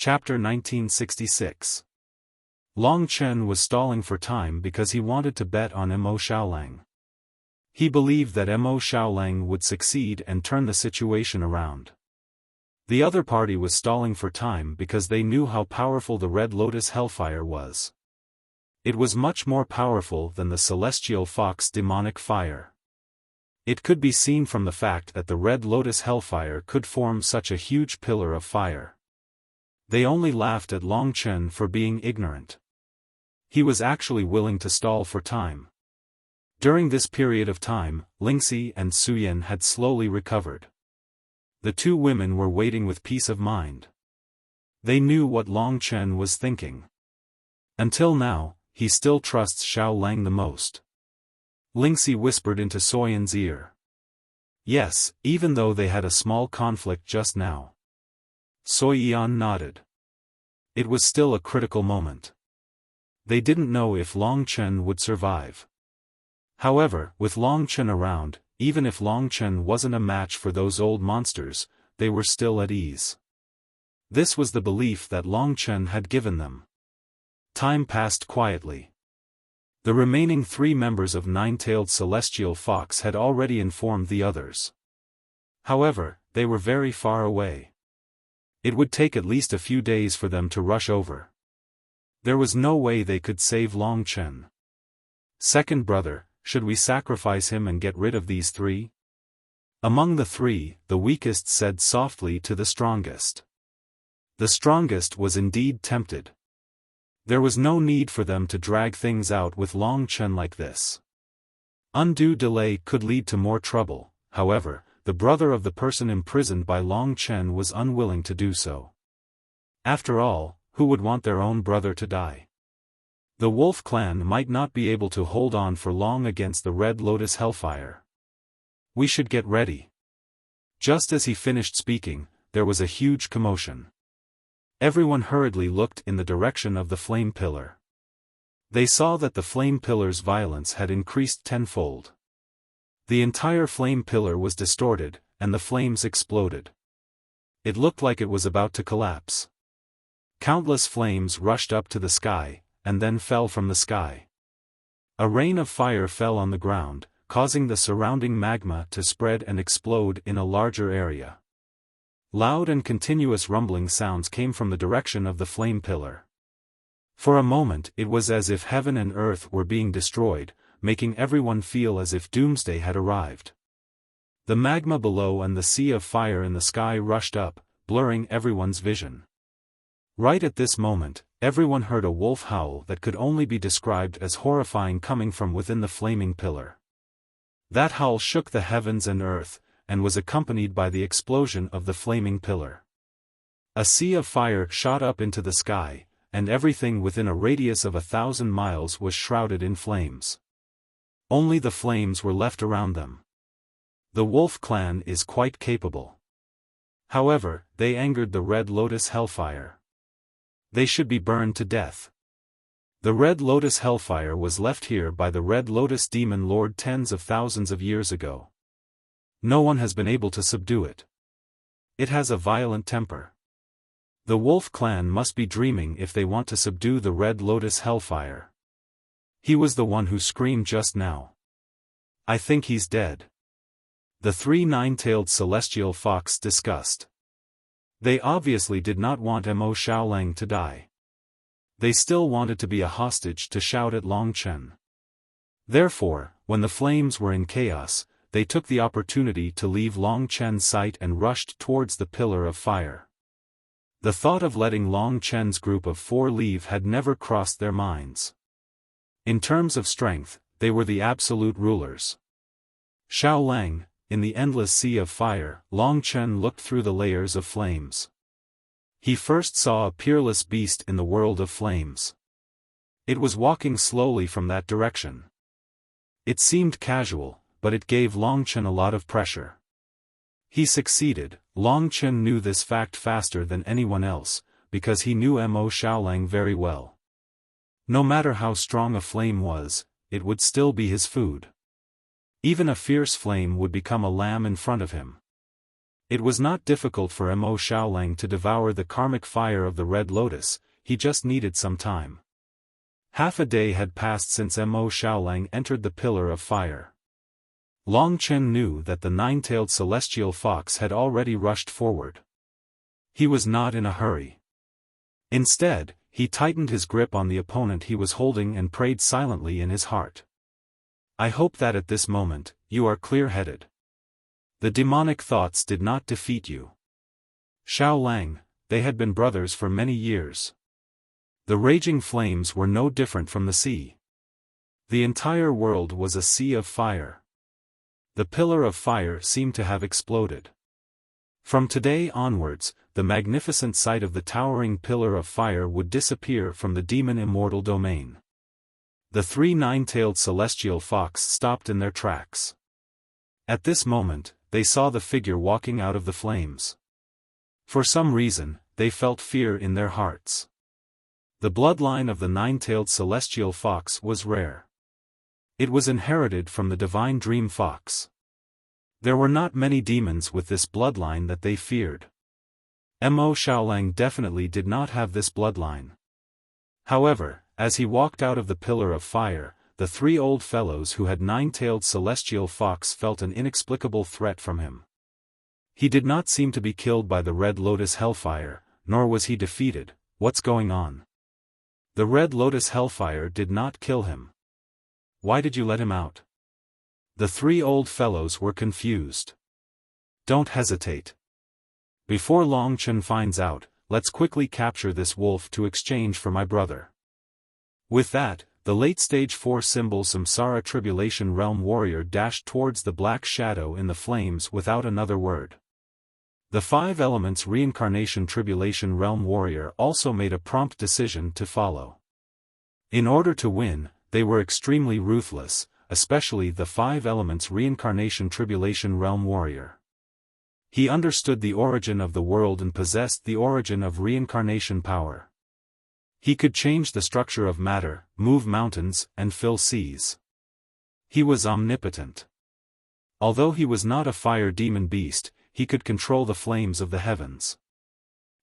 Chapter 1966. Long Chen was stalling for time because he wanted to bet on Mo Xiaolang. He believed that Mo Xiaolang would succeed and turn the situation around. The other party was stalling for time because they knew how powerful the Red Lotus Hellfire was. It was much more powerful than the Celestial Fox demonic fire. It could be seen from the fact that the Red Lotus Hellfire could form such a huge pillar of fire. They only laughed at Long Chen for being ignorant. He was actually willing to stall for time. During this period of time, Lingxi and Suyin had slowly recovered. The two women were waiting with peace of mind. They knew what Long Chen was thinking. Until now, he still trusts Xiaolang the most. Lingxi whispered into Suyin's ear. Yes, even though they had a small conflict just now. Suyin nodded. It was still a critical moment. They didn't know if Long Chen would survive. However, with Long Chen around, even if Long Chen wasn't a match for those old monsters, they were still at ease. This was the belief that Long Chen had given them. Time passed quietly. The remaining 3 members of Nine-Tailed Celestial Fox had already informed the others. However, they were very far away. It would take at least a few days for them to rush over. There was no way they could save Long Chen. Second brother, should we sacrifice him and get rid of these 3? Among the 3, the weakest said softly to the strongest. The strongest was indeed tempted. There was no need for them to drag things out with Long Chen like this. Undue delay could lead to more trouble. However, the brother of the person imprisoned by Long Chen was unwilling to do so. After all, who would want their own brother to die? The Wolf clan might not be able to hold on for long against the Red Lotus Hellfire. We should get ready. Just as he finished speaking, there was a huge commotion. Everyone hurriedly looked in the direction of the flame pillar. They saw that the flame pillar's violence had increased tenfold. The entire flame pillar was distorted, and the flames exploded. It looked like it was about to collapse. Countless flames rushed up to the sky, and then fell from the sky. A rain of fire fell on the ground, causing the surrounding magma to spread and explode in a larger area. Loud and continuous rumbling sounds came from the direction of the flame pillar. For a moment it was as if heaven and earth were being destroyed, making everyone feel as if doomsday had arrived. The magma below and the sea of fire in the sky rushed up, blurring everyone's vision. Right at this moment, everyone heard a wolf howl that could only be described as horrifying coming from within the flaming pillar. That howl shook the heavens and earth, and was accompanied by the explosion of the flaming pillar. A sea of fire shot up into the sky, and everything within a radius of 1,000 miles was shrouded in flames. Only the flames were left around them. The Wolf clan is quite capable. However, they angered the Red Lotus Hellfire. They should be burned to death. The Red Lotus Hellfire was left here by the Red Lotus Demon Lord tens of thousands of years ago. No one has been able to subdue it. It has a violent temper. The Wolf clan must be dreaming if they want to subdue the Red Lotus Hellfire. He was the one who screamed just now. I think he's dead. The 3 Nine-Tailed Celestial Fox discussed. They obviously did not want Mo Xiaolang to die. They still wanted to be a hostage to shout at Long Chen. Therefore, when the flames were in chaos, they took the opportunity to leave Long Chen's sight and rushed towards the pillar of fire. The thought of letting Long Chen's group of 4 leave had never crossed their minds. In terms of strength, they were the absolute rulers. Xiaolang, in the endless sea of fire, Long Chen looked through the layers of flames. He first saw a peerless beast in the world of flames. It was walking slowly from that direction. It seemed casual, but it gave Long Chen a lot of pressure. He succeeded. Long Chen knew this fact faster than anyone else, because he knew Mo Xiaolang very well. No matter how strong a flame was, it would still be his food. Even a fierce flame would become a lamb in front of him. It was not difficult for Mo Xiaolang to devour the karmic fire of the Red Lotus, he just needed some time. Half a day had passed since Mo Xiaolang entered the Pillar of Fire. Long Chen knew that the nine-tailed celestial fox had already rushed forward. He was not in a hurry. Instead, he tightened his grip on the opponent he was holding and prayed silently in his heart. I hope that at this moment, you are clear-headed. The demonic thoughts did not defeat you. Xiaolang, they had been brothers for many years. The raging flames were no different from the sea. The entire world was a sea of fire. The Pillar of Fire seemed to have exploded. From today onwards, the magnificent sight of the towering Pillar of Fire would disappear from the demon immortal domain. The three nine-tailed celestial fox stopped in their tracks. At this moment, they saw the figure walking out of the flames. For some reason, they felt fear in their hearts. The bloodline of the nine-tailed celestial fox was rare. It was inherited from the divine dream fox. There were not many demons with this bloodline that they feared. Mo Xiaolang definitely did not have this bloodline. However, as he walked out of the Pillar of Fire, the three old fellows who had nine-tailed celestial fox felt an inexplicable threat from him. He did not seem to be killed by the Red Lotus Hellfire, nor was he defeated. What's going on? The Red Lotus Hellfire did not kill him. Why did you let him out? The three old fellows were confused. Don't hesitate. Before Long Chen finds out, let's quickly capture this wolf to exchange for my brother. With that, the late-stage 4-symbol Samsara Tribulation Realm warrior dashed towards the black shadow in the flames without another word. The 5 elements Reincarnation Tribulation Realm warrior also made a prompt decision to follow. In order to win, they were extremely ruthless, especially the 5 elements Reincarnation Tribulation Realm warrior. He understood the origin of the world and possessed the origin of reincarnation power. He could change the structure of matter, move mountains, and fill seas. He was omnipotent. Although he was not a fire demon beast, he could control the flames of the heavens.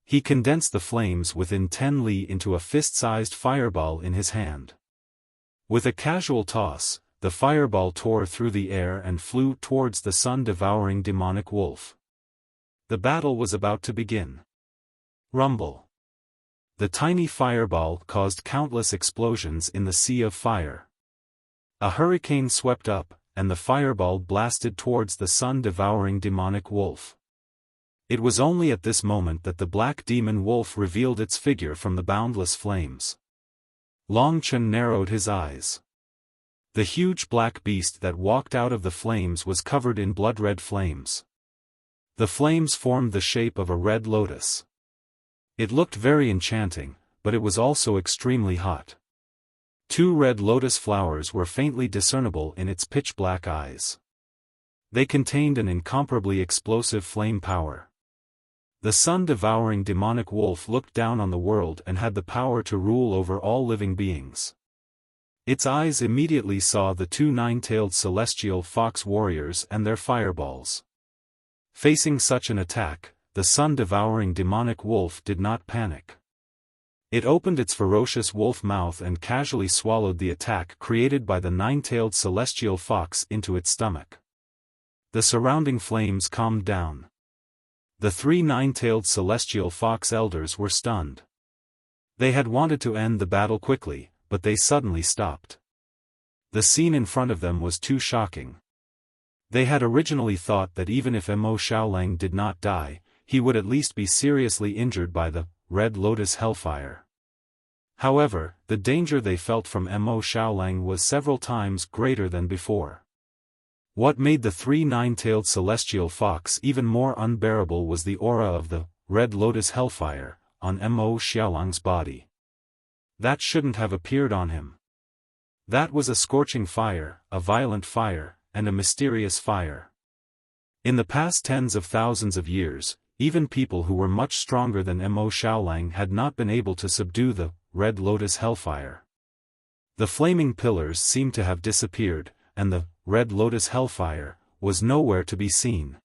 He condensed the flames within 10 li into a fist-sized fireball in his hand. With a casual toss, the fireball tore through the air and flew towards the sun-devouring demonic wolf. The battle was about to begin. Rumble. The tiny fireball caused countless explosions in the sea of fire. A hurricane swept up, and the fireball blasted towards the sun-devouring demonic wolf. It was only at this moment that the black demon wolf revealed its figure from the boundless flames. Long Chen narrowed his eyes. The huge black beast that walked out of the flames was covered in blood-red flames. The flames formed the shape of a red lotus. It looked very enchanting, but it was also extremely hot. 2 red lotus flowers were faintly discernible in its pitch-black eyes. They contained an incomparably explosive flame power. The sun-devouring demonic wolf looked down on the world and had the power to rule over all living beings. Its eyes immediately saw the 2 nine-tailed celestial fox warriors and their fireballs. Facing such an attack, the sun-devouring demonic wolf did not panic. It opened its ferocious wolf mouth and casually swallowed the attack created by the nine-tailed celestial fox into its stomach. The surrounding flames calmed down. The 3 nine-tailed celestial fox elders were stunned. They had wanted to end the battle quickly, but they suddenly stopped. The scene in front of them was too shocking. They had originally thought that even if Mo Xiaolang did not die, he would at least be seriously injured by the Red Lotus Hellfire. However, the danger they felt from Mo Xiaolang was several times greater than before. What made the 3 nine-tailed celestial fox even more unbearable was the aura of the Red Lotus Hellfire on Mo Xiaolang's body. That shouldn't have appeared on him. That was a scorching fire, a violent fire, and a mysterious fire. In the past tens of thousands of years, even people who were much stronger than Mo Xiaolang had not been able to subdue the Red Lotus Hellfire. The flaming pillars seemed to have disappeared, and the Red Lotus Hellfire was nowhere to be seen.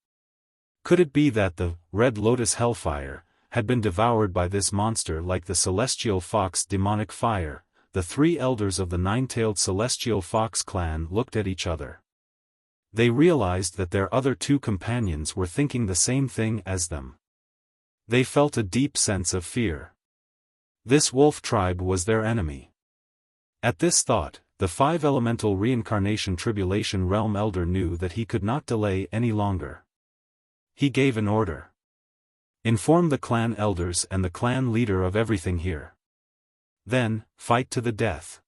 Could it be that the Red Lotus Hellfire had been devoured by this monster like the celestial fox demonic fire? The three elders of the nine-tailed celestial fox clan looked at each other. They realized that their other two companions were thinking the same thing as them. They felt a deep sense of fear. This wolf tribe was their enemy. At this thought, the five-elemental reincarnation tribulation realm elder knew that he could not delay any longer. He gave an order. Inform the clan elders and the clan leader of everything here. Then, fight to the death.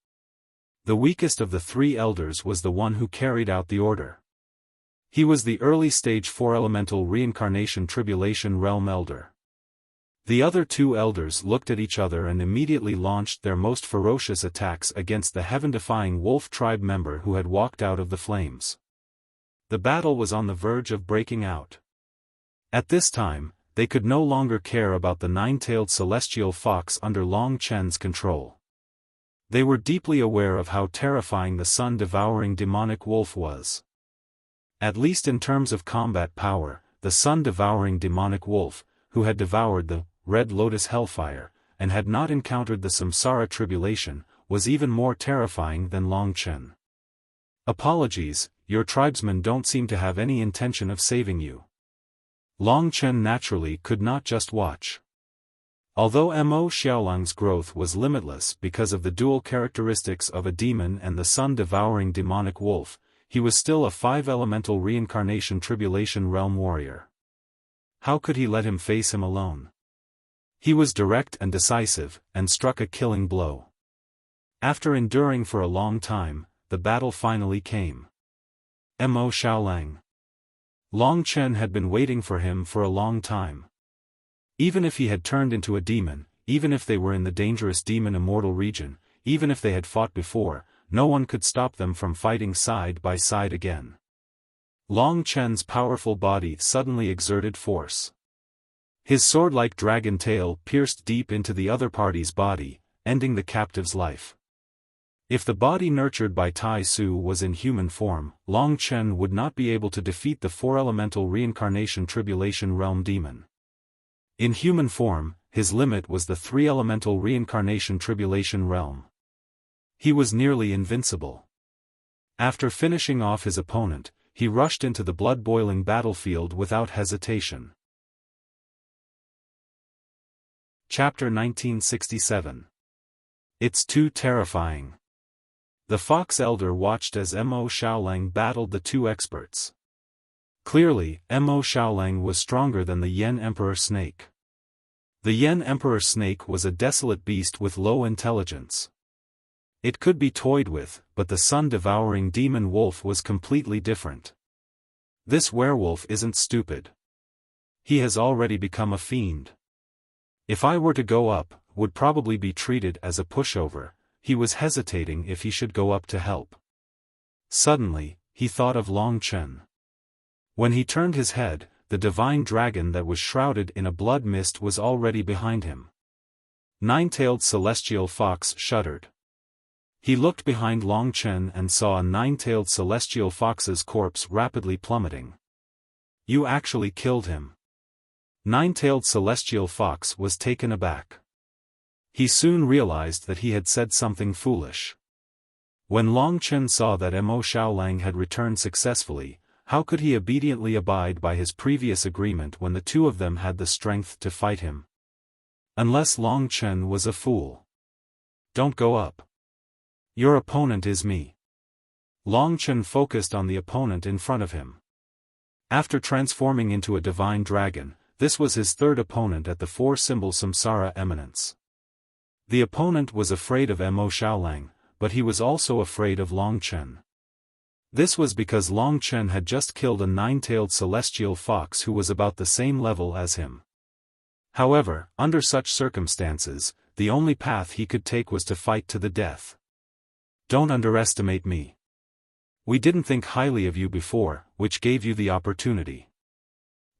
The weakest of the three elders was the one who carried out the order. He was the early-stage four-elemental reincarnation tribulation realm elder. The other two elders looked at each other and immediately launched their most ferocious attacks against the heaven-defying wolf tribe member who had walked out of the flames. The battle was on the verge of breaking out. At this time, they could no longer care about the nine-tailed celestial fox under Long Chen's control. They were deeply aware of how terrifying the sun-devouring demonic wolf was. At least in terms of combat power, the sun-devouring demonic wolf, who had devoured the Red Lotus Hellfire, and had not encountered the Samsara tribulation, was even more terrifying than Long Chen. Apologies, your tribesmen don't seem to have any intention of saving you. Long Chen naturally could not just watch. Although Mo Xiaolang's growth was limitless because of the dual characteristics of a demon and the sun-devouring demonic wolf, he was still a five-elemental reincarnation tribulation realm warrior. How could he let him face him alone? He was direct and decisive, and struck a killing blow. After enduring for a long time, the battle finally came. Mo Xiaolang. Long Chen had been waiting for him for a long time. Even if he had turned into a demon, even if they were in the dangerous demon immortal region, even if they had fought before, no one could stop them from fighting side by side again. Long Chen's powerful body suddenly exerted force. His sword-like dragon tail pierced deep into the other party's body, ending the captive's life. If the body nurtured by Tai Su was in human form, Long Chen would not be able to defeat the four-elemental reincarnation tribulation realm demon. In human form, his limit was the three-elemental reincarnation tribulation realm. He was nearly invincible. After finishing off his opponent, he rushed into the blood-boiling battlefield without hesitation. Chapter 1967. It's too terrifying. The Fox Elder watched as Mo Xiaolang battled the two experts. Clearly, Mo Xiaolang was stronger than the Yen Emperor Snake. The Yen Emperor Snake was a desolate beast with low intelligence. It could be toyed with, but the sun-devouring demon wolf was completely different. This werewolf isn't stupid. He has already become a fiend. If I were to go up, would probably be treated as a pushover. He was hesitating if he should go up to help. Suddenly, he thought of Long Chen. When he turned his head, the divine dragon that was shrouded in a blood mist was already behind him. Nine-tailed celestial fox shuddered. He looked behind Long Chen and saw a nine-tailed celestial fox's corpse rapidly plummeting. You actually killed him. Nine-tailed celestial fox was taken aback. He soon realized that he had said something foolish. When Long Chen saw that Mo Xiaolang had returned successfully, how could he obediently abide by his previous agreement when the two of them had the strength to fight him? Unless Long Chen was a fool. Don't go up. Your opponent is me. Long Chen focused on the opponent in front of him. After transforming into a divine dragon, this was his third opponent at the four-symbol Samsara eminence. The opponent was afraid of Mo Xiaolang, but he was also afraid of Long Chen. This was because Long Chen had just killed a nine-tailed celestial fox who was about the same level as him. However, under such circumstances, the only path he could take was to fight to the death. Don't underestimate me. We didn't think highly of you before, which gave you the opportunity.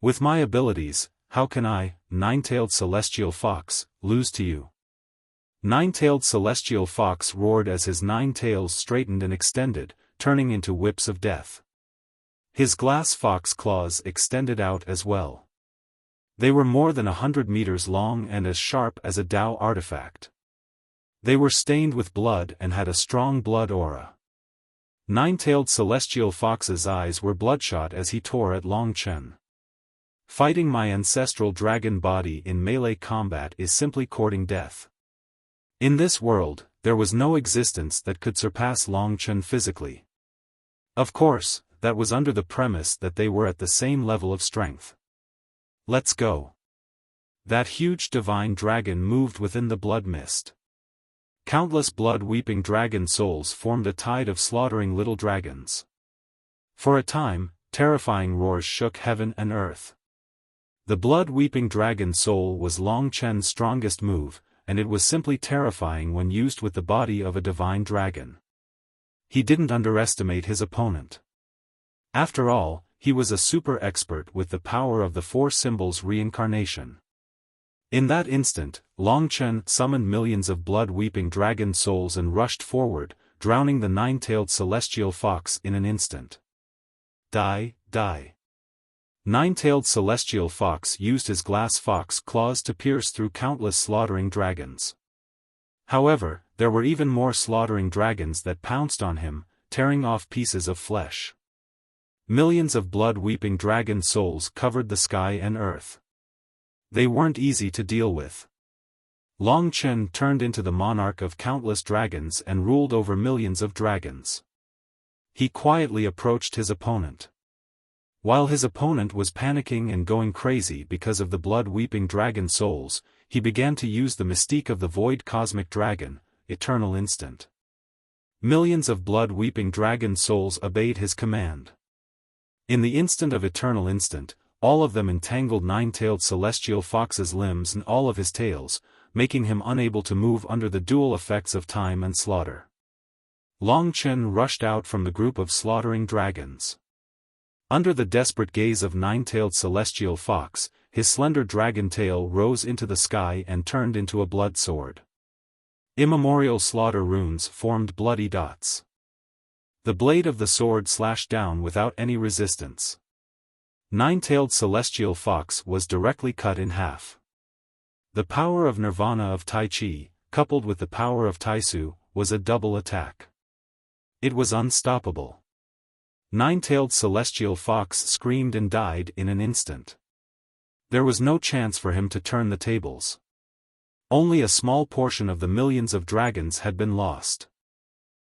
With my abilities, how can I, nine-tailed celestial fox, lose to you? Nine-tailed celestial fox roared as his nine tails straightened and extended, turning into whips of death. His glass fox claws extended out as well. They were more than 100 meters long and as sharp as a Tao artifact. They were stained with blood and had a strong blood aura. Nine-tailed celestial fox's eyes were bloodshot as he tore at Long Chen. Fighting my ancestral dragon body in melee combat is simply courting death. In this world, there was no existence that could surpass Long Chen physically. Of course, that was under the premise that they were at the same level of strength. Let's go. That huge divine dragon moved within the blood mist. Countless blood-weeping dragon souls formed a tide of slaughtering little dragons. For a time, terrifying roars shook heaven and earth. The blood-weeping dragon soul was Long Chen's strongest move, and it was simply terrifying when used with the body of a divine dragon. He didn't underestimate his opponent. After all, he was a super expert with the power of the Four Symbols reincarnation. In that instant, Long Chen summoned millions of blood-weeping dragon souls and rushed forward, drowning the nine-tailed celestial fox in an instant. Die, die. Nine-tailed celestial fox used his glass fox claws to pierce through countless slaughtering dragons. However, there were even more slaughtering dragons that pounced on him, tearing off pieces of flesh. Millions of blood-weeping dragon souls covered the sky and earth. They weren't easy to deal with. Long Chen turned into the monarch of countless dragons and ruled over millions of dragons. He quietly approached his opponent. While his opponent was panicking and going crazy because of the blood-weeping dragon souls, he began to use the mystique of the void cosmic dragon, Eternal Instant. Millions of blood-weeping dragon souls obeyed his command. In the instant of Eternal Instant, all of them entangled nine-tailed celestial fox's limbs and all of his tails, making him unable to move under the dual effects of time and slaughter. Long Chen rushed out from the group of slaughtering dragons. Under the desperate gaze of nine-tailed celestial fox, his slender dragon tail rose into the sky and turned into a blood sword. Immemorial slaughter runes formed bloody dots. The blade of the sword slashed down without any resistance. Nine-tailed celestial fox was directly cut in half. The power of nirvana of Tai Chi, coupled with the power of Taisu, was a double attack. It was unstoppable. Nine-tailed celestial fox screamed and died in an instant. There was no chance for him to turn the tables. Only a small portion of the millions of dragons had been lost.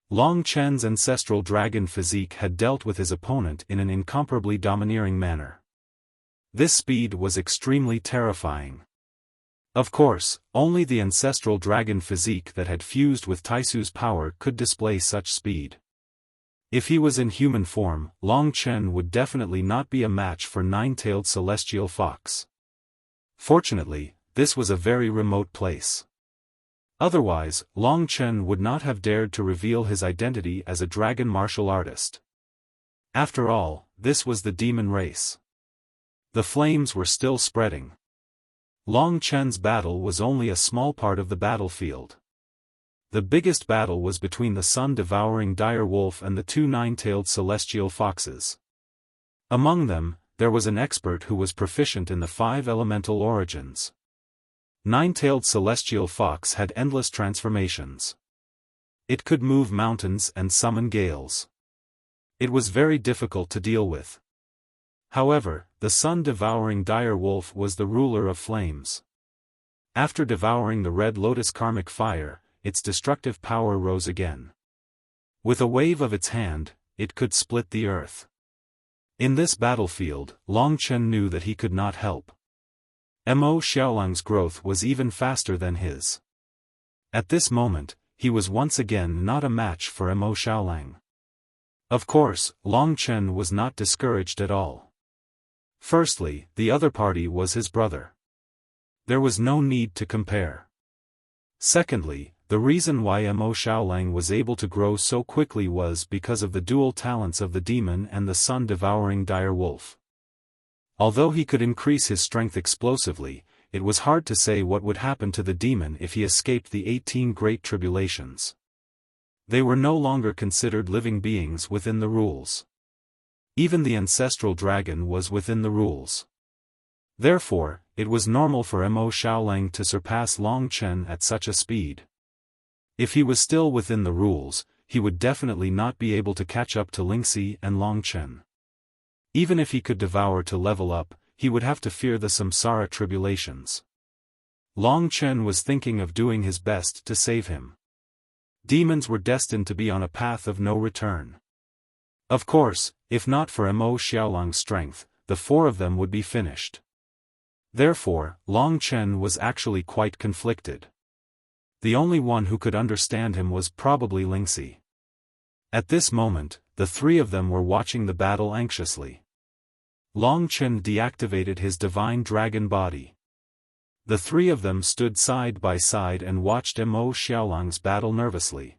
Long Chen's ancestral dragon physique had dealt with his opponent in an incomparably domineering manner. This speed was extremely terrifying. Of course, only the ancestral dragon physique that had fused with Taisu's power could display such speed. If he was in human form, Long Chen would definitely not be a match for nine-tailed celestial fox. Fortunately, this was a very remote place. Otherwise, Long Chen would not have dared to reveal his identity as a dragon martial artist. After all, this was the demon race. The flames were still spreading. Long Chen's battle was only a small part of the battlefield. The biggest battle was between the sun-devouring dire wolf and the two nine-tailed celestial foxes. Among them, there was an expert who was proficient in the 5 elemental origins. Nine-tailed celestial fox had endless transformations. It could move mountains and summon gales. It was very difficult to deal with. However, the sun-devouring dire wolf was the ruler of flames. After devouring the red lotus karmic fire, its destructive power rose again. With a wave of its hand, it could split the earth. In this battlefield, Long Chen knew that he could not help. Mo Xiaolang's growth was even faster than his. At this moment, he was once again not a match for Mo Xiaolang. Of course, Long Chen was not discouraged at all. Firstly, the other party was his brother. There was no need to compare. Secondly, the reason why Mo Xiaolang was able to grow so quickly was because of the dual talents of the demon and the sun-devouring dire wolf. Although he could increase his strength explosively, it was hard to say what would happen to the demon if he escaped the 18 Great Tribulations. They were no longer considered living beings within the rules. Even the ancestral dragon was within the rules. Therefore, it was normal for Mo Xiaolang to surpass Long Chen at such a speed. If he was still within the rules, he would definitely not be able to catch up to Lingxi and Long Chen. Even if he could devour to level up, he would have to fear the samsara tribulations. Long Chen was thinking of doing his best to save him. Demons were destined to be on a path of no return. Of course, if not for Mo Xiaolang's strength, the four of them would be finished. Therefore, Long Chen was actually quite conflicted. The only one who could understand him was probably Lingxi. At this moment, the three of them were watching the battle anxiously. Long Chen deactivated his divine dragon body. The three of them stood side by side and watched Mo Xiaolang's battle nervously.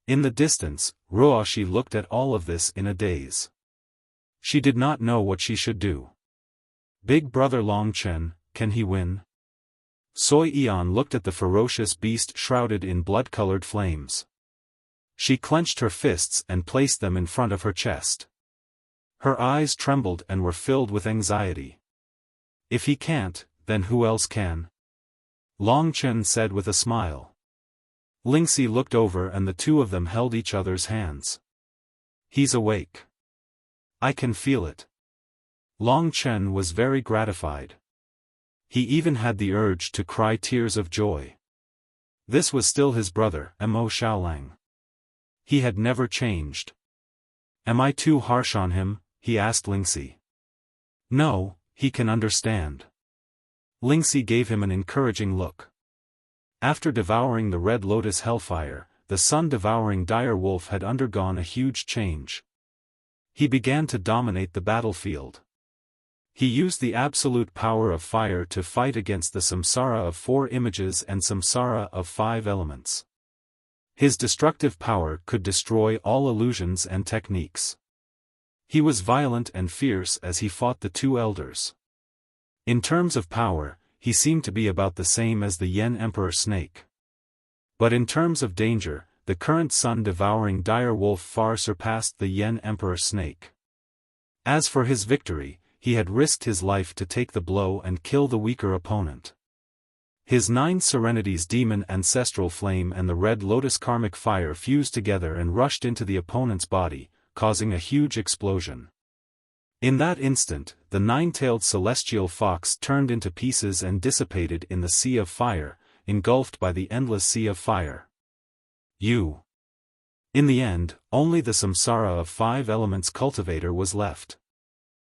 In the distance, Ruoxi looked at all of this in a daze. She did not know what she should do. Big brother Long Chen, can he win? Soi Yan looked at the ferocious beast shrouded in blood-colored flames. She clenched her fists and placed them in front of her chest. Her eyes trembled and were filled with anxiety. If he can't, then who else can? Long Chen said with a smile. Lingxi looked over and the two of them held each other's hands. He's awake. I can feel it. Long Chen was very gratified. He even had the urge to cry tears of joy. This was still his brother, Mo Xiaolang. He had never changed. Am I too harsh on him? He asked Lingxi. No, he can understand. Lingxi gave him an encouraging look. After devouring the Red Lotus Hellfire, the sun-devouring dire wolf had undergone a huge change. He began to dominate the battlefield. He used the absolute power of fire to fight against the samsara of 4 images and samsara of 5 elements. His destructive power could destroy all illusions and techniques. He was violent and fierce as he fought the 2 elders. In terms of power, he seemed to be about the same as the Yen Emperor Snake. But in terms of danger, the current sun-devouring dire wolf far surpassed the Yen Emperor Snake. As for his victory, he had risked his life to take the blow and kill the weaker opponent. His 9 Serenities demon ancestral flame and the Red Lotus karmic fire fused together and rushed into the opponent's body, causing a huge explosion. In that instant, the 9-tailed celestial fox turned into pieces and dissipated in the sea of fire, engulfed by the endless sea of fire. In the end, only the samsara of 5 elements cultivator was left.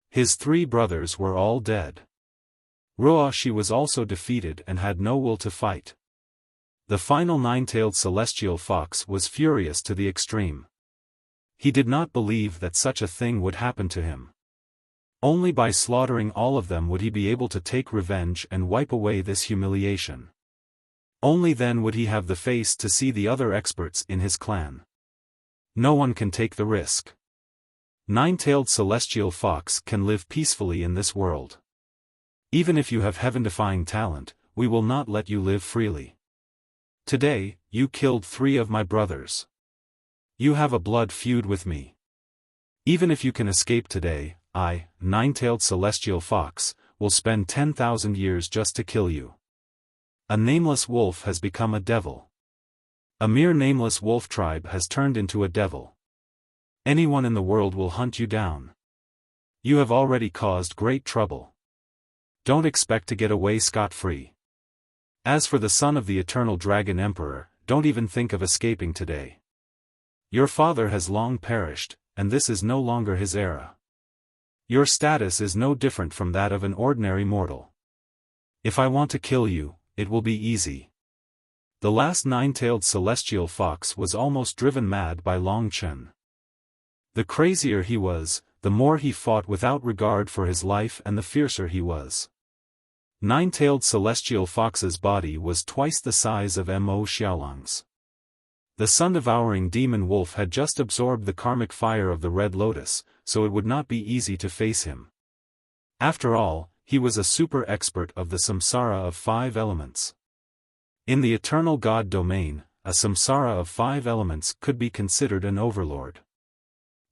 His 3 brothers were all dead. Ruoxi was also defeated and had no will to fight. The final 9-tailed celestial fox was furious to the extreme. He did not believe that such a thing would happen to him. Only by slaughtering all of them would he be able to take revenge and wipe away this humiliation. Only then would he have the face to see the other experts in his clan. No one can take the risk. 9-tailed celestial fox can live peacefully in this world. Even if you have heaven-defying talent, we will not let you live freely. Today, you killed 3 of my brothers. You have a blood feud with me. Even if you can escape today, I, 9-tailed celestial fox, will spend 10,000 years just to kill you. A nameless wolf has become a devil. A mere nameless wolf tribe has turned into a devil. Anyone in the world will hunt you down. You have already caused great trouble. Don't expect to get away scot-free. As for the son of the eternal dragon emperor, don't even think of escaping today. Your father has long perished, and this is no longer his era. Your status is no different from that of an ordinary mortal. If I want to kill you, it will be easy. The last 9-tailed celestial fox was almost driven mad by Long Chen. The crazier he was, the more he fought without regard for his life and the fiercer he was. 9-tailed celestial fox's body was twice the size of Mo Xiaolang's. The sun-devouring demon wolf had just absorbed the karmic fire of the Red Lotus, so it would not be easy to face him. After all, he was a super expert of the samsara of 5 elements. In the eternal god domain, a samsara of 5 elements could be considered an overlord.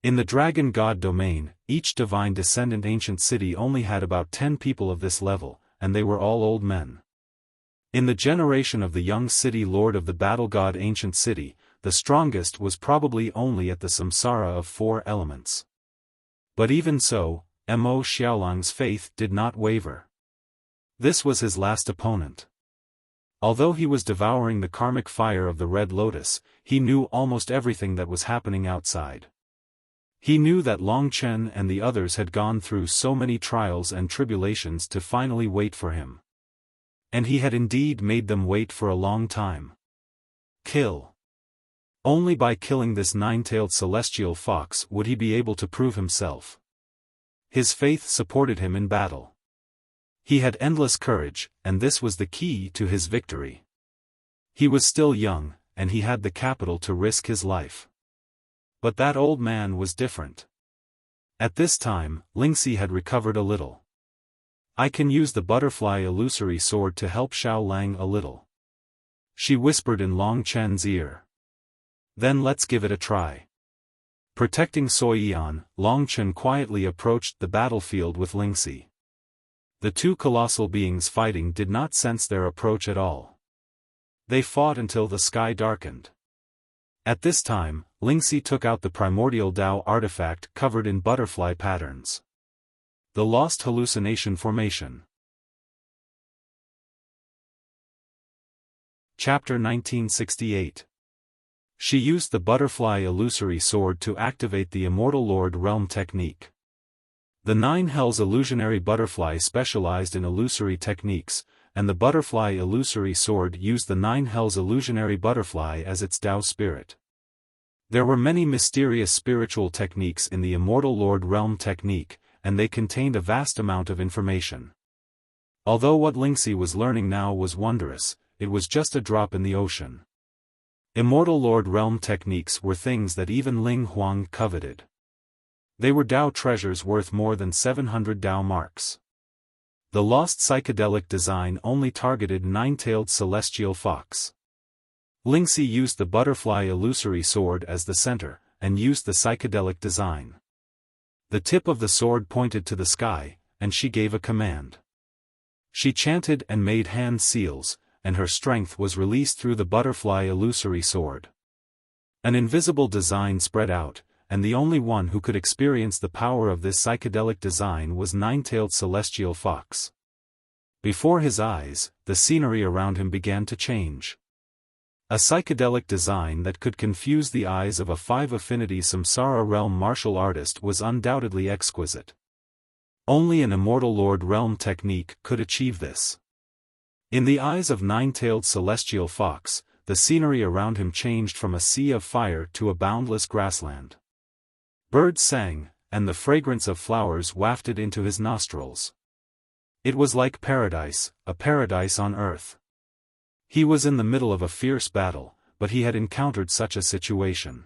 In the dragon god domain, each divine descendant ancient city only had about 10 people of this level, and they were all old men. In the generation of the young city lord of the battle god ancient city, the strongest was probably only at the samsara of 4 elements. But even so, Mo Xiaolang's faith did not waver. This was his last opponent. Although he was devouring the karmic fire of the Red Lotus, he knew almost everything that was happening outside. He knew that Long Chen and the others had gone through so many trials and tribulations to finally wait for him. And he had indeed made them wait for a long time. Kill. Only by killing this 9-tailed celestial fox would he be able to prove himself. His faith supported him in battle. He had endless courage, and this was the key to his victory. He was still young, and he had the capital to risk his life. But that old man was different. At this time, Lingxi had recovered a little. I can use the butterfly illusory sword to help Xiaolang a little. She whispered in Long Chen's ear. Then let's give it a try. Protecting Soiyan, Long Chen quietly approached the battlefield with Lingxi. The two colossal beings fighting did not sense their approach at all. They fought until the sky darkened. At this time, Lingxi took out the primordial Dao artifact covered in butterfly patterns. The Lost Hallucination Formation. Chapter 1968. She used the butterfly illusory sword to activate the Immortal Lord Realm technique. The 9 Hells illusionary butterfly specialized in illusory techniques, and the butterfly illusory sword used the 9 Hells illusionary butterfly as its Dao spirit. There were many mysterious spiritual techniques in the Immortal Lord Realm technique, and they contained a vast amount of information. Although what Lingxi was learning now was wondrous, it was just a drop in the ocean. Immortal Lord Realm techniques were things that even Ling Huang coveted. They were Dao treasures worth more than 700 Dao marks. The lost psychedelic design only targeted 9-tailed celestial fox. Lingxi used the butterfly illusory sword as the center, and used the psychedelic design. The tip of the sword pointed to the sky, and she gave a command. She chanted and made hand seals, and her strength was released through the butterfly illusory sword. An invisible design spread out, and the only one who could experience the power of this psychedelic design was 9-tailed celestial fox. Before his eyes, the scenery around him began to change. A psychedelic design that could confuse the eyes of a 5-affinity Samsara realm martial artist was undoubtedly exquisite. Only an Immortal Lord Realm technique could achieve this. In the eyes of 9-tailed celestial fox, the scenery around him changed from a sea of fire to a boundless grassland. Birds sang, and the fragrance of flowers wafted into his nostrils. It was like paradise, a paradise on earth. He was in the middle of a fierce battle, but he had encountered such a situation.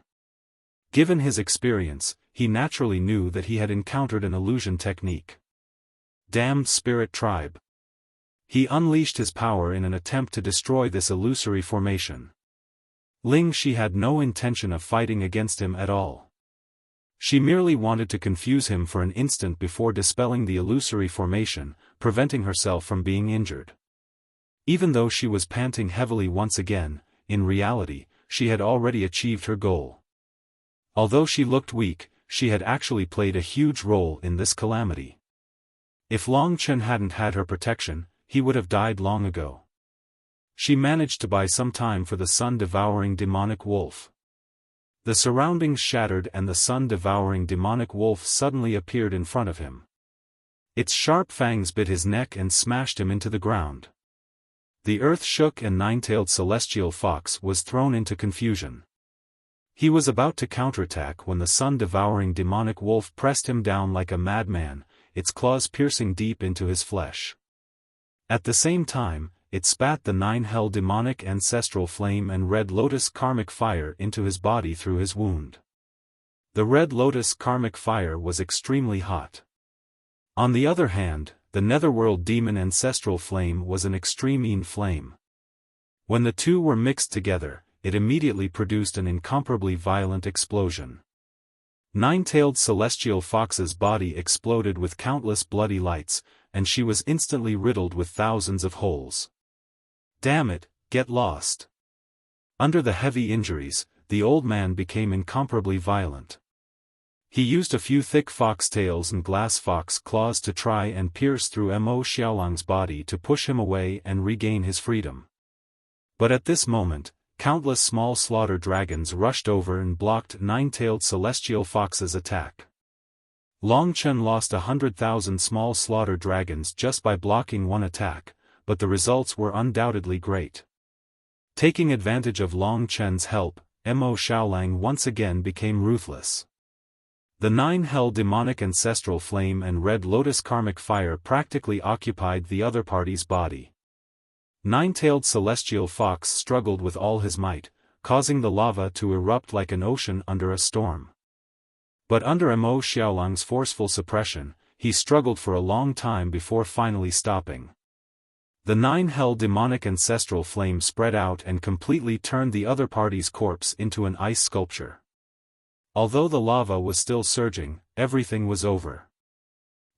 Given his experience, he naturally knew that he had encountered an illusion technique. Damned spirit tribe. He unleashed his power in an attempt to destroy this illusory formation. Lingxi had no intention of fighting against him at all. She merely wanted to confuse him for an instant before dispelling the illusory formation, preventing herself from being injured. Even though she was panting heavily once again, in reality, she had already achieved her goal. Although she looked weak, she had actually played a huge role in this calamity. If Long Chen hadn't had her protection, he would have died long ago. She managed to buy some time for the sun-devouring demonic wolf. The surroundings shattered and the sun-devouring demonic wolf suddenly appeared in front of him. Its sharp fangs bit his neck and smashed him into the ground. The earth shook and 9-tailed celestial fox was thrown into confusion. He was about to counterattack when the sun-devouring demonic wolf pressed him down like a madman, its claws piercing deep into his flesh. At the same time, it spat the 9-hell demonic ancestral flame and red lotus karmic fire into his body through his wound. The red lotus karmic fire was extremely hot. On the other hand, the netherworld demon ancestral flame was an extreme flame. When the two were mixed together, it immediately produced an incomparably violent explosion. Nine-tailed celestial fox's body exploded with countless bloody lights, and she was instantly riddled with thousands of holes. Damn it, get lost. Under the heavy injuries, the old man became incomparably violent. He used a few thick foxtails and glass fox claws to try and pierce through Mo Xiaolang's body to push him away and regain his freedom. But at this moment, countless small slaughter dragons rushed over and blocked nine-tailed celestial fox's attack. Long Chen lost 100,000 small slaughter dragons just by blocking one attack, but the results were undoubtedly great. Taking advantage of Long Chen's help, Mo Xiaolang once again became ruthless. The nine-hell demonic ancestral flame and red lotus karmic fire practically occupied the other party's body. Nine-tailed celestial fox struggled with all his might, causing the lava to erupt like an ocean under a storm. But under Mo Xiaolang's forceful suppression, he struggled for a long time before finally stopping. The nine-hell demonic ancestral flame spread out and completely turned the other party's corpse into an ice sculpture. Although the lava was still surging, everything was over.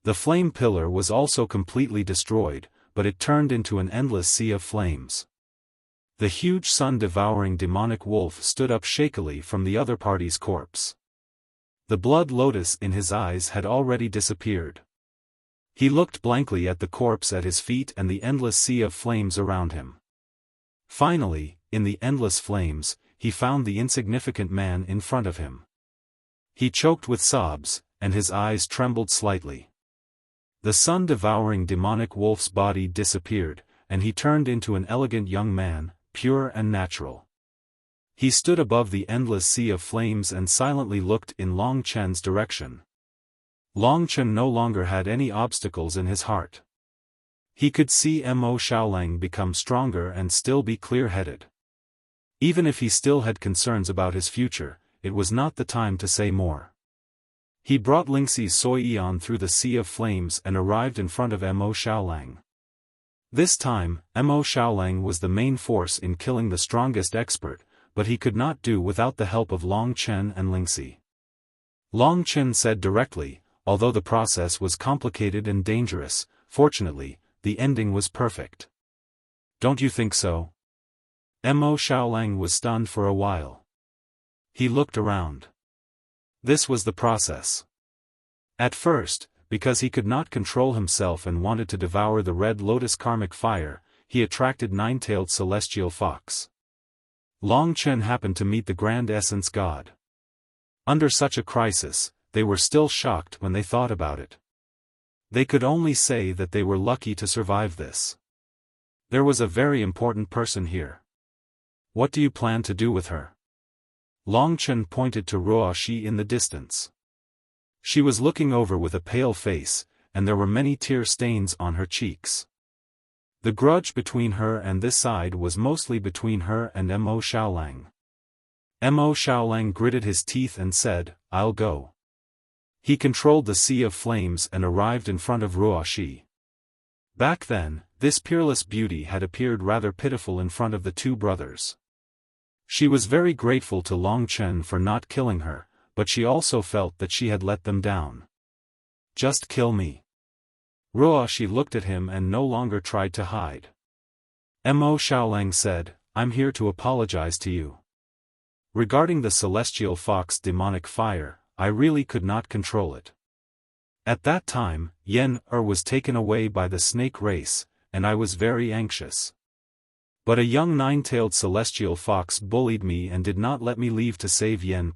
The flame pillar was also completely destroyed, but it turned into an endless sea of flames. The huge sun-devouring demonic wolf stood up shakily from the other party's corpse. The blood lotus in his eyes had already disappeared. He looked blankly at the corpse at his feet and the endless sea of flames around him. Finally, in the endless flames, he found the insignificant man in front of him. He choked with sobs, and his eyes trembled slightly. The sun-devouring demonic wolf's body disappeared, and he turned into an elegant young man, pure and natural. He stood above the endless sea of flames and silently looked in Long Chen's direction. Long Chen no longer had any obstacles in his heart. He could see Mo Xiaolang become stronger and still be clear-headed. Even if he still had concerns about his future, it was not the time to say more. He brought Lingxi's soy eon through the sea of flames and arrived in front of Mo Xiaolang. This time, Mo Xiaolang was the main force in killing the strongest expert, but he could not do without the help of Long Chen and Lingxi. Long Chen said directly, although the process was complicated and dangerous, fortunately, the ending was perfect. Don't you think so? Mo Xiaolang was stunned for a while. He looked around. This was the process. At first, because he could not control himself and wanted to devour the red lotus karmic fire, he attracted nine-tailed celestial fox. Long Chen happened to meet the Grand Essence God. Under such a crisis, they were still shocked when they thought about it. They could only say that they were lucky to survive this. There was a very important person here. What do you plan to do with her? Long Chen pointed to Ruoxi in the distance. She was looking over with a pale face, and there were many tear stains on her cheeks. The grudge between her and this side was mostly between her and Mo Xiaolang. Mo Xiaolang gritted his teeth and said, "I'll go." He controlled the sea of flames and arrived in front of Ruoxi. Back then, this peerless beauty had appeared rather pitiful in front of the two brothers. She was very grateful to Long Chen for not killing her, but she also felt that she had let them down. "Just kill me." Ruoxi looked at him and no longer tried to hide. Mo Xiaolang said, "I'm here to apologize to you. Regarding the celestial fox demonic fire, I really could not control it. At that time, Yen was taken away by the snake race, and I was very anxious. But a young nine-tailed celestial fox bullied me and did not let me leave to save Yen.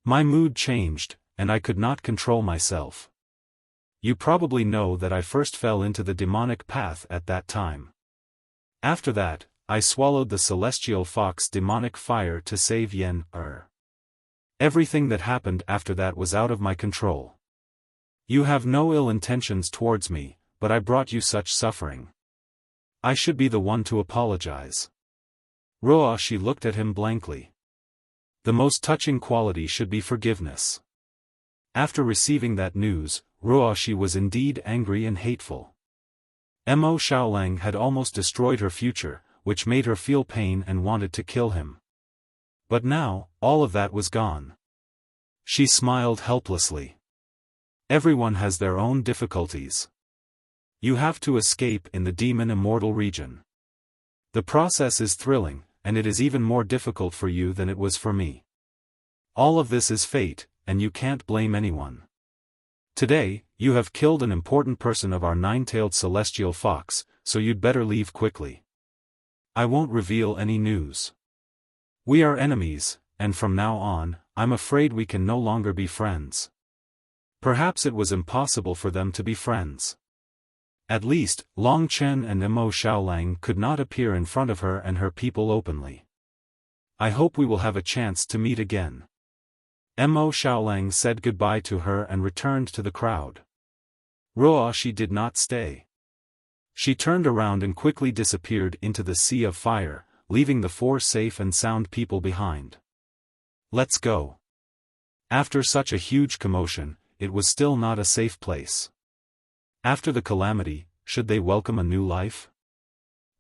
My mood changed, and I could not control myself. You probably know that I first fell into the demonic path at that time. After that, I swallowed the celestial fox demonic fire to save Yen. Everything that happened after that was out of my control. You have no ill intentions towards me, but I brought you such suffering. I should be the one to apologize." Ruoxi looked at him blankly. The most touching quality should be forgiveness. After receiving that news, Ruoxi was indeed angry and hateful. Mo Xiaolang had almost destroyed her future, which made her feel pain and wanted to kill him. But now, all of that was gone. She smiled helplessly. Everyone has their own difficulties. You have to escape in the demon immortal region. The process is thrilling, and it is even more difficult for you than it was for me. All of this is fate, and you can't blame anyone. Today, you have killed an important person of our nine-tailed celestial fox, so you'd better leave quickly. I won't reveal any news. We are enemies, and from now on, I'm afraid we can no longer be friends. Perhaps it was impossible for them to be friends. At least, Long Chen and Mo Xiaolang could not appear in front of her and her people openly. I hope we will have a chance to meet again. Mo Xiaolang said goodbye to her and returned to the crowd. She did not stay. She turned around and quickly disappeared into the sea of fire, leaving the four safe and sound people behind. Let's go. After such a huge commotion, it was still not a safe place. After the calamity, should they welcome a new life?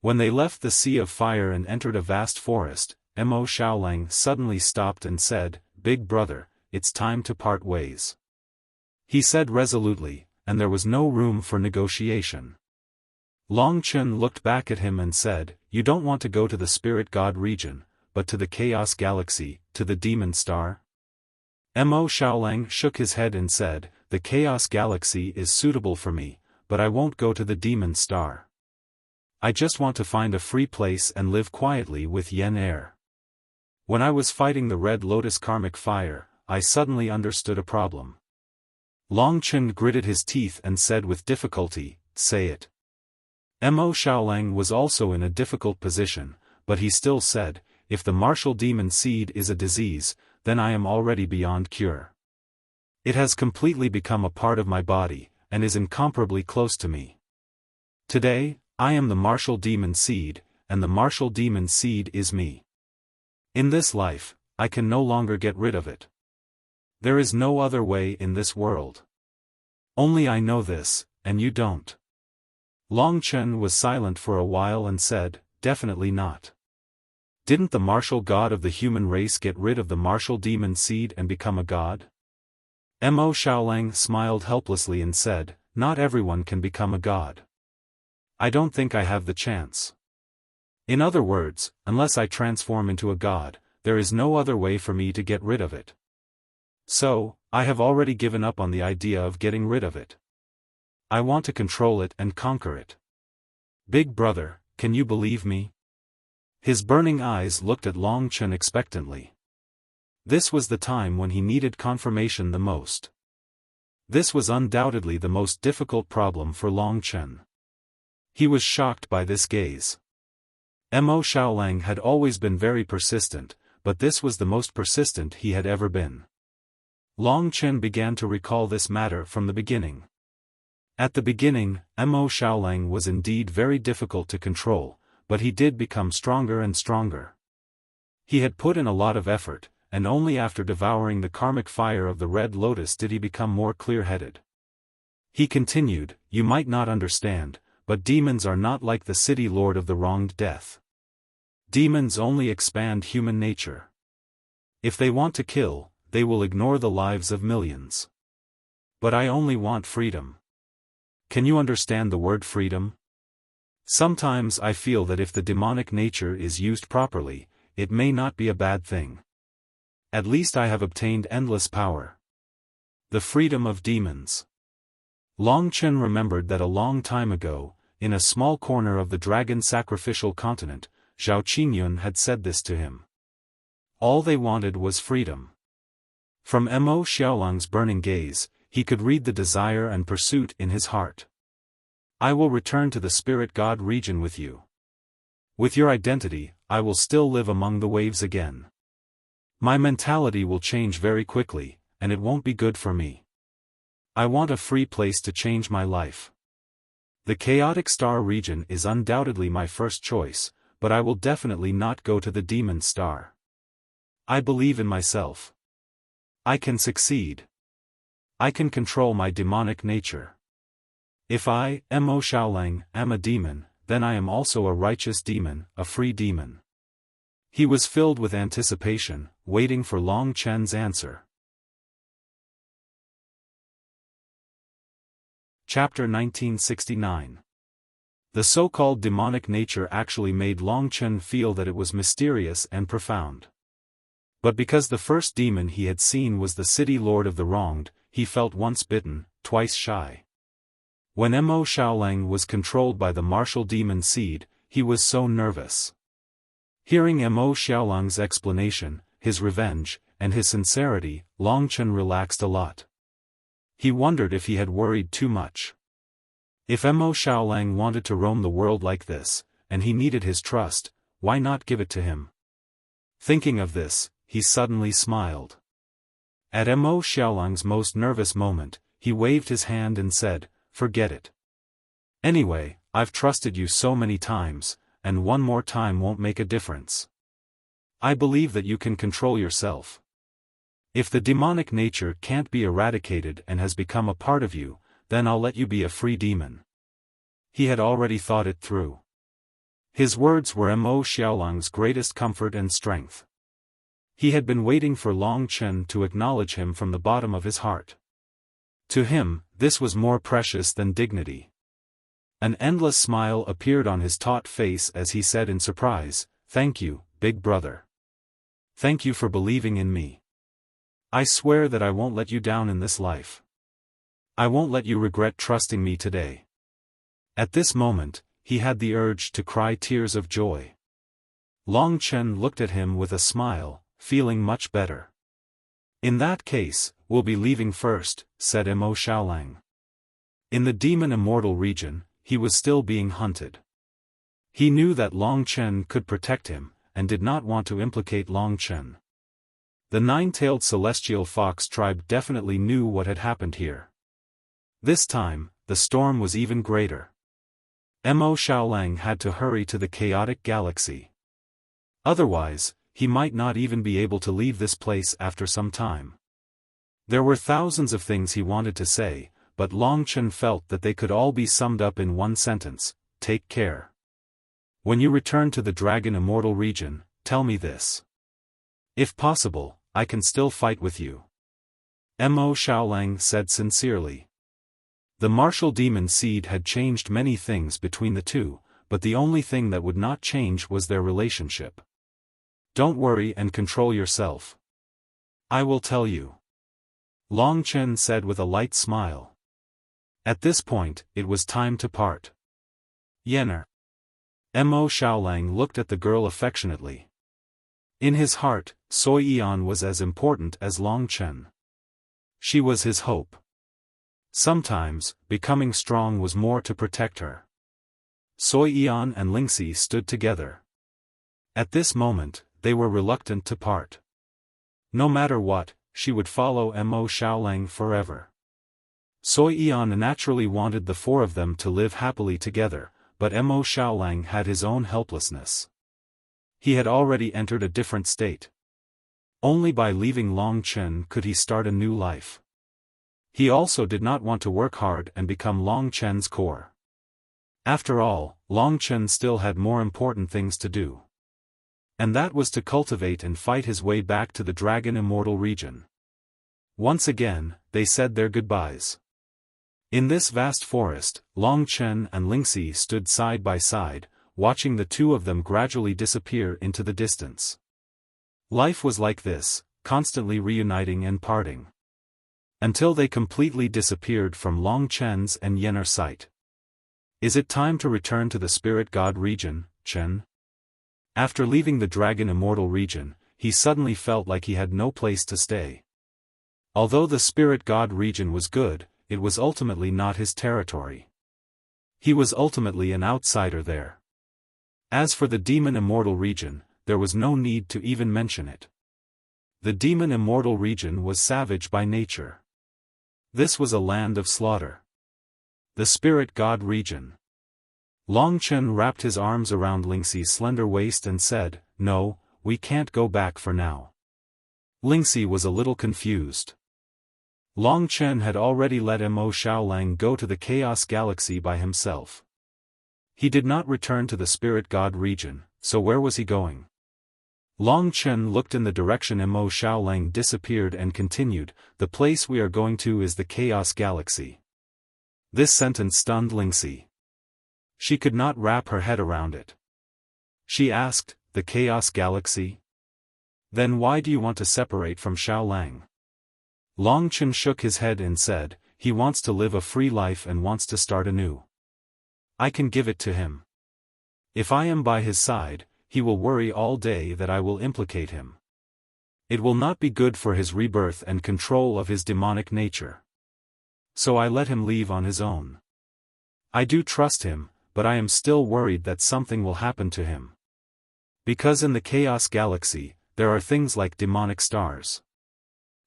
When they left the sea of fire and entered a vast forest, Mo Xiaolang suddenly stopped and said, "Big brother, it's time to part ways." He said resolutely, and there was no room for negotiation. Long Chen looked back at him and said, "You don't want to go to the spirit god region, but to the chaos galaxy, to the demon star?" Mo Xiaolang shook his head and said, "The chaos galaxy is suitable for me, but I won't go to the demon star. I just want to find a free place and live quietly with Yen Air. When I was fighting the Red Lotus karmic fire, I suddenly understood a problem." Long Chen gritted his teeth and said with difficulty, "Say it." Mo Xiaolang was also in a difficult position, but he still said, "If the martial demon seed is a disease, then I am already beyond cure. It has completely become a part of my body, and is incomparably close to me. Today, I am the martial demon seed, and the martial demon seed is me. In this life, I can no longer get rid of it. There is no other way in this world. Only I know this, and you don't." Long Chen was silent for a while and said, "Definitely not. Didn't the martial god of the human race get rid of the martial demon seed and become a god?" Mo Xiaolang smiled helplessly and said, "Not everyone can become a god. I don't think I have the chance. In other words, unless I transform into a god, there is no other way for me to get rid of it. So, I have already given up on the idea of getting rid of it. I want to control it and conquer it. Big brother, can you believe me?" His burning eyes looked at Long Chen expectantly. This was the time when he needed confirmation the most. This was undoubtedly the most difficult problem for Long Chen. He was shocked by this gaze. Mo Xiaolang had always been very persistent, but this was the most persistent he had ever been. Long Chen began to recall this matter from the beginning. At the beginning, Mo Xiaolang was indeed very difficult to control, but he did become stronger and stronger. He had put in a lot of effort, and only after devouring the karmic fire of the Red Lotus did he become more clear-headed. He continued, "You might not understand, but demons are not like the city lord of the wronged death. Demons only expand human nature. If they want to kill, they will ignore the lives of millions. But I only want freedom. Can you understand the word freedom? Sometimes I feel that if the demonic nature is used properly, it may not be a bad thing. At least I have obtained endless power. The freedom of demons." Long Chen remembered that a long time ago, in a small corner of the dragon sacrificial continent, Zhao Qingyun had said this to him. All they wanted was freedom. From Mo Xiaolang's burning gaze, he could read the desire and pursuit in his heart. "I will return to the spirit god region with you. With your identity, I will still live among the waves again. My mentality will change very quickly, and it won't be good for me. I want a free place to change my life. The chaotic star region is undoubtedly my first choice, but I will definitely not go to the demon star. I believe in myself. I can succeed. I can control my demonic nature. If I, Mo Xiaolang, am a demon, then I am also a righteous demon, a free demon." He was filled with anticipation, waiting for Long Chen's answer. Chapter 1969. The so-called demonic nature actually made Long Chen feel that it was mysterious and profound. But because the first demon he had seen was the city lord of the wronged, he felt once bitten, twice shy. When Mo Xiaolang was controlled by the martial demon seed, he was so nervous. Hearing Mo Xiaolang's explanation, his revenge, and his sincerity, Long Chen relaxed a lot. He wondered if he had worried too much. If Mo Xiaolang wanted to roam the world like this, and he needed his trust, why not give it to him? Thinking of this, he suddenly smiled. At Mo Xiaolang's most nervous moment, he waved his hand and said, "Forget it. Anyway, I've trusted you so many times, and one more time won't make a difference. I believe that you can control yourself. If the demonic nature can't be eradicated and has become a part of you, then I'll let you be a free demon." He had already thought it through. His words were Mo Xiaolang's greatest comfort and strength. He had been waiting for Long Chen to acknowledge him from the bottom of his heart. To him, this was more precious than dignity. An endless smile appeared on his taut face as he said in surprise, "Thank you, big brother. Thank you for believing in me. I swear that I won't let you down in this life. I won't let you regret trusting me today." At this moment, he had the urge to cry tears of joy. Long Chen looked at him with a smile, feeling much better. "In that case, we'll be leaving first," said Mo Xiaolang. In the demon immortal region, he was still being hunted. He knew that Long Chen could protect him, and did not want to implicate Long Chen. The nine-tailed celestial fox tribe definitely knew what had happened here. This time, the storm was even greater. Mo Xiaolang had to hurry to the chaotic galaxy. Otherwise, he might not even be able to leave this place after some time. There were thousands of things he wanted to say, but Long Chen felt that they could all be summed up in one sentence: take care. When you return to the Dragon Immortal region, tell me this. If possible, I can still fight with you. Mo Xiaolang said sincerely. The martial demon seed had changed many things between the two, but the only thing that would not change was their relationship. Don't worry and control yourself. I will tell you. Long Chen said with a light smile. At this point, it was time to part. Yenner. Mo Xiaolang looked at the girl affectionately. In his heart, Sui Yan was as important as Long Chen. She was his hope. Sometimes, becoming strong was more to protect her. Sui Yan and Lingxi stood together. At this moment, they were reluctant to part. No matter what, she would follow Mo Xiaolang forever. Sui Yan naturally wanted the four of them to live happily together, but Mo Xiaolang had his own helplessness. He had already entered a different state. Only by leaving Long Chen could he start a new life. He also did not want to work hard and become Long Chen's core. After all, Long Chen still had more important things to do. And that was to cultivate and fight his way back to the Dragon Immortal region. Once again, they said their goodbyes. In this vast forest, Long Chen and Lingxi stood side by side, watching the two of them gradually disappear into the distance. Life was like this, constantly reuniting and parting. Until they completely disappeared from Long Chen's and Yenner's sight. Is it time to return to the Spirit God region, Chen? After leaving the Dragon Immortal region, he suddenly felt like he had no place to stay. Although the Spirit God region was good, it was ultimately not his territory. He was ultimately an outsider there. As for the Demon Immortal region, there was no need to even mention it. The Demon Immortal region was savage by nature. This was a land of slaughter. The Spirit God region. Long Chen wrapped his arms around Lingxi's slender waist and said, "No, we can't go back for now." Lingxi was a little confused. Long Chen had already let Mo Xiaolang go to the Chaos Galaxy by himself. He did not return to the Spirit God region, so where was he going? Long Chen looked in the direction Mo Xiaolang disappeared and continued, "The place we are going to is the Chaos Galaxy. This sentence stunned Lingxi. She could not wrap her head around it. She asked, the Chaos Galaxy? Then why do you want to separate from Xiaolang? Longchen shook his head and said, he wants to live a free life and wants to start anew. I can give it to him. If I am by his side, he will worry all day that I will implicate him. It will not be good for his rebirth and control of his demonic nature. So I let him leave on his own. I do trust him, but I am still worried that something will happen to him. Because in the Chaos Galaxy, there are things like demonic stars.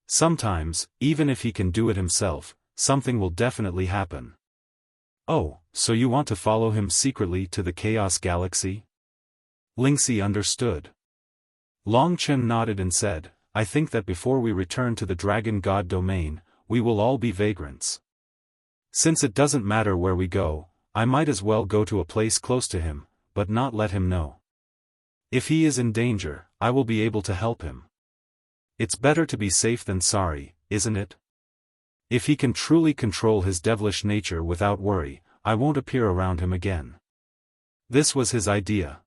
Sometimes, even if he can do it himself, something will definitely happen. Oh, so you want to follow him secretly to the Chaos Galaxy? Lingxi understood. Longchen nodded and said, I think that before we return to the Dragon God domain, we will all be vagrants. Since it doesn't matter where we go, I might as well go to a place close to him, but not let him know. If he is in danger, I will be able to help him. It's better to be safe than sorry, isn't it? If he can truly control his devilish nature without worry, I won't appear around him again. This was his idea.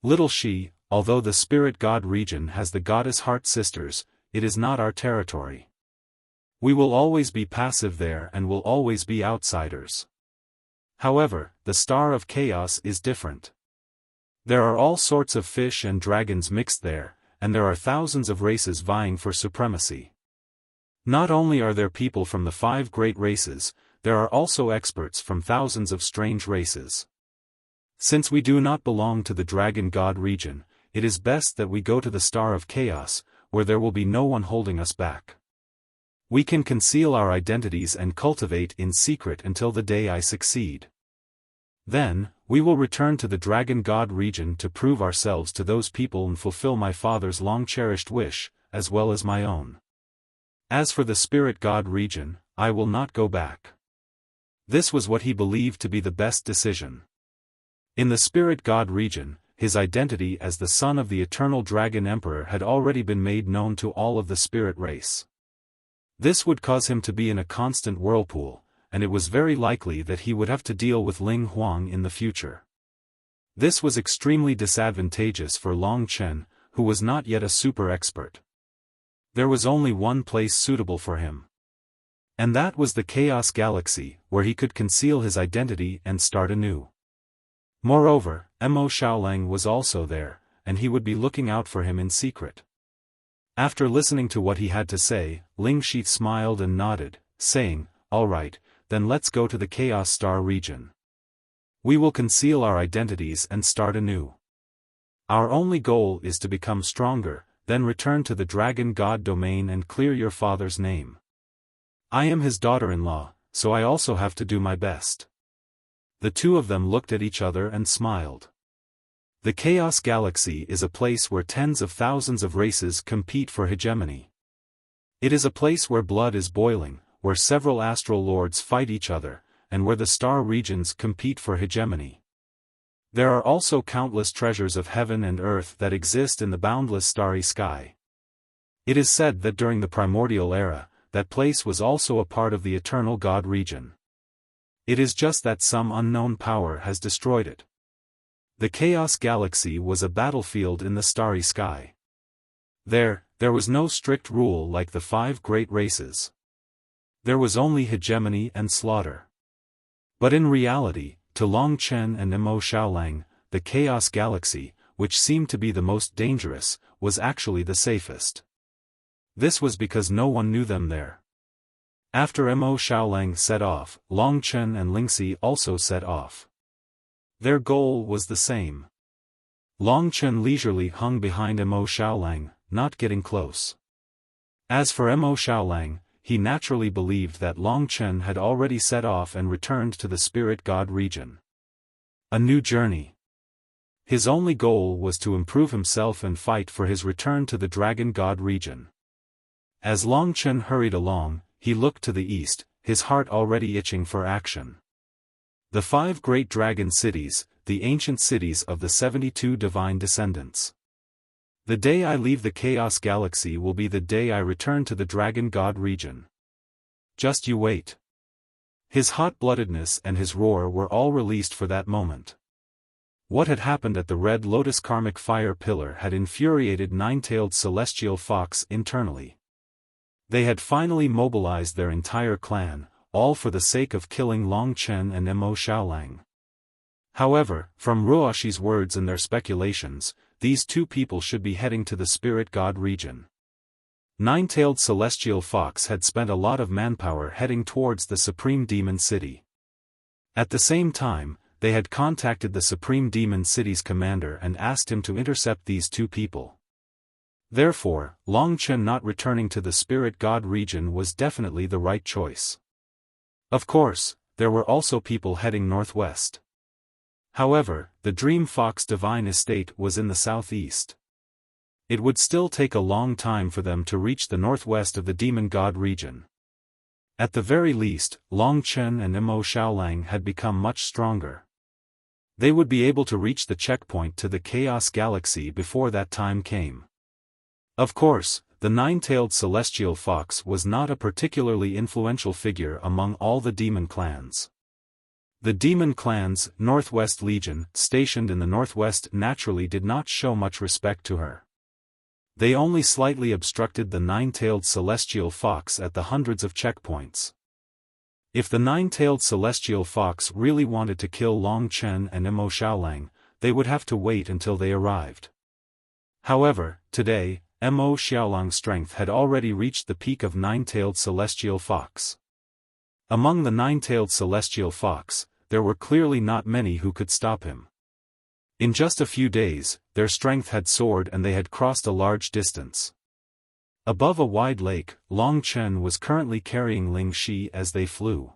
Little she, although the spirit god region has the goddess heart sisters, it is not our territory. We will always be passive there and will always be outsiders. However, the Star of Chaos is different. There are all sorts of fish and dragons mixed there, and there are thousands of races vying for supremacy. Not only are there people from the 5 great races, there are also experts from thousands of strange races. Since we do not belong to the Dragon God region, it is best that we go to the Star of Chaos, where there will be no one holding us back. We can conceal our identities and cultivate in secret until the day I succeed. Then, we will return to the Dragon God region to prove ourselves to those people and fulfill my father's long-cherished wish, as well as my own. As for the Spirit God region, I will not go back. This was what he believed to be the best decision. In the Spirit God region, his identity as the son of the Eternal Dragon Emperor had already been made known to all of the spirit race. This would cause him to be in a constant whirlpool, and it was very likely that he would have to deal with Ling Huang in the future. This was extremely disadvantageous for Long Chen, who was not yet a super expert. There was only one place suitable for him. And that was the Chaos Galaxy, where he could conceal his identity and start anew. Moreover, Mo Xiaolang was also there, and he would be looking out for him in secret. After listening to what he had to say, Ling Shi smiled and nodded, saying, all right, then let's go to the Chaos Star region. We will conceal our identities and start anew. Our only goal is to become stronger, then return to the Dragon God domain and clear your father's name. I am his daughter-in-law, so I also have to do my best. The two of them looked at each other and smiled. The Chaos Galaxy is a place where tens of thousands of races compete for hegemony. It is a place where blood is boiling, where several astral lords fight each other, and where the star regions compete for hegemony. There are also countless treasures of heaven and earth that exist in the boundless starry sky. It is said that during the primordial era, that place was also a part of the Eternal God region. It is just that some unknown power has destroyed it. The Chaos Galaxy was a battlefield in the starry sky. There was no strict rule like the 5 great races. There was only hegemony and slaughter. But in reality, to Long Chen and Mo Xiaolang, the Chaos Galaxy, which seemed to be the most dangerous, was actually the safest. This was because no one knew them there. After Mo Xiaolang set off, Long Chen and Lingxi also set off. Their goal was the same. Long Chen leisurely hung behind Mo Xiaolang, not getting close. As for Mo Xiaolang, he naturally believed that Long Chen had already set off and returned to the Spirit God region. A new journey. His only goal was to improve himself and fight for his return to the Dragon God region. As Long Chen hurried along, he looked to the east, his heart already itching for action. The 5 great dragon cities, the ancient cities of the 72 divine descendants. The day I leave the Chaos Galaxy will be the day I return to the Dragon God region. Just you wait. His hot-bloodedness and his roar were all released for that moment. What had happened at the Red Lotus Karmic Fire Pillar had infuriated Nine-Tailed Celestial Fox internally. They had finally mobilized their entire clan, all for the sake of killing Long Chen and Mo Xiaolang. However, from Ruoshi's words and their speculations, these two people should be heading to the Spirit God region. Nine-Tailed Celestial Fox had spent a lot of manpower heading towards the Supreme Demon City. At the same time, they had contacted the Supreme Demon City's commander and asked him to intercept these two people. Therefore, Long Chen not returning to the Spirit God region was definitely the right choice. Of course, there were also people heading northwest. However, the Dream Fox Divine Estate was in the southeast. It would still take a long time for them to reach the northwest of the Demon God region. At the very least, Long Chen and Mo Xiaolang had become much stronger. They would be able to reach the checkpoint to the Chaos Galaxy before that time came. Of course, the Nine-Tailed Celestial Fox was not a particularly influential figure among all the demon clans. The demon clan's Northwest Legion, stationed in the northwest, naturally did not show much respect to her. They only slightly obstructed the Nine-Tailed Celestial Fox at the hundreds of checkpoints. If the Nine-Tailed Celestial Fox really wanted to kill Long Chen and Mo Xiaolang, they would have to wait until they arrived. However, today, Mo Xiaolang's strength had already reached the peak of Nine-Tailed Celestial Fox. Among the Nine-Tailed Celestial Fox, there were clearly not many who could stop him. In just a few days, their strength had soared and they had crossed a large distance. Above a wide lake, Long Chen was currently carrying Ling Shi as they flew.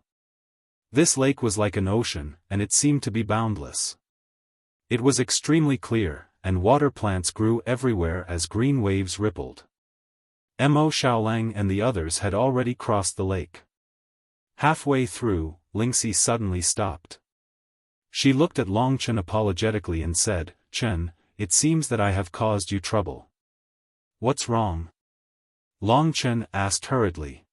This lake was like an ocean, and it seemed to be boundless. It was extremely clear, and water plants grew everywhere as green waves rippled. Mo Xiaolang and the others had already crossed the lake. Halfway through, Ling Shi suddenly stopped. She looked at Long Chen apologetically and said, "Chen, it seems that I have caused you trouble. What's wrong?" Long Chen asked hurriedly.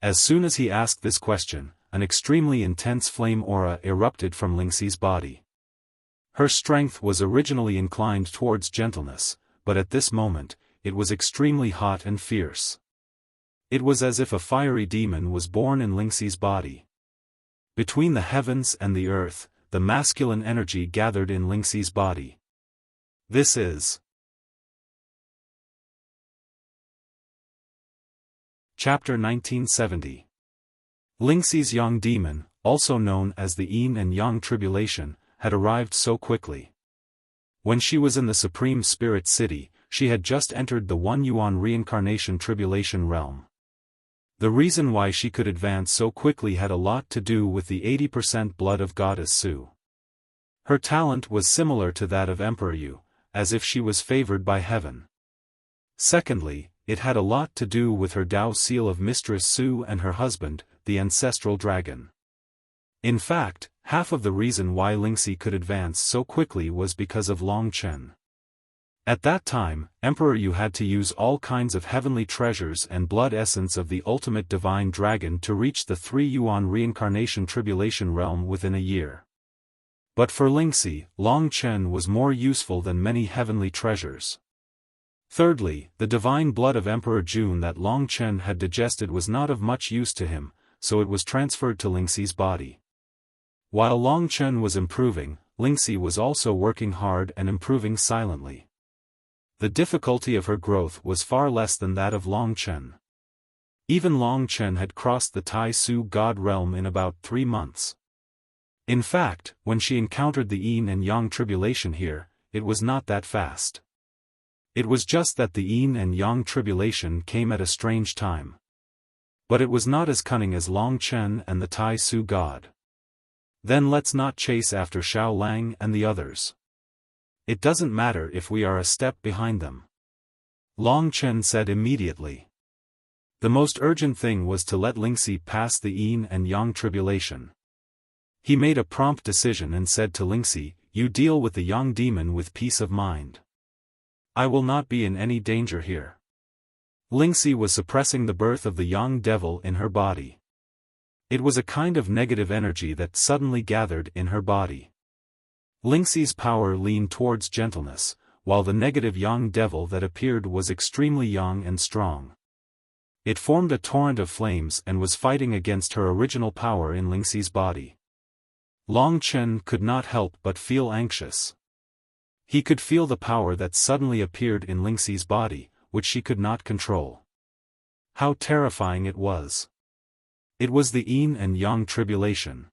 As soon as he asked this question, an extremely intense flame aura erupted from Ling Xi's body. Her strength was originally inclined towards gentleness, but at this moment, it was extremely hot and fierce. It was as if a fiery demon was born in Ling Xi's body. Between the heavens and the earth, the masculine energy gathered in Ling Xi's body. This is Chapter 1970. Ling Xi's Yang Demon, also known as the Yin and Yang Tribulation, had arrived so quickly. When she was in the Supreme Spirit City, she had just entered the One Yuan Reincarnation Tribulation realm. The reason why she could advance so quickly had a lot to do with the 80% blood of Goddess Su. Her talent was similar to that of Emperor Yu, as if she was favored by heaven. Secondly, it had a lot to do with her Dao seal of Mistress Su and her husband, the ancestral dragon. In fact, half of the reason why Ling Xi could advance so quickly was because of Long Chen. At that time, Emperor Yu had to use all kinds of heavenly treasures and blood essence of the ultimate divine dragon to reach the 3 Yuan Reincarnation Tribulation realm within a year. But for Ling Xi, Long Chen was more useful than many heavenly treasures. Thirdly, the divine blood of Emperor Jun that Long Chen had digested was not of much use to him, so it was transferred to Ling Xi's body. While Long Chen was improving, Ling Xi was also working hard and improving silently. The difficulty of her growth was far less than that of Long Chen. Even Long Chen had crossed the Tai Su God realm in about 3 months. In fact, when she encountered the Yin and Yang tribulation here, it was not that fast. It was just that the Yin and Yang tribulation came at a strange time. But it was not as cunning as Long Chen and the Tai Su God. Then let's not chase after Xiao Lang and the others. It doesn't matter if we are a step behind them. Long Chen said immediately. The most urgent thing was to let Ling Xi pass the Yin and Yang tribulation. He made a prompt decision and said to Ling Xi, "You deal with the Yang demon with peace of mind. I will not be in any danger here." Ling Xi was suppressing the birth of the Yang devil in her body. It was a kind of negative energy that suddenly gathered in her body. Lingxi's power leaned towards gentleness, while the negative young devil that appeared was extremely young and strong. It formed a torrent of flames and was fighting against her original power in Lingxi's body. Long Chen could not help but feel anxious. He could feel the power that suddenly appeared in Lingxi's body, which she could not control. How terrifying it was! It was the yin and yang tribulation.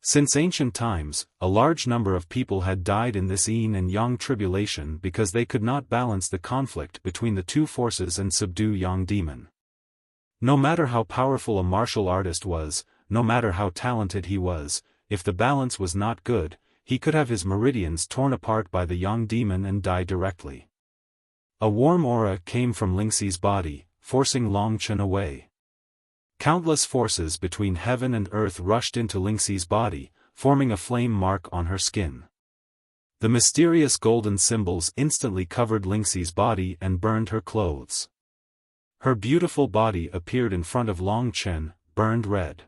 Since ancient times, a large number of people had died in this yin and yang tribulation because they could not balance the conflict between the two forces and subdue yang demon. No matter how powerful a martial artist was, no matter how talented he was, if the balance was not good, he could have his meridians torn apart by the yang demon and die directly. A warm aura came from Lingxi's body, forcing Long Chen away. Countless forces between heaven and earth rushed into Lingxi's body, forming a flame mark on her skin. The mysterious golden symbols instantly covered Lingxi's body and burned her clothes. Her beautiful body appeared in front of Long Chen, burned red.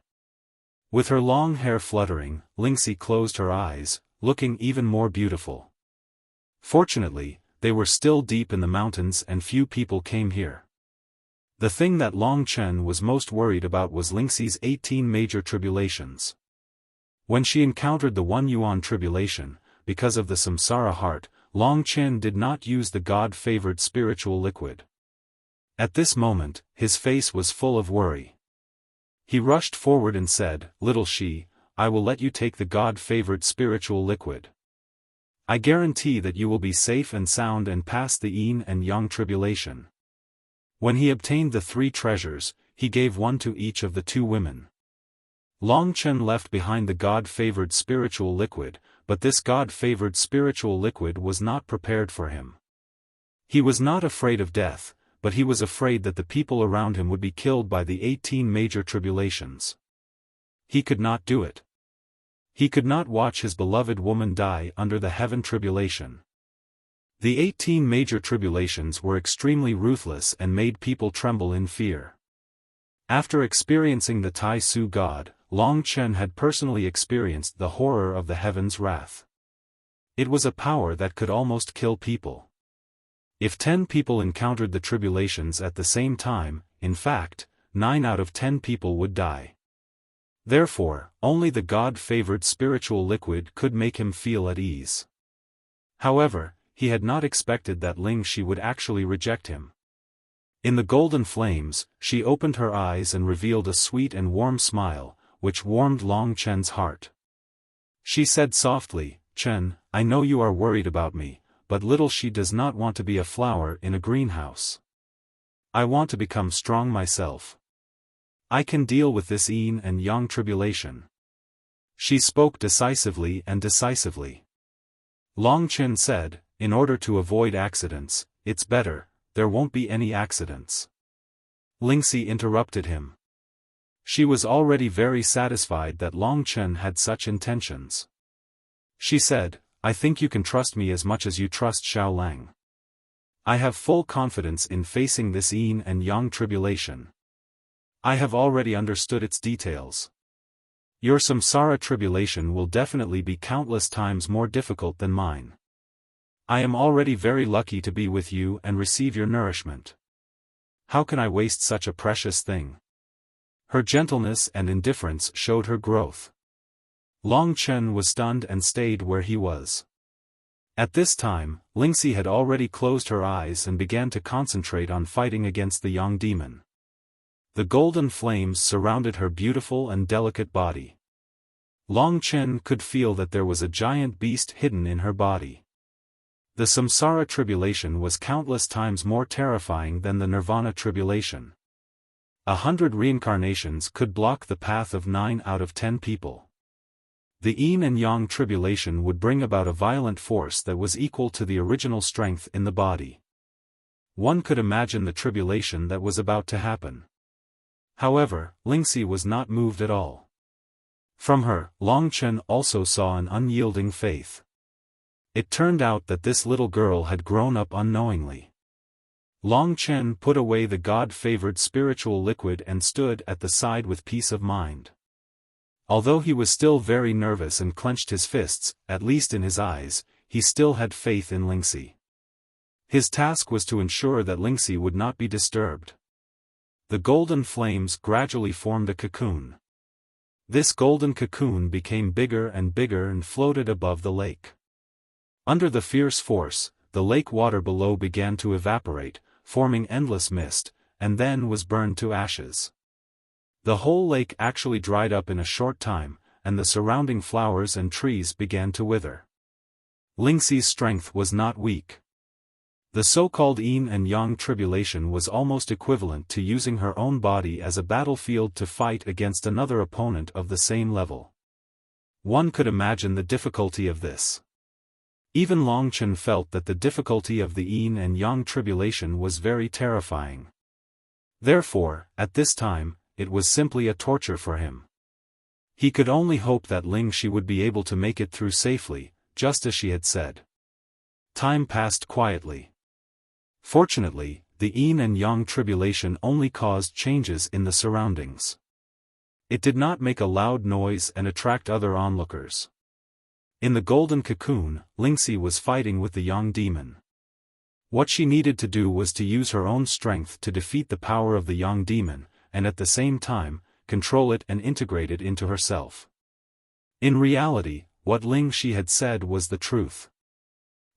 With her long hair fluttering, Lingxi closed her eyes, looking even more beautiful. Fortunately, they were still deep in the mountains and few people came here. The thing that Long Chen was most worried about was Lingxi's 18 major tribulations. When she encountered the 1 yuan tribulation, because of the samsara heart, Long Chen did not use the God-favored spiritual liquid. At this moment, his face was full of worry. He rushed forward and said, "Little she, I will let you take the God-favored spiritual liquid. I guarantee that you will be safe and sound and pass the yin and yang tribulation." When he obtained the 3 treasures, he gave one to each of the 2 women. Long Chen left behind the God-favored spiritual liquid, but this God-favored spiritual liquid was not prepared for him. He was not afraid of death, but he was afraid that the people around him would be killed by the 18 major tribulations. He could not do it. He could not watch his beloved woman die under the heaven tribulation. The 18 major tribulations were extremely ruthless and made people tremble in fear. After experiencing the Tai Su God, Long Chen had personally experienced the horror of the heaven's wrath. It was a power that could almost kill people. If 10 people encountered the tribulations at the same time, in fact, 9 out of 10 people would die. Therefore, only the God-favored spiritual liquid could make him feel at ease. However, he had not expected that Lingxi would actually reject him. In the golden flames, she opened her eyes and revealed a sweet and warm smile, which warmed Long Chen's heart. She said softly, "Chen, I know you are worried about me, but little she does not want to be a flower in a greenhouse. I want to become strong myself. I can deal with this yin and yang tribulation." She spoke decisively and decisively. Long Chen said, "In order to avoid accidents, it's better, there won't be any accidents." Lingxi interrupted him. She was already very satisfied that Long Chen had such intentions. She said, "I think you can trust me as much as you trust Xiao Lang. I have full confidence in facing this yin and yang tribulation. I have already understood its details. Your samsara tribulation will definitely be countless times more difficult than mine. I am already very lucky to be with you and receive your nourishment. How can I waste such a precious thing?" Her gentleness and indifference showed her growth. Long Chen was stunned and stayed where he was. At this time, Lingxi had already closed her eyes and began to concentrate on fighting against the yang demon. The golden flames surrounded her beautiful and delicate body. Long Chen could feel that there was a giant beast hidden in her body. The samsara tribulation was countless times more terrifying than the nirvana tribulation. 100 reincarnations could block the path of 9 out of 10 people. The yin and yang tribulation would bring about a violent force that was equal to the original strength in the body. One could imagine the tribulation that was about to happen. However, Lingxi was not moved at all. From her, Long Chen also saw an unyielding faith. It turned out that this little girl had grown up unknowingly. Long Chen put away the God-favored spiritual liquid and stood at the side with peace of mind. Although he was still very nervous and clenched his fists, at least in his eyes, he still had faith in Lingxi. His task was to ensure that Lingxi would not be disturbed. The golden flames gradually formed a cocoon. This golden cocoon became bigger and floated above the lake. Under the fierce force, the lake water below began to evaporate, forming endless mist, and then was burned to ashes. The whole lake actually dried up in a short time, and the surrounding flowers and trees began to wither. Lingxi's strength was not weak. The so-called yin and yang tribulation was almost equivalent to using her own body as a battlefield to fight against another opponent of the same level. One could imagine the difficulty of this. Even Long Chen felt that the difficulty of the yin and yang tribulation was very terrifying. Therefore, at this time, it was simply a torture for him. He could only hope that Lingxi would be able to make it through safely, just as she had said. Time passed quietly. Fortunately, the yin and yang tribulation only caused changes in the surroundings. It did not make a loud noise and attract other onlookers. In the golden cocoon, Lingxi was fighting with the yang demon. What she needed to do was to use her own strength to defeat the power of the yang demon, and at the same time, control it and integrate it into herself. In reality, what Lingxi had said was the truth.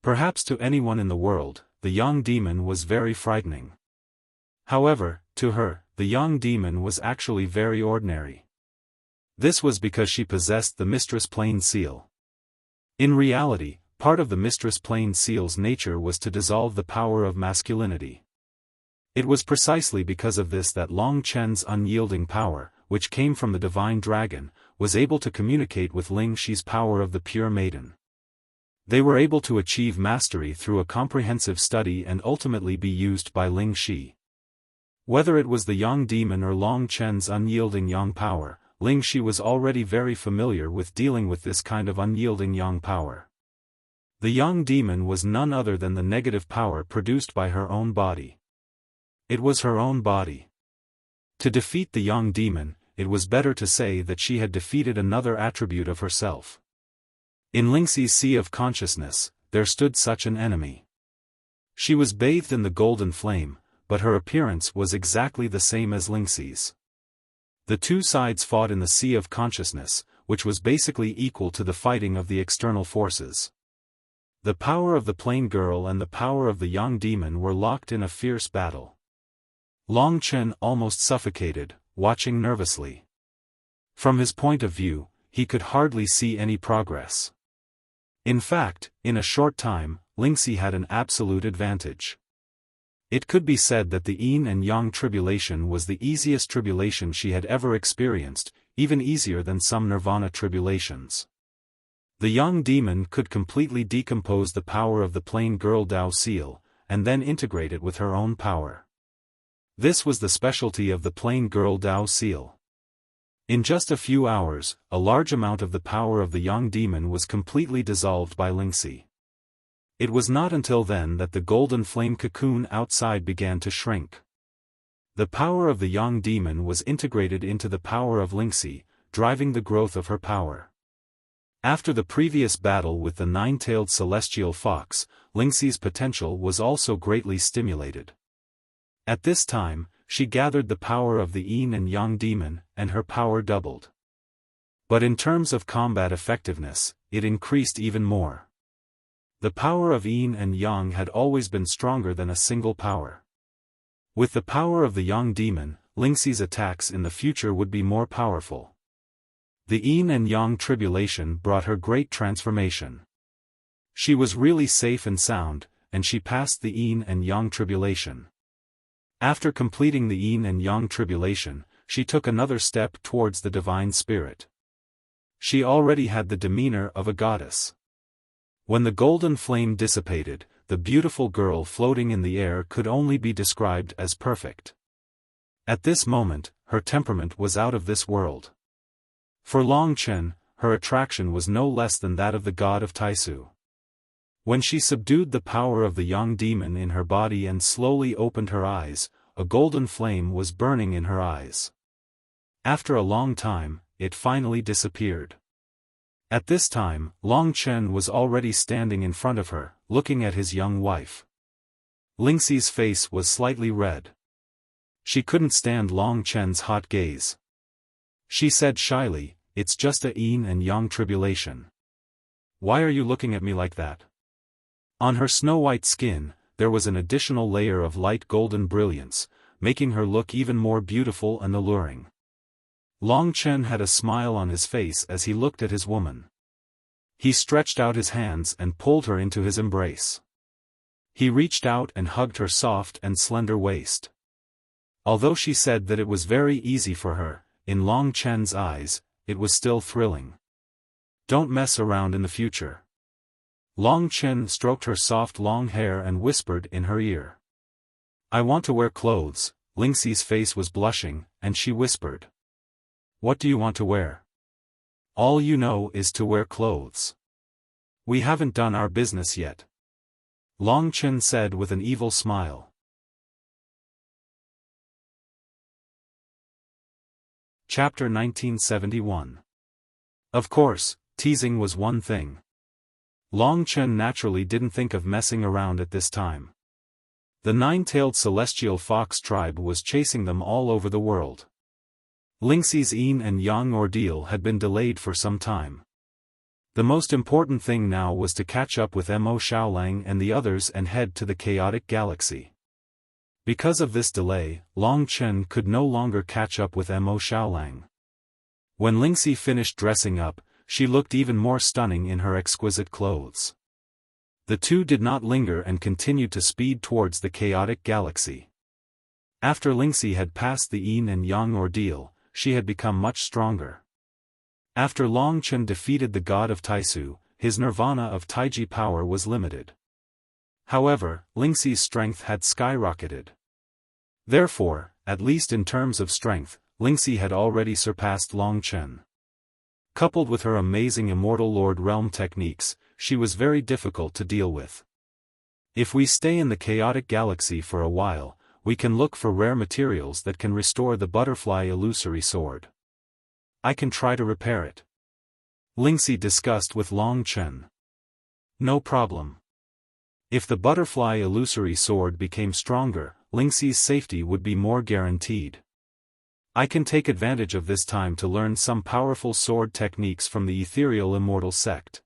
Perhaps to anyone in the world, the yang demon was very frightening. However, to her, the yang demon was actually very ordinary. This was because she possessed the Mistress Plane Seal. In reality, part of the Mistress Plane Seal's nature was to dissolve the power of masculinity. It was precisely because of this that Long Chen's unyielding power, which came from the divine dragon, was able to communicate with Lingxi's power of the pure maiden. They were able to achieve mastery through a comprehensive study and ultimately be used by Lingxi. Whether it was the yang demon or Long Chen's unyielding yang power, Lingxi was already very familiar with dealing with this kind of unyielding yang power. The yang demon was none other than the negative power produced by her own body. It was her own body. To defeat the yang demon, it was better to say that she had defeated another attribute of herself. In Lingxi's sea of consciousness, there stood such an enemy. She was bathed in the golden flame, but her appearance was exactly the same as Lingxi's. The two sides fought in the sea of consciousness, which was basically equal to the fighting of the external forces. The power of the plain girl and the power of the yang demon were locked in a fierce battle. Long Chen almost suffocated, watching nervously. From his point of view, he could hardly see any progress. In fact, in a short time, Lingxi had an absolute advantage. It could be said that the yin and yang tribulation was the easiest tribulation she had ever experienced, even easier than some nirvana tribulations. The yang demon could completely decompose the power of the plain girl Dao seal, and then integrate it with her own power. This was the specialty of the plain girl Dao seal. In just a few hours, a large amount of the power of the yang demon was completely dissolved by Lingxi. It was not until then that the golden flame cocoon outside began to shrink. The power of the yang demon was integrated into the power of Lingxi, driving the growth of her power. After the previous battle with the nine-tailed celestial fox, Lingxi's potential was also greatly stimulated. At this time, she gathered the power of the yin and yang demon, and her power doubled. But in terms of combat effectiveness, it increased even more. The power of yin and yang had always been stronger than a single power. With the power of the yang demon, Lingxi's attacks in the future would be more powerful. The yin and yang tribulation brought her great transformation. She was really safe and sound, and she passed the yin and yang tribulation. After completing the yin and yang tribulation, she took another step towards the divine spirit. She already had the demeanor of a goddess. When the golden flame dissipated, the beautiful girl floating in the air could only be described as perfect. At this moment, her temperament was out of this world. For Long Chen, her attraction was no less than that of the god of Taisu. When she subdued the power of the yang demon in her body and slowly opened her eyes, a golden flame was burning in her eyes. After a long time, it finally disappeared. At this time, Long Chen was already standing in front of her, looking at his young wife. Lingxi's face was slightly red. She couldn't stand Long Chen's hot gaze. She said shyly, "It's just a yin and yang tribulation. Why are you looking at me like that?" On her snow-white skin, there was an additional layer of light golden brilliance, making her look even more beautiful and alluring. Long Chen had a smile on his face as he looked at his woman. He stretched out his hands and pulled her into his embrace. He reached out and hugged her soft and slender waist. Although she said that it was very easy for her, in Long Chen's eyes, it was still thrilling. "Don't mess around in the future." Long Chen stroked her soft long hair and whispered in her ear. "I want to wear clothes." Lingxi's face was blushing, and she whispered. "What do you want to wear?" "All you know is to wear clothes. We haven't done our business yet," Long Chen said with an evil smile. Chapter 1971. Of course, teasing was one thing. Long Chen naturally didn't think of messing around at this time. The nine-tailed celestial fox tribe was chasing them all over the world. Lingxi's yin and yang ordeal had been delayed for some time. The most important thing now was to catch up with Mo Xiaolang and the others and head to the chaotic galaxy. Because of this delay, Long Chen could no longer catch up with Mo Xiaolang. When Lingxi finished dressing up, she looked even more stunning in her exquisite clothes. The two did not linger and continued to speed towards the chaotic galaxy. After Lingxi had passed the yin and yang ordeal, she had become much stronger. After Long Chen defeated the god of Taisu, his nirvana of Taiji power was limited. However, Lingxi's strength had skyrocketed. Therefore, at least in terms of strength, Lingxi had already surpassed Long Chen. Coupled with her amazing Immortal Lord Realm techniques, she was very difficult to deal with. If we stay in the chaotic galaxy for a while, we can look for rare materials that can restore the butterfly illusory sword. I can try to repair it, Lingxi discussed with Long Chen. No problem. If the butterfly illusory sword became stronger, Lingxi's safety would be more guaranteed. I can take advantage of this time to learn some powerful sword techniques from the ethereal immortal sect.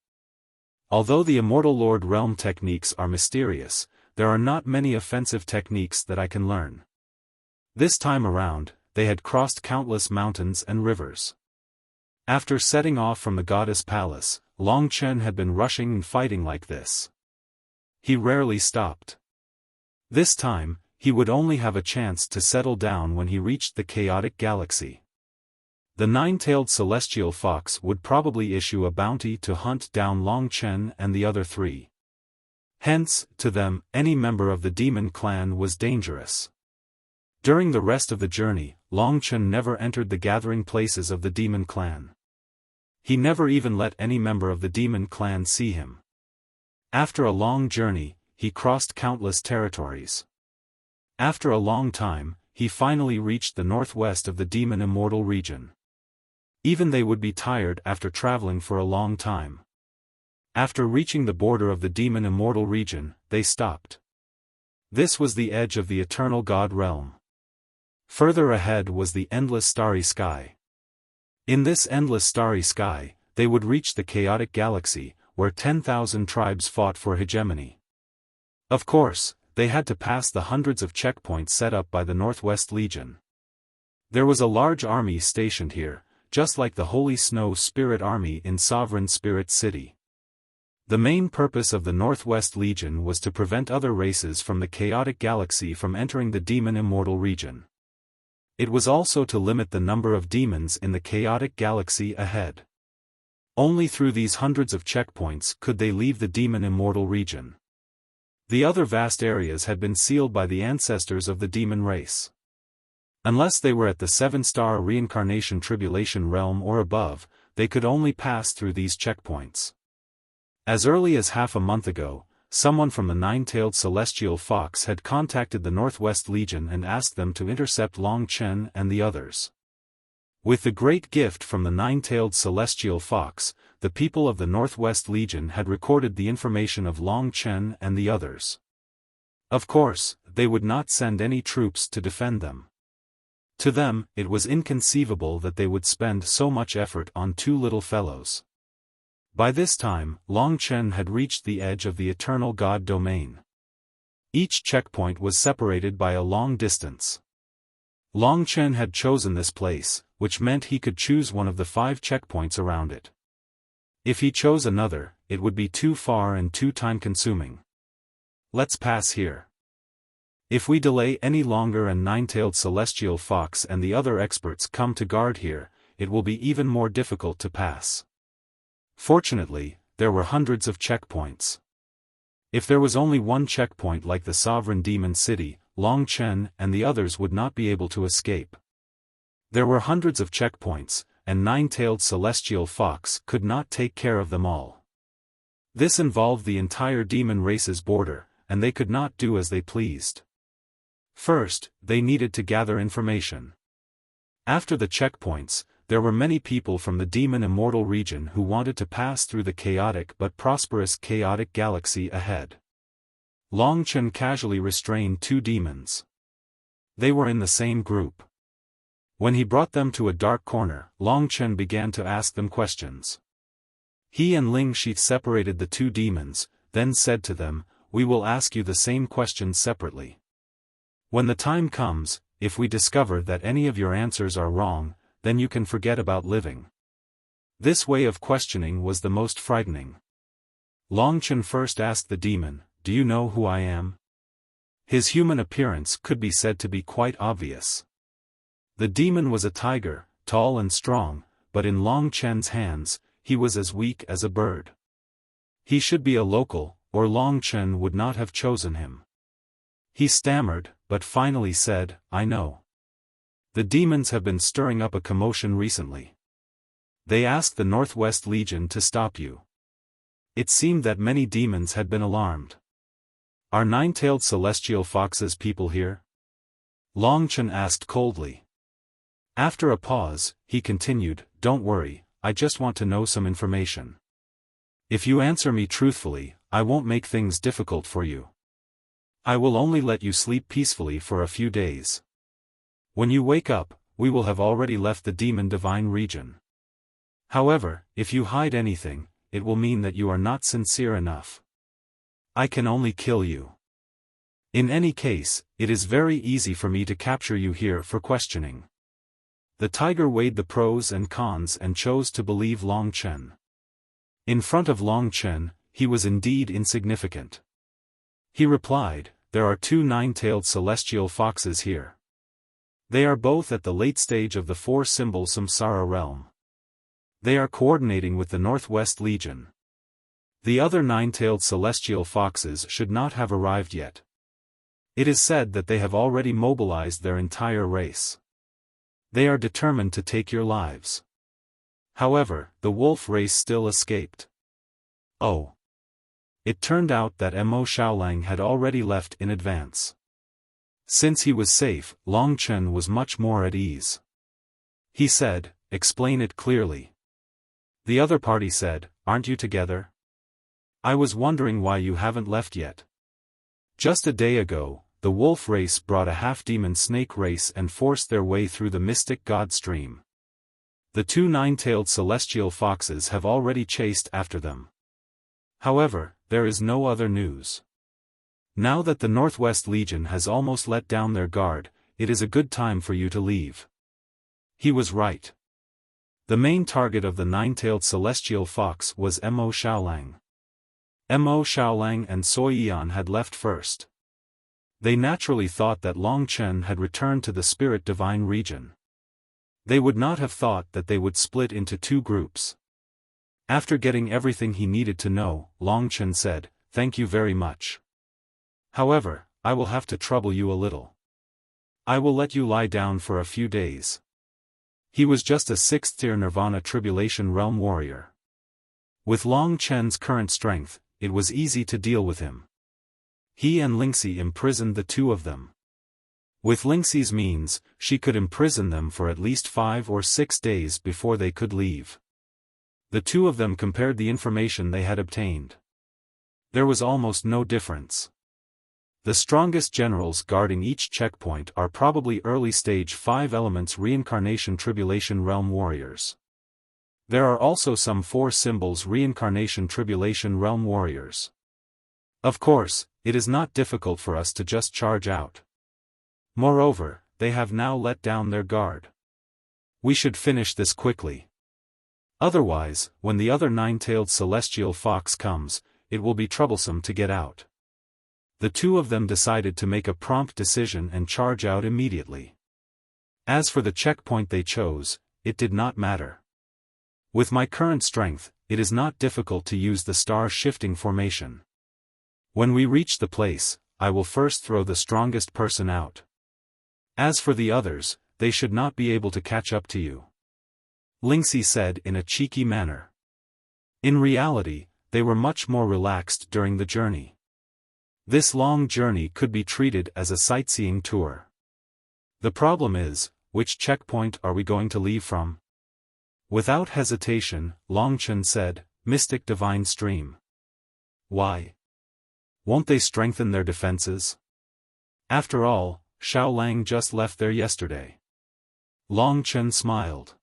Although the Immortal Lord Realm techniques are mysterious, there are not many offensive techniques that I can learn. This time around, they had crossed countless mountains and rivers. After setting off from the goddess palace, Long Chen had been rushing and fighting like this. He rarely stopped. This time, he would only have a chance to settle down when he reached the chaotic galaxy. The nine-tailed celestial fox would probably issue a bounty to hunt down Long Chen and the other three. Hence, to them, any member of the demon clan was dangerous. During the rest of the journey, Long Chen never entered the gathering places of the demon clan. He never even let any member of the demon clan see him. After a long journey, he crossed countless territories. After a long time, he finally reached the northwest of the demon immortal region. Even they would be tired after traveling for a long time. After reaching the border of the demon immortal region, they stopped. This was the edge of the eternal god realm. Further ahead was the endless starry sky. In this endless starry sky, they would reach the chaotic galaxy, where 10,000 tribes fought for hegemony. Of course, they had to pass the hundreds of checkpoints set up by the Northwest Legion. There was a large army stationed here, just like the Holy Snow Spirit Army in Sovereign Spirit City. The main purpose of the Northwest Legion was to prevent other races from the chaotic galaxy from entering the demon immortal region. It was also to limit the number of demons in the chaotic galaxy ahead. Only through these hundreds of checkpoints could they leave the demon immortal region. The other vast areas had been sealed by the ancestors of the demon race. Unless they were at the 7-star reincarnation tribulation realm or above, they could only pass through these checkpoints. As early as half a month ago, someone from the nine-tailed celestial fox had contacted the Northwest Legion and asked them to intercept Long Chen and the others. With the great gift from the nine-tailed celestial fox, the people of the Northwest Legion had recorded the information of Long Chen and the others. Of course, they would not send any troops to defend them. To them, it was inconceivable that they would spend so much effort on two little fellows. By this time, Long Chen had reached the edge of the Eternal God domain. Each checkpoint was separated by a long distance. Long Chen had chosen this place, which meant he could choose one of the 5 checkpoints around it. If he chose another, it would be too far and too time-consuming. Let's pass here. If we delay any longer and nine-tailed celestial fox and the other experts come to guard here, it will be even more difficult to pass. Fortunately, there were hundreds of checkpoints. If there was only one checkpoint like the Sovereign Demon City, Long Chen and the others would not be able to escape. There were hundreds of checkpoints, and nine-tailed celestial fox could not take care of them all. This involved the entire demon race's border, and they could not do as they pleased. First, they needed to gather information. After the checkpoints, there were many people from the demon immortal region who wanted to pass through the chaotic but prosperous chaotic galaxy ahead. Long Chen casually restrained 2 demons. They were in the same group. When he brought them to a dark corner, Long Chen began to ask them questions. He and Ling Shi separated the 2 demons, then said to them, "We will ask you the same questions separately. When the time comes, if we discover that any of your answers are wrong, then you can forget about living." This way of questioning was the most frightening. Long Chen first asked the demon, "Do you know who I am?" His human appearance could be said to be quite obvious. The demon was a tiger, tall and strong, but in Long Chen's hands, he was as weak as a bird. He should be a local, or Long Chen would not have chosen him. He stammered, but finally said, "I know. The demons have been stirring up a commotion recently. They asked the Northwest Legion to stop you." It seemed that many demons had been alarmed. "Are nine-tailed celestial foxes people here?" Long Chen asked coldly. After a pause, he continued, "Don't worry, I just want to know some information. If you answer me truthfully, I won't make things difficult for you. I will only let you sleep peacefully for a few days. When you wake up, we will have already left the demon divine region. However, if you hide anything, it will mean that you are not sincere enough. I can only kill you. In any case, it is very easy for me to capture you here for questioning." The tiger weighed the pros and cons and chose to believe Long Chen. In front of Long Chen, he was indeed insignificant. He replied, "There are 2 nine-tailed celestial foxes here. They are both at the late stage of the 4-symbol Samsara realm. They are coordinating with the Northwest Legion. The other nine-tailed celestial foxes should not have arrived yet. It is said that they have already mobilized their entire race. They are determined to take your lives. However, the wolf race still escaped." Oh. It turned out that Mo Xiaolang had already left in advance. Since he was safe, Long Chen was much more at ease. He said, "Explain it clearly." The other party said, "Aren't you together? I was wondering why you haven't left yet. Just a day ago, the wolf race brought a half-demon snake race and forced their way through the mystic god stream. The 2 nine-tailed celestial foxes have already chased after them. However, there is no other news. Now that the Northwest Legion has almost let down their guard, it is a good time for you to leave." He was right. The main target of the nine-tailed celestial fox was Mo Xiaolang. Mo Xiaolang and Sui Yan had left first. They naturally thought that Long Chen had returned to the Spirit Divine region. They would not have thought that they would split into 2 groups. After getting everything he needed to know, Long Chen said, "Thank you very much. However, I will have to trouble you a little. I will let you lie down for a few days." He was just a 6th-tier Nirvana Tribulation Realm warrior. With Long Chen's current strength, it was easy to deal with him. He and Lingxi imprisoned the 2 of them. With Lingxi's means, she could imprison them for at least 5 or 6 days before they could leave. The two of them compared the information they had obtained. There was almost no difference. The strongest generals guarding each checkpoint are probably early-stage 5 elements reincarnation tribulation realm warriors. There are also some 4 symbols reincarnation tribulation realm warriors. Of course, it is not difficult for us to just charge out. Moreover, they have now let down their guard. We should finish this quickly. Otherwise, when the other 9-tailed celestial fox comes, it will be troublesome to get out. The two of them decided to make a prompt decision and charge out immediately. As for the checkpoint they chose, it did not matter. With my current strength, it is not difficult to use the star-shifting formation. When we reach the place, I will first throw the strongest person out. As for the others, they should not be able to catch up to you. Lingxi said in a cheeky manner. In reality, they were much more relaxed during the journey. This long journey could be treated as a sightseeing tour. The problem is, which checkpoint are we going to leave from? Without hesitation, Longchen said, Mystic Divine Stream. Why? Won't they strengthen their defenses? After all, Xiaolang just left there yesterday. Longchen smiled.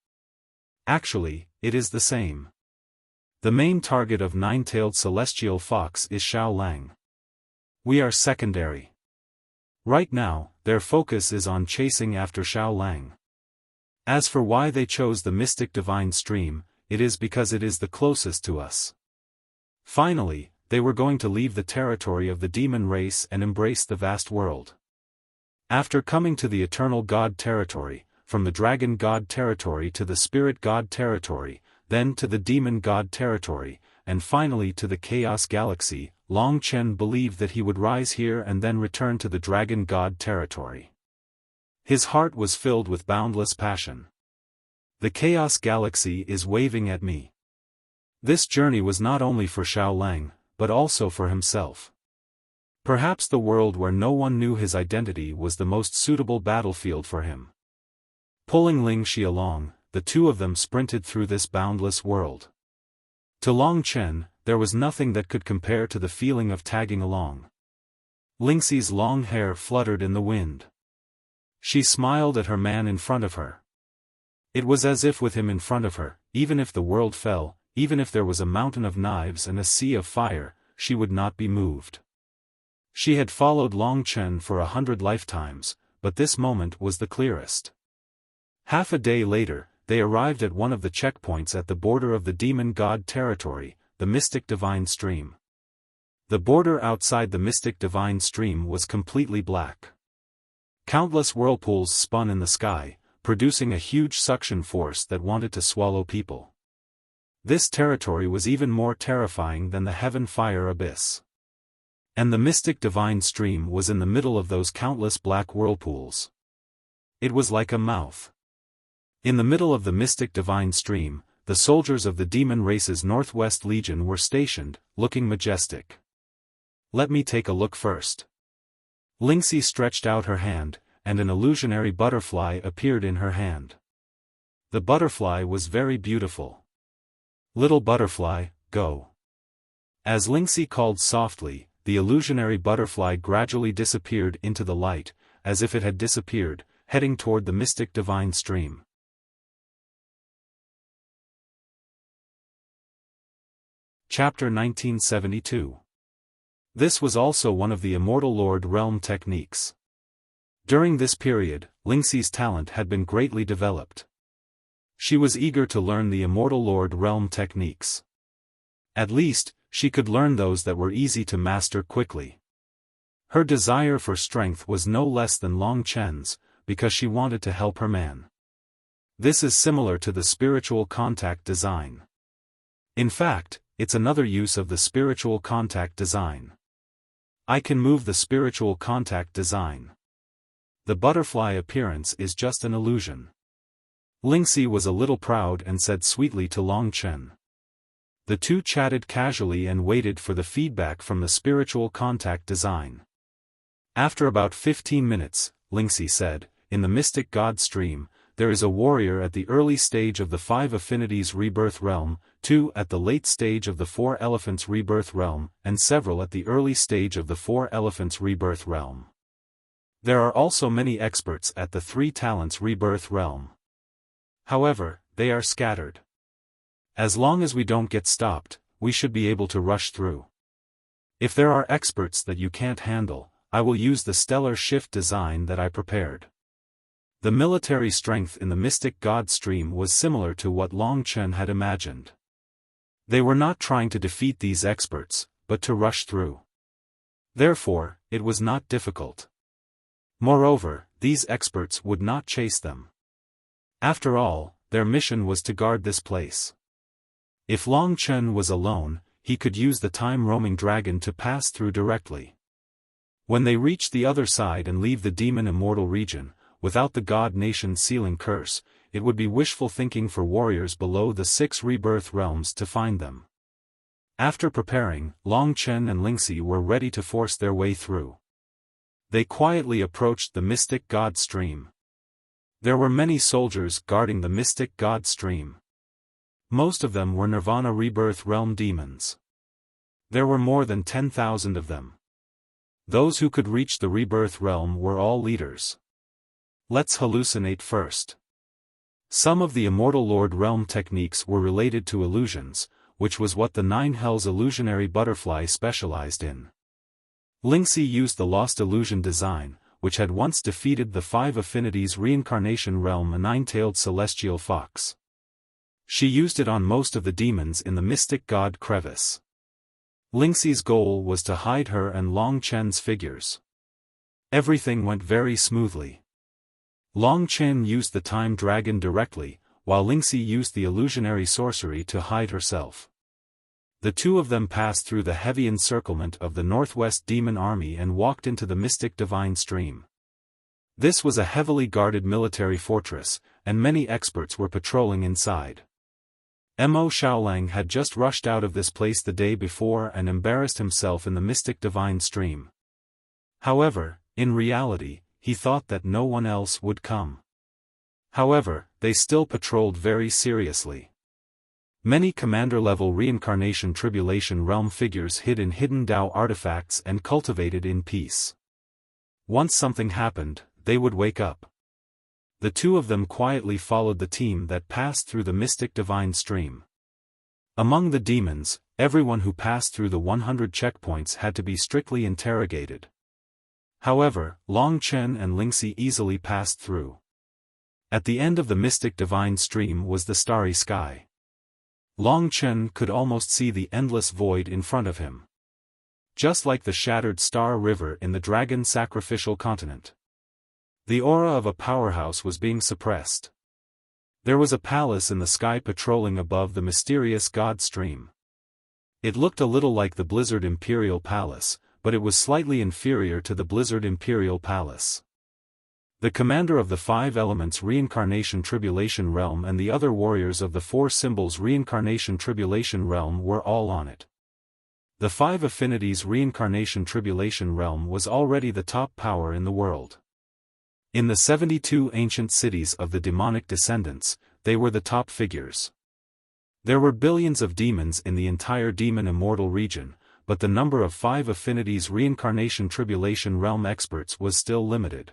Actually, it is the same. The main target of 9-tailed celestial fox is Xiaolang. We are secondary. Right now, their focus is on chasing after Xiaolang. As for why they chose the Mystic Divine Stream, it is because it is the closest to us. Finally, they were going to leave the territory of the demon race and embrace the vast world. After coming to the Eternal God territory, from the Dragon God territory to the Spirit God territory, then to the Demon God territory, and finally to the Chaos Galaxy, Longchen believed that he would rise here and then return to the Dragon God territory. His heart was filled with boundless passion. The Chaos Galaxy is waving at me. This journey was not only for Xiaolang, but also for himself. Perhaps the world where no one knew his identity was the most suitable battlefield for him. Pulling Lingxi along, the two of them sprinted through this boundless world. To Longchen, there was nothing that could compare to the feeling of tagging along. Lingxi's long hair fluttered in the wind. She smiled at her man in front of her. It was as if with him in front of her, even if the world fell, even if there was a mountain of knives and a sea of fire, she would not be moved. She had followed Longchen for 100 lifetimes, but this moment was the clearest. Half a day later, they arrived at one of the checkpoints at the border of the Demon God territory, the Mystic Divine Stream. The border outside the Mystic Divine Stream was completely black. Countless whirlpools spun in the sky, producing a huge suction force that wanted to swallow people. This territory was even more terrifying than the Heaven Fire Abyss. And the Mystic Divine Stream was in the middle of those countless black whirlpools. It was like a mouth. In the middle of the Mystic Divine Stream, the soldiers of the Demon Race's Northwest Legion were stationed, looking majestic. Let me take a look first. Lingxi stretched out her hand, and an illusionary butterfly appeared in her hand. The butterfly was very beautiful. Little butterfly, go. As Lingxi called softly, the illusionary butterfly gradually disappeared into the light, as if it had disappeared, heading toward the Mystic Divine Stream. Chapter 1972. This was also one of the Immortal Lord Realm techniques. During this period, Lingxi's talent had been greatly developed. She was eager to learn the Immortal Lord Realm techniques. At least, she could learn those that were easy to master quickly. Her desire for strength was no less than Longchen's, because she wanted to help her man. This is similar to the spiritual contact design. In fact, it's another use of the spiritual contact design. I can move the spiritual contact design. The butterfly appearance is just an illusion. Lingxi was a little proud and said sweetly to Longchen. The two chatted casually and waited for the feedback from the spiritual contact design. After about 15 minutes, Lingxi said, in the mystic god stream, there is a warrior at the early stage of the 5 affinities rebirth realm, 2 at the late stage of the 4 elephants rebirth realm, and several at the early stage of the 4 elephants rebirth realm. There are also many experts at the 3 talents rebirth realm. However, they are scattered. As long as we don't get stopped, we should be able to rush through. If there are experts that you can't handle, I will use the stellar shift design that I prepared. The military strength in the mystic god stream was similar to what Long Chen had imagined. They were not trying to defeat these experts, but to rush through. Therefore, it was not difficult. Moreover, these experts would not chase them. After all, their mission was to guard this place. If Long Chen was alone, he could use the time-roaming dragon to pass through directly. When they reach the other side and leave the demon immortal region, without the god nation sealing curse, it would be wishful thinking for warriors below the 6 rebirth realms to find them. After preparing, Long Chen and Lingxi were ready to force their way through. They quietly approached the mystic god stream. There were many soldiers guarding the mystic god stream. Most of them were Nirvana rebirth realm demons. There were more than 10,000 of them. Those who could reach the rebirth realm were all leaders. Let's hallucinate first. Some of the Immortal Lord realm techniques were related to illusions, which was what the 9 Hells illusionary butterfly specialized in. Lingxi used the Lost Illusion design, which had once defeated the 5 affinities reincarnation realm a 9-tailed celestial fox. She used it on most of the demons in the mystic god crevice. Lingxi's goal was to hide her and Long Chen's figures. Everything went very smoothly. Long Chen used the time dragon directly, while Lingxi used the illusionary sorcery to hide herself. The two of them passed through the heavy encirclement of the Northwest Demon Army and walked into the mystic divine stream. This was a heavily guarded military fortress, and many experts were patrolling inside. Mo Xiaolang had just rushed out of this place the day before and embarrassed himself in the mystic divine stream. However, in reality, he thought that no one else would come. However, they still patrolled very seriously. Many commander-level reincarnation tribulation realm figures hid in hidden Dao artifacts and cultivated in peace. Once something happened, they would wake up. The two of them quietly followed the team that passed through the mystic divine stream. Among the demons, everyone who passed through the 100 checkpoints had to be strictly interrogated. However, Long Chen and Lingxi easily passed through. At the end of the mystic divine stream was the starry sky. Long Chen could almost see the endless void in front of him. Just like the shattered star river in the dragon sacrificial continent. The aura of a powerhouse was being suppressed. There was a palace in the sky patrolling above the mysterious god stream. It looked a little like the Blizzard Imperial Palace, but it was slightly inferior to the Blizzard Imperial Palace. The commander of the 5 elements reincarnation tribulation realm and the other warriors of the 4 symbols reincarnation tribulation realm were all on it. The 5 affinities reincarnation tribulation realm was already the top power in the world. In the 72 ancient cities of the demonic descendants, they were the top figures. There were billions of demons in the entire demon immortal region, but the number of 5 affinities reincarnation tribulation realm experts was still limited.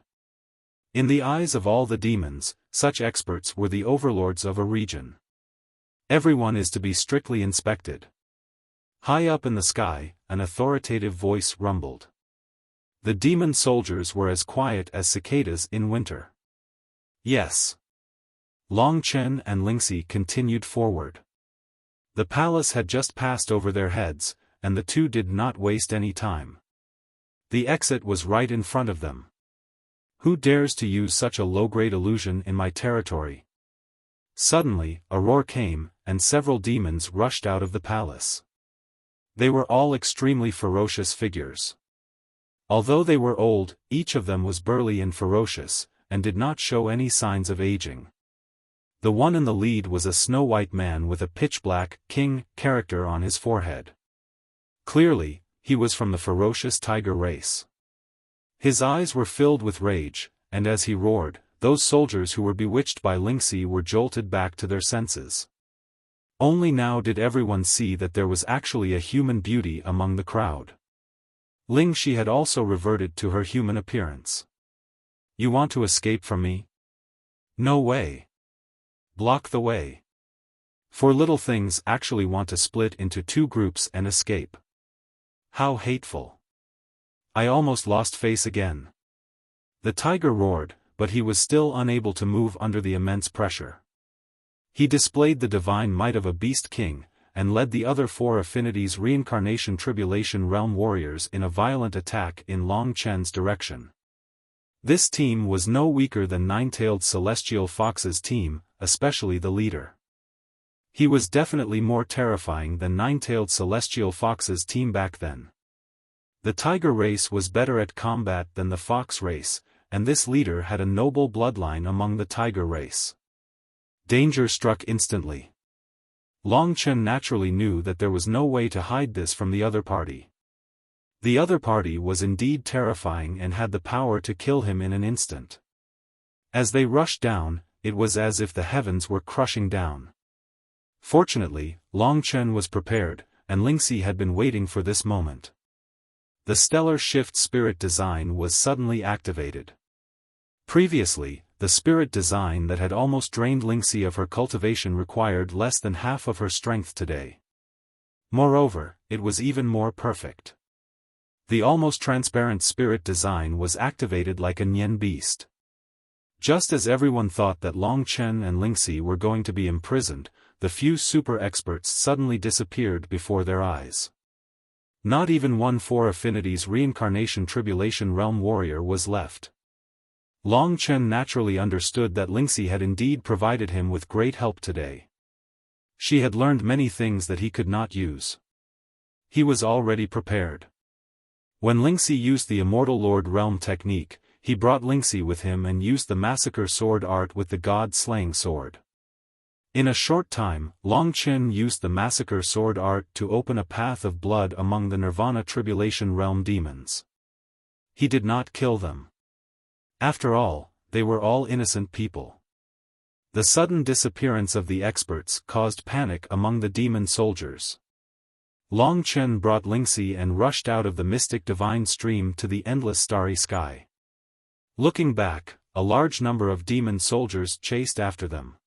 In the eyes of all the demons, such experts were the overlords of a region. Everyone is to be strictly inspected. High up in the sky, an authoritative voice rumbled. The demon soldiers were as quiet as cicadas in winter. Yes. Long Chen and Lingxi continued forward. The palace had just passed over their heads, and the two did not waste any time. The exit was right in front of them. Who dares to use such a low-grade illusion in my territory? Suddenly, a roar came, and several demons rushed out of the palace. They were all extremely ferocious figures. Although they were old, each of them was burly and ferocious, and did not show any signs of aging. The one in the lead was a snow-white man with a pitch-black, king, character on his forehead. Clearly, he was from the ferocious tiger race. His eyes were filled with rage, and as he roared, those soldiers who were bewitched by Lingxi were jolted back to their senses. Only now did everyone see that there was actually a human beauty among the crowd. Lingxi had also reverted to her human appearance. "You want to escape from me? No way. Block the way. For little things actually want to split into two groups and escape. How hateful. I almost lost face again." The tiger roared, but he was still unable to move under the immense pressure. He displayed the divine might of a beast king, and led the other four affinities reincarnation tribulation realm warriors in a violent attack in Long Chen's direction. This team was no weaker than Nine-Tailed Celestial Fox's team, especially the leader. He was definitely more terrifying than Nine-Tailed Celestial Fox's team back then. The tiger race was better at combat than the fox race, and this leader had a noble bloodline among the tiger race. Danger struck instantly. Long Chen naturally knew that there was no way to hide this from the other party. The other party was indeed terrifying and had the power to kill him in an instant. As they rushed down, it was as if the heavens were crushing down. Fortunately, Long Chen was prepared, and Lingxi had been waiting for this moment. The stellar shift spirit design was suddenly activated. Previously, the spirit design that had almost drained Lingxi of her cultivation required less than half of her strength today. Moreover, it was even more perfect. The almost transparent spirit design was activated like a Nian beast. Just as everyone thought that Long Chen and Lingxi were going to be imprisoned, the few super experts suddenly disappeared before their eyes. Not even one Four Affinities Reincarnation Tribulation Realm warrior was left. Long Chen naturally understood that Lingxi had indeed provided him with great help today. She had learned many things that he could not use. He was already prepared. When Lingxi used the Immortal Lord Realm technique, he brought Lingxi with him and used the Massacre Sword art with the God-slaying sword. In a short time, Long Chen used the Massacre Sword art to open a path of blood among the Nirvana Tribulation Realm demons. He did not kill them. After all, they were all innocent people. The sudden disappearance of the experts caused panic among the demon soldiers. Long Chen brought Lingxi and rushed out of the mystic divine stream to the endless starry sky. Looking back, a large number of demon soldiers chased after them.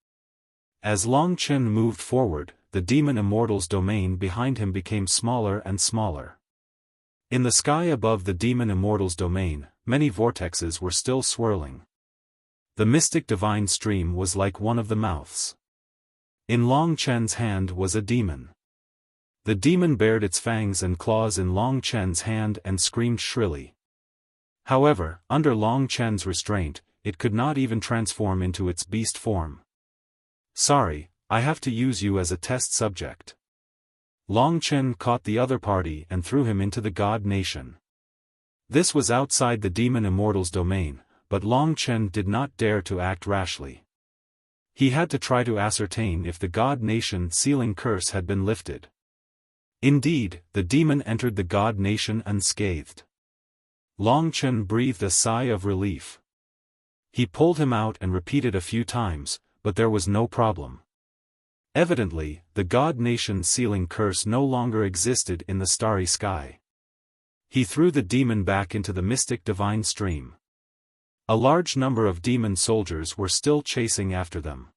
As Long Chen moved forward, the demon immortal's domain behind him became smaller and smaller. In the sky above the demon immortal's domain, many vortexes were still swirling. The mystic divine stream was like one of the mouths. In Long Chen's hand was a demon. The demon bared its fangs and claws in Long Chen's hand and screamed shrilly. However, under Long Chen's restraint, it could not even transform into its beast form. "Sorry, I have to use you as a test subject." Long Chen caught the other party and threw him into the God Nation. This was outside the demon immortal's domain, but Long Chen did not dare to act rashly. He had to try to ascertain if the God Nation sealing curse had been lifted. Indeed, the demon entered the God Nation unscathed. Long Chen breathed a sigh of relief. He pulled him out and repeated a few times, but there was no problem. Evidently, the God Nation sealing curse no longer existed in the starry sky. He threw the demon back into the mystic divine stream. A large number of demon soldiers were still chasing after them.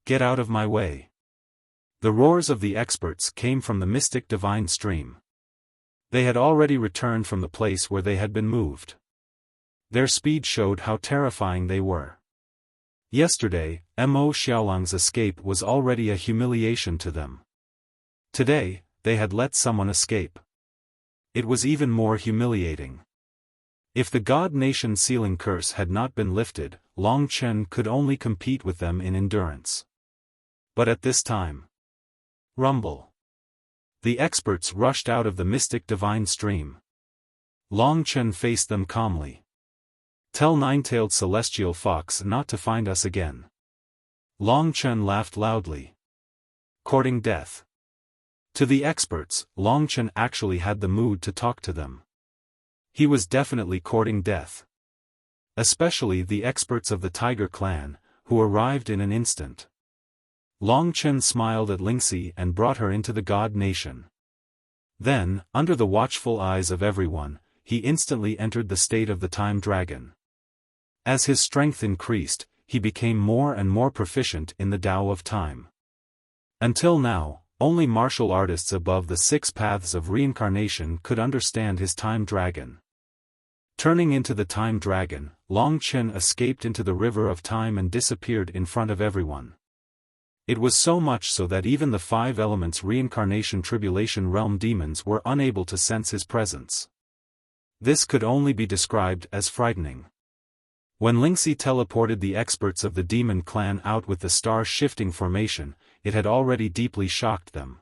"Get out of my way." The roars of the experts came from the mystic divine stream. They had already returned from the place where they had been moved. Their speed showed how terrifying they were. Yesterday, Mo Xiaolang's escape was already a humiliation to them. Today, they had let someone escape. It was even more humiliating. If the God Nation sealing curse had not been lifted, Long Chen could only compete with them in endurance. But at this time, rumble. The experts rushed out of the mystic divine stream. Long Chen faced them calmly. "Tell Nine-Tailed Celestial Fox not to find us again." Long Chen laughed loudly. Courting death. To the experts, Long Chen actually had the mood to talk to them. He was definitely courting death. especially the experts of the Tiger clan, who arrived in an instant. Long Chen smiled at Lingxi and brought her into the God Nation. Then, under the watchful eyes of everyone, he instantly entered the state of the Time Dragon. As his strength increased, he became more and more proficient in the Tao of Time. Until now, only martial artists above the 6 paths of reincarnation could understand his Time Dragon. Turning into the Time Dragon, Long Chen escaped into the river of time and disappeared in front of everyone. It was so much so that even the 5 elements reincarnation tribulation realm demons were unable to sense his presence. This could only be described as frightening. When Lingxi teleported the experts of the demon clan out with the star-shifting formation, it had already deeply shocked them.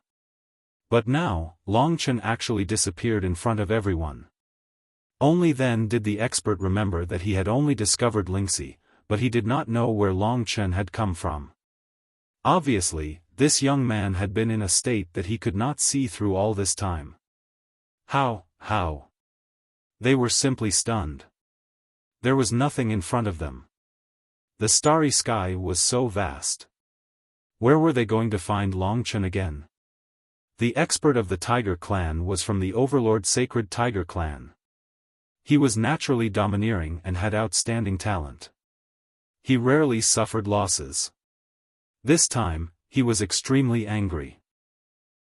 But now, Long Chen actually disappeared in front of everyone. Only then did the expert remember that he had only discovered Lingxi, but he did not know where Long Chen had come from. Obviously, this young man had been in a state that he could not see through all this time. How? They were simply stunned. There was nothing in front of them. The starry sky was so vast. Where were they going to find Long Chen again? The expert of the Tiger clan was from the Overlord Sacred Tiger clan. He was naturally domineering and had outstanding talent. He rarely suffered losses. This time, he was extremely angry.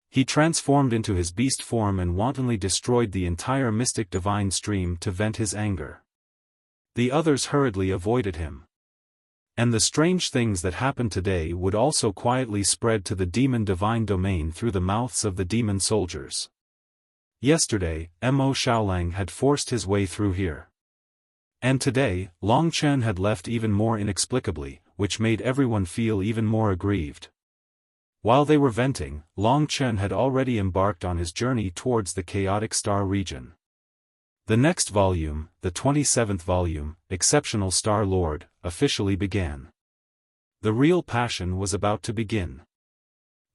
He transformed into his beast form and wantonly destroyed the entire mystic divine stream to vent his anger. The others hurriedly avoided him. And the strange things that happened today would also quietly spread to the demon divine domain through the mouths of the demon soldiers. Yesterday, Mo Xiaolang had forced his way through here. And today, Long Chen had left even more inexplicably, which made everyone feel even more aggrieved. While they were venting, Long Chen had already embarked on his journey towards the chaotic star region. The next volume, the 27th volume, Exceptional Star Lord, officially began. The real passion was about to begin.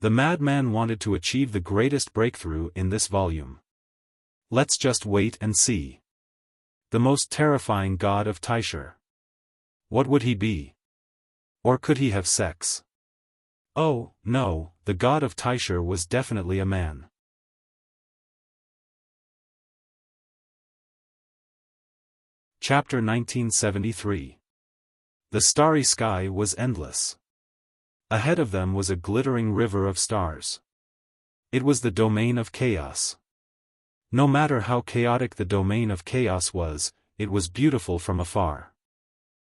The madman wanted to achieve the greatest breakthrough in this volume. Let's just wait and see. The most terrifying god of Taisha. What would he be? Or could he have sex? Oh, no, the god of Taisha was definitely a man. Chapter 1973. The starry sky was endless. Ahead of them was a glittering river of stars. It was the domain of chaos. No matter how chaotic the domain of chaos was, it was beautiful from afar.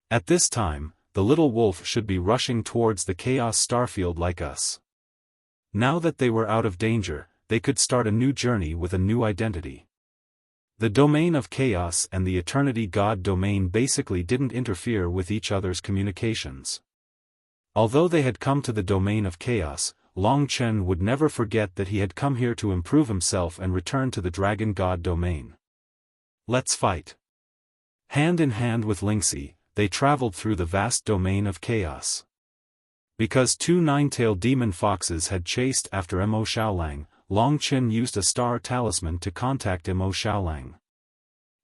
At this time, the little wolf should be rushing towards the chaos starfield like us. Now that they were out of danger, they could start a new journey with a new identity. The domain of chaos and the eternity god domain basically didn't interfere with each other's communications. Although they had come to the domain of chaos, Long Chen would never forget that he had come here to improve himself and return to the dragon god domain. Let's fight. Hand in hand with Lingxi, they traveled through the vast domain of chaos. Because 2 nine-tailed demon foxes had chased after Mo Xiaolang, Long Chen used a star talisman to contact Mo Xiaolang.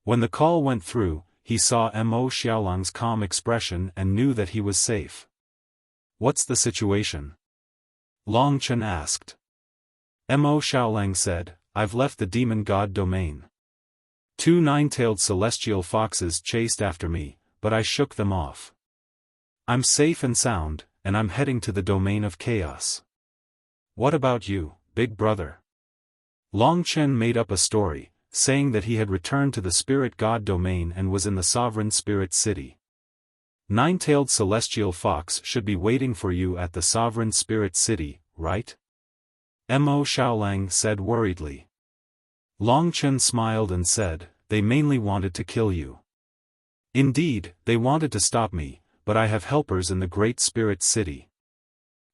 When the call went through, he saw Mo Xiaolang's calm expression and knew that he was safe. What's the situation? Long Chen asked. Mo Xiaolang said, I've left the demon god domain. 2 nine-tailed celestial foxes chased after me, but I shook them off. I'm safe and sound, and I'm heading to the domain of chaos. What about you, big brother? Long Chen made up a story, saying that he had returned to the spirit god domain and was in the sovereign spirit city. 9-tailed celestial fox should be waiting for you at the sovereign spirit city, right? Mo Xiaolang said worriedly. Long Chen smiled and said, they mainly wanted to kill you. Indeed, they wanted to stop me, but I have helpers in the great spirit city.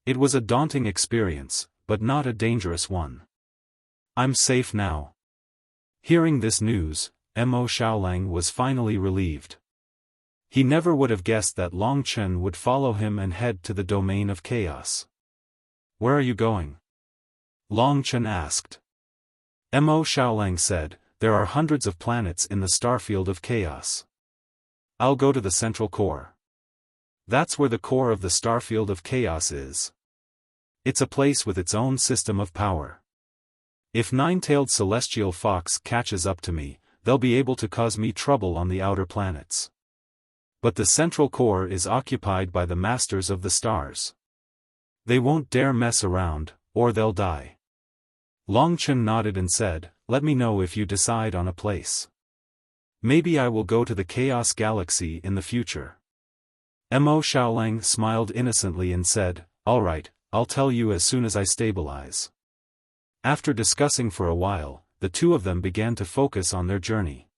It was a daunting experience, but not a dangerous one. I'm safe now. Hearing this news, Mo Xiaolang was finally relieved. He never would have guessed that Long Chen would follow him and head to the domain of chaos. Where are you going? Long Chen asked. Mo Xiaolang said, there are hundreds of planets in the starfield of chaos. I'll go to the central core. That's where the core of the starfield of chaos is. It's a place with its own system of power. If nine-tailed celestial fox catches up to me, they'll be able to cause me trouble on the outer planets. But the central core is occupied by the masters of the stars. They won't dare mess around, or they'll die. Long Chen nodded and said, "Let me know if you decide on a place. Maybe I will go to the Chaos Galaxy in the future." Mo Xiaolang smiled innocently and said, "All right, I'll tell you as soon as I stabilize." After discussing for a while, the two of them began to focus on their journey.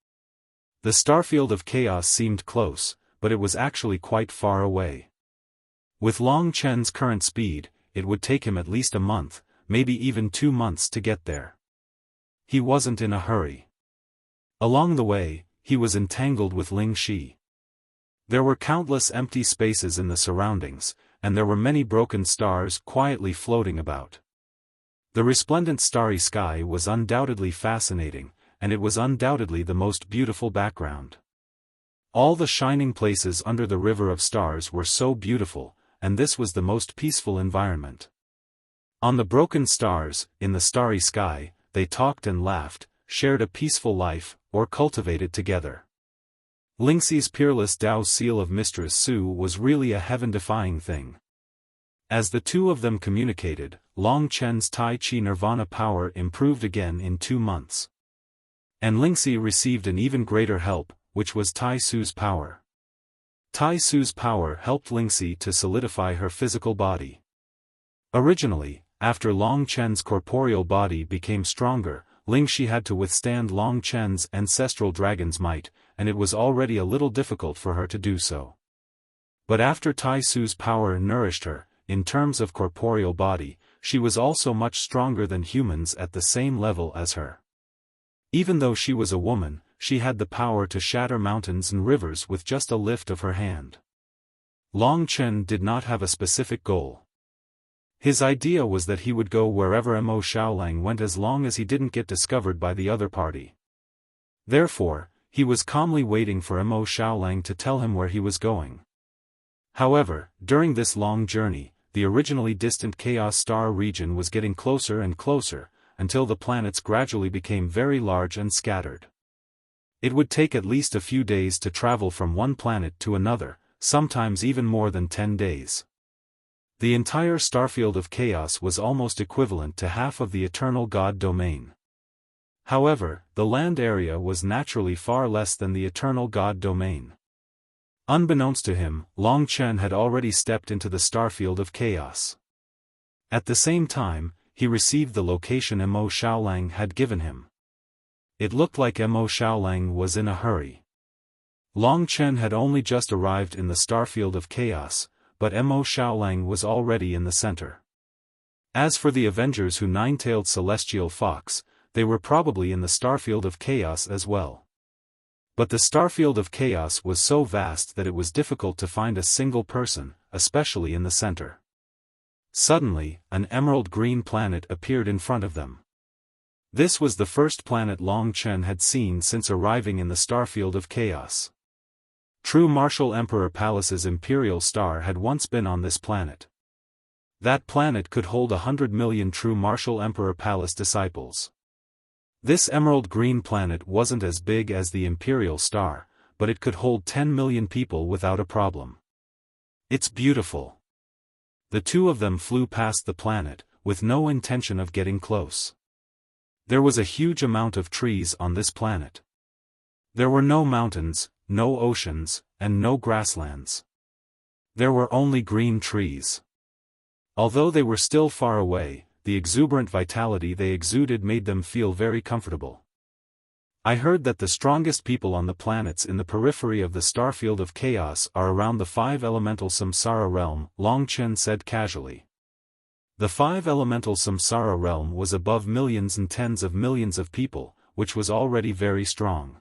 The starfield of chaos seemed close, but it was actually quite far away. With Long Chen's current speed, it would take him at least a month, maybe even 2 months to get there. He wasn't in a hurry. Along the way, he was entangled with Ling Shi. There were countless empty spaces in the surroundings, and there were many broken stars quietly floating about. The resplendent starry sky was undoubtedly fascinating, and it was undoubtedly the most beautiful background. All the shining places under the river of stars were so beautiful, and this was the most peaceful environment. On the broken stars, in the starry sky, they talked and laughed, shared a peaceful life, or cultivated together. Lingxi's peerless Tao seal of Mistress Su was really a heaven-defying thing. As the two of them communicated, Long Chen's Tai Chi Nirvana power improved again in 2 months. And Lingxi received an even greater help, which was Tai Su's power. Tai Su's power helped Lingxi to solidify her physical body. Originally, after Long Chen's corporeal body became stronger, Lingxi had to withstand Long Chen's ancestral dragon's might, and it was already a little difficult for her to do so. But after Tai Su's power nourished her, in terms of corporeal body, she was also much stronger than humans at the same level as her. Even though she was a woman, she had the power to shatter mountains and rivers with just a lift of her hand. Long Chen did not have a specific goal. His idea was that he would go wherever Mo Xiaolang went as long as he didn't get discovered by the other party. Therefore, he was calmly waiting for Mo Xiaolang to tell him where he was going. However, during this long journey, the originally distant Chaos Star region was getting closer and closer, until the planets gradually became very large and scattered. It would take at least a few days to travel from one planet to another, sometimes even more than 10 days. The entire starfield of chaos was almost equivalent to half of the eternal God domain. However, the land area was naturally far less than the eternal God domain. Unbeknownst to him, Long Chen had already stepped into the starfield of chaos. At the same time, he received the location Mo Xiaolang had given him. It looked like Mo Xiaolang was in a hurry. Long Chen had only just arrived in the starfield of chaos, but Mo Xiaolang was already in the center. As for the Avengers who nine-tailed celestial fox, they were probably in the starfield of chaos as well. But the starfield of chaos was so vast that it was difficult to find a single person, especially in the center. Suddenly, an emerald green planet appeared in front of them. This was the first planet Long Chen had seen since arriving in the starfield of chaos. True Martial Emperor Palace's imperial star had once been on this planet. That planet could hold 100 million true Martial Emperor Palace disciples. This emerald green planet wasn't as big as the imperial star, but it could hold 10 million people without a problem. It's beautiful. The two of them flew past the planet, with no intention of getting close. There was a huge amount of trees on this planet. There were no mountains, no oceans, and no grasslands. There were only green trees. Although they were still far away, the exuberant vitality they exuded made them feel very comfortable. I heard that the strongest people on the planets in the periphery of the starfield of chaos are around the 5 elemental samsara realm, Long Chen said casually. The 5 elemental samsara realm was above millions and tens of millions of people, which was already very strong.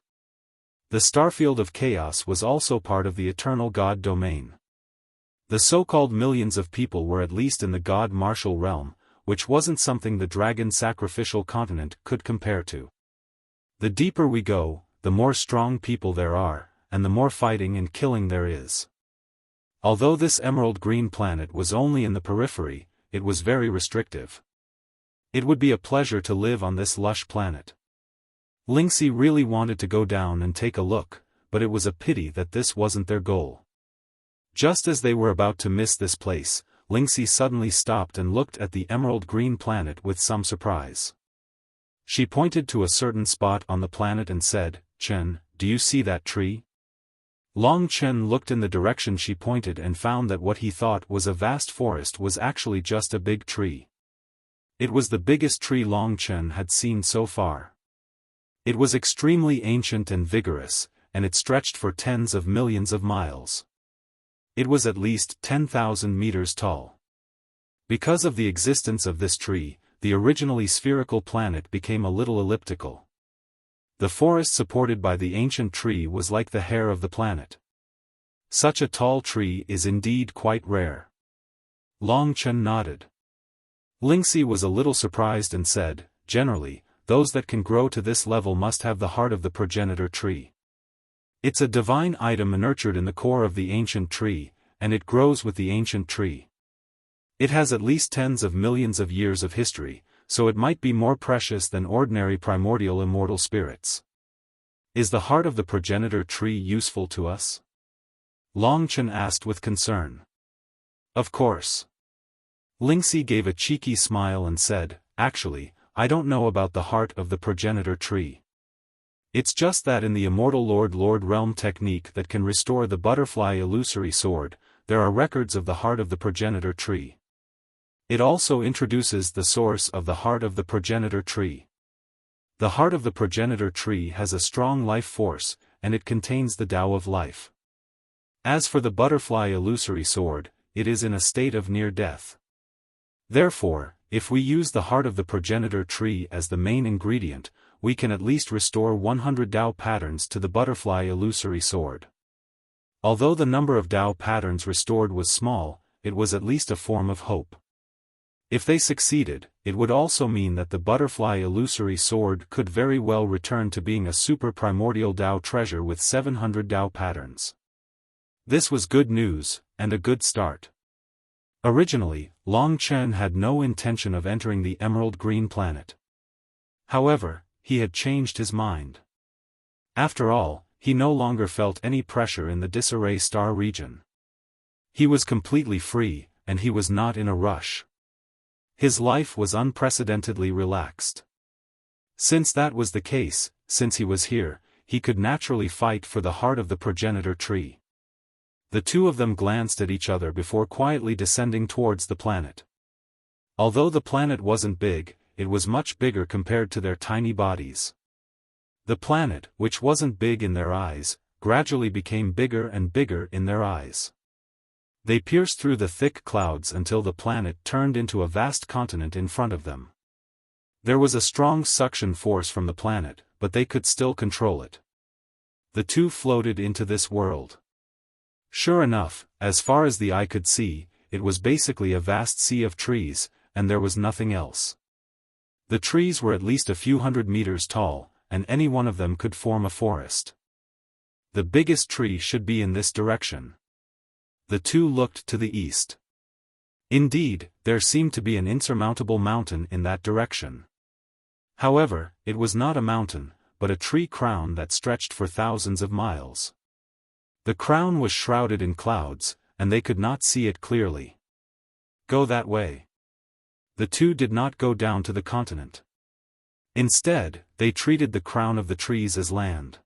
The starfield of chaos was also part of the eternal God domain. The so-called millions of people were at least in the God martial realm, which wasn't something the dragon sacrificial continent could compare to. The deeper we go, the more strong people there are, and the more fighting and killing there is. Although this emerald green planet was only in the periphery, it was very restrictive. It would be a pleasure to live on this lush planet. Lingxi really wanted to go down and take a look, but it was a pity that this wasn't their goal. Just as they were about to miss this place, Lingxi suddenly stopped and looked at the emerald green planet with some surprise. She pointed to a certain spot on the planet and said, "Chen, do you see that tree?" Long Chen looked in the direction she pointed and found that what he thought was a vast forest was actually just a big tree. It was the biggest tree Long Chen had seen so far. It was extremely ancient and vigorous, and it stretched for tens of millions of miles. It was at least 10,000 meters tall. Because of the existence of this tree, the originally spherical planet became a little elliptical. The forest supported by the ancient tree was like the hair of the planet. Such a tall tree is indeed quite rare. Long Chen nodded. Lingxi was a little surprised and said, "Generally, those that can grow to this level must have the heart of the progenitor tree. It's a divine item nurtured in the core of the ancient tree, and it grows with the ancient tree. It has at least tens of millions of years of history, so it might be more precious than ordinary primordial immortal spirits. Is the heart of the progenitor tree useful to us?" Long Chen asked with concern. "Of course." Lingxi gave a cheeky smile and said, "Actually, I don't know about the heart of the progenitor tree. It's just that in the immortal Lord realm technique that can restore the butterfly illusory sword, there are records of the heart of the progenitor tree. It also introduces the source of the heart of the progenitor tree. The heart of the progenitor tree has a strong life force, and it contains the Tao of life. As for the butterfly illusory sword, it is in a state of near death. Therefore, if we use the heart of the progenitor tree as the main ingredient, we can at least restore 100 Tao patterns to the butterfly illusory sword. Although the number of Tao patterns restored was small, it was at least a form of hope. If they succeeded, it would also mean that the butterfly illusory sword could very well return to being a super primordial Tao treasure with 700 Tao patterns. This was good news, and a good start. Originally, Long Chen had no intention of entering the emerald green planet. However, he had changed his mind. After all, he no longer felt any pressure in the disarray star region. He was completely free, and he was not in a rush. His life was unprecedentedly relaxed. Since that was the case, since he was here, he could naturally fight for the heart of the progenitor tree. The two of them glanced at each other before quietly descending towards the planet. Although the planet wasn't big, it was much bigger compared to their tiny bodies. The planet, which wasn't big in their eyes, gradually became bigger and bigger in their eyes. They pierced through the thick clouds until the planet turned into a vast continent in front of them. There was a strong suction force from the planet, but they could still control it. The two floated into this world. Sure enough, as far as the eye could see, it was basically a vast sea of trees, and there was nothing else. The trees were at least a few hundred meters tall, and any one of them could form a forest. The biggest tree should be in this direction. The two looked to the east. Indeed, there seemed to be an insurmountable mountain in that direction. However, it was not a mountain, but a tree crown that stretched for thousands of miles. The crown was shrouded in clouds, and they could not see it clearly. Go that way. The two did not go down to the continent. Instead, they treated the crown of the trees as land.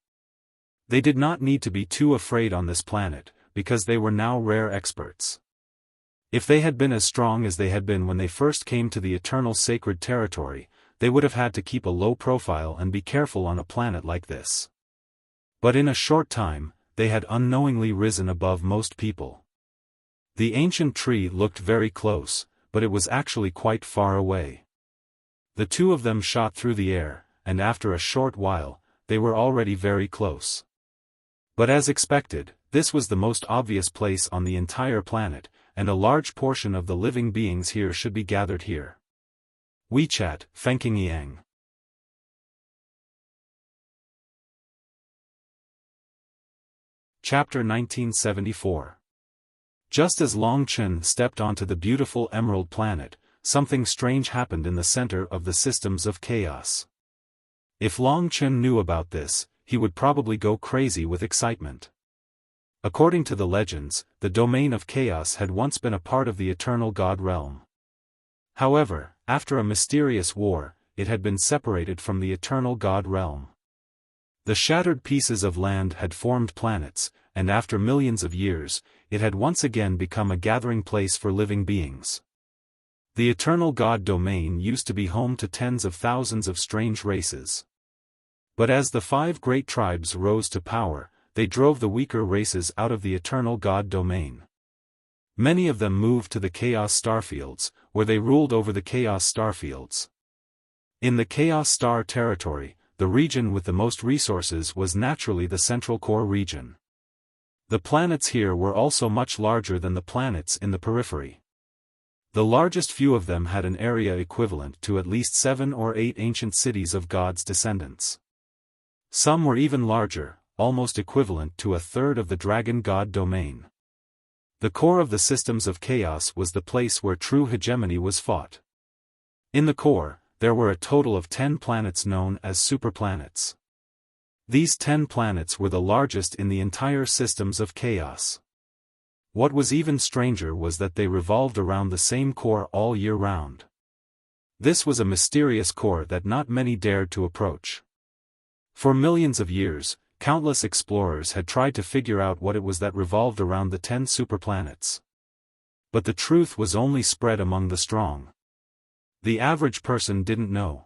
They did not need to be too afraid on this planet, because they were now rare experts. If they had been as strong as they had been when they first came to the eternal sacred territory, they would have had to keep a low profile and be careful on a planet like this. But in a short time, they had unknowingly risen above most people. The ancient tree looked very close, but it was actually quite far away. The two of them shot through the air, and after a short while, they were already very close. But as expected, this was the most obvious place on the entire planet, and a large portion of the living beings here should be gathered here. WeChat, Fengking Yang. Chapter 1974. Just as Long Chen stepped onto the beautiful Emerald Planet, something strange happened in the center of the systems of chaos. If Long Chen knew about this, he would probably go crazy with excitement. According to the legends, the domain of chaos had once been a part of the eternal God realm. However, after a mysterious war, it had been separated from the eternal God realm. The shattered pieces of land had formed planets, and after millions of years, it had once again become a gathering place for living beings. The eternal God domain used to be home to tens of thousands of strange races. But as the 5 great tribes rose to power, they drove the weaker races out of the eternal God domain. Many of them moved to the Chaos Starfields, where they ruled over the Chaos Starfields. In the Chaos Star territory, the region with the most resources was naturally the Central Core region. The planets here were also much larger than the planets in the periphery. The largest few of them had an area equivalent to at least 7 or 8 ancient cities of God's descendants. Some were even larger, almost equivalent to a third of the Dragon God domain. The core of the systems of chaos was the place where true hegemony was fought. In the core, there were a total of 10 planets known as superplanets. These 10 planets were the largest in the entire systems of chaos. What was even stranger was that they revolved around the same core all year round. This was a mysterious core that not many dared to approach. For millions of years, countless explorers had tried to figure out what it was that revolved around the 10 superplanets. But the truth was only spread among the strong. The average person didn't know.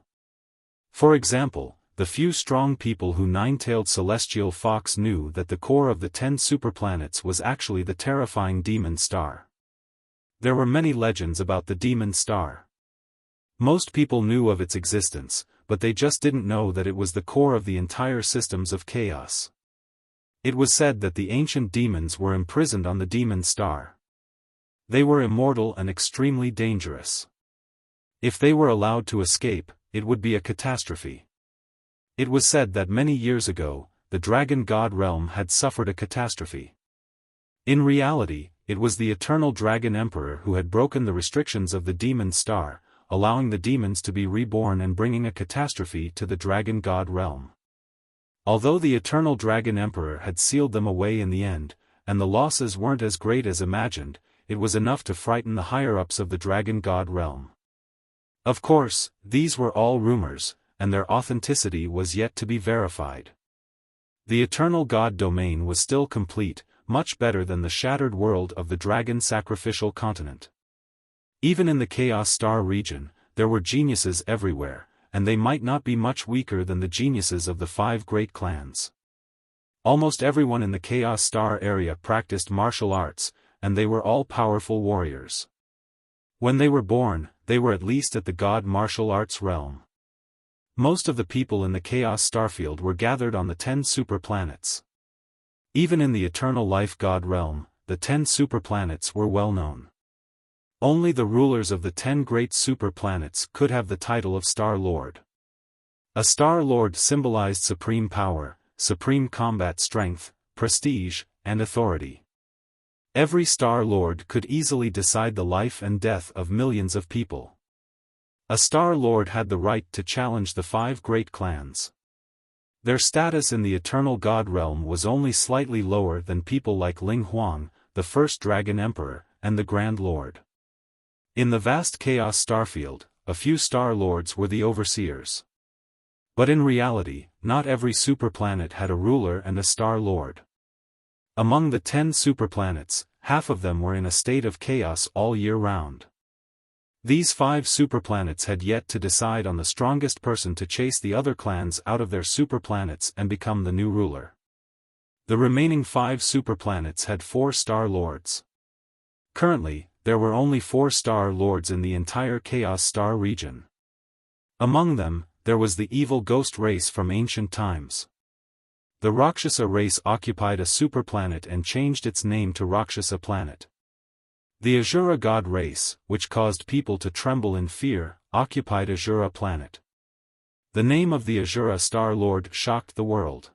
For example, the few strong people who nine-tailed celestial fox knew that the core of the 10 superplanets was actually the terrifying demon star. There were many legends about the demon star. Most people knew of its existence, but they just didn't know that it was the core of the entire systems of chaos. It was said that the ancient demons were imprisoned on the demon star. They were immortal and extremely dangerous. If they were allowed to escape, it would be a catastrophe. It was said that many years ago, the Dragon God realm had suffered a catastrophe. In reality, it was the eternal Dragon Emperor who had broken the restrictions of the demon star, allowing the demons to be reborn and bringing a catastrophe to the Dragon God realm. Although the eternal Dragon Emperor had sealed them away in the end, and the losses weren't as great as imagined, it was enough to frighten the higher-ups of the Dragon God realm. Of course, these were all rumors, and their authenticity was yet to be verified. The eternal God domain was still complete, much better than the shattered world of the Dragon Sacrificial Continent. Even in the Chaos Star region, there were geniuses everywhere, and they might not be much weaker than the geniuses of the 5 great clans. Almost everyone in the Chaos Star area practiced martial arts, and they were all powerful warriors. When they were born, they were at least at the God martial arts realm. Most of the people in the Chaos Starfield were gathered on the 10 superplanets. Even in the Eternal Life God realm, the 10 superplanets were well known. Only the rulers of the 10 great superplanets could have the title of Star Lord. A Star Lord symbolized supreme power, supreme combat strength, prestige, and authority. Every Star Lord could easily decide the life and death of millions of people. A Star Lord had the right to challenge the 5 great clans. Their status in the Eternal God realm was only slightly lower than people like Ling Huang, the first Dragon Emperor, and the Grand Lord. In the vast Chaos Starfield, a few Star Lords were the overseers. But in reality, not every superplanet had a ruler and a Star Lord. Among the 10 superplanets, half of them were in a state of chaos all year round. These 5 superplanets had yet to decide on the strongest person to chase the other clans out of their superplanets and become the new ruler. The remaining 5 superplanets had 4 Star Lords. Currently, there were only 4 Star Lords in the entire Chaos Star region. Among them, there was the evil ghost race from ancient times. The Rakshasa race occupied a superplanet and changed its name to Rakshasa Planet. The Azura God race, which caused people to tremble in fear, occupied Azura Planet. The name of the Azura Star Lord shocked the world.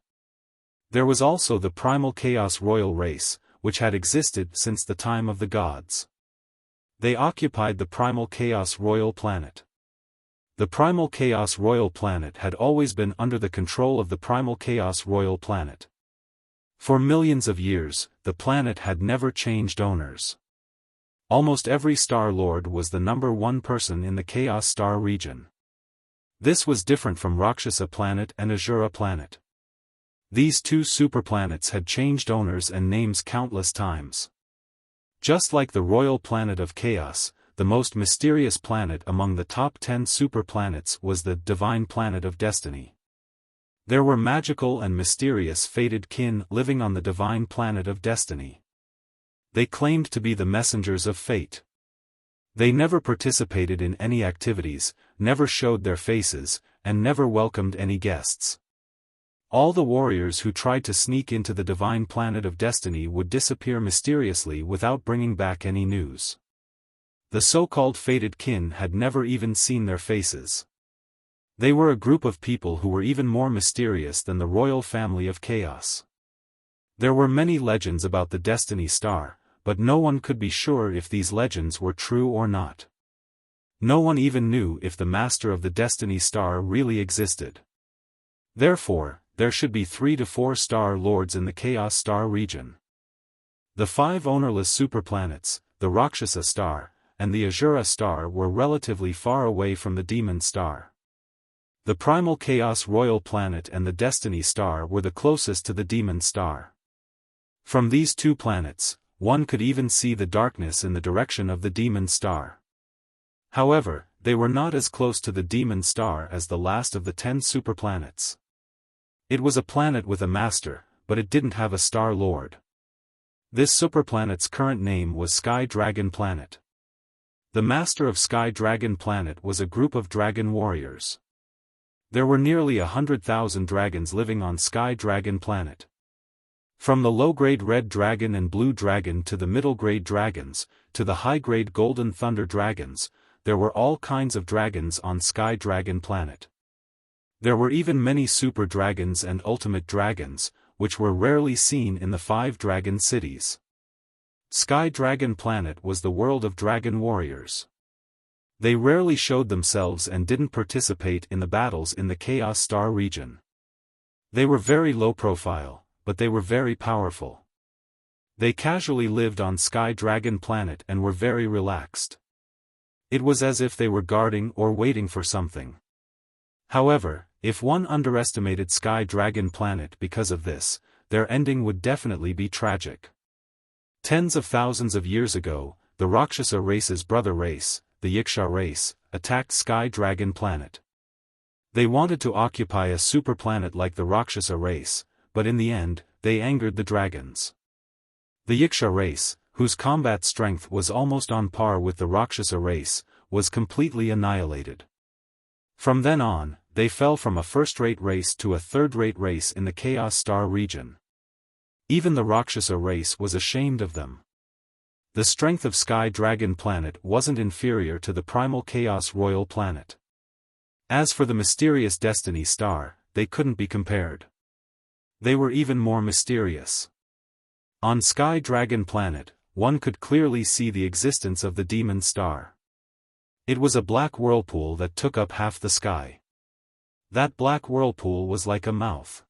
There was also the primal chaos royal race, which had existed since the time of the gods. They occupied the primal chaos royal planet. The primal chaos royal planet had always been under the control of the primal chaos royal planet. For millions of years, the planet had never changed owners. Almost every Star Lord was the number one person in the Chaos Star region. This was different from Rakshasa planet and Asura planet. These two superplanets had changed owners and names countless times. Just like the royal planet of chaos, the most mysterious planet among the top 10 superplanets was the divine planet of destiny. There were magical and mysterious fated kin living on the divine planet of destiny. They claimed to be the messengers of fate. They never participated in any activities, never showed their faces, and never welcomed any guests. All the warriors who tried to sneak into the divine planet of destiny would disappear mysteriously without bringing back any news. The so-called fated kin had never even seen their faces. They were a group of people who were even more mysterious than the royal family of chaos. There were many legends about the Destiny Star, but no one could be sure if these legends were true or not. No one even knew if the master of the Destiny Star really existed. Therefore, there should be 3 to 4 Star Lords in the Chaos Star region. The 5 ownerless superplanets, the Rakshasa Star, and the Asura Star were relatively far away from the Demon Star. The Primal Chaos Royal Planet and the Destiny Star were the closest to the Demon Star. From these two planets, one could even see the darkness in the direction of the Demon Star. However, they were not as close to the Demon Star as the last of the 10 superplanets. It was a planet with a master, but it didn't have a Star Lord. This superplanet's current name was Sky Dragon Planet. The master of Sky Dragon Planet was a group of dragon warriors. There were nearly 100,000 dragons living on Sky Dragon Planet. From the low-grade red dragon and blue dragon to the middle-grade dragons, to the high-grade golden thunder dragons, there were all kinds of dragons on Sky Dragon Planet. There were even many super dragons and ultimate dragons, which were rarely seen in the 5 dragon cities. Sky Dragon Planet was the world of dragon warriors. They rarely showed themselves and didn't participate in the battles in the Chaos Star region. They were very low profile, but they were very powerful. They casually lived on Sky Dragon Planet and were very relaxed. It was as if they were guarding or waiting for something. However, if one underestimated Sky Dragon Planet because of this, their ending would definitely be tragic. Tens of thousands of years ago, the Rakshasa race's brother race, the Wuxia race, attacked Sky Dragon Planet. They wanted to occupy a superplanet like the Rakshasa race, but in the end, they angered the dragons. The Wuxia race, whose combat strength was almost on par with the Rakshasa race, was completely annihilated. From then on, they fell from a first-rate race to a third-rate race in the Chaos Star region. Even the Rakshasa race was ashamed of them. The strength of Sky Dragon Planet wasn't inferior to the Primal Chaos Royal Planet. As for the mysterious Destiny Star, they couldn't be compared. They were even more mysterious. On Sky Dragon Planet, one could clearly see the existence of the Demon Star. It was a black whirlpool that took up half the sky. That black whirlpool was like a mouth.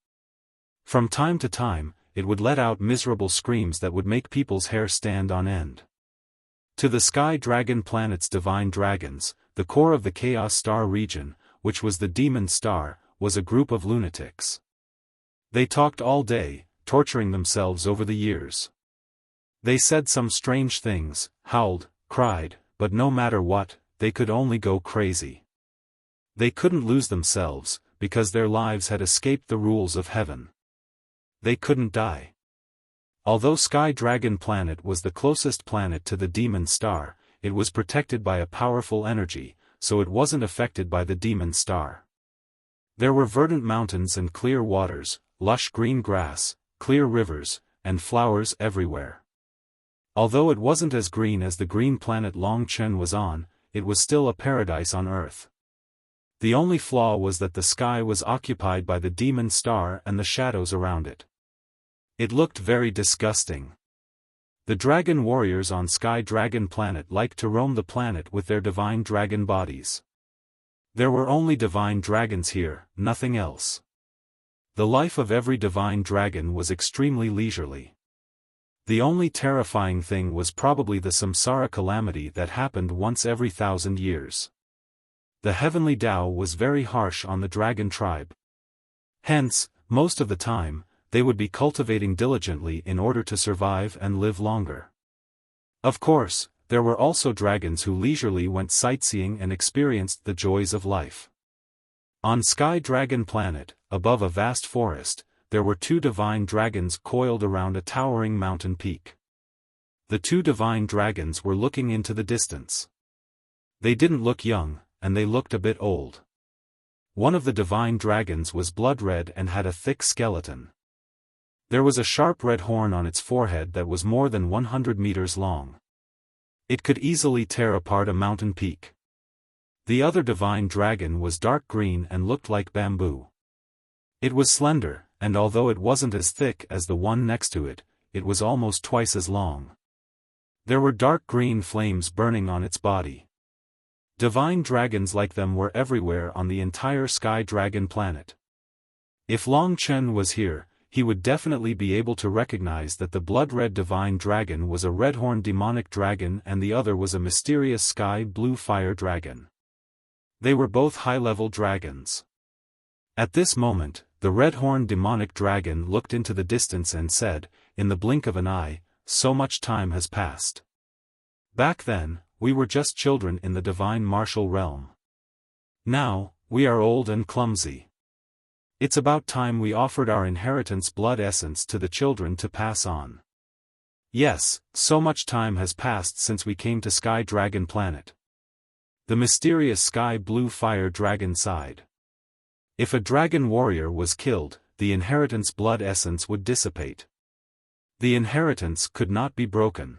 From time to time, it would let out miserable screams that would make people's hair stand on end. To the Sky Dragon Planet's divine dragons, the core of the Chaos Star region, which was the Demon Star, was a group of lunatics. They talked all day, torturing themselves over the years. They said some strange things, howled, cried, but no matter what, they could only go crazy. They couldn't lose themselves, because their lives had escaped the rules of heaven. They couldn't die. Although Sky Dragon Planet was the closest planet to the Demon Star, it was protected by a powerful energy, so it wasn't affected by the Demon Star. There were verdant mountains and clear waters, lush green grass, clear rivers, and flowers everywhere. Although it wasn't as green as the green planet Longchen was on, it was still a paradise on Earth. The only flaw was that the sky was occupied by the Demon Star and the shadows around it. It looked very disgusting. The dragon warriors on Sky Dragon Planet liked to roam the planet with their divine dragon bodies. There were only divine dragons here, nothing else. The life of every divine dragon was extremely leisurely. The only terrifying thing was probably the samsara calamity that happened once every 1,000 years. The heavenly Tao was very harsh on the dragon tribe. Hence, most of the time, they would be cultivating diligently in order to survive and live longer. Of course, there were also dragons who leisurely went sightseeing and experienced the joys of life. On Sky Dragon Planet, above a vast forest, there were 2 divine dragons coiled around a towering mountain peak. The 2 divine dragons were looking into the distance. They didn't look young, and they looked a bit old. One of the divine dragons was blood red and had a thick skeleton. There was a sharp red horn on its forehead that was more than 100 meters long. It could easily tear apart a mountain peak. The other divine dragon was dark green and looked like bamboo. It was slender, and although it wasn't as thick as the one next to it, it was almost twice as long. There were dark green flames burning on its body. Divine dragons like them were everywhere on the entire Sky Dragon Planet. If Long Chen was here, he would definitely be able to recognize that the blood-red divine dragon was a red-horned demonic dragon and the other was a mysterious sky blue fire dragon. They were both high-level dragons. At this moment, the red-horned demonic dragon looked into the distance and said, in the blink of an eye, so much time has passed. Back then, we were just children in the divine martial realm. Now, we are old and clumsy. It's about time we offered our inheritance blood essence to the children to pass on. Yes, so much time has passed since we came to Sky Dragon Planet. The mysterious sky blue fire dragon sighed. If a dragon warrior was killed, the inheritance blood essence would dissipate. The inheritance could not be broken.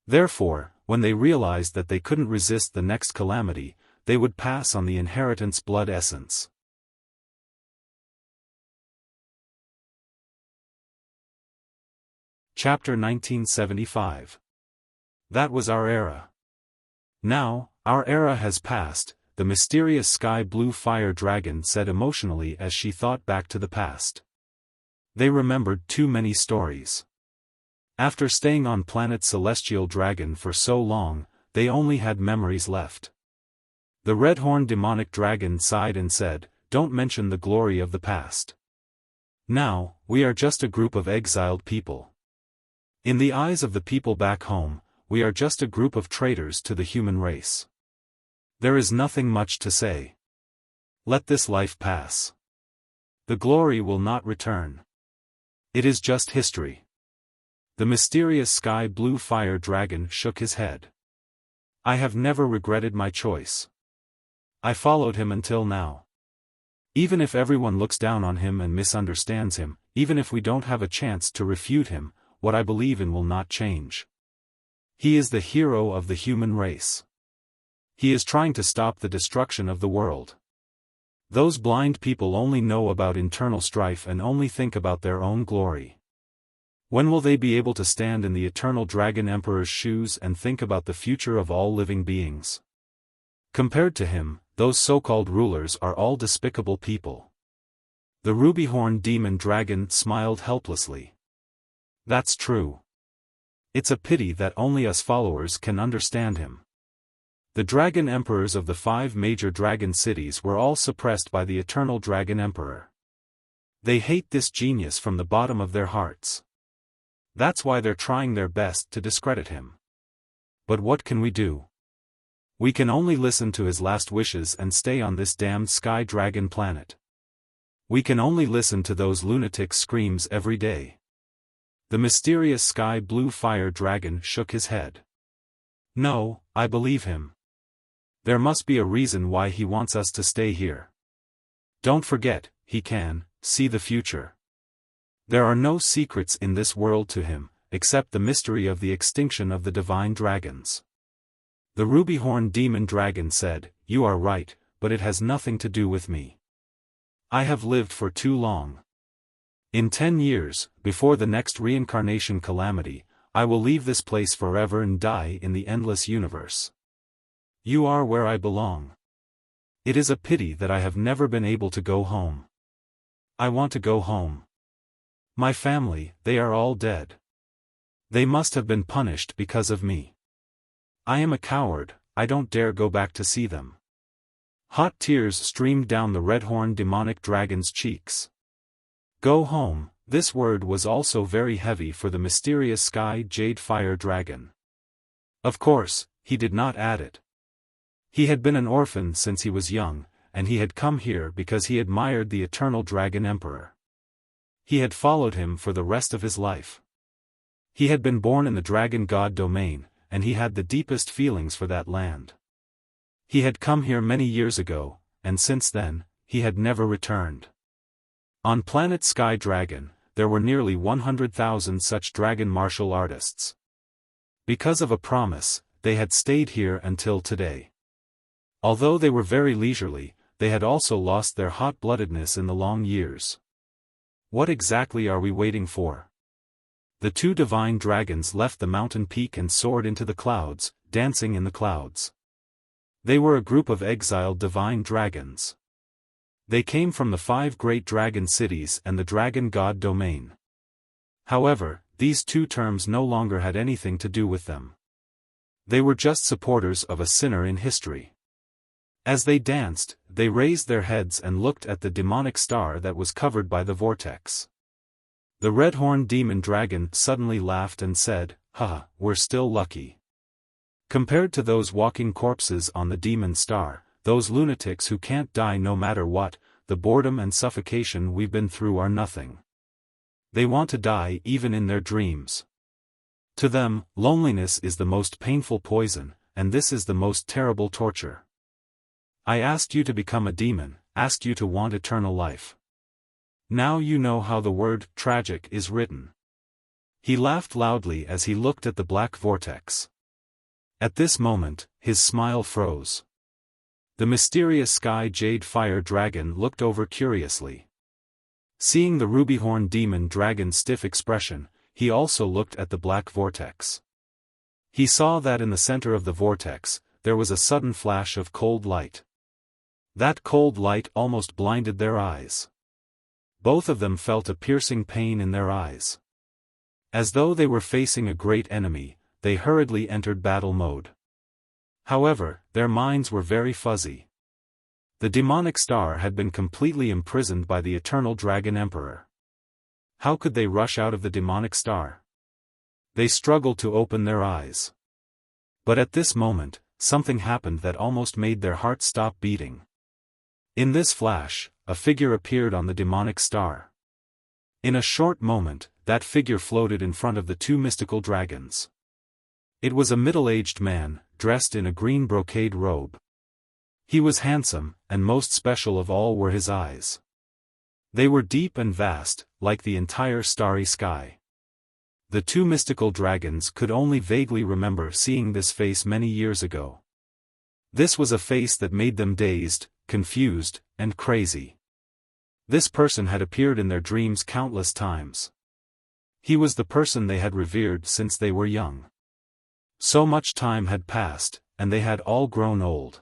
Therefore, when they realized that they couldn't resist the next calamity, they would pass on the inheritance blood essence. Chapter 1975. That was our era. Now, our era has passed, the mysterious sky blue fire dragon said emotionally as she thought back to the past. They remembered too many stories. After staying on planet Celestial Dragon for so long, they only had memories left. The red-horned demonic dragon sighed and said, "Don't mention the glory of the past. Now, we are just a group of exiled people. In the eyes of the people back home, we are just a group of traitors to the human race. There is nothing much to say. Let this life pass. The glory will not return. It is just history." The mysterious sky blue fire dragon shook his head. "I have never regretted my choice. I followed him until now. Even if everyone looks down on him and misunderstands him, even if we don't have a chance to refute him, what I believe in will not change. He is the hero of the human race. He is trying to stop the destruction of the world. Those blind people only know about internal strife and only think about their own glory. When will they be able to stand in the eternal Dragon Emperor's shoes and think about the future of all living beings? Compared to him, those so-called rulers are all despicable people." The ruby-horned demon dragon smiled helplessly. "That's true. It's a pity that only us followers can understand him. The dragon emperors of the 5 major dragon cities were all suppressed by the eternal Dragon Emperor. They hate this genius from the bottom of their hearts. That's why they're trying their best to discredit him. But what can we do? We can only listen to his last wishes and stay on this damned Sky Dragon Planet. We can only listen to those lunatic screams every day." The mysterious sky blue fire dragon shook his head. "No, I believe him. There must be a reason why he wants us to stay here. Don't forget, he can see the future. There are no secrets in this world to him, except the mystery of the extinction of the divine dragons." The ruby-horned demon dragon said, "You are right, but it has nothing to do with me. I have lived for too long. In 10 years, before the next reincarnation calamity, I will leave this place forever and die in the endless universe. You are where I belong. It is a pity that I have never been able to go home. I want to go home. My family, they are all dead. They must have been punished because of me. I am a coward, I don't dare go back to see them. Hot tears streamed down the red-horned demonic dragon's cheeks. Go home, this word was also very heavy for the mysterious sky jade fire dragon. Of course, he did not add it. He had been an orphan since he was young, and he had come here because he admired the eternal dragon emperor. He had followed him for the rest of his life. He had been born in the dragon god domain, and he had the deepest feelings for that land. He had come here many years ago, and since then, he had never returned. On planet Sky Dragon, there were nearly 100,000 such dragon martial artists. Because of a promise, they had stayed here until today. Although they were very leisurely, they had also lost their hot-bloodedness in the long years. What exactly are we waiting for? The two divine dragons left the mountain peak and soared into the clouds, dancing in the clouds. They were a group of exiled divine dragons. They came from the 5 great dragon cities and the dragon god domain. However, these two terms no longer had anything to do with them. They were just supporters of a sinner in history. As they danced, they raised their heads and looked at the demonic star that was covered by the vortex. The red-horned demon dragon suddenly laughed and said, "Ha, we're still lucky. Compared to those walking corpses on the demon star, those lunatics who can't die no matter what, the boredom and suffocation we've been through are nothing. They want to die even in their dreams. To them, loneliness is the most painful poison, and this is the most terrible torture. I asked you to become a demon, asked you to want eternal life. Now you know how the word tragic is written." He laughed loudly as he looked at the black vortex. At this moment, his smile froze. The mysterious sky jade fire dragon looked over curiously. Seeing the ruby-horned demon dragon's stiff expression, he also looked at the black vortex. He saw that in the center of the vortex, there was a sudden flash of cold light. That cold light almost blinded their eyes. Both of them felt a piercing pain in their eyes. As though they were facing a great enemy, they hurriedly entered battle mode. However, their minds were very fuzzy. The demonic star had been completely imprisoned by the eternal dragon emperor. How could they rush out of the demonic star? They struggled to open their eyes. But at this moment, something happened that almost made their hearts stop beating. In this flash, a figure appeared on the demonic star. In a short moment, that figure floated in front of the two mystical dragons. It was a middle-aged man, dressed in a green brocade robe. He was handsome, and most special of all were his eyes. They were deep and vast, like the entire starry sky. The two mystical dragons could only vaguely remember seeing this face many years ago. This was a face that made them dazed, confused, and crazy. This person had appeared in their dreams countless times. He was the person they had revered since they were young. So much time had passed, and they had all grown old.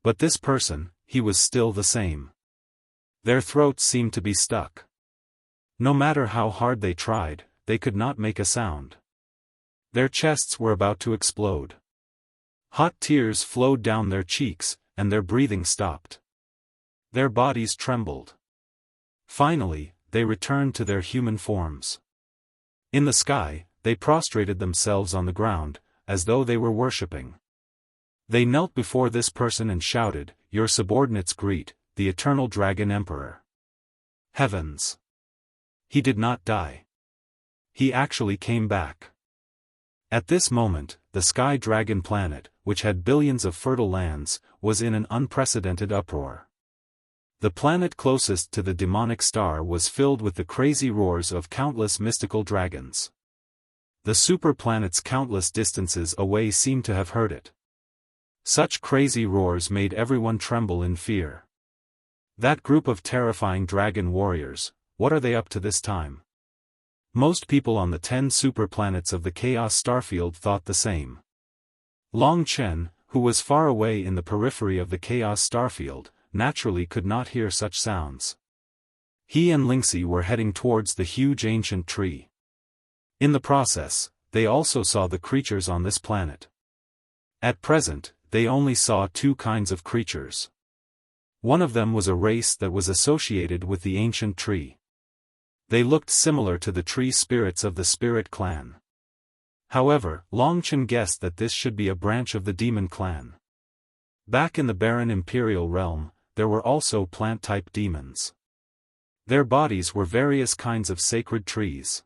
But this person, he was still the same. Their throats seemed to be stuck. No matter how hard they tried, they could not make a sound. Their chests were about to explode. Hot tears flowed down their cheeks, and their breathing stopped. Their bodies trembled. Finally, they returned to their human forms. In the sky, they prostrated themselves on the ground, as though they were worshipping. They knelt before this person and shouted, "Your subordinates greet, the eternal dragon emperor." Heavens! He did not die. He actually came back. At this moment, the Sky Dragon planet, which had billions of fertile lands, was in an unprecedented uproar. The planet closest to the demonic star was filled with the crazy roars of countless mystical dragons. The superplanet's countless distances away seemed to have heard it. Such crazy roars made everyone tremble in fear. That group of terrifying dragon warriors, what are they up to this time? Most people on the 10 superplanets of the Chaos Starfield thought the same. Long Chen, who was far away in the periphery of the Chaos Starfield, naturally could not hear such sounds. He and Lingxi were heading towards the huge ancient tree. In the process, they also saw the creatures on this planet. At present, they only saw two kinds of creatures. One of them was a race that was associated with the ancient tree. They looked similar to the tree spirits of the spirit clan. However, Long Chen guessed that this should be a branch of the demon clan. Back in the barren imperial realm, there were also plant-type demons. Their bodies were various kinds of sacred trees.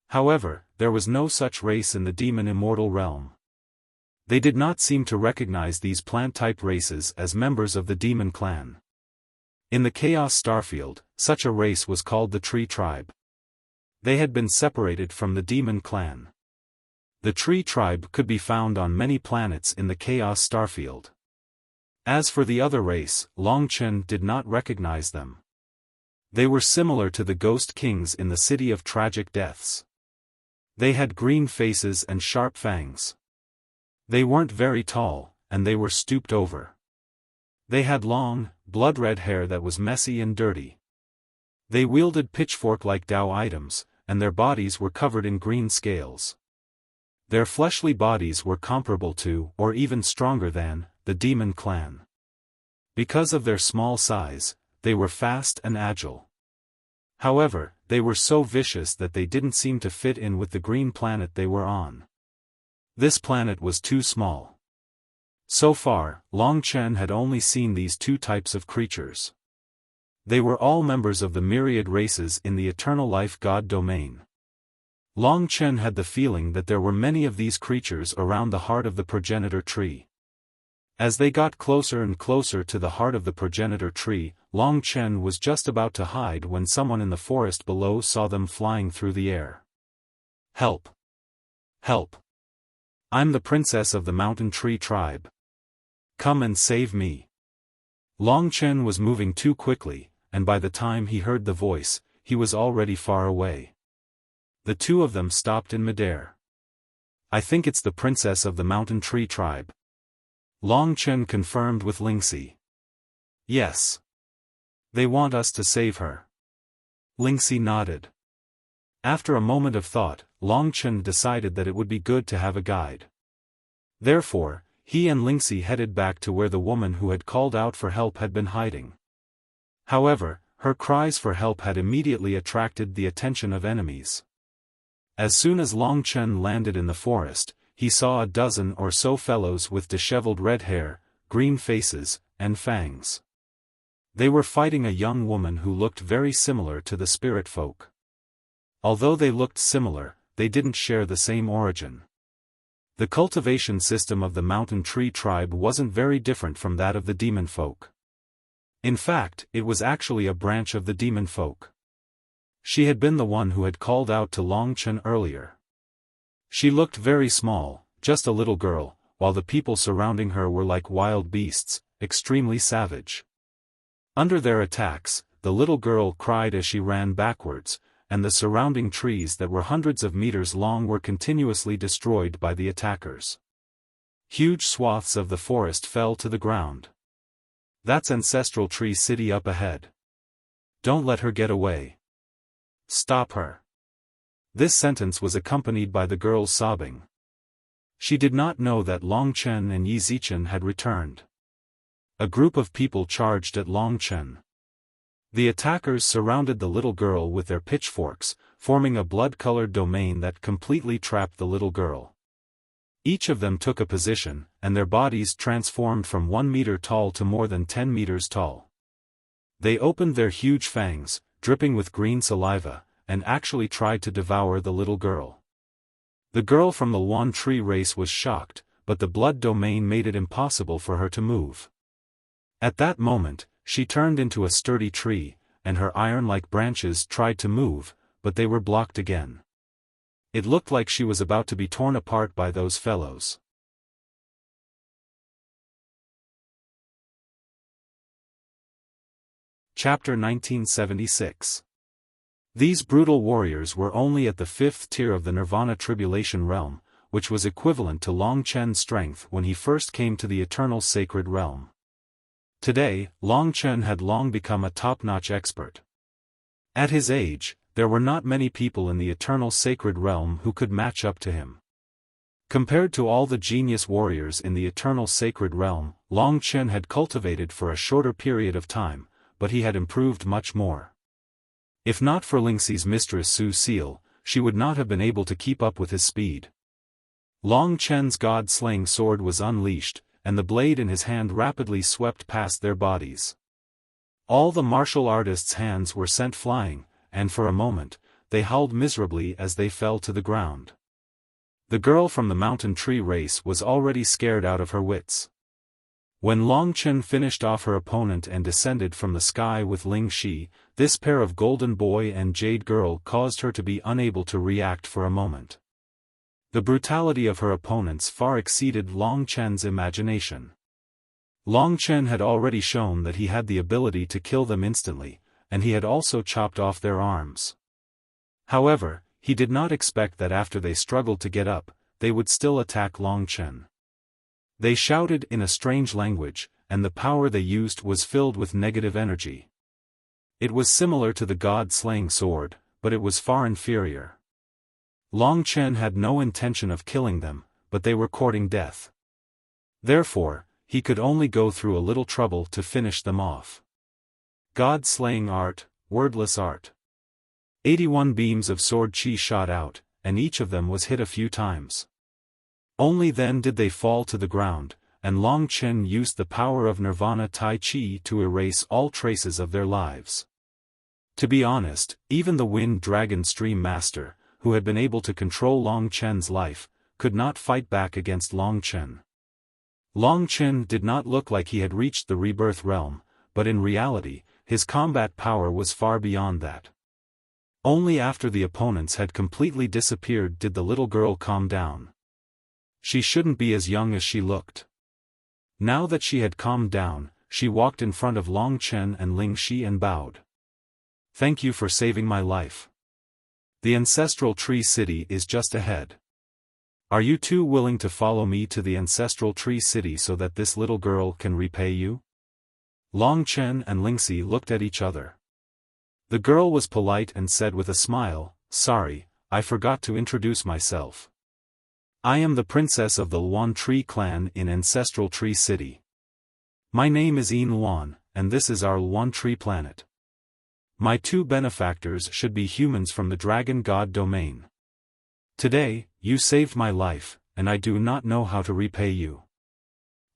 However, there was no such race in the demon immortal realm. They did not seem to recognize these plant-type races as members of the demon clan. In the Chaos Starfield, such a race was called the Tree Tribe. They had been separated from the demon clan. The Tree Tribe could be found on many planets in the Chaos Starfield. As for the other race, Long Chen did not recognize them. They were similar to the Ghost Kings in the City of Tragic Deaths. They had green faces and sharp fangs. They weren't very tall, and they were stooped over. They had long, blood-red hair that was messy and dirty. They wielded pitchfork-like Dao items, and their bodies were covered in green scales. Their fleshly bodies were comparable to, or even stronger than, the demon clan. Because of their small size, they were fast and agile. However, they were so vicious that they didn't seem to fit in with the green planet they were on. This planet was too small. So far, Long Chen had only seen these two types of creatures. They were all members of the myriad races in the eternal life god domain. Long Chen had the feeling that there were many of these creatures around the heart of the progenitor tree. As they got closer and closer to the heart of the progenitor tree, Long Chen was just about to hide when someone in the forest below saw them flying through the air. "Help! Help! I'm the princess of the mountain tree tribe. Come and save me." Long Chen was moving too quickly, and by the time he heard the voice, he was already far away. The two of them stopped in midair. "I think it's the princess of the mountain tree tribe." Long Chen confirmed with Lingxi. "Yes. They want us to save her." Lingxi nodded. After a moment of thought, Long Chen decided that it would be good to have a guide. Therefore, he and Lingxi headed back to where the woman who had called out for help had been hiding. However, her cries for help had immediately attracted the attention of enemies. As soon as Long Chen landed in the forest, he saw a dozen or so fellows with disheveled red hair, green faces, and fangs. They were fighting a young woman who looked very similar to the spirit folk. Although they looked similar, they didn't share the same origin. The cultivation system of the mountain tree tribe wasn't very different from that of the demon folk. In fact, it was actually a branch of the demon folk. She had been the one who had called out to Long Chen earlier. She looked very small, just a little girl, while the people surrounding her were like wild beasts, extremely savage. Under their attacks, the little girl cried as she ran backwards, and the surrounding trees that were hundreds of meters long were continuously destroyed by the attackers. Huge swaths of the forest fell to the ground. "That's Ancestral Tree City up ahead. Don't let her get away. Stop her." This sentence was accompanied by the girl's sobbing. She did not know that Long Chen and Yi Zichen had returned. A group of people charged at Long Chen. The attackers surrounded the little girl with their pitchforks, forming a blood-colored domain that completely trapped the little girl. Each of them took a position, and their bodies transformed from 1 meter tall to more than 10 meters tall. They opened their huge fangs, dripping with green saliva, and actually tried to devour the little girl. The girl from the Yuan tree race was shocked, but the blood domain made it impossible for her to move. At that moment, she turned into a sturdy tree, and her iron-like branches tried to move, but they were blocked again. It looked like she was about to be torn apart by those fellows. Chapter 1976. These brutal warriors were only at the 5th tier of the Nirvana Tribulation Realm, which was equivalent to Long Chen's strength when he first came to the Eternal Sacred Realm. Today, Long Chen had long become a top-notch expert. At his age, there were not many people in the Eternal Sacred Realm who could match up to him. Compared to all the genius warriors in the Eternal Sacred Realm, Long Chen had cultivated for a shorter period of time, but he had improved much more. If not for Lingxi's mistress Su Seal, she would not have been able to keep up with his speed. Long Chen's god-slaying sword was unleashed, and the blade in his hand rapidly swept past their bodies. All the martial artists' hands were sent flying, and for a moment, they howled miserably as they fell to the ground. The girl from the mountain tree race was already scared out of her wits. When Long Chen finished off her opponent and descended from the sky with Ling Shi, this pair of golden boy and jade girl caused her to be unable to react for a moment. The brutality of her opponents far exceeded Long Chen's imagination. Long Chen had already shown that he had the ability to kill them instantly, and he had also chopped off their arms. However, he did not expect that after they struggled to get up, they would still attack Long Chen. They shouted in a strange language, and the power they used was filled with negative energy. It was similar to the god-slaying sword, but it was far inferior. Long Chen had no intention of killing them, but they were courting death. Therefore, he could only go through a little trouble to finish them off. God-slaying art, wordless art. 81 beams of sword chi shot out, and each of them was hit a few times. Only then did they fall to the ground, and Long Chen used the power of Nirvana Tai Chi to erase all traces of their lives. To be honest, even the Wind Dragon Stream Master, who had been able to control Long Chen's life, could not fight back against Long Chen. Long Chen did not look like he had reached the rebirth realm, but in reality, his combat power was far beyond that. Only after the opponents had completely disappeared did the little girl calm down. She shouldn't be as young as she looked. Now that she had calmed down, she walked in front of Long Chen and Ling Shi and bowed. "Thank you for saving my life. The Ancestral Tree City is just ahead. Are you two willing to follow me to the Ancestral Tree City so that this little girl can repay you?" Long Chen and Lingxi looked at each other. The girl was polite and said with a smile, "Sorry, I forgot to introduce myself. I am the princess of the Luan Tree clan in Ancestral Tree City. My name is Yin Luan, and this is our Luan Tree planet. My two benefactors should be humans from the Dragon God domain. Today, you saved my life, and I do not know how to repay you.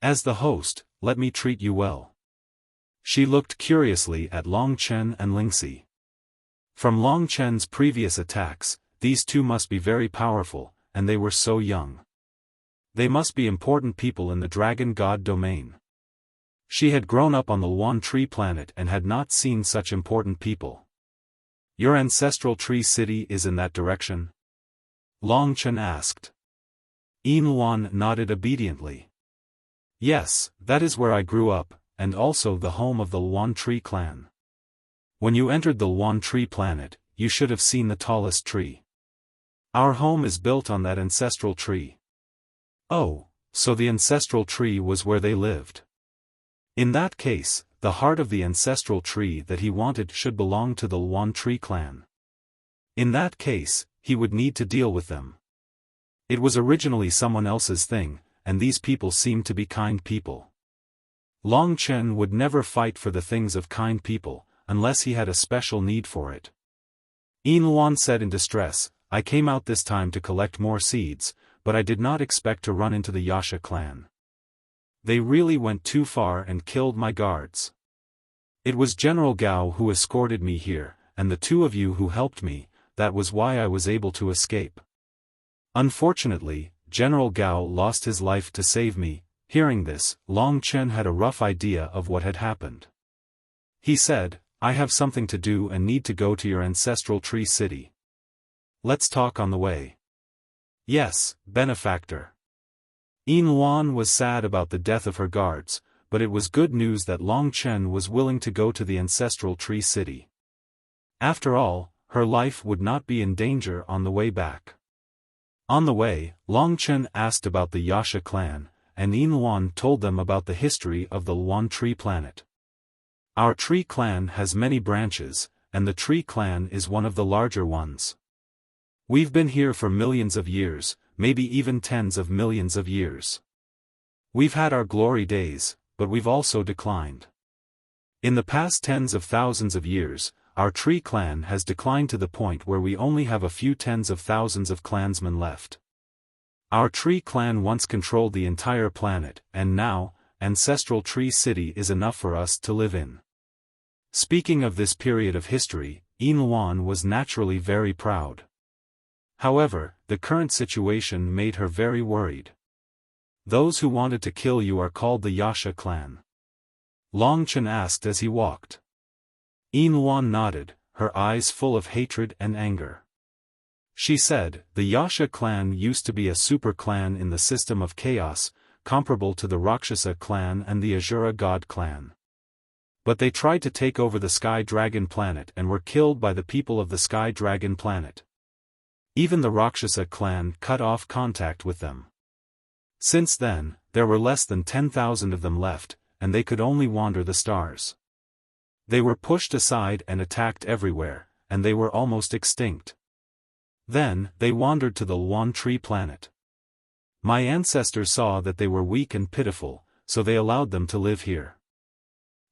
As the host, let me treat you well." She looked curiously at Long Chen and Lingxi. From Long Chen's previous attacks, these two must be very powerful, and they were so young. They must be important people in the Dragon God domain. She had grown up on the Luan Tree planet and had not seen such important people. "Your Ancestral Tree City is in that direction?" Long Chen asked. Yin Luan nodded obediently. "Yes, that is where I grew up, and also the home of the Luan Tree clan. When you entered the Luan Tree planet, you should have seen the tallest tree. Our home is built on that ancestral tree." "Oh, so the ancestral tree was where they lived. In that case, the heart of the ancestral tree that he wanted should belong to the Luan Tree clan. In that case, he would need to deal with them. It was originally someone else's thing, and these people seemed to be kind people. Long Chen would never fight for the things of kind people, unless he had a special need for it." Yin Luan said in distress, "I came out this time to collect more seeds, but I did not expect to run into the Yasha clan. They really went too far and killed my guards. It was General Gao who escorted me here, and the two of you who helped me, that was why I was able to escape. Unfortunately, General Gao lost his life to save me." Hearing this, Long Chen had a rough idea of what had happened. He said, "I have something to do and need to go to your Ancestral Tree City. Let's talk on the way." "Yes, benefactor." Yin Luan was sad about the death of her guards, but it was good news that Long Chen was willing to go to the Ancestral Tree City. After all, her life would not be in danger on the way back. On the way, Long Chen asked about the Yasha clan, and Yin Luan told them about the history of the Luan tree planet. Our tree clan has many branches, and the tree clan is one of the larger ones. We've been here for millions of years, maybe even tens of millions of years. We've had our glory days, but we've also declined. In the past tens of thousands of years, our tree clan has declined to the point where we only have a few tens of thousands of clansmen left. Our tree clan once controlled the entire planet, and now, Ancestral Tree City is enough for us to live in. Speaking of this period of history, Yin Luan was naturally very proud. However, the current situation made her very worried. Those who wanted to kill you are called the Yasha clan. Long Chen asked as he walked. Yin Luan nodded, her eyes full of hatred and anger. She said, the Yasha clan used to be a super clan in the system of chaos, comparable to the Rakshasa clan and the Asura god clan. But they tried to take over the Sky Dragon planet and were killed by the people of the Sky Dragon planet. Even the Rakshasa clan cut off contact with them. Since then, there were less than 10,000 of them left, and they could only wander the stars. They were pushed aside and attacked everywhere, and they were almost extinct. Then, they wandered to the Luan tree planet. My ancestors saw that they were weak and pitiful, so they allowed them to live here.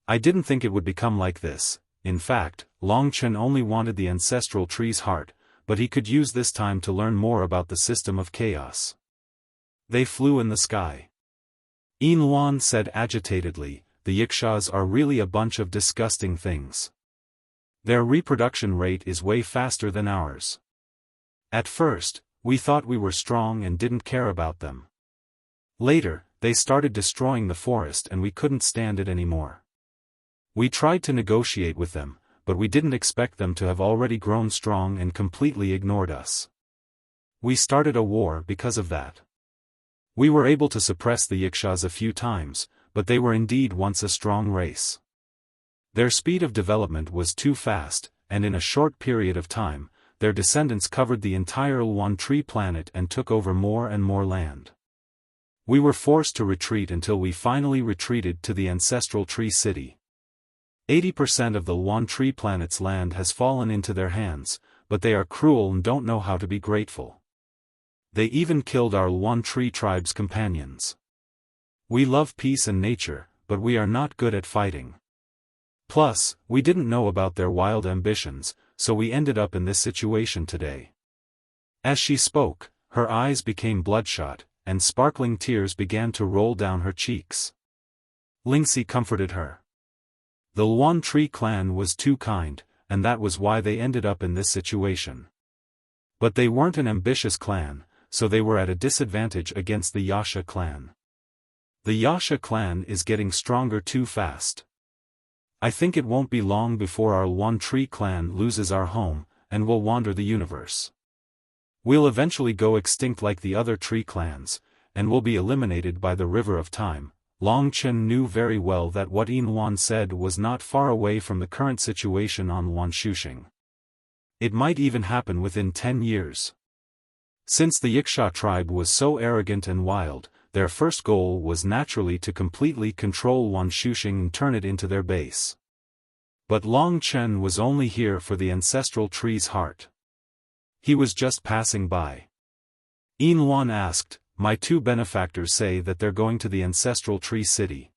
I didn't think it would become like this. In fact, Long Chen only wanted the ancestral tree's heart, but he could use this time to learn more about the system of chaos. They flew in the sky. Yin Luan said agitatedly, the Yikshas are really a bunch of disgusting things. Their reproduction rate is way faster than ours. At first, we thought we were strong and didn't care about them. Later, they started destroying the forest and we couldn't stand it anymore. We tried to negotiate with them, but we didn't expect them to have already grown strong and completely ignored us. We started a war because of that. We were able to suppress the Yikshas a few times, but they were indeed once a strong race. Their speed of development was too fast, and in a short period of time, their descendants covered the entire Luan tree planet and took over more and more land. We were forced to retreat until we finally retreated to the Ancestral Tree City. 80% of the Luan tree planet's land has fallen into their hands, but they are cruel and don't know how to be grateful. They even killed our Luan tree tribe's companions. We love peace and nature, but we are not good at fighting. Plus, we didn't know about their wild ambitions, so we ended up in this situation today. As she spoke, her eyes became bloodshot, and sparkling tears began to roll down her cheeks. Lingxi comforted her. The Luan tree clan was too kind, and that was why they ended up in this situation. But they weren't an ambitious clan, so they were at a disadvantage against the Yasha clan. The Yasha clan is getting stronger too fast. I think it won't be long before our Luan tree clan loses our home, and will wander the universe. We'll eventually go extinct like the other tree clans, and will be eliminated by the river of time. Long Chen knew very well that what Yin Luan said was not far away from the current situation on Luan Shuxing. It might even happen within 10 years. Since the Yiksha tribe was so arrogant and wild, their first goal was naturally to completely control Luan Shuxing and turn it into their base. But Long Chen was only here for the ancestral tree's heart. He was just passing by. Yin Luan asked, my two benefactors say that they're going to the ancestral tree city.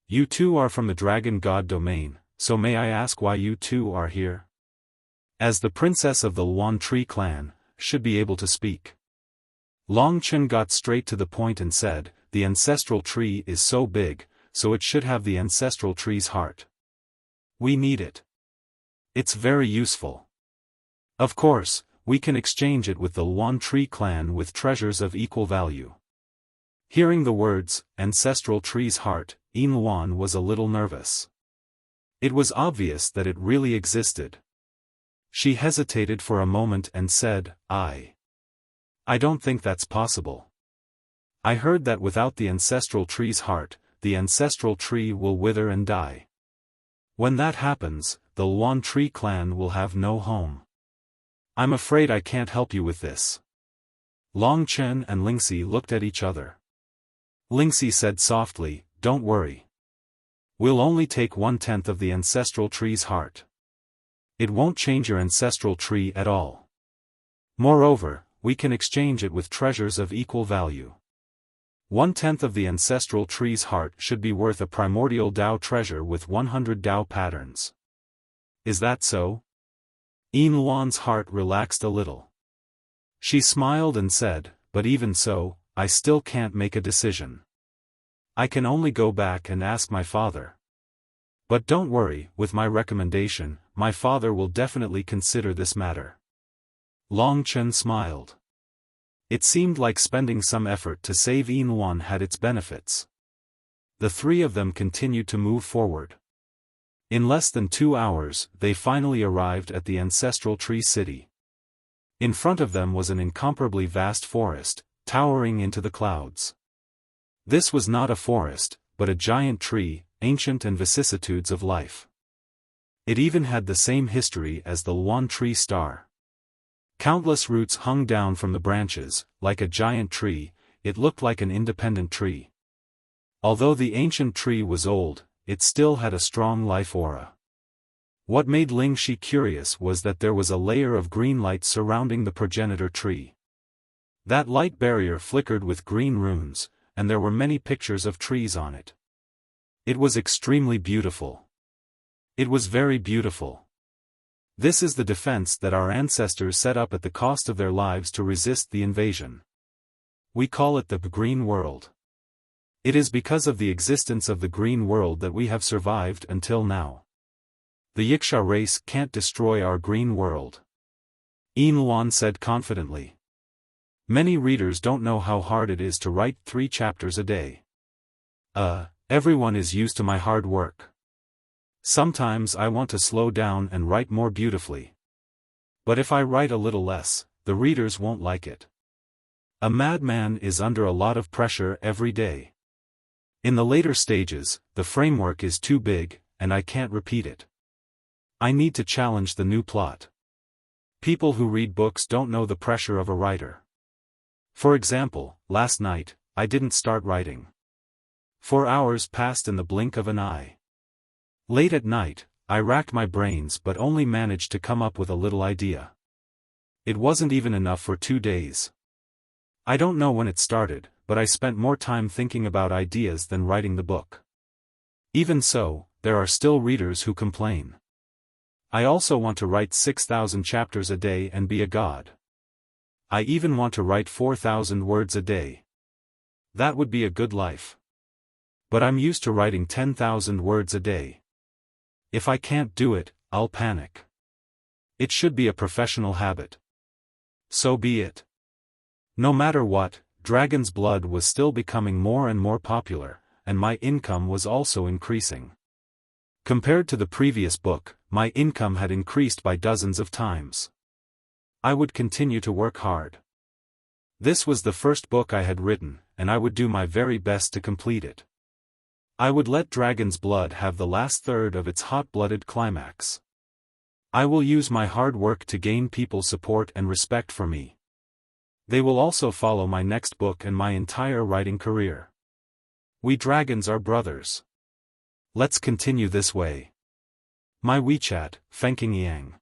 You two are from the dragon god domain, so may I ask why you two are here? As the princess of the Luan tree clan, should be able to speak. Long Chen got straight to the point and said, the ancestral tree is so big, so it should have the ancestral tree's heart. We need it. It's very useful. Of course, we can exchange it with the Luan tree clan with treasures of equal value. Hearing the words, ancestral tree's heart, Yin Luan was a little nervous. It was obvious that it really existed. She hesitated for a moment and said, I don't think that's possible. I heard that without the ancestral tree's heart, the ancestral tree will wither and die. When that happens, the Luan tree clan will have no home. I'm afraid I can't help you with this. Long Chen and Lingxi looked at each other. Lingxi said softly, "Don't worry. We'll only take 1/10 of the ancestral tree's heart. It won't change your ancestral tree at all. Moreover, we can exchange it with treasures of equal value. 1/10 of the ancestral tree's heart should be worth a primordial Tao treasure with 100 Tao patterns. Is that so?" Yin Luan's heart relaxed a little. She smiled and said, "But even so, I still can't make a decision. I can only go back and ask my father. But don't worry, with my recommendation, my father will definitely consider this matter." Long Chen smiled. It seemed like spending some effort to save Yin Luan had its benefits. The three of them continued to move forward. In less than 2 hours, they finally arrived at the ancestral tree city. In front of them was an incomparably vast forest, towering into the clouds. This was not a forest, but a giant tree, ancient and vicissitudes of life. It even had the same history as the Luan tree star. Countless roots hung down from the branches, like a giant tree. It looked like an independent tree. Although the ancient tree was old, it still had a strong life aura. What made Ling Shi curious was that there was a layer of green light surrounding the progenitor tree. That light barrier flickered with green runes, and there were many pictures of trees on it. It was extremely beautiful. It was very beautiful. This is the defense that our ancestors set up at the cost of their lives to resist the invasion. We call it the Green World. It is because of the existence of the Green World that we have survived until now. The Wuxia race can't destroy our Green World. Yin Luan said confidently. Many readers don't know how hard it is to write 3 chapters a day. Everyone is used to my hard work. Sometimes I want to slow down and write more beautifully. But if I write a little less, the readers won't like it. A madman is under a lot of pressure every day. In the later stages, the framework is too big, and I can't repeat it. I need to challenge the new plot. People who read books don't know the pressure of a writer. For example, last night, I didn't start writing. 4 hours passed in the blink of an eye. Late at night, I racked my brains but only managed to come up with a little idea. It wasn't even enough for 2 days. I don't know when it started, but I spent more time thinking about ideas than writing the book. Even so, there are still readers who complain. I also want to write 6,000 chapters a day and be a god. I even want to write 4,000 words a day. That would be a good life. But I'm used to writing 10,000 words a day. If I can't do it, I'll panic. It should be a professional habit. So be it. No matter what, Dragon's Blood was still becoming more and more popular, and my income was also increasing. Compared to the previous book, my income had increased by dozens of times. I would continue to work hard. This was the first book I had written, and I would do my very best to complete it. I would let Dragon's Blood have the last third of its hot-blooded climax. I will use my hard work to gain people's support and respect for me. They will also follow my next book and my entire writing career. We dragons are brothers. Let's continue this way. My WeChat, Fengking Yang.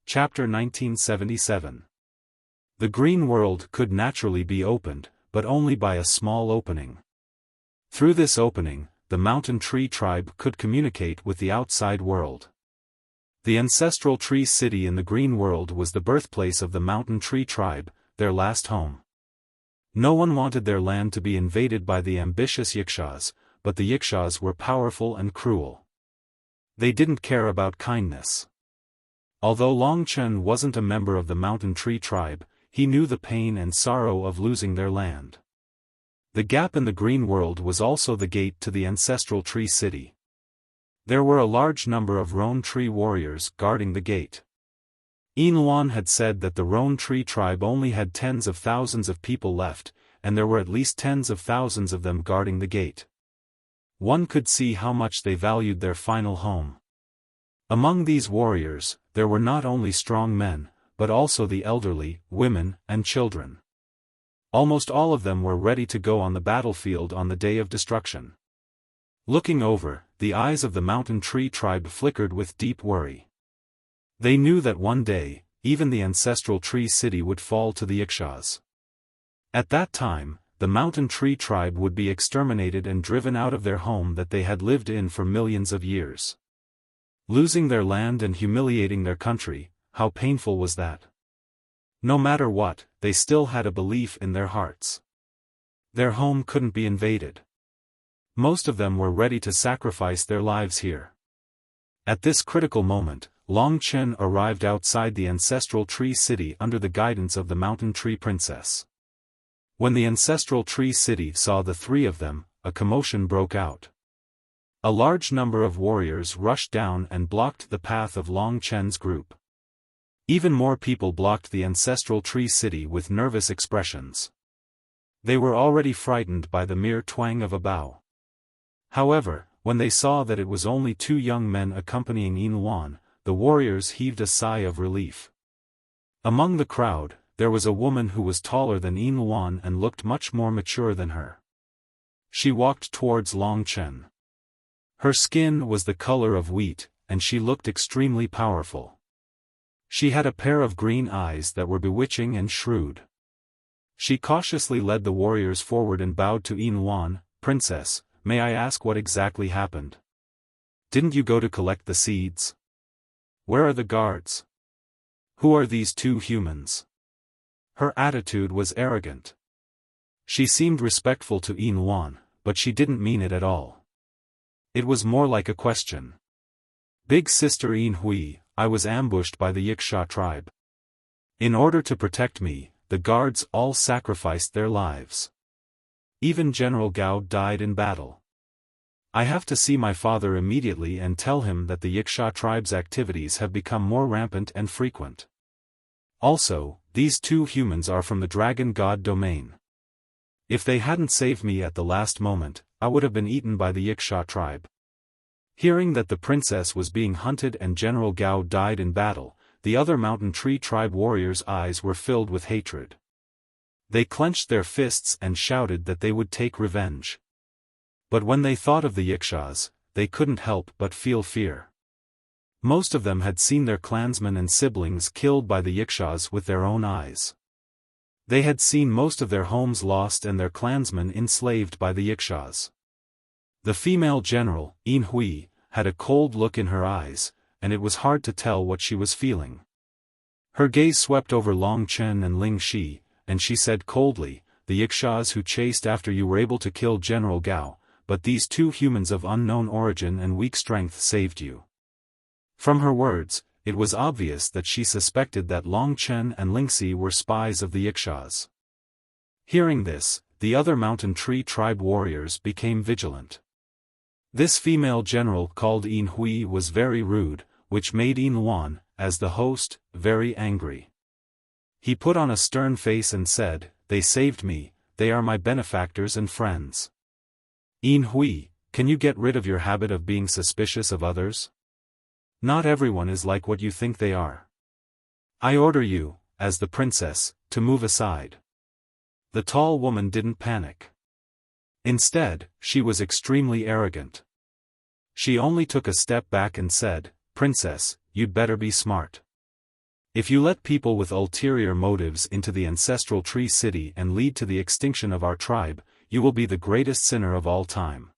Chapter 1977. The Green World could naturally be opened, but only by a small opening. Through this opening, the Mountain Tree Tribe could communicate with the outside world. The ancestral tree city in the Green World was the birthplace of the Mountain Tree Tribe, their last home. No one wanted their land to be invaded by the ambitious Wuxias, but the Wuxias were powerful and cruel. They didn't care about kindness. Although Long Chen wasn't a member of the Mountain Tree Tribe, he knew the pain and sorrow of losing their land. The gap in the Green World was also the gate to the ancestral tree city. There were a large number of Roan Tree warriors guarding the gate. Yin Luan had said that the Roan Tree Tribe only had tens of thousands of people left, and there were at least tens of thousands of them guarding the gate. One could see how much they valued their final home. Among these warriors, there were not only strong men, but also the elderly, women, and children. Almost all of them were ready to go on the battlefield on the day of destruction. Looking over, the eyes of the mountain tree tribe flickered with deep worry. They knew that one day, even the ancestral tree city would fall to the Ixas. At that time, the mountain tree tribe would be exterminated and driven out of their home that they had lived in for millions of years. Losing their land and humiliating their country, how painful was that? No matter what, they still had a belief in their hearts. Their home couldn't be invaded. Most of them were ready to sacrifice their lives here. At this critical moment, Long Chen arrived outside the ancestral tree city under the guidance of the mountain tree princess. When the ancestral tree city saw the three of them, a commotion broke out. A large number of warriors rushed down and blocked the path of Long Chen's group. Even more people blocked the ancestral tree city with nervous expressions. They were already frightened by the mere twang of a bow. However, when they saw that it was only two young men accompanying Yin Luan, the warriors heaved a sigh of relief. Among the crowd, there was a woman who was taller than Yin Luan and looked much more mature than her. She walked towards Long Chen. Her skin was the color of wheat, and she looked extremely powerful. She had a pair of green eyes that were bewitching and shrewd. She cautiously led the warriors forward and bowed to Yin Luan. "Princess, may I ask what exactly happened? Didn't you go to collect the seeds? Where are the guards? Who are these two humans?" Her attitude was arrogant. She seemed respectful to Yin Luan, but she didn't mean it at all. It was more like a question. "Big sister Yin Hui, I was ambushed by the Yiksha tribe. In order to protect me, the guards all sacrificed their lives. Even General Gao died in battle. I have to see my father immediately and tell him that the Yiksha tribe's activities have become more rampant and frequent. Also, these two humans are from the dragon god domain. If they hadn't saved me at the last moment, I would have been eaten by the Yiksha tribe." Hearing that the princess was being hunted and General Gao died in battle, the other mountain tree tribe warriors' eyes were filled with hatred. They clenched their fists and shouted that they would take revenge. But when they thought of the Yikshas, they couldn't help but feel fear. Most of them had seen their clansmen and siblings killed by the Yikshas with their own eyes. They had seen most of their homes lost and their clansmen enslaved by the Yikshas. The female general, Yin Hui, had a cold look in her eyes, and it was hard to tell what she was feeling. Her gaze swept over Long Chen and Ling Shi, and she said coldly, "The Yikshas who chased after you were able to kill General Gao, but these two humans of unknown origin and weak strength saved you." From her words, it was obvious that she suspected that Long Chen and Ling Shi were spies of the Yikshas. Hearing this, the other mountain tree tribe warriors became vigilant. This female general called Yin Hui was very rude, which made Yin Luan, as the host, very angry. He put on a stern face and said, "They saved me, they are my benefactors and friends. Yin Hui, can you get rid of your habit of being suspicious of others? Not everyone is like what you think they are. I order you, as the princess, to move aside." The tall woman didn't panic. Instead, she was extremely arrogant. She only took a step back and said, "Princess, you'd better be smart. If you let people with ulterior motives into the ancestral tree city and lead to the extinction of our tribe, you will be the greatest sinner of all time."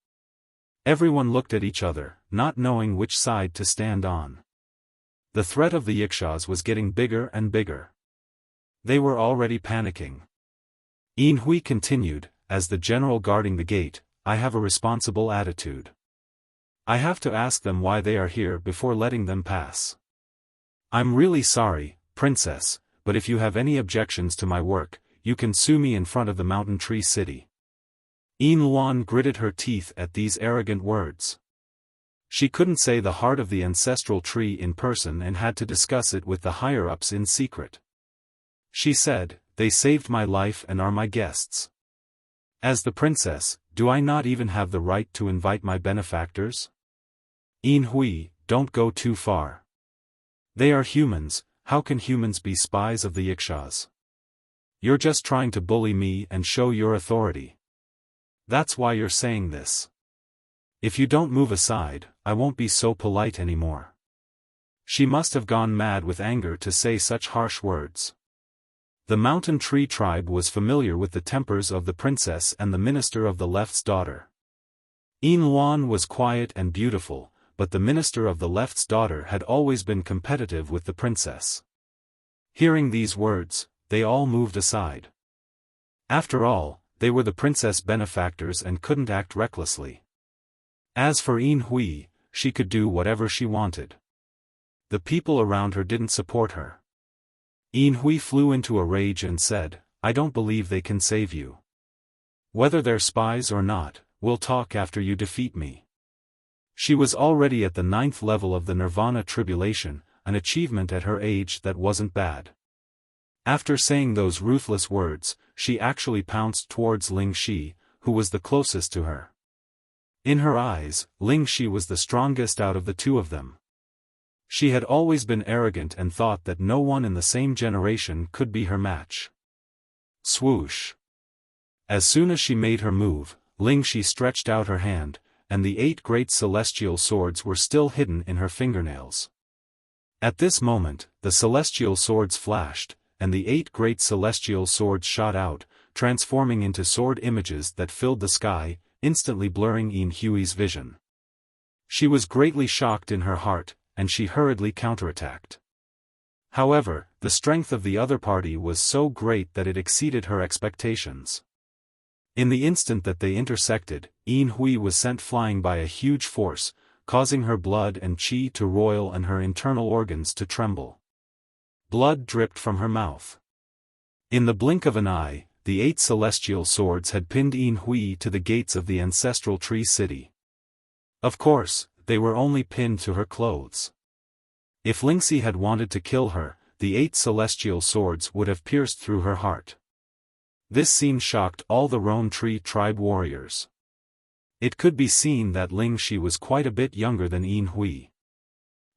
Everyone looked at each other, not knowing which side to stand on. The threat of the Yikshas was getting bigger and bigger. They were already panicking. Yin Hui continued, as the general guarding the gate, "I have a responsible attitude. I have to ask them why they are here before letting them pass. I'm really sorry, princess, but if you have any objections to my work, you can sue me in front of the mountain tree city." Yin Luan gritted her teeth at these arrogant words. She couldn't say the heart of the ancestral tree in person and had to discuss it with the higher-ups in secret. She said, "They saved my life and are my guests. As the princess, do I not even have the right to invite my benefactors? Yin Hui, don't go too far. They are humans, how can humans be spies of the Yixas? You're just trying to bully me and show your authority. That's why you're saying this. If you don't move aside, I won't be so polite anymore. She must have gone mad with anger to say such harsh words. The mountain tree tribe was familiar with the tempers of the princess and the minister of the left's daughter. Yin Luan was quiet and beautiful, but the minister of the left's daughter had always been competitive with the princess. Hearing these words, they all moved aside. After all, they were the princess' benefactors and couldn't act recklessly. As for Yin Hui, she could do whatever she wanted. The people around her didn't support her. Yin Hui flew into a rage and said, I don't believe they can save you. Whether they're spies or not, we'll talk after you defeat me. She was already at the 9th level of the Nirvana tribulation, an achievement at her age that wasn't bad. After saying those ruthless words, she actually pounced towards Ling Shi, who was the closest to her. In her eyes, Ling Shi was the strongest out of the two of them. She had always been arrogant and thought that no one in the same generation could be her match. Swoosh! As soon as she made her move, Ling Shi stretched out her hand, and the 8 great celestial swords were still hidden in her fingernails. At this moment, the celestial swords flashed, and the 8 great celestial swords shot out, transforming into sword images that filled the sky, instantly blurring Yin Hui's vision. She was greatly shocked in her heart, and she hurriedly counterattacked. However, the strength of the other party was so great that it exceeded her expectations. In the instant that they intersected, Yin Hui was sent flying by a huge force, causing her blood and qi to roil and her internal organs to tremble. Blood dripped from her mouth. In the blink of an eye, the 8 celestial swords had pinned Yin Hui to the gates of the ancestral tree city. Of course, they were only pinned to her clothes. If Lingxi had wanted to kill her, the 8 celestial swords would have pierced through her heart. This scene shocked all the Roan Tree tribe warriors. It could be seen that Ling Shi was quite a bit younger than Yin Hui.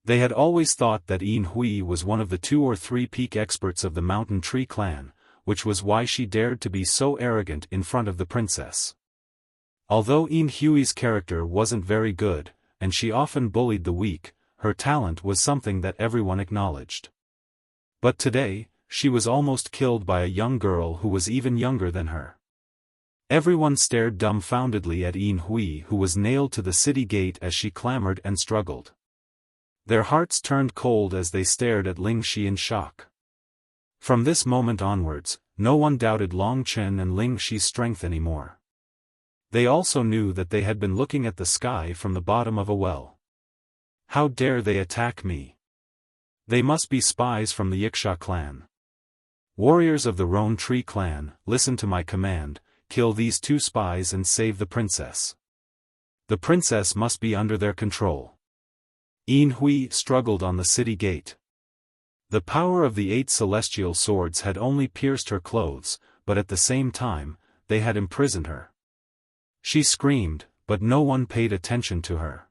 They had always thought that Yin Hui was one of the 2 or 3 peak experts of the Mountain Tree clan, which was why she dared to be so arrogant in front of the princess. Although Yin Hui's character wasn't very good, and she often bullied the weak, her talent was something that everyone acknowledged. But today, she was almost killed by a young girl who was even younger than her. Everyone stared dumbfoundedly at Yin Hui, who was nailed to the city gate as she clamored and struggled. Their hearts turned cold as they stared at Ling Shi in shock. From this moment onwards, no one doubted Long Chen and Ling Shi's strength anymore. They also knew that they had been looking at the sky from the bottom of a well. How dare they attack me? They must be spies from the Yiksha clan. Warriors of the Roan Tree clan, listen to my command, kill these 2 spies and save the princess. The princess must be under their control. Yin Hui struggled on the city gate. The power of the 8 celestial swords had only pierced her clothes, but at the same time, they had imprisoned her. She screamed, but no one paid attention to her.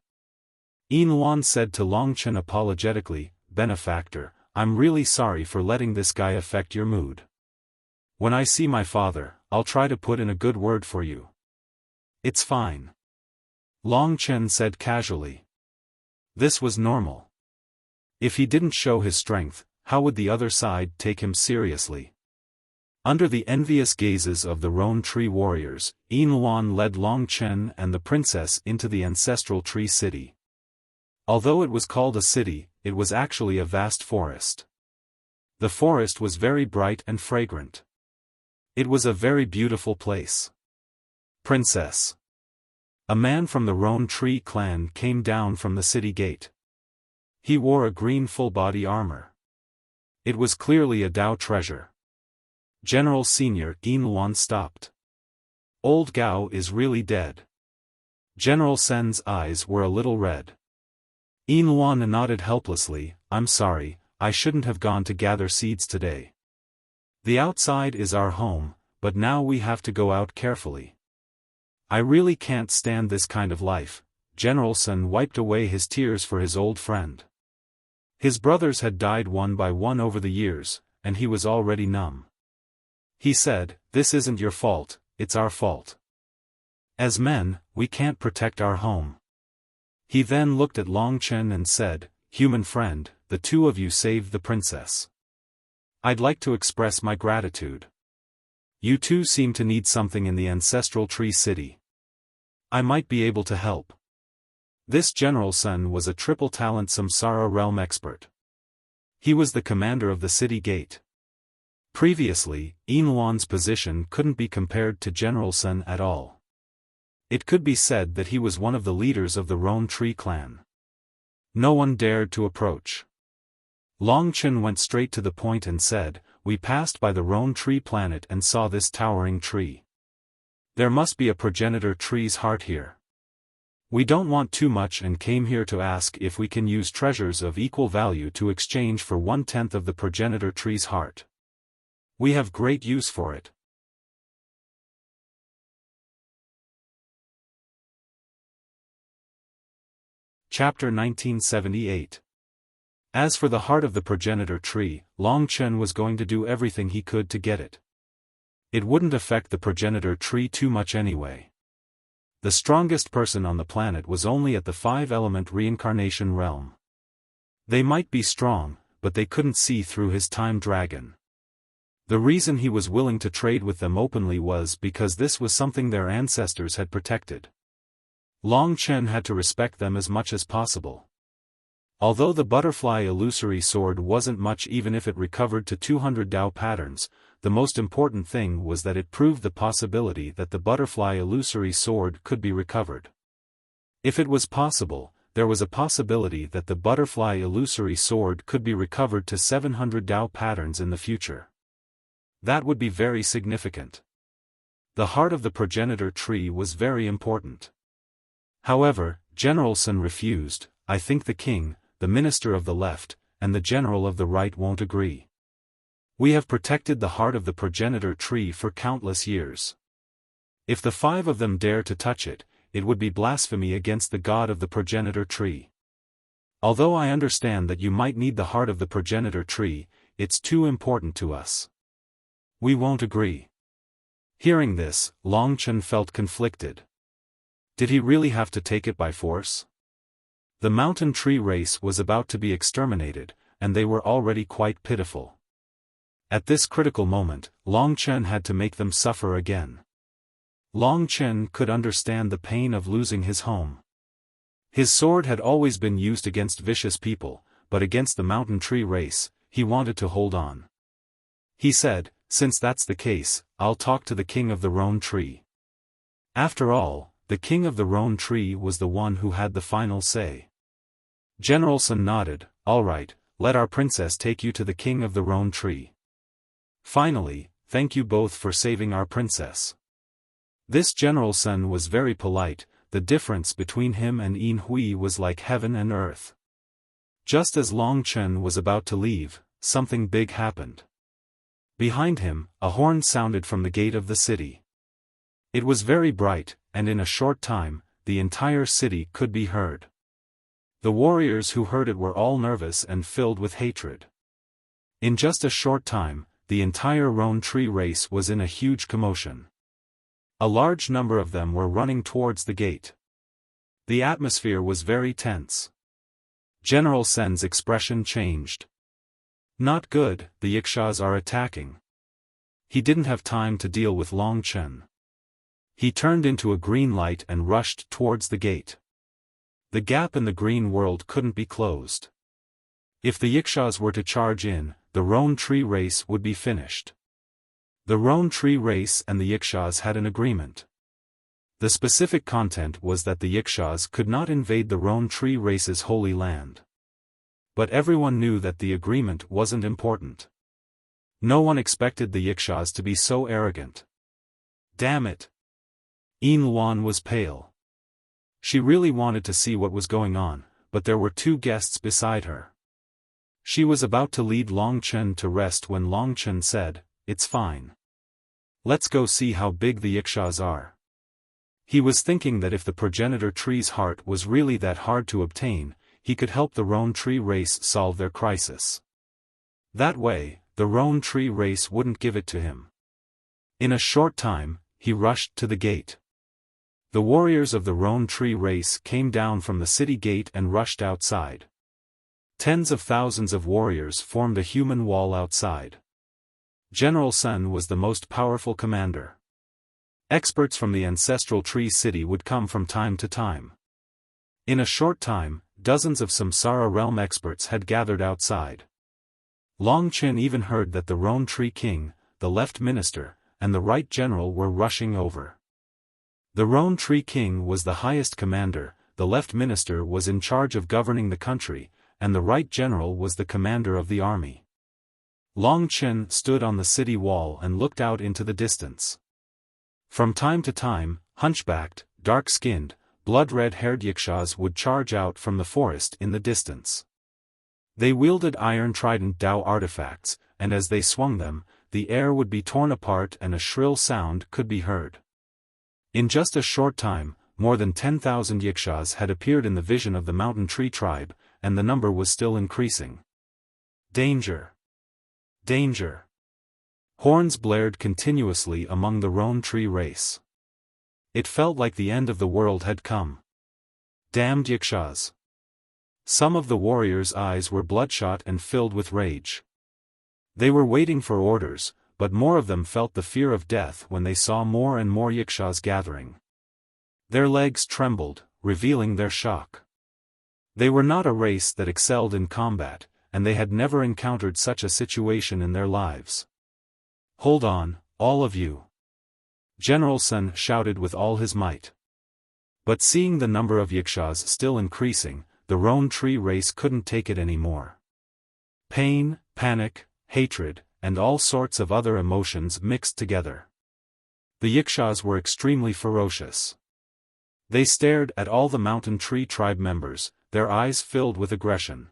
Yin Luan said to Long Chen apologetically, Benefactor, I'm really sorry for letting this guy affect your mood. When I see my father, I'll try to put in a good word for you. It's fine. Long Chen said casually. This was normal. If he didn't show his strength, how would the other side take him seriously? Under the envious gazes of the Roan Tree warriors, Yin Luan led Long Chen and the princess into the ancestral tree city. Although it was called a city, it was actually a vast forest. The forest was very bright and fragrant. It was a very beautiful place. Princess. A man from the Roan Tree clan came down from the city gate. He wore a green full-body armor. It was clearly a Dao treasure. General Senior Yin Luan stopped. Old Gao is really dead. General Sen's eyes were a little red. Yin Luan nodded helplessly, I'm sorry, I shouldn't have gone to gather seeds today. The outside is our home, but now we have to go out carefully. I really can't stand this kind of life. General Sun wiped away his tears for his old friend. His brothers had died one by one over the years, and he was already numb. He said, "This isn't your fault, it's our fault. As men, we can't protect our home." He then looked at Long Chen and said, "Human friend, the two of you saved the princess. I'd like to express my gratitude. You two seem to need something in the ancestral tree city. I might be able to help." This General Sun was a triple-talent Samsara realm expert. He was the commander of the city gate. Previously, Yinluan's position couldn't be compared to General Sun at all. It could be said that he was one of the leaders of the Roan Tree clan. No one dared to approach. Long Chen went straight to the point and said, "We passed by the Roan Tree planet and saw this towering tree. There must be a progenitor tree's heart here. We don't want too much and came here to ask if we can use treasures of equal value to exchange for 1/10 of the progenitor tree's heart. We have great use for it." Chapter 1978. As for the heart of the progenitor tree, Long Chen was going to do everything he could to get it. It wouldn't affect the progenitor tree too much anyway. The strongest person on the planet was only at the 5-element reincarnation realm. They might be strong, but they couldn't see through his time dragon. The reason he was willing to trade with them openly was because this was something their ancestors had protected. Long Chen had to respect them as much as possible. Although the butterfly illusory sword wasn't much even if it recovered to 200 Dao patterns, the most important thing was that it proved the possibility that the butterfly illusory sword could be recovered. If it was possible, there was a possibility that the butterfly illusory sword could be recovered to 700 Dao patterns in the future. That would be very significant. The heart of the progenitor tree was very important. However, General Sun refused. "I think the king, the minister of the left, and the general of the right won't agree. We have protected the heart of the progenitor tree for countless years. If the 5 of them dare to touch it, it would be blasphemy against the god of the progenitor tree. Although I understand that you might need the heart of the progenitor tree, it's too important to us. We won't agree." Hearing this, Long Chen felt conflicted. Did he really have to take it by force? The mountain tree race was about to be exterminated, and they were already quite pitiful. At this critical moment, Long Chen had to make them suffer again. Long Chen could understand the pain of losing his home. His sword had always been used against vicious people, but against the mountain tree race, he wanted to hold on. He said, "Since that's the case, I'll talk to the king of the Roan tree." After all, the king of the Roan tree was the one who had the final say. General Sun nodded, "All right, let our princess take you to the king of the Roan tree. Finally, thank you both for saving our princess." This General Sun was very polite. The difference between him and Yin Hui was like heaven and earth. Just as Long Chen was about to leave, something big happened. Behind him, a horn sounded from the gate of the city. It was very bright, and in a short time, the entire city could be heard. The warriors who heard it were all nervous and filled with hatred. In just a short time, the entire Roan tree race was in a huge commotion. A large number of them were running towards the gate. The atmosphere was very tense. General Sun's expression changed. "Not good, the Yikshas are attacking." He didn't have time to deal with Long Chen. He turned into a green light and rushed towards the gate. The gap in the green world couldn't be closed. If the Yikshas were to charge in, the Roan tree race would be finished. The Roan tree race and the Yikshas had an agreement. The specific content was that the Yikshas could not invade the Roan tree race's holy land. But everyone knew that the agreement wasn't important. No one expected the Yikshas to be so arrogant. Damn it! Yinluan was pale. She really wanted to see what was going on, but there were 2 guests beside her. She was about to lead Long Chen to rest when Long Chen said, "It's fine. Let's go see how big the Yikshas are." He was thinking that if the progenitor tree's heart was really that hard to obtain, he could help the Roan tree race solve their crisis. That way, the Roan tree race wouldn't give it to him. In a short time, he rushed to the gate. The warriors of the Roan tree race came down from the city gate and rushed outside. Tens of thousands of warriors formed a human wall outside. General Sun was the most powerful commander. Experts from the ancestral tree city would come from time to time. In a short time, dozens of Samsara realm experts had gathered outside. Long Qin even heard that the Roan tree king, the left minister, and the right general were rushing over. The Roan tree king was the highest commander, the left minister was in charge of governing the country, and the right general was the commander of the army. Long Qin stood on the city wall and looked out into the distance. From time to time, hunchbacked, dark-skinned, blood-red-haired Yikshas would charge out from the forest in the distance. They wielded iron trident Dao artifacts, and as they swung them, the air would be torn apart and a shrill sound could be heard. In just a short time, more than 10,000 Yikshas had appeared in the vision of the mountain tree tribe, and the number was still increasing. Danger! Danger! Horns blared continuously among the Roan tree race. It felt like the end of the world had come. Damned Yikshas! Some of the warriors' eyes were bloodshot and filled with rage. They were waiting for orders, but more of them felt the fear of death when they saw more and more Yikshas gathering. Their legs trembled, revealing their shock. They were not a race that excelled in combat, and they had never encountered such a situation in their lives. Hold on, all of you! General Sun shouted with all his might. But seeing the number of Yikshas still increasing, the Roan tree race couldn't take it anymore. Pain, panic, hatred, and all sorts of other emotions mixed together. The Yikshas were extremely ferocious. They stared at all the mountain tree tribe members, their eyes filled with aggression.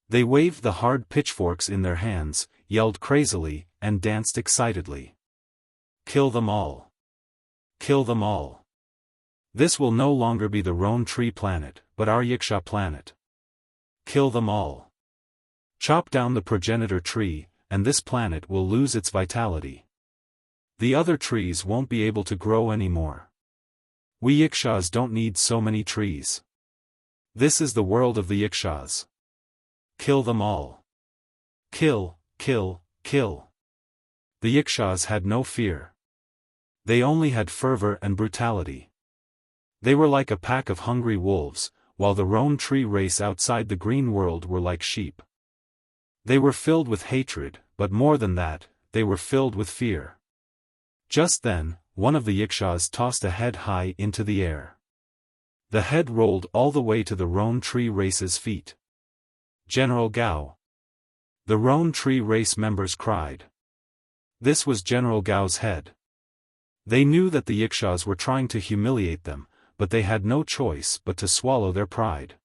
They waved the hard pitchforks in their hands, yelled crazily, and danced excitedly. Kill them all! Kill them all! This will no longer be the Roan tree planet, but our Yiksha planet. Kill them all! Chop down the progenitor tree, and this planet will lose its vitality. The other trees won't be able to grow anymore. We Yikshas don't need so many trees. This is the world of the Yikshas. Kill them all! Kill, kill, kill! The Yikshas had no fear. They only had fervor and brutality. They were like a pack of hungry wolves, while the Roan tree race outside the green world were like sheep. They were filled with hatred, but more than that, they were filled with fear. Just then, one of the Yikshas tossed a head high into the air. The head rolled all the way to the Roan tree race's feet. General Gao! The Roan tree race members cried. This was General Gao's head. They knew that the Yikshas were trying to humiliate them, but they had no choice but to swallow their pride.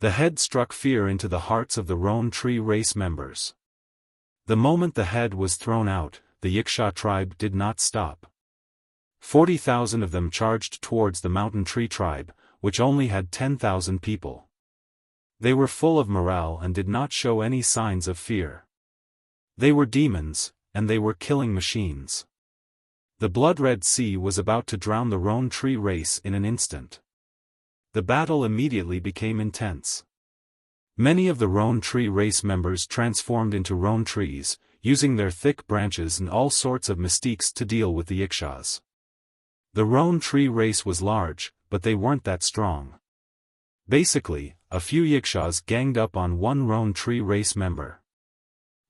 The head struck fear into the hearts of the Roan tree race members. The moment the head was thrown out, the Yiksha tribe did not stop. 40,000 of them charged towards the mountain tree tribe, which only had 10,000 people. They were full of morale and did not show any signs of fear. They were demons, and they were killing machines. The blood-red sea was about to drown the Roan tree race in an instant. The battle immediately became intense. Many of the Roan tree race members transformed into Roan trees, using their thick branches and all sorts of mystiques to deal with the Yikshas. The Roan tree race was large, but they weren't that strong. Basically, a few Yikshas ganged up on one Roan tree race member.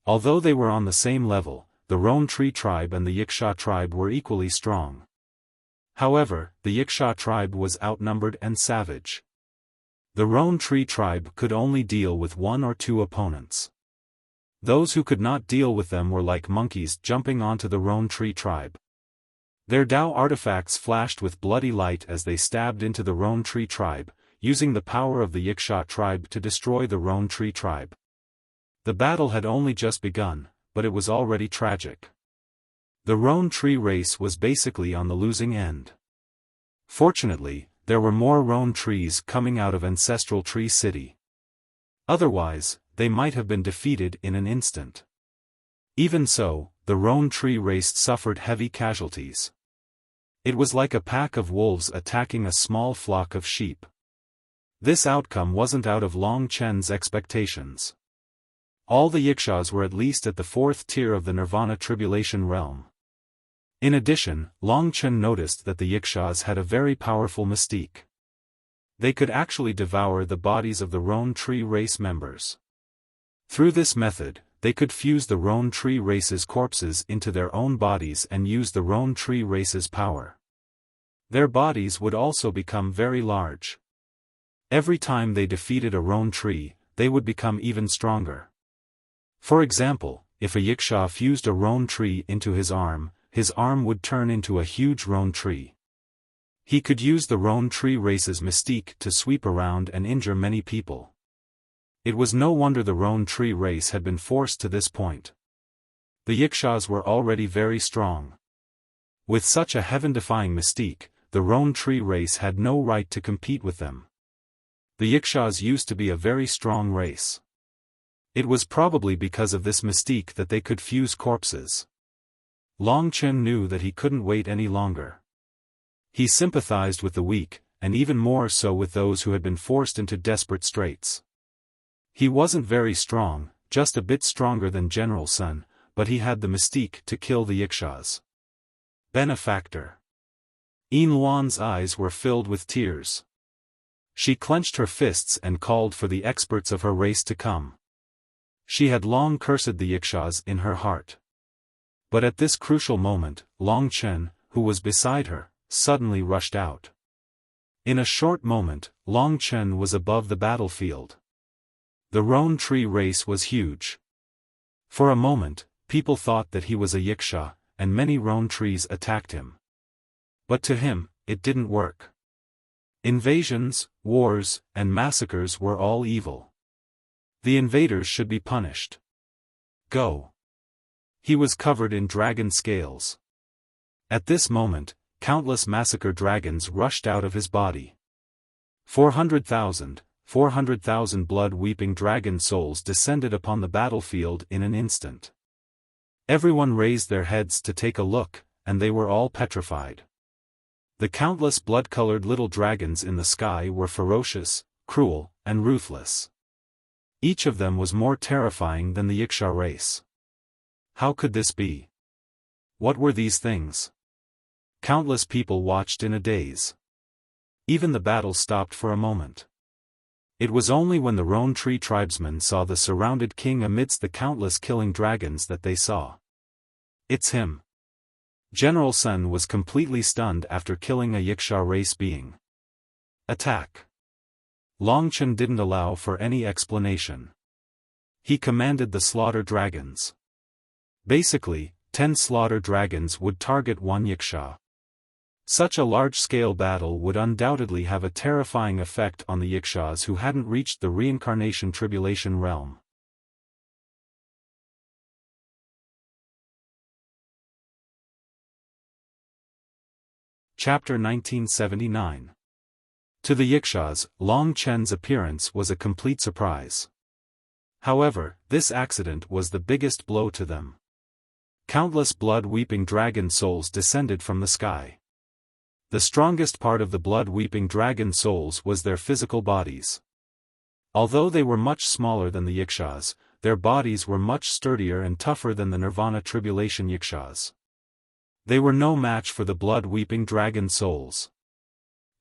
Although they were on the same level, the Roan tree tribe and the Yiksha tribe were equally strong. However, the Yiksha tribe was outnumbered and savage. The Roan tree tribe could only deal with one or two opponents. Those who could not deal with them were like monkeys jumping onto the Roan tree tribe. Their Dao artifacts flashed with bloody light as they stabbed into the Roan tree tribe, using the power of the Yiksha tribe to destroy the Roan tree tribe. The battle had only just begun, but it was already tragic. The Roan tree race was basically on the losing end. Fortunately, there were more roan trees coming out of Ancestral Tree City. Otherwise, they might have been defeated in an instant. Even so, the roan tree race suffered heavy casualties. It was like a pack of wolves attacking a small flock of sheep. This outcome wasn't out of Long Chen's expectations. All the Yikshaws were at least at the 4th tier of the Nirvana Tribulation realm. In addition, Long Chen noticed that the Yikshaws had a very powerful mystique. They could actually devour the bodies of the roan tree race members. Through this method, they could fuse the roan tree race's corpses into their own bodies and use the roan tree race's power. Their bodies would also become very large. Every time they defeated a roan tree, they would become even stronger. For example, if a Yikshaw fused a roan tree into his arm would turn into a huge roan tree. He could use the roan tree race's mystique to sweep around and injure many people. It was no wonder the roan tree race had been forced to this point. The Yikshaws were already very strong. With such a heaven-defying mystique, the roan tree race had no right to compete with them. The Yikshaws used to be a very strong race. It was probably because of this mystique that they could fuse corpses. Long Chen knew that he couldn't wait any longer. He sympathized with the weak, and even more so with those who had been forced into desperate straits. He wasn't very strong, just a bit stronger than General Sun, but he had the mystique to kill the Yikshaws. Benefactor. Yin Luan's eyes were filled with tears. She clenched her fists and called for the experts of her race to come. She had long cursed the Yikshaws in her heart. But at this crucial moment, Long Chen, who was beside her, suddenly rushed out. In a short moment, Long Chen was above the battlefield. The roan tree race was huge. For a moment, people thought that he was a Yikshaw, and many roan trees attacked him. But to him, it didn't work. Invasions, wars, and massacres were all evil. The invaders should be punished. Go. He was covered in dragon scales. At this moment, countless massacre dragons rushed out of his body. 400,000 blood-weeping dragon souls descended upon the battlefield in an instant. Everyone raised their heads to take a look, and they were all petrified. The countless blood-colored little dragons in the sky were ferocious, cruel, and ruthless. Each of them was more terrifying than the Yikshaw race. How could this be? What were these things? Countless people watched in a daze. Even the battle stopped for a moment. It was only when the roan tree tribesmen saw the surrounded king amidst the countless killing dragons that they saw. It's him. General Sun was completely stunned after killing a Yikshaw race being. Attack. Long Chen didn't allow for any explanation. He commanded the slaughter dragons. Basically, 10 slaughter dragons would target one Yikshaw. Such a large-scale battle would undoubtedly have a terrifying effect on the Yikshaws who hadn't reached the reincarnation tribulation realm. Chapter 1979. To the Yikshaws, Long Chen's appearance was a complete surprise. However, this accident was the biggest blow to them. Countless blood-weeping dragon souls descended from the sky. The strongest part of the blood-weeping dragon souls was their physical bodies. Although they were much smaller than the Yikshaws, their bodies were much sturdier and tougher than the Nirvana Tribulation Yikshaws. They were no match for the blood-weeping dragon souls.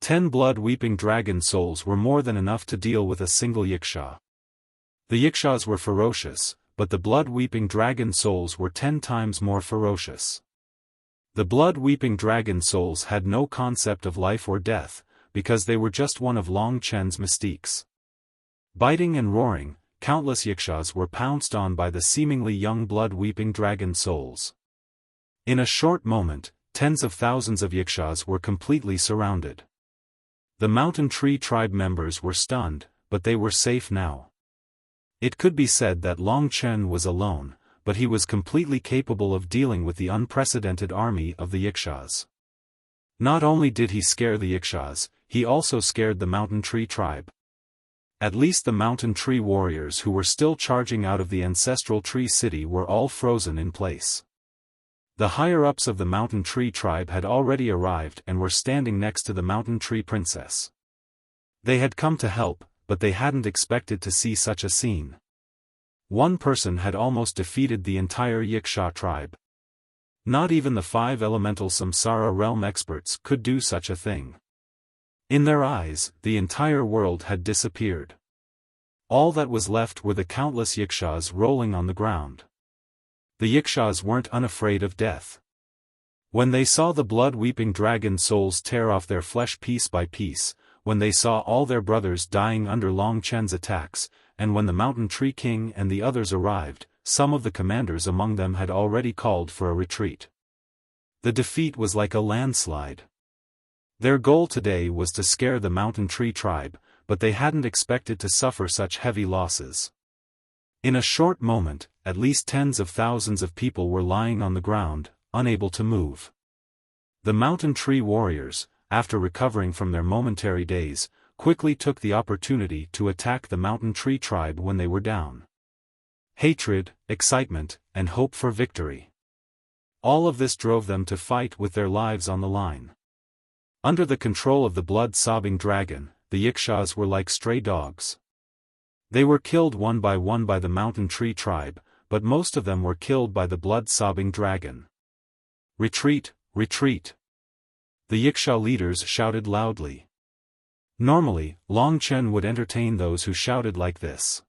10 blood-weeping dragon souls were more than enough to deal with a single Yikshaw. The Yikshaws were ferocious, but the blood-weeping dragon souls were 10 times more ferocious. The blood-weeping dragon souls had no concept of life or death, because they were just one of Long Chen's mystiques. Biting and roaring, countless Yikshaws were pounced on by the seemingly young blood-weeping dragon souls. In a short moment, tens of thousands of Yikshaws were completely surrounded. The mountain tree tribe members were stunned, but they were safe now. It could be said that Long Chen was alone, but he was completely capable of dealing with the unprecedented army of the Yikshaws. Not only did he scare the Ikshas, he also scared the mountain tree tribe. At least the mountain tree warriors who were still charging out of the ancestral tree city were all frozen in place. The higher-ups of the mountain tree tribe had already arrived and were standing next to the mountain tree princess. They had come to help, but they hadn't expected to see such a scene. One person had almost defeated the entire Yiksha tribe. Not even the 5 elemental Samsara realm experts could do such a thing. In their eyes, the entire world had disappeared. All that was left were the countless Yikshas rolling on the ground. The Yikshas weren't unafraid of death. When they saw the blood-weeping dragon souls tear off their flesh piece by piece, when they saw all their brothers dying under Long Chen's attacks, and when the Mountain Tree King and the others arrived, some of the commanders among them had already called for a retreat. The defeat was like a landslide. Their goal today was to scare the Mountain Tree tribe, but they hadn't expected to suffer such heavy losses. In a short moment, at least tens of thousands of people were lying on the ground, unable to move. The Mountain Tree warriors, after recovering from their momentary daze, quickly took the opportunity to attack the Mountain Tree tribe when they were down. Hatred, excitement, and hope for victory. All of this drove them to fight with their lives on the line. Under the control of the blood-sobbing dragon, the Yikshas were like stray dogs. They were killed one by the Mountain Tree tribe, but most of them were killed by the blood-sobbing dragon. Retreat, retreat! The Yiksha leaders shouted loudly. Normally, Long Chen would entertain those who shouted like this.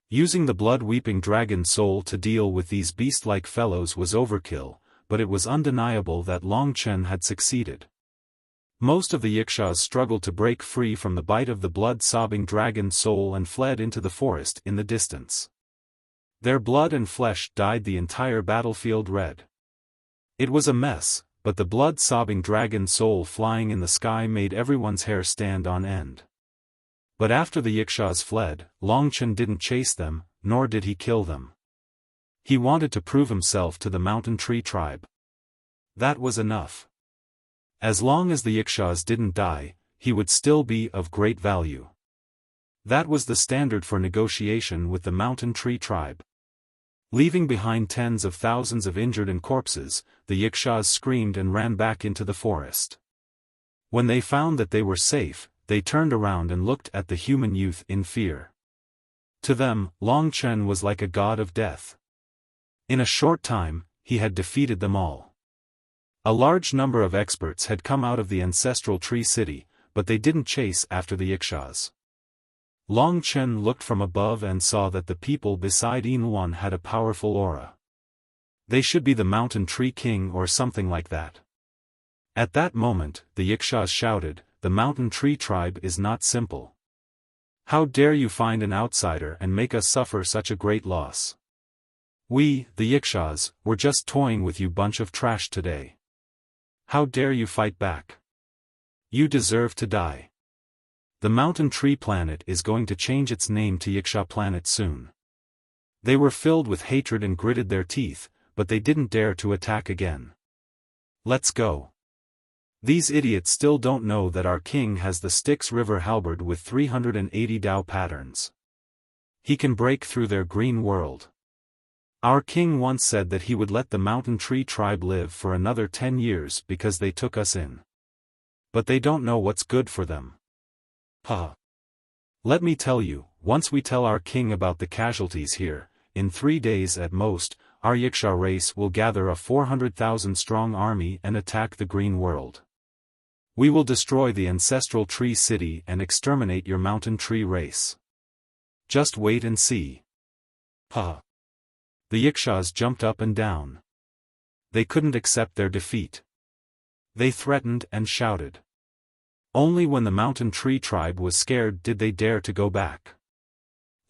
Using the blood-weeping dragon soul to deal with these beast-like fellows was overkill, but it was undeniable that Long Chen had succeeded. Most of the Yikshas struggled to break free from the bite of the blood-sobbing dragon soul and fled into the forest in the distance. Their blood and flesh dyed the entire battlefield red. It was a mess, but the blood-sobbing dragon soul flying in the sky made everyone's hair stand on end. But after the Yikshas fled, Long Chen didn't chase them, nor did he kill them. He wanted to prove himself to the Mountain Tree tribe. That was enough. As long as the Yikshas didn't die, he would still be of great value. That was the standard for negotiation with the Mountain Tree tribe. Leaving behind tens of thousands of injured and corpses, the Yikshas screamed and ran back into the forest. When they found that they were safe, they turned around and looked at the human youth in fear. To them, Long Chen was like a god of death. In a short time, he had defeated them all. A large number of experts had come out of the ancestral tree city, but they didn't chase after the Yikshas. Long Chen looked from above and saw that the people beside Yinluan had a powerful aura. They should be the Mountain Tree King or something like that. At that moment, the Yikshas shouted, "The Mountain Tree tribe is not simple. How dare you find an outsider and make us suffer such a great loss? We, the Yikshas, were just toying with you bunch of trash today. How dare you fight back? You deserve to die. The Mountain Tree Planet is going to change its name to Yiksha Planet soon." They were filled with hatred and gritted their teeth, but they didn't dare to attack again. Let's go. These idiots still don't know that our king has the Styx River halberd with 380 Dao patterns. He can break through their green world. Our king once said that he would let the Mountain Tree tribe live for another 10 years because they took us in. But they don't know what's good for them. Ha! Let me tell you, once we tell our king about the casualties here, in 3 days at most, our Yiksha race will gather a 400,000-strong army and attack the green world. We will destroy the ancestral tree city and exterminate your Mountain Tree race. Just wait and see. Ha! The Yikshas jumped up and down. They couldn't accept their defeat. They threatened and shouted. Only when the Mountain Tree tribe was scared did they dare to go back.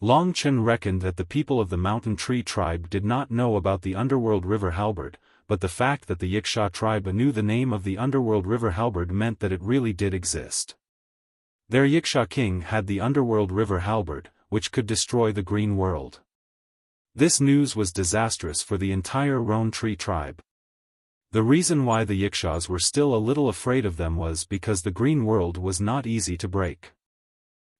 Long Chen reckoned that the people of the Mountain Tree tribe did not know about the Underworld River halberd, but the fact that the Yiksha tribe knew the name of the Underworld River halberd meant that it really did exist. Their Yiksha king had the Underworld River halberd, which could destroy the green world. This news was disastrous for the entire Roan Tree tribe. The reason why the Yikshaws were still a little afraid of them was because the green world was not easy to break.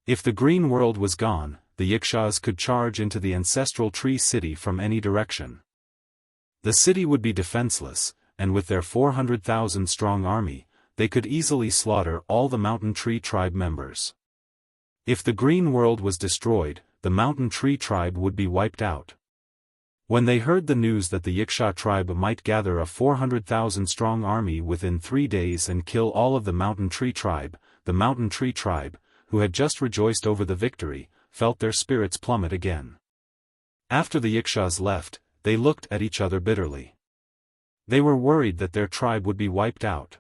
If the green world was gone, the Yikshaws could charge into the ancestral tree city from any direction. The city would be defenseless, and with their 400,000 strong army, they could easily slaughter all the mountain tree tribe members. If the green world was destroyed, the mountain tree tribe would be wiped out. When they heard the news that the Yiksha tribe might gather a 400,000 strong army within 3 days and kill all of the mountain tree tribe, who had just rejoiced over the victory, felt their spirits plummet again. After the Yikshaws left, they looked at each other bitterly. They were worried that their tribe would be wiped out.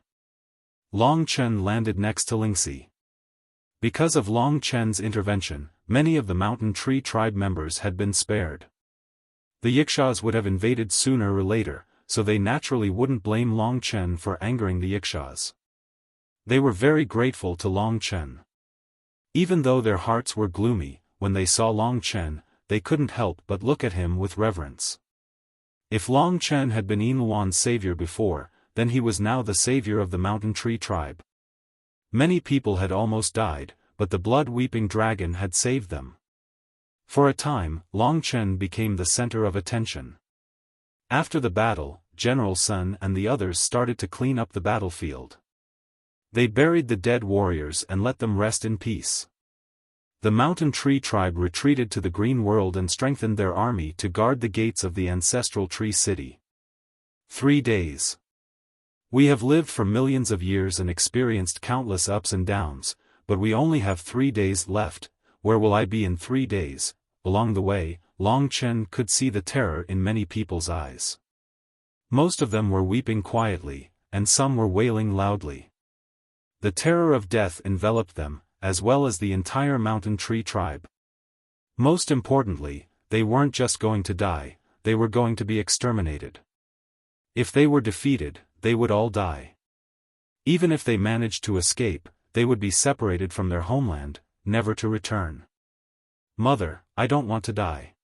Long Chen landed next to Lingxi. Because of Long Chen's intervention, many of the mountain tree tribe members had been spared. The Yikshaws would have invaded sooner or later, so they naturally wouldn't blame Long Chen for angering the Yikshaws. They were very grateful to Long Chen. Even though their hearts were gloomy, when they saw Long Chen, they couldn't help but look at him with reverence. If Long Chen had been Yin Luan's savior before, then he was now the savior of the mountain tree tribe. Many people had almost died, but the blood-weeping dragon had saved them. For a time, Long Chen became the center of attention. After the battle, General Sun and the others started to clean up the battlefield. They buried the dead warriors and let them rest in peace. The mountain tree tribe retreated to the green world and strengthened their army to guard the gates of the ancestral tree city. 3 days. We have lived for millions of years and experienced countless ups and downs, but we only have 3 days left. Where will I be in 3 days? Along the way, Long Chen could see the terror in many people's eyes. Most of them were weeping quietly, and some were wailing loudly. The terror of death enveloped them, as well as the entire mountain tree tribe. Most importantly, they weren't just going to die, they were going to be exterminated. If they were defeated, they would all die. Even if they managed to escape, they would be separated from their homeland, never to return. Mother, I don't want to die.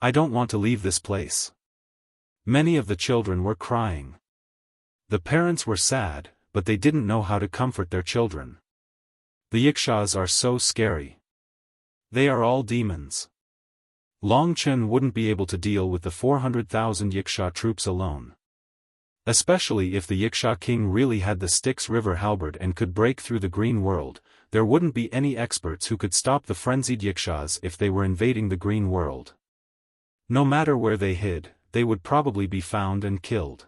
I don't want to leave this place. Many of the children were crying. The parents were sad, but they didn't know how to comfort their children. The Yikshaws are so scary. They are all demons. Long Chen wouldn't be able to deal with the 400,000 Yiksha troops alone. Especially if the Yiksha king really had the Styx River halberd and could break through the green world, there wouldn't be any experts who could stop the frenzied Yikshaws if they were invading the green world. No matter where they hid, they would probably be found and killed.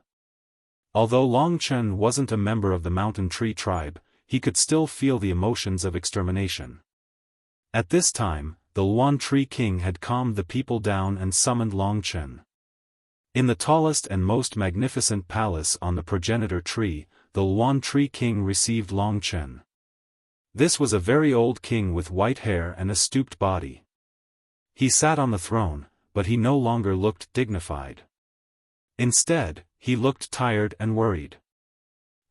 Although Long Chen wasn't a member of the mountain tree tribe, he could still feel the emotions of extermination. At this time, the Luan Tree King had calmed the people down and summoned Long Chen. In the tallest and most magnificent palace on the progenitor tree, the Luan Tree King received Long Chen. This was a very old king with white hair and a stooped body. He sat on the throne, but he no longer looked dignified. Instead, he looked tired and worried.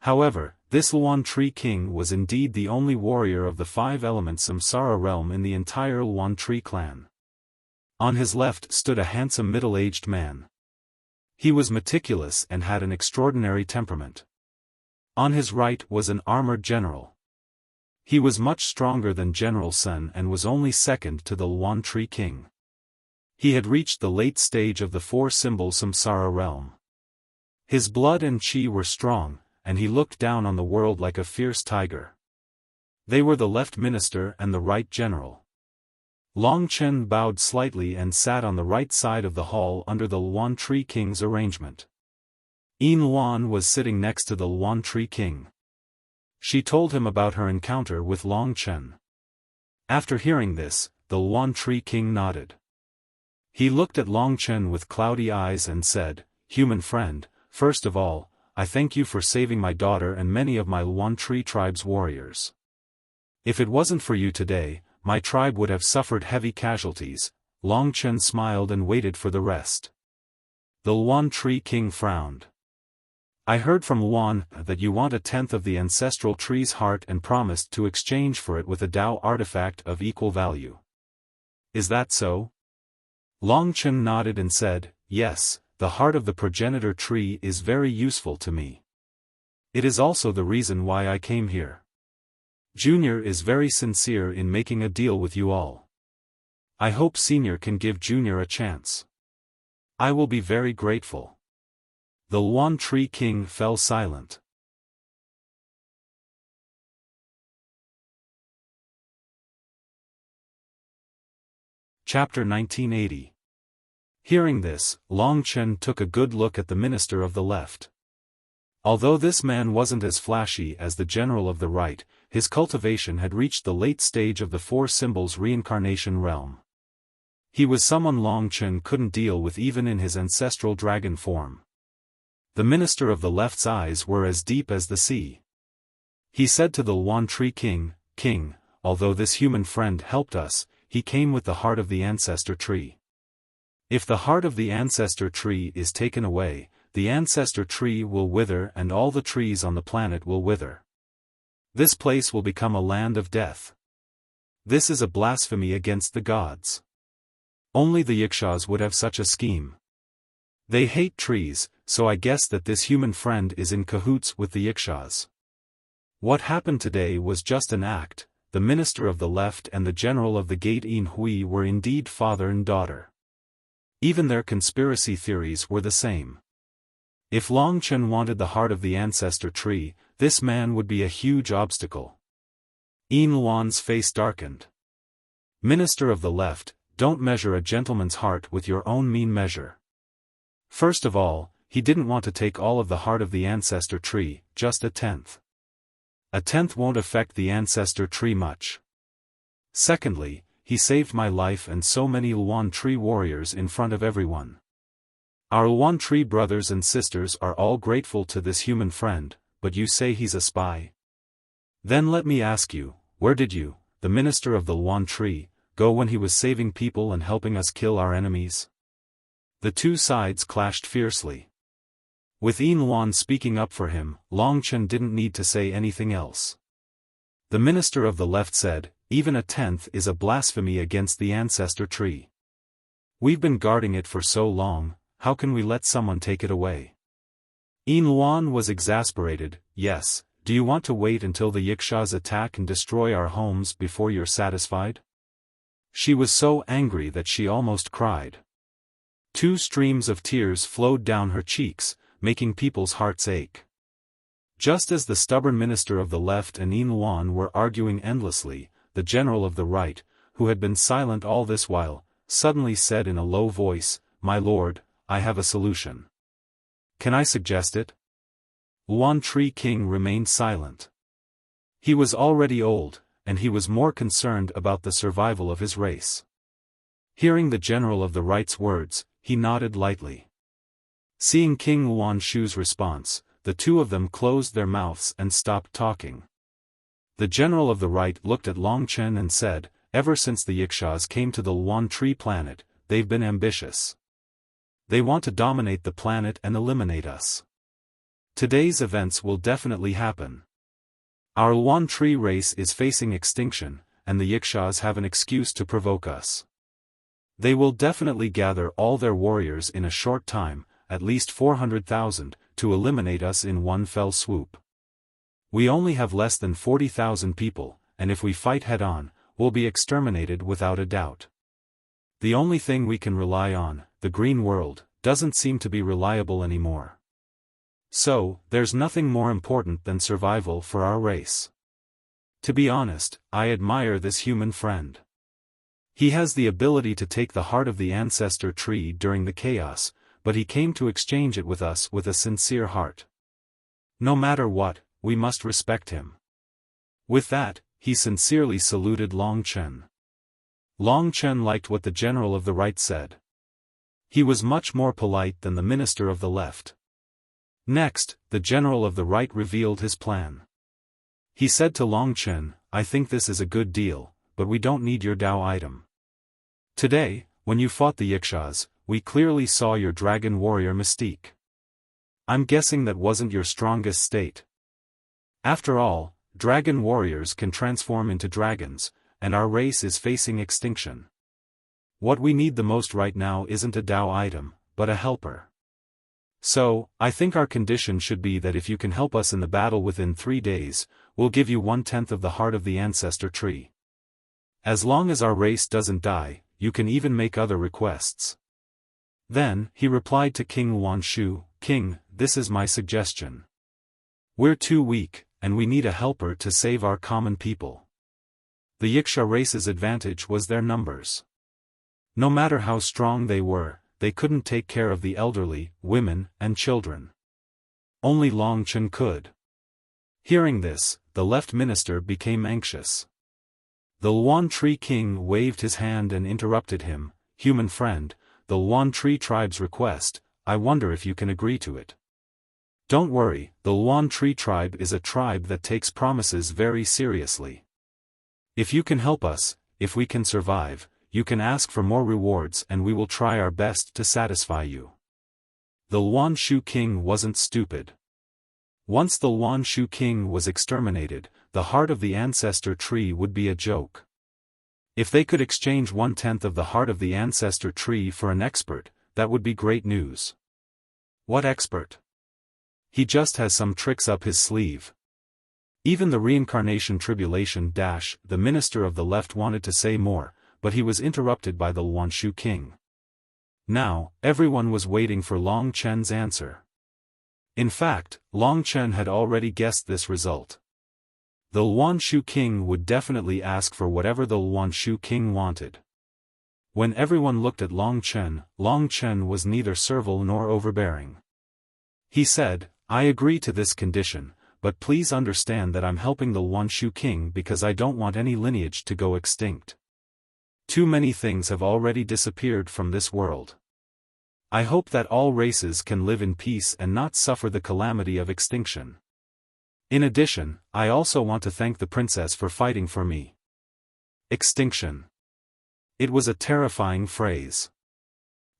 However, this Luan Tree King was indeed the only warrior of the 5-element Samsara realm in the entire Luan Tree clan. On his left stood a handsome middle-aged man. He was meticulous and had an extraordinary temperament. On his right was an armored general. He was much stronger than General Sun and was only second to the Luan Tree King. He had reached the late stage of the 4-symbol Samsara realm. His blood and chi were strong, and he looked down on the world like a fierce tiger. They were the left minister and the right general. Long Chen bowed slightly and sat on the right side of the hall under the Luan Tree King's arrangement. Yin Luan was sitting next to the Luan Tree King. She told him about her encounter with Long Chen. After hearing this, the Luan Tree King nodded. He looked at Long Chen with cloudy eyes and said, "Human friend, first of all, I thank you for saving my daughter and many of my Luan Tree tribe's warriors. If it wasn't for you today, my tribe would have suffered heavy casualties." Long Chen smiled and waited for the rest. The Luan Tree King frowned. "I heard from Luan that you want 1/10 of the ancestral tree's heart and promised to exchange for it with a Tao artifact of equal value. Is that so?" Long Chen nodded and said, "Yes, the heart of the progenitor tree is very useful to me. It is also the reason why I came here. Junior is very sincere in making a deal with you all. I hope Senior can give Junior a chance. I will be very grateful." The Luan Tree King fell silent. Chapter 1980. Hearing this, Long Chen took a good look at the minister of the left. Although this man wasn't as flashy as the general of the right, his cultivation had reached the late stage of the Four Symbols reincarnation realm. He was someone Long Chen couldn't deal with even in his ancestral dragon form. The minister of the left's eyes were as deep as the sea. He said to the Luan Tree King, "King, although this human friend helped us, he came with the heart of the ancestor tree. If the heart of the ancestor tree is taken away, the ancestor tree will wither and all the trees on the planet will wither. This place will become a land of death. This is a blasphemy against the gods. Only the Yikshas would have such a scheme. They hate trees, so I guess that this human friend is in cahoots with the Yikshas. What happened today was just an act. The minister of the left and the general of the gate Yin Hui were indeed father and daughter. Even their conspiracy theories were the same. If Long Chen wanted the heart of the ancestor tree, this man would be a huge obstacle. Yin Luan's face darkened. Minister of the left, don't measure a gentleman's heart with your own mean measure. First of all, he didn't want to take all of the heart of the ancestor tree, just a tenth. A tenth won't affect the ancestor tree much. Secondly, he saved my life and so many Luan Tree warriors in front of everyone. Our Luan Tree brothers and sisters are all grateful to this human friend, but you say he's a spy? Then let me ask you, where did you, the minister of the Luan Tree, go when he was saving people and helping us kill our enemies? The two sides clashed fiercely. With Yin Luan speaking up for him, Long Chen didn't need to say anything else. The minister of the left said, even a tenth is a blasphemy against the ancestor tree. We've been guarding it for so long, how can we let someone take it away? Yin Luan was exasperated. Yes, do you want to wait until the Yikshas attack and destroy our homes before you're satisfied? She was so angry that she almost cried. Two streams of tears flowed down her cheeks, making people's hearts ache. Just as the stubborn minister of the left and Yin Luan were arguing endlessly, the general of the right, who had been silent all this while, suddenly said in a low voice, "My lord, I have a solution." "Can I suggest it?" Luan Tree King remained silent. He was already old, and he was more concerned about the survival of his race. Hearing the general of the right's words, he nodded lightly. Seeing King Luan Shu's response, the two of them closed their mouths and stopped talking. The general of the right looked at Long Chen and said, "Ever since the Yikshas came to the Luan Tree planet, they've been ambitious. They want to dominate the planet and eliminate us. Today's events will definitely happen. Our Luan Tree race is facing extinction, and the Yikshas have an excuse to provoke us. They will definitely gather all their warriors in a short time, at least 400,000, to eliminate us in one fell swoop. We only have less than 40,000 people, and if we fight head-on, we'll be exterminated without a doubt. The only thing we can rely on, the green world, doesn't seem to be reliable anymore. So, there's nothing more important than survival for our race. To be honest, I admire this human friend. He has the ability to take the heart of the ancestor tree during the chaos, but he came to exchange it with us with a sincere heart. No matter what, we must respect him." With that, he sincerely saluted Long Chen. Long Chen liked what the general of the right said. He was much more polite than the minister of the left. Next, the general of the right revealed his plan. He said to Long Chen, "I think this is a good deal, but we don't need your Dao item. Today, when you fought the Yikshas, we clearly saw your dragon warrior mystique. I'm guessing that wasn't your strongest state. After all, dragon warriors can transform into dragons, and our race is facing extinction. What we need the most right now isn't a Dao item, but a helper. So, I think our condition should be that if you can help us in the battle within 3 days, we'll give you 1/10 of the heart of the ancestor tree. As long as our race doesn't die, you can even make other requests. Then, he replied to King Wanshu, King, this is my suggestion. We're too weak, and we need a helper to save our common people. The Yiksha race's advantage was their numbers. No matter how strong they were, they couldn't take care of the elderly, women, and children. Only Long Chen could. Hearing this, the left minister became anxious. The Luan Tree King waved his hand and interrupted him, Human friend, the Luan Tree tribe's request, I wonder if you can agree to it. Don't worry, the Luan Tree tribe is a tribe that takes promises very seriously. If you can help us, if we can survive, you can ask for more rewards and we will try our best to satisfy you. The Luan Shu King wasn't stupid. Once the Luan Shu King was exterminated, the heart of the ancestor tree would be a joke. If they could exchange 1/10 of the heart of the ancestor tree for an expert, that would be great news. What expert? He just has some tricks up his sleeve. Even the reincarnation tribulation the minister of the left wanted to say more, but he was interrupted by the Luanshu King. Now, everyone was waiting for Long Chen's answer. In fact, Long Chen had already guessed this result. The Luanshu King would definitely ask for whatever the Luanshu King wanted. When everyone looked at Long Chen was neither servile nor overbearing. He said, I agree to this condition, but please understand that I'm helping the Luanshu King because I don't want any lineage to go extinct. Too many things have already disappeared from this world. I hope that all races can live in peace and not suffer the calamity of extinction. In addition, I also want to thank the princess for fighting for me. Extinction. It was a terrifying phrase.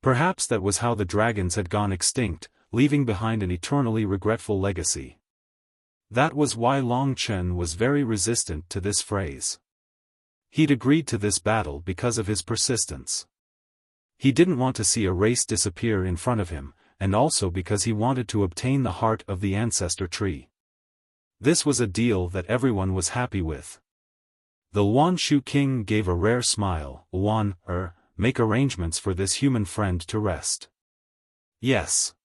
Perhaps that was how the dragons had gone extinct, leaving behind an eternally regretful legacy. That was why Long Chen was very resistant to this phrase. He'd agreed to this battle because of his persistence. He didn't want to see a race disappear in front of him, and also because he wanted to obtain the heart of the ancestor tree. This was a deal that everyone was happy with. The Luanshu King gave a rare smile. Make arrangements for this human friend to rest. Yes.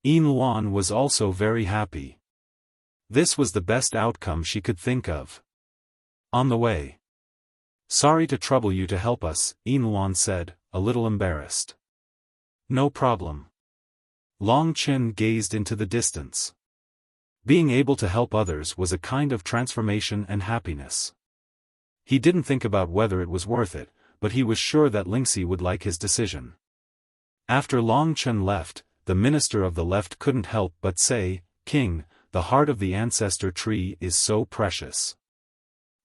Yin Luan was also very happy. This was the best outcome she could think of. On the way. Sorry to trouble you to help us, Yin Luan said, a little embarrassed. No problem. Long Chen gazed into the distance. Being able to help others was a kind of transformation and happiness. He didn't think about whether it was worth it, but he was sure that Lingxi would like his decision. After Long Chen left, the minister of the left couldn't help but say, King, the heart of the ancestor tree is so precious.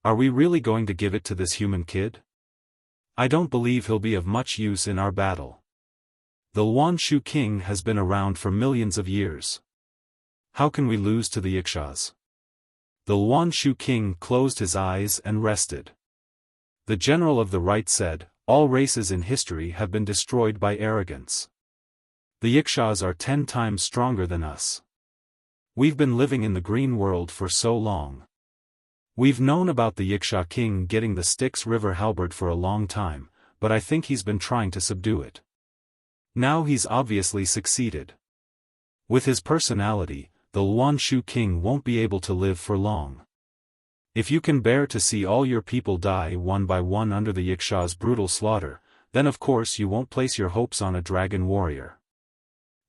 Are we really going to give it to this human kid? I don't believe he'll be of much use in our battle. The Luanshu King has been around for millions of years. How can we lose to the Yikshas? The Luanshu King closed his eyes and rested. The general of the right said, all races in history have been destroyed by arrogance. The Yikshas are 10 times stronger than us. We've been living in the green world for so long. We've known about the Yiksha King getting the Styx River halberd for a long time, but I think he's been trying to subdue it. Now he's obviously succeeded. With his personality, the Luanshu King won't be able to live for long. If you can bear to see all your people die one by one under the Yiksha's brutal slaughter, then of course you won't place your hopes on a dragon warrior.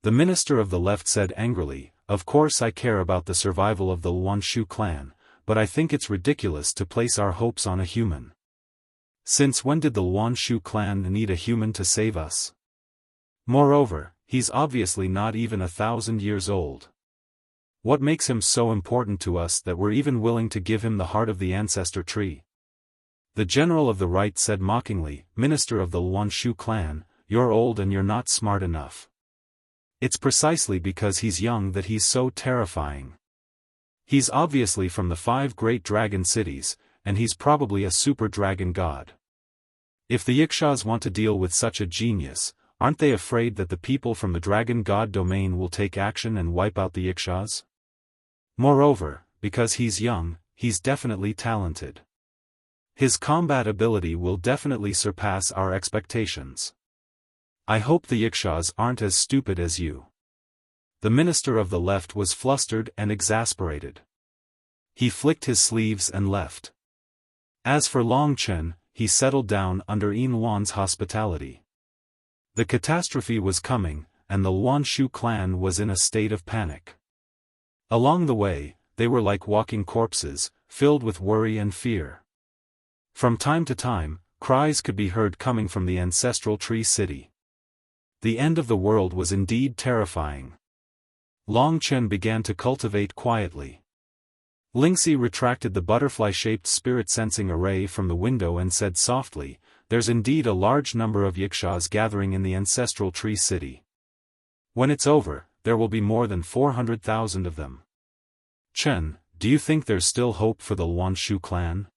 The minister of the left said angrily, of course I care about the survival of the Luanshu clan, but I think it's ridiculous to place our hopes on a human. Since when did the Luanshu clan need a human to save us? Moreover, he's obviously not even 1,000 years old. What makes him so important to us that we're even willing to give him the heart of the ancestor tree? The general of the right said mockingly, Minister of the Luanshu clan, you're old and you're not smart enough. It's precisely because he's young that he's so terrifying. He's obviously from the 5 great dragon cities, and he's probably a super dragon god. If the Yikshas want to deal with such a genius, Aren't they afraid that the people from the dragon god domain will take action and wipe out the Ikshas? Moreover, because he's young, he's definitely talented. His combat ability will definitely surpass our expectations. I hope the Ikshas aren't as stupid as you. The minister of the left was flustered and exasperated. He flicked his sleeves and left. As for Long Chen, he settled down under Yin Wan's hospitality. The catastrophe was coming, and the Luan Shu clan was in a state of panic. Along the way, they were like walking corpses, filled with worry and fear. From time to time, cries could be heard coming from the ancestral tree city. The end of the world was indeed terrifying. Long Chen began to cultivate quietly. Lingxi retracted the butterfly-shaped spirit-sensing array from the window and said softly, "There's indeed a large number of Yikshas gathering in the ancestral tree city. When it's over, there will be more than 400,000 of them. Chen, do you think there's still hope for the Luan Shu clan?"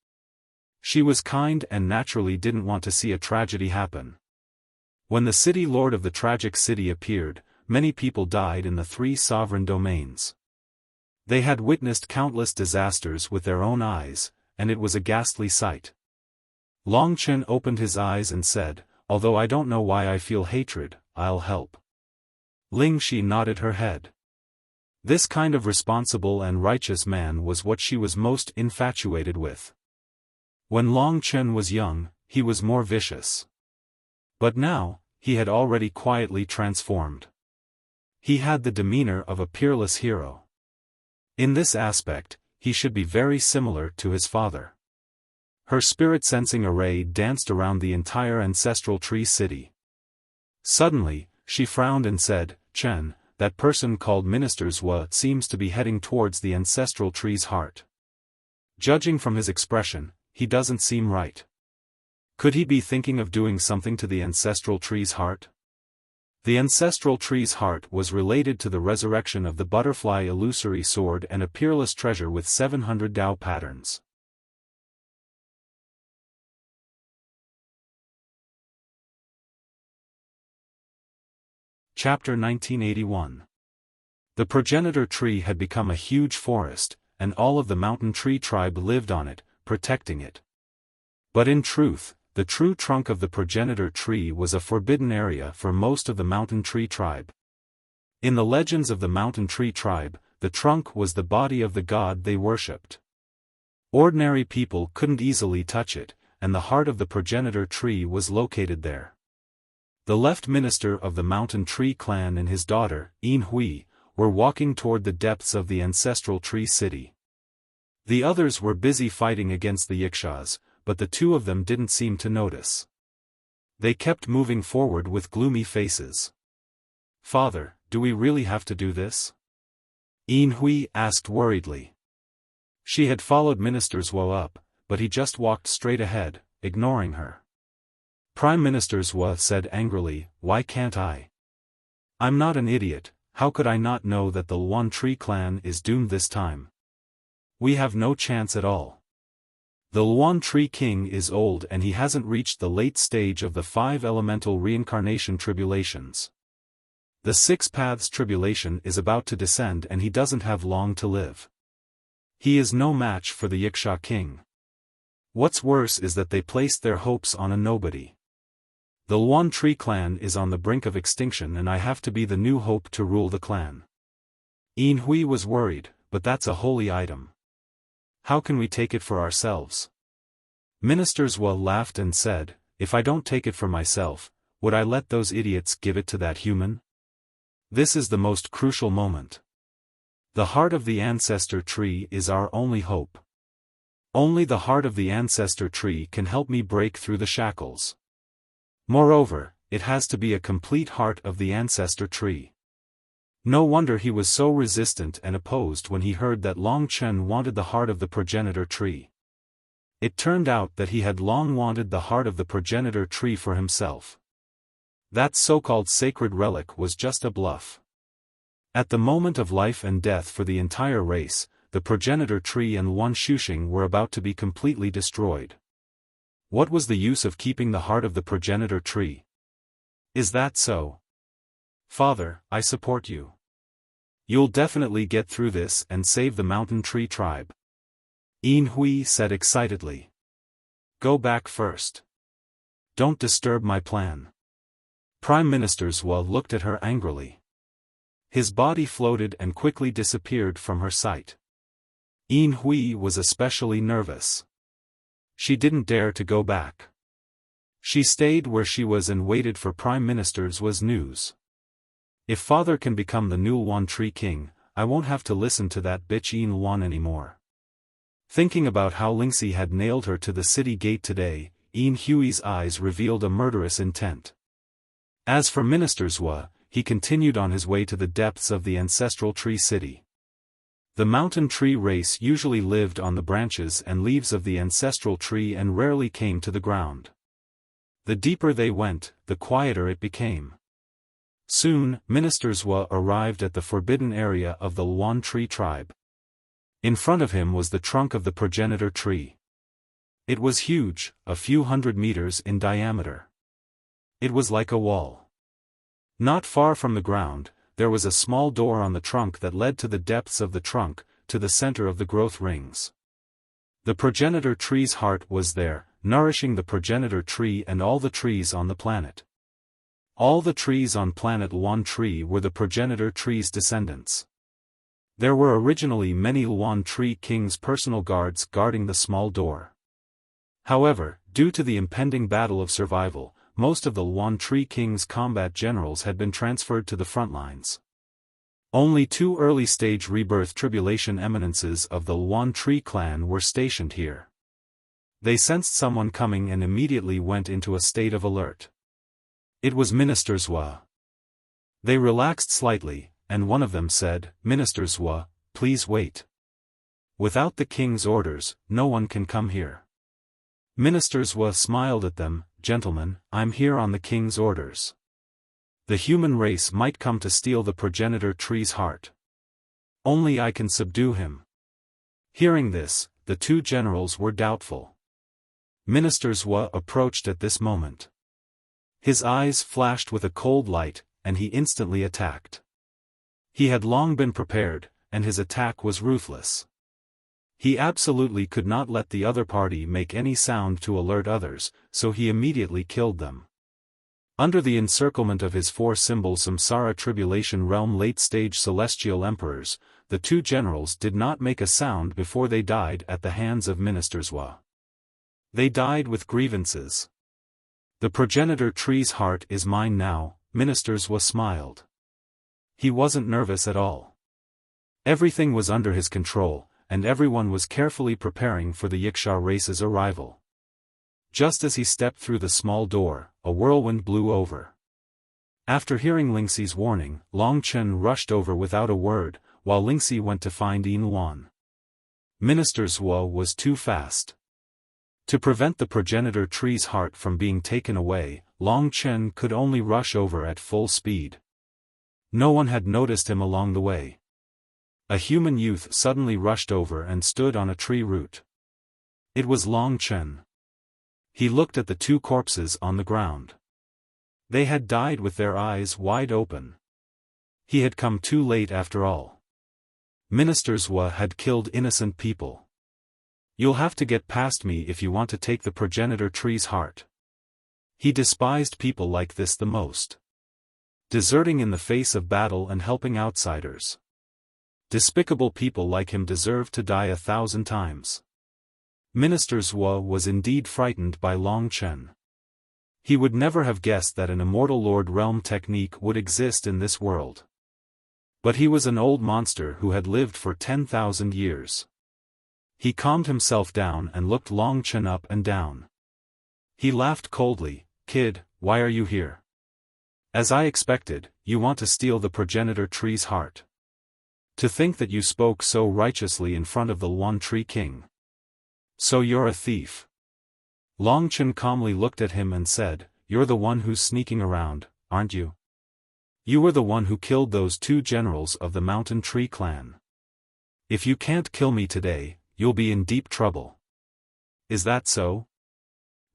She was kind and naturally didn't want to see a tragedy happen. When the city lord of the tragic city appeared, many people died in the 3 sovereign domains. They had witnessed countless disasters with their own eyes, and it was a ghastly sight. Long Chen opened his eyes and said, "Although I don't know why I feel hatred, I'll help." Ling Shi nodded her head. This kind of responsible and righteous man was what she was most infatuated with. When Long Chen was young, he was more vicious. But now, he had already quietly transformed. He had the demeanor of a peerless hero. In this aspect, he should be very similar to his father. Her spirit-sensing array danced around the entire ancestral tree city. Suddenly, she frowned and said, "Chen, that person called Minister Zhua seems to be heading towards the ancestral tree's heart. Judging from his expression, he doesn't seem right. Could he be thinking of doing something to the ancestral tree's heart?" The ancestral tree's heart was related to the resurrection of the butterfly illusory sword and a peerless treasure with 700 Dao patterns. Chapter 1981. The progenitor tree had become a huge forest, and all of the mountain tree tribe lived on it, protecting it. But in truth, the true trunk of the progenitor tree was a forbidden area for most of the mountain tree tribe. In the legends of the mountain tree tribe, the trunk was the body of the god they worshipped. Ordinary people couldn't easily touch it, and the heart of the progenitor tree was located there. The left minister of the mountain tree clan and his daughter, Yin Hui, were walking toward the depths of the ancestral tree city. The others were busy fighting against the Yikshas, but the two of them didn't seem to notice. They kept moving forward with gloomy faces. "Father, do we really have to do this?" Yin Hui asked worriedly. She had followed Minister Zhuo up, but he just walked straight ahead, ignoring her. Prime Minister Zhuo said angrily, "Why can't I? I'm not an idiot, how could I not know that the Luan Tree clan is doomed this time? We have no chance at all. The Luan Tree King is old and he hasn't reached the late stage of the 5 elemental reincarnation tribulations. The 6 paths tribulation is about to descend and he doesn't have long to live. He is no match for the Yiksha King. What's worse is that they placed their hopes on a nobody. The Luan Tree clan is on the brink of extinction and I have to be the new hope to rule the clan." Yin Hui was worried, but that's a holy item. How can we take it for ourselves? Minister Zhuo laughed and said, "If I don't take it for myself, would I let those idiots give it to that human? This is the most crucial moment. The heart of the ancestor tree is our only hope. Only the heart of the ancestor tree can help me break through the shackles. Moreover, it has to be a complete heart of the ancestor tree." No wonder he was so resistant and opposed when he heard that Long Chen wanted the heart of the progenitor tree. It turned out that he had long wanted the heart of the progenitor tree for himself. That so-called sacred relic was just a bluff. At the moment of life and death for the entire race, the progenitor tree and Luan Shuxing were about to be completely destroyed. What was the use of keeping the heart of the progenitor tree? Is that so? Father, I support you. You'll definitely get through this and save the mountain tree tribe. Yin Hui said excitedly. Go back first. Don't disturb my plan. Prime Minister Zhou looked at her angrily. His body floated and quickly disappeared from her sight. Yin Hui was especially nervous. She didn't dare to go back. She stayed where she was and waited for Prime Minister Zhu's news. If father can become the new Luan Tree King, I won't have to listen to that bitch Yin Luan anymore. Thinking about how Lingxi had nailed her to the city gate today, Yin Hui's eyes revealed a murderous intent. As for Minister Zhu, he continued on his way to the depths of the ancestral tree city. The mountain tree race usually lived on the branches and leaves of the ancestral tree and rarely came to the ground. The deeper they went, the quieter it became. Soon, Minister Zhu arrived at the forbidden area of the Luan tree tribe. In front of him was the trunk of the progenitor tree. It was huge, a few hundred meters in diameter. It was like a wall. Not far from the ground, there was a small door on the trunk that led to the depths of the trunk, to the center of the growth rings. The progenitor tree's heart was there, nourishing the progenitor tree and all the trees on the planet. All the trees on planet Luan Tree were the progenitor tree's descendants. There were originally many Luan Tree King's personal guards guarding the small door. However, due to the impending battle of survival, most of the Luan Tree King's combat generals had been transferred to the front lines. Only 2 early-stage rebirth tribulation eminences of the Luan Tree clan were stationed here. They sensed someone coming and immediately went into a state of alert. It was Minister Zhu. They relaxed slightly, and one of them said, Minister Zhu, please wait. Without the king's orders, no one can come here. Minister Zhu smiled at them, Gentlemen, I'm here on the king's orders. The human race might come to steal the progenitor tree's heart. Only I can subdue him. Hearing this, the 2 generals were doubtful. Minister Zhu approached at this moment. His eyes flashed with a cold light, and he instantly attacked. He had long been prepared, and his attack was ruthless. He absolutely could not let the other party make any sound to alert others, so he immediately killed them. Under the encirclement of his 4-symbol Samsara Tribulation Realm late-stage celestial emperors, the 2 generals did not make a sound before they died at the hands of Minister Zhu. They died with grievances. The progenitor tree's heart is mine now, Minister Zhu smiled. He wasn't nervous at all. Everything was under his control, and everyone was carefully preparing for the Yiksha race's arrival. Just as he stepped through the small door, a whirlwind blew over. After hearing Lingxi's warning, Long Chen rushed over without a word, while Lingxi went to find Yin Luan. Minister Zhu was too fast. To prevent the progenitor tree's heart from being taken away, Long Chen could only rush over at full speed. No one had noticed him along the way. A human youth suddenly rushed over and stood on a tree root. It was Long Chen. He looked at the 2 corpses on the ground. They had died with their eyes wide open. He had come too late after all. Minister Zhu had killed innocent people. You'll have to get past me if you want to take the progenitor tree's heart. He despised people like this the most. Deserting in the face of battle and helping outsiders. Despicable people like him deserve to die 1,000 times. Minister Zhu was indeed frightened by Long Chen. He would never have guessed that an immortal Lord Realm technique would exist in this world. But he was an old monster who had lived for 10,000 years. He calmed himself down and looked Long Chen up and down. He laughed coldly, Kid, why are you here? As I expected, you want to steal the progenitor tree's heart. To think that you spoke so righteously in front of the Luan Tree King. So you're a thief. Long Chen calmly looked at him and said, You're the one who's sneaking around, aren't you? You were the one who killed those 2 generals of the Mountain Tree clan. If you can't kill me today, you'll be in deep trouble. Is that so?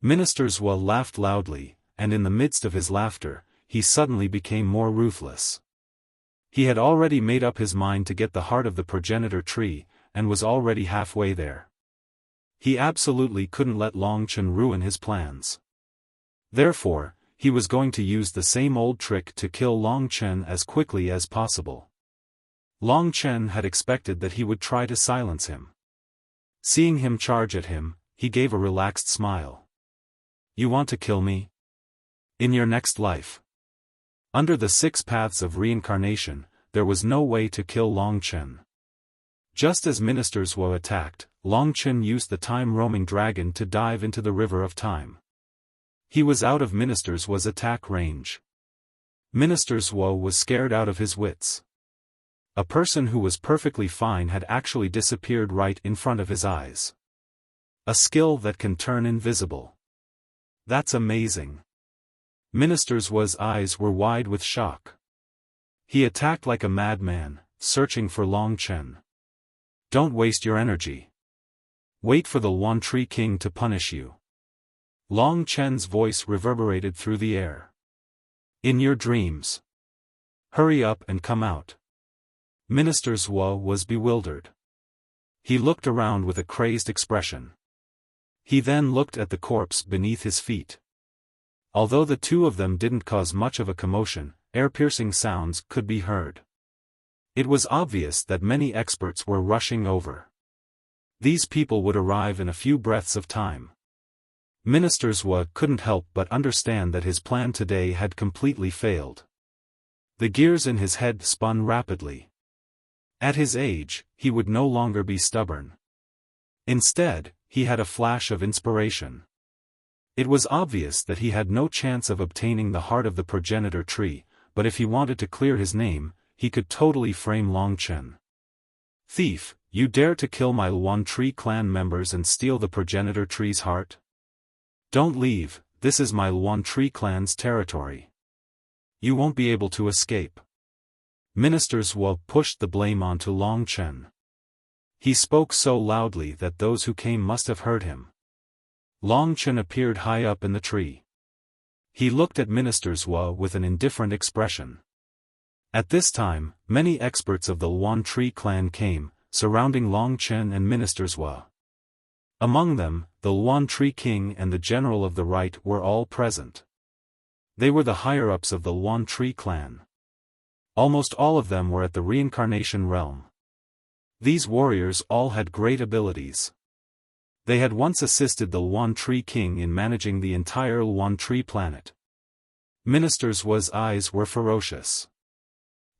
Minister Zhu laughed loudly, and in the midst of his laughter, he suddenly became more ruthless. He had already made up his mind to get the heart of the progenitor tree, and was already halfway there. He absolutely couldn't let Long Chen ruin his plans. Therefore, he was going to use the same old trick to kill Long Chen as quickly as possible. Long Chen had expected that he would try to silence him. Seeing him charge at him, he gave a relaxed smile. "You want to kill me? In your next life?" Under the 6 paths of reincarnation, there was no way to kill Long Chen. Just as Ministers were attacked, Long Chen used the time-roaming dragon to dive into the river of time. He was out of Ministers' attack range. Ministers' was scared out of his wits. A person who was perfectly fine had actually disappeared right in front of his eyes. A skill that can turn invisible. That's amazing. Ministers' eyes were wide with shock. He attacked like a madman, searching for Long Chen. "Don't waste your energy. Wait for the Luan Tree King to punish you." Long Chen's voice reverberated through the air. "In your dreams. Hurry up and come out." Ministers' was bewildered. He looked around with a crazed expression. He then looked at the corpse beneath his feet. Although the two of them didn't cause much of a commotion, ear-piercing sounds could be heard. It was obvious that many experts were rushing over. These people would arrive in a few breaths of time. Ministers' couldn't help but understand that his plan today had completely failed. The gears in his head spun rapidly. At his age, he would no longer be stubborn. Instead, he had a flash of inspiration. It was obvious that he had no chance of obtaining the heart of the progenitor tree, but if he wanted to clear his name, he could totally frame Long Chen. "Thief, you dare to kill my Luan Tree clan members and steal the progenitor tree's heart? Don't leave, this is my Luan Tree clan's territory. You won't be able to escape." Ministers' pushed the blame onto Long Chen. He spoke so loudly that those who came must have heard him. Long Chen appeared high up in the tree. He looked at Ministers' with an indifferent expression. At this time, many experts of the Luan Tree clan came, surrounding Long Chen and Ministers' Among them, the Luan Tree King and the General of the Right were all present. They were the higher-ups of the Luan Tree clan. Almost all of them were at the reincarnation realm. These warriors all had great abilities. They had once assisted the Luan Tree King in managing the entire Luan Tree planet. Ministers' eyes were ferocious.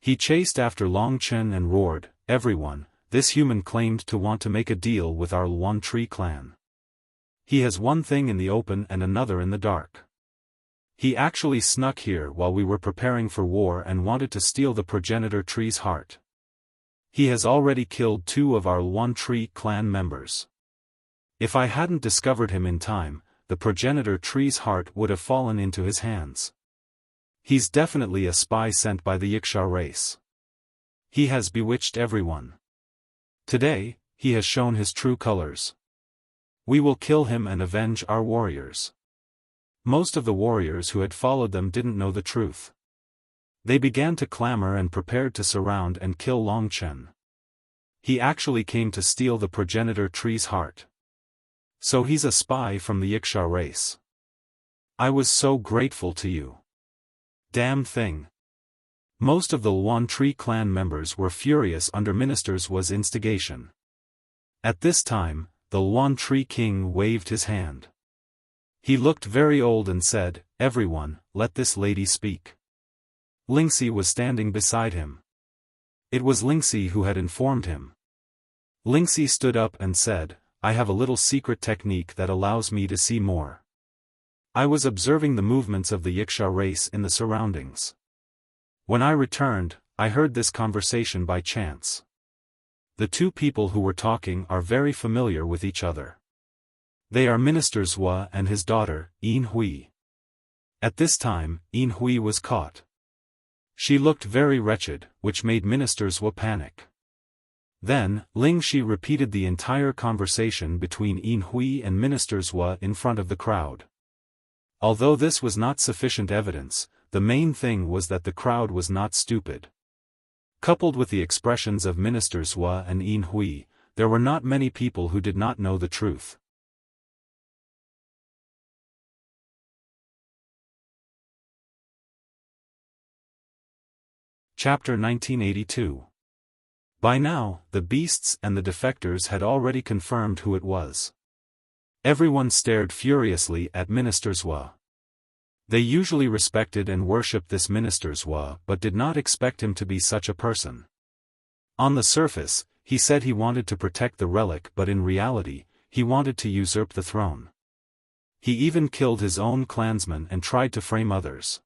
He chased after Long Chen and roared, "Everyone, this human claimed to want to make a deal with our Luan Tree clan. He has one thing in the open and another in the dark. He actually snuck here while we were preparing for war and wanted to steal the progenitor tree's heart. He has already killed 2 of our Luan Tree clan members. If I hadn't discovered him in time, the progenitor tree's heart would have fallen into his hands. He's definitely a spy sent by the Wuxia race. He has bewitched everyone. Today, he has shown his true colors. We will kill him and avenge our warriors." Most of the warriors who had followed them didn't know the truth. They began to clamor and prepared to surround and kill Long Chen. He actually came to steal the progenitor tree's heart. So he's a spy from the Wuxia race. I was so grateful to you. Damn thing. Most of the Luan Tree clan members were furious under Ministers' instigation. At this time, the Luan Tree King waved his hand. He looked very old and said, "Everyone, let this lady speak." Lingxi was standing beside him. It was Lingxi who had informed him. Lingxi stood up and said, "I have a little secret technique that allows me to see more. I was observing the movements of the Wuxia race in the surroundings. When I returned, I heard this conversation by chance. The 2 people who were talking are very familiar with each other. They are Ministers' and his daughter, Yin Hui." At this time, Yin Hui was caught. She looked very wretched, which made Ministers' panic. Then, Lingxi repeated the entire conversation between Yin Hui and Ministers' in front of the crowd. Although this was not sufficient evidence, the main thing was that the crowd was not stupid. Coupled with the expressions of Ministers Hua and Yin Hui, there were not many people who did not know the truth. Chapter 1982. By now, the beasts and the defectors had already confirmed who it was. Everyone stared furiously at Ministers Hua. They usually respected and worshipped this Ministers Hua but did not expect him to be such a person. On the surface, he said he wanted to protect the relic, but in reality, he wanted to usurp the throne. He even killed his own clansmen and tried to frame others.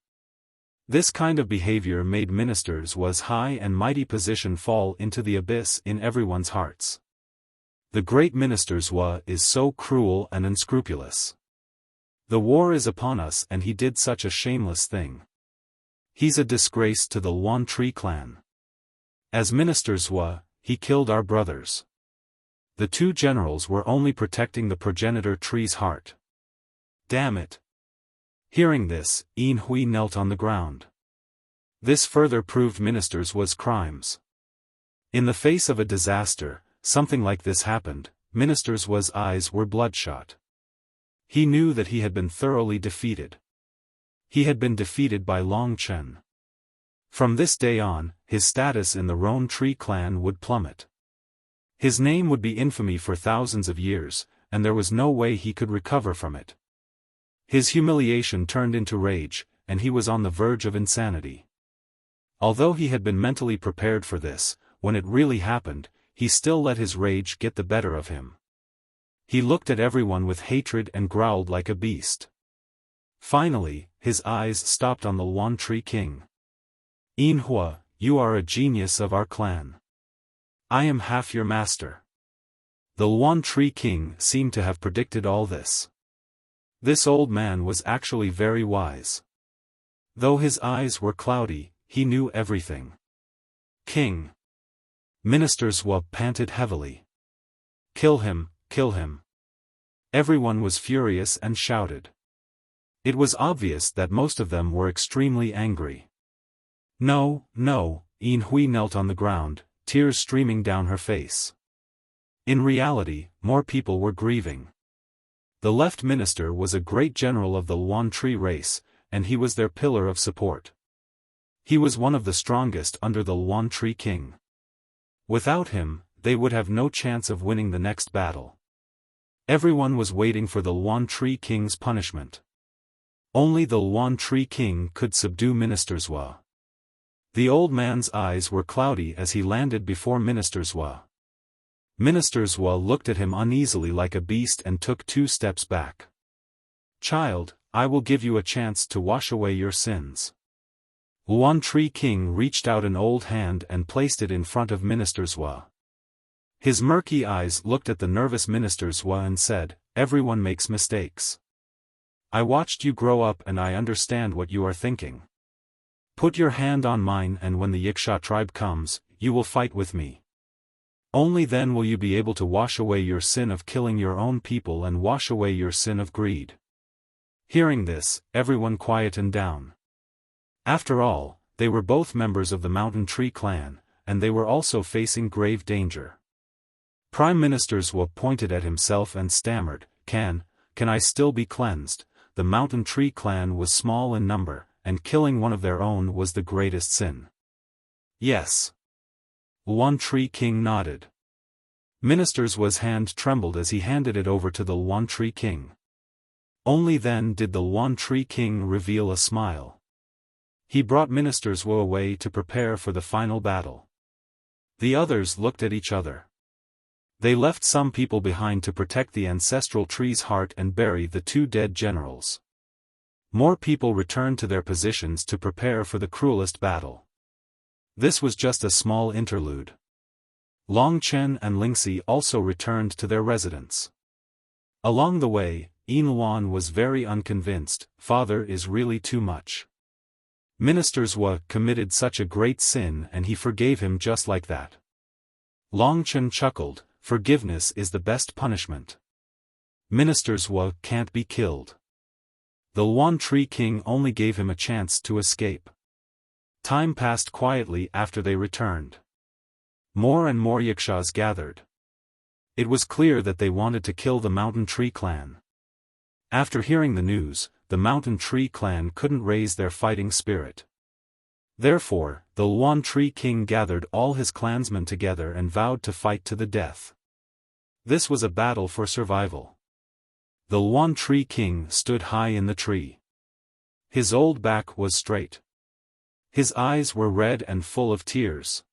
This kind of behavior made Ministers Hua's high and mighty position fall into the abyss in everyone's hearts. The great Ministers Hua is so cruel and unscrupulous. The war is upon us and he did such a shameless thing. He's a disgrace to the Luan Tree clan. As Ministers Hua, he killed our brothers. The two generals were only protecting the progenitor tree's heart. Damn it! Hearing this, Yin Hui knelt on the ground. This further proved Ministers Hua's crimes. In the face of a disaster, something like this happened, Ministers Hua's eyes were bloodshot. He knew that he had been thoroughly defeated. He had been defeated by Long Chen. From this day on, his status in the Roan Tree clan would plummet. His name would be infamy for thousands of years, and there was no way he could recover from it. His humiliation turned into rage, and he was on the verge of insanity. Although he had been mentally prepared for this, when it really happened, he still let his rage get the better of him. He looked at everyone with hatred and growled like a beast. Finally, his eyes stopped on the Luan Tree King. Yin Hua, you are a genius of our clan. I am half your master. The Luan Tree King seemed to have predicted all this. This old man was actually very wise. Though his eyes were cloudy, he knew everything. King. Ministers Hua panted heavily. Kill him, kill him. Everyone was furious and shouted. It was obvious that most of them were extremely angry. No, no, Yin Hui knelt on the ground, tears streaming down her face. In reality, more people were grieving. The left minister was a great general of the Luan Tree race, and he was their pillar of support. He was one of the strongest under the Luan Tree King. Without him, they would have no chance of winning the next battle. Everyone was waiting for the Luan Tree King's punishment. Only the Luan Tree King could subdue Ministers Hua. The old man's eyes were cloudy as he landed before Ministers Hua. Ministers Hua looked at him uneasily like a beast and took 2 steps back. Child, I will give you a chance to wash away your sins. Luan Tree King reached out an old hand and placed it in front of Ministers Hua. His murky eyes looked at the nervous Ministers Hua and said, everyone makes mistakes. I watched you grow up and I understand what you are thinking. Put your hand on mine and when the Yiksha tribe comes, you will fight with me. Only then will you be able to wash away your sin of killing your own people and wash away your sin of greed. Hearing this, everyone quietened down. After all, they were both members of the Mountain Tree clan, and they were also facing grave danger. Prime Ministers Hua pointed at himself and stammered, Can I still be cleansed? The Mountain Tree clan was small in number, and killing one of their own was the greatest sin. Yes. Luan Tree King nodded. Ministers Hua's hand trembled as he handed it over to the Luan Tree King. Only then did the Luan Tree King reveal a smile. He brought Ministers Hua away to prepare for the final battle. The others looked at each other. They left some people behind to protect the ancestral tree's heart and bury the 2 dead generals. More people returned to their positions to prepare for the cruelest battle. This was just a small interlude. Long Chen and Lingxi also returned to their residence. Along the way, Yin Luan was very unconvinced. Father is really too much. Ministers Hua committed such a great sin and he forgave him just like that. Long Chen chuckled, forgiveness is the best punishment. Ministers Hua can't be killed. The Luan Tree King only gave him a chance to escape. Time passed quietly after they returned. More and more Yikshaws gathered. It was clear that they wanted to kill the Mountain Tree clan. After hearing the news, the Mountain Tree clan couldn't raise their fighting spirit. Therefore, the Luan Tree King gathered all his clansmen together and vowed to fight to the death. This was a battle for survival. The Luan Tree King stood high in the tree. His old back was straight. His eyes were red and full of tears.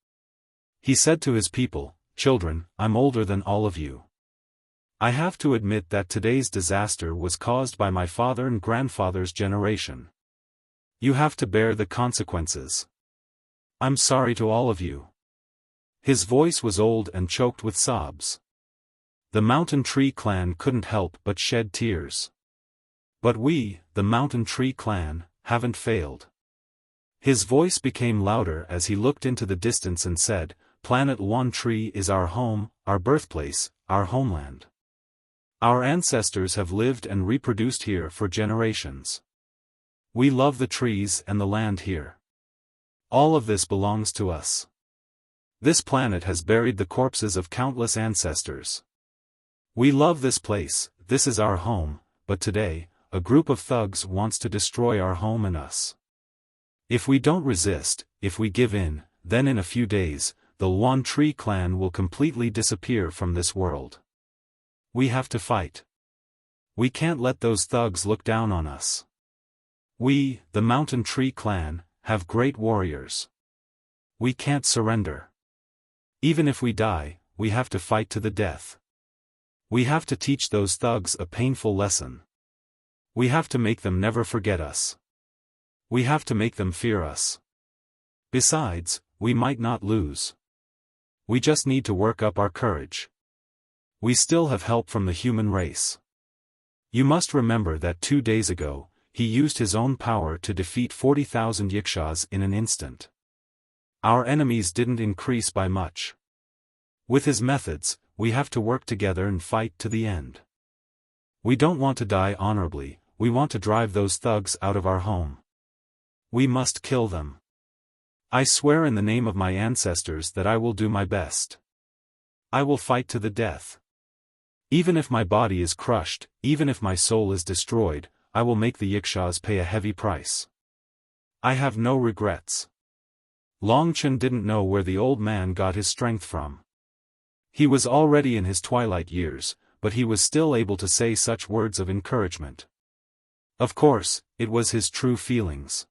He said to his people, "Children, I'm older than all of you. I have to admit that today's disaster was caused by my father and grandfather's generation. You have to bear the consequences. I'm sorry to all of you." His voice was old and choked with sobs. The Mountain Tree clan couldn't help but shed tears. But we, the Mountain Tree clan, haven't failed. His voice became louder as he looked into the distance and said, "Planet Luan Tree is our home, our birthplace, our homeland. Our ancestors have lived and reproduced here for generations. We love the trees and the land here. All of this belongs to us. This planet has buried the corpses of countless ancestors. We love this place, this is our home, but today, a group of thugs wants to destroy our home and us. If we don't resist, if we give in, then in a few days, the Luan Tree clan will completely disappear from this world. We have to fight. We can't let those thugs look down on us. We, the Mountain Tree clan, have great warriors. We can't surrender. Even if we die, we have to fight to the death. We have to teach those thugs a painful lesson. We have to make them never forget us. We have to make them fear us. Besides, we might not lose. We just need to work up our courage. We still have help from the human race. You must remember that 2 days ago, he used his own power to defeat 40,000 Yikshaws in an instant. Our enemies didn't increase by much. With his methods, we have to work together and fight to the end. We don't want to die honorably, we want to drive those thugs out of our home. We must kill them. I swear in the name of my ancestors that I will do my best. I will fight to the death. Even if my body is crushed, even if my soul is destroyed, I will make the Yikshaws pay a heavy price. I have no regrets." Longchen didn't know where the old man got his strength from. He was already in his twilight years, but he was still able to say such words of encouragement. Of course, it was his true feelings.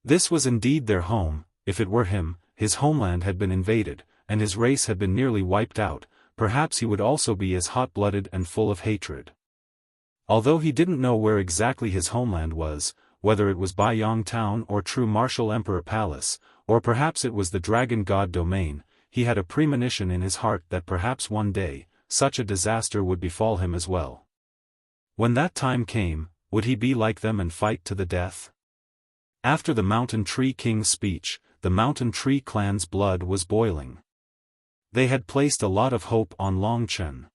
This was indeed their home. If it were him, his homeland had been invaded, and his race had been nearly wiped out, perhaps he would also be as hot-blooded and full of hatred. Although he didn't know where exactly his homeland was, whether it was Baiyang Town or True Martial Emperor Palace, or perhaps it was the Dragon God domain, he had a premonition in his heart that perhaps one day, such a disaster would befall him as well. When that time came, would he be like them and fight to the death? After the Mountain Tree King's speech, the Mountain Tree clan's blood was boiling. They had placed a lot of hope on Longchen.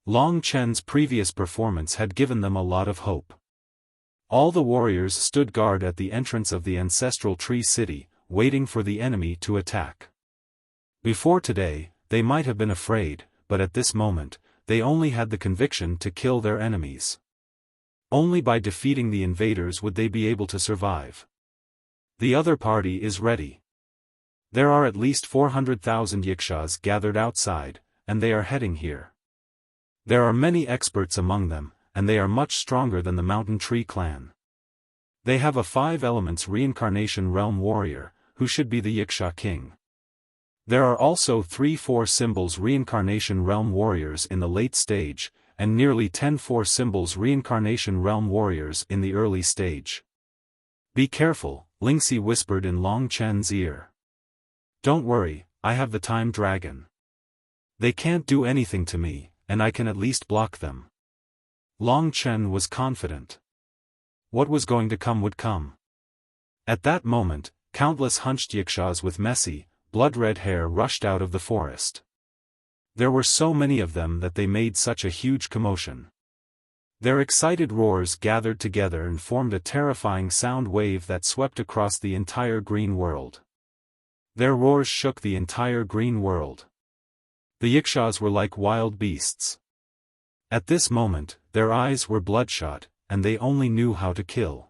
Longchen's previous performance had given them a lot of hope. All the warriors stood guard at the entrance of the ancestral tree city, waiting for the enemy to attack. Before today, they might have been afraid, but at this moment, they only had the conviction to kill their enemies. Only by defeating the invaders would they be able to survive. The other party is ready. There are at least 400,000 Yikshaws gathered outside, and they are heading here. There are many experts among them, and they are much stronger than the Mountain Tree clan. They have a 5 elements reincarnation realm warrior, who should be the Yiksha king. There are also 3-4 symbols reincarnation realm warriors in the late stage, and nearly 10 4 symbols reincarnation realm warriors in the early stage. "Be careful," Lingxi whispered in Long Chen's ear. "Don't worry, I have the time dragon. They can't do anything to me, and I can at least block them." Long Chen was confident. What was going to come would come. At that moment, countless hunched Yikshaws with messy, blood-red hair rushed out of the forest. There were so many of them that they made such a huge commotion. Their excited roars gathered together and formed a terrifying sound wave that swept across the entire green world. Their roars shook the entire green world. The Yikshaws were like wild beasts. At this moment, their eyes were bloodshot, and they only knew how to kill.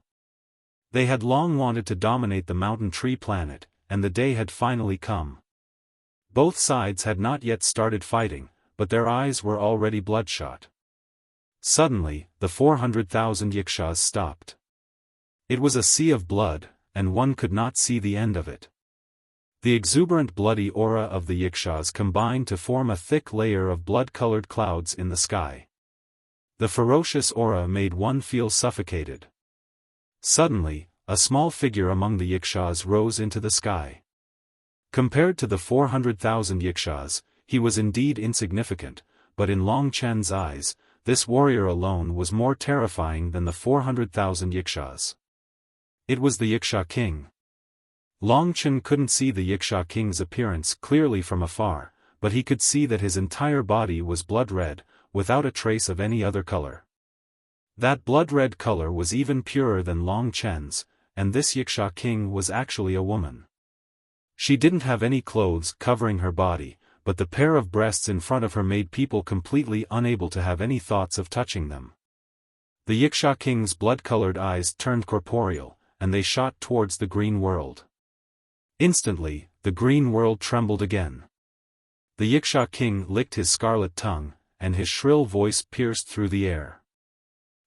They had long wanted to dominate the mountain tree planet, and the day had finally come. Both sides had not yet started fighting, but their eyes were already bloodshot. Suddenly, the 400,000 Yikshaws stopped. It was a sea of blood, and one could not see the end of it. The exuberant bloody aura of the Yikshaws combined to form a thick layer of blood-colored clouds in the sky. The ferocious aura made one feel suffocated. Suddenly, a small figure among the Yikshaws rose into the sky. Compared to the 400,000 Yikshaws, he was indeed insignificant, but in Long Chen's eyes, this warrior alone was more terrifying than the 400,000 Yikshaws. It was the Yiksha king. Long Chen couldn't see the Yiksha king's appearance clearly from afar, but he could see that his entire body was blood-red, without a trace of any other color. That blood-red color was even purer than Long Chen's, and this Yiksha king was actually a woman. She didn't have any clothes covering her body, but the pair of breasts in front of her made people completely unable to have any thoughts of touching them. The Yiksha king's blood-colored eyes turned corporeal, and they shot towards the green world. Instantly, the green world trembled again. The Yiksha king licked his scarlet tongue, and his shrill voice pierced through the air.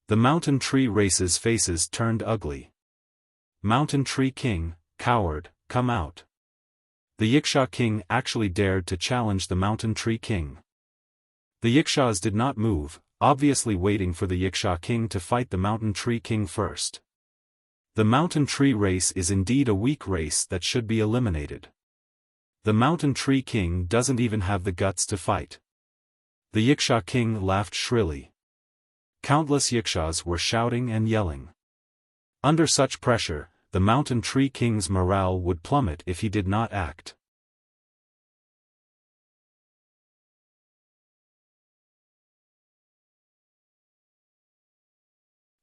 The mountain tree race's faces turned ugly. Mountain tree king, coward, come out. The Yiksha king actually dared to challenge the mountain tree king. The Yikshaws did not move, obviously waiting for the Yiksha king to fight the mountain tree king first. The mountain tree race is indeed a weak race that should be eliminated. The mountain tree king doesn't even have the guts to fight. The Yiksha king laughed shrilly. Countless Yikshaws were shouting and yelling. Under such pressure, the mountain tree king's morale would plummet if he did not act.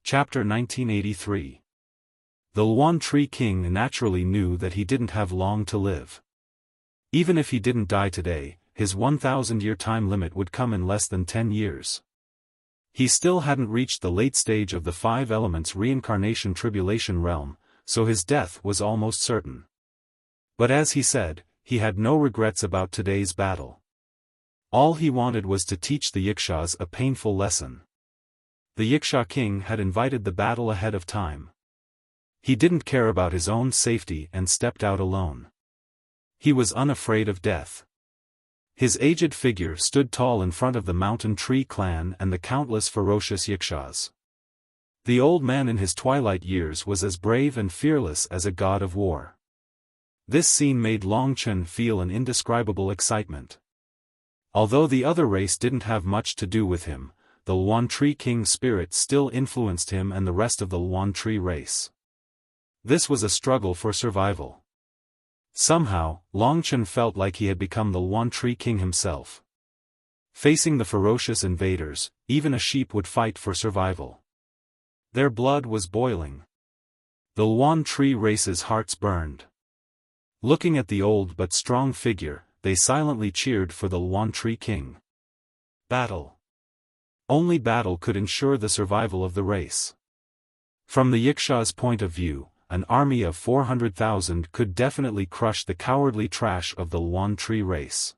Chapter 1983. The Luan Tree King naturally knew that he didn't have long to live. Even if he didn't die today, his 1,000-year time limit would come in less than 10 years. He still hadn't reached the late stage of the 5 elements reincarnation tribulation realm, so his death was almost certain. But as he said, he had no regrets about today's battle. All he wanted was to teach the Yikshaws a painful lesson. The Yiksha king had invited the battle ahead of time. He didn't care about his own safety and stepped out alone. He was unafraid of death. His aged figure stood tall in front of the mountain tree clan and the countless ferocious Yikshaws. The old man in his twilight years was as brave and fearless as a god of war. This scene made Long Chen feel an indescribable excitement. Although the other race didn't have much to do with him, the Luan Tree King's spirit still influenced him and the rest of the Luan Tree race. This was a struggle for survival. Somehow, Long Chen felt like he had become the Luan Tree King himself. Facing the ferocious invaders, even a sheep would fight for survival. Their blood was boiling. The Luan Tree race's hearts burned. Looking at the old but strong figure, they silently cheered for the Luan Tree King. Battle. Only battle could ensure the survival of the race. From the Yiksha's point of view, an army of 400,000 could definitely crush the cowardly trash of the Luan Tree race.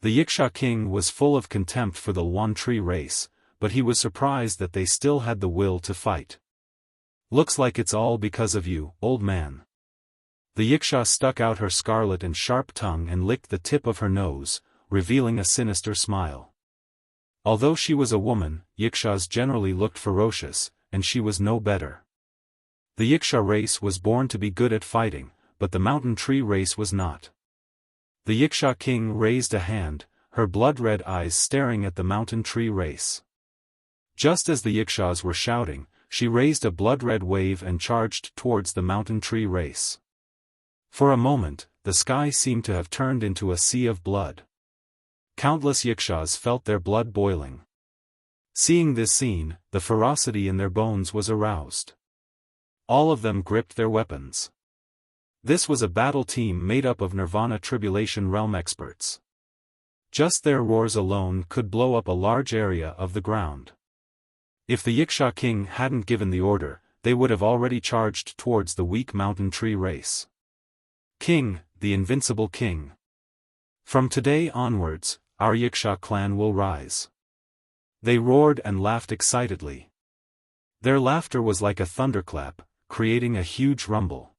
The Yiksha king was full of contempt for the Luan Tree race, but he was surprised that they still had the will to fight. Looks like it's all because of you, old man. The Yiksha stuck out her scarlet and sharp tongue and licked the tip of her nose, revealing a sinister smile. Although she was a woman, Yikshas generally looked ferocious, and she was no better. The Yiksha race was born to be good at fighting, but the mountain tree race was not. The Yiksha king raised a hand, her blood-red eyes staring at the mountain tree race. Just as the Yikshas were shouting, she raised a blood-red wave and charged towards the mountain tree race. For a moment, the sky seemed to have turned into a sea of blood. Countless Yikshas felt their blood boiling. Seeing this scene, the ferocity in their bones was aroused. All of them gripped their weapons. This was a battle team made up of Nirvana Tribulation Realm experts. Just their roars alone could blow up a large area of the ground. If the Yiksha king hadn't given the order, they would have already charged towards the weak mountain tree race. King, the invincible king. From today onwards, our Yiksha clan will rise. They roared and laughed excitedly. Their laughter was like a thunderclap, creating a huge rumble.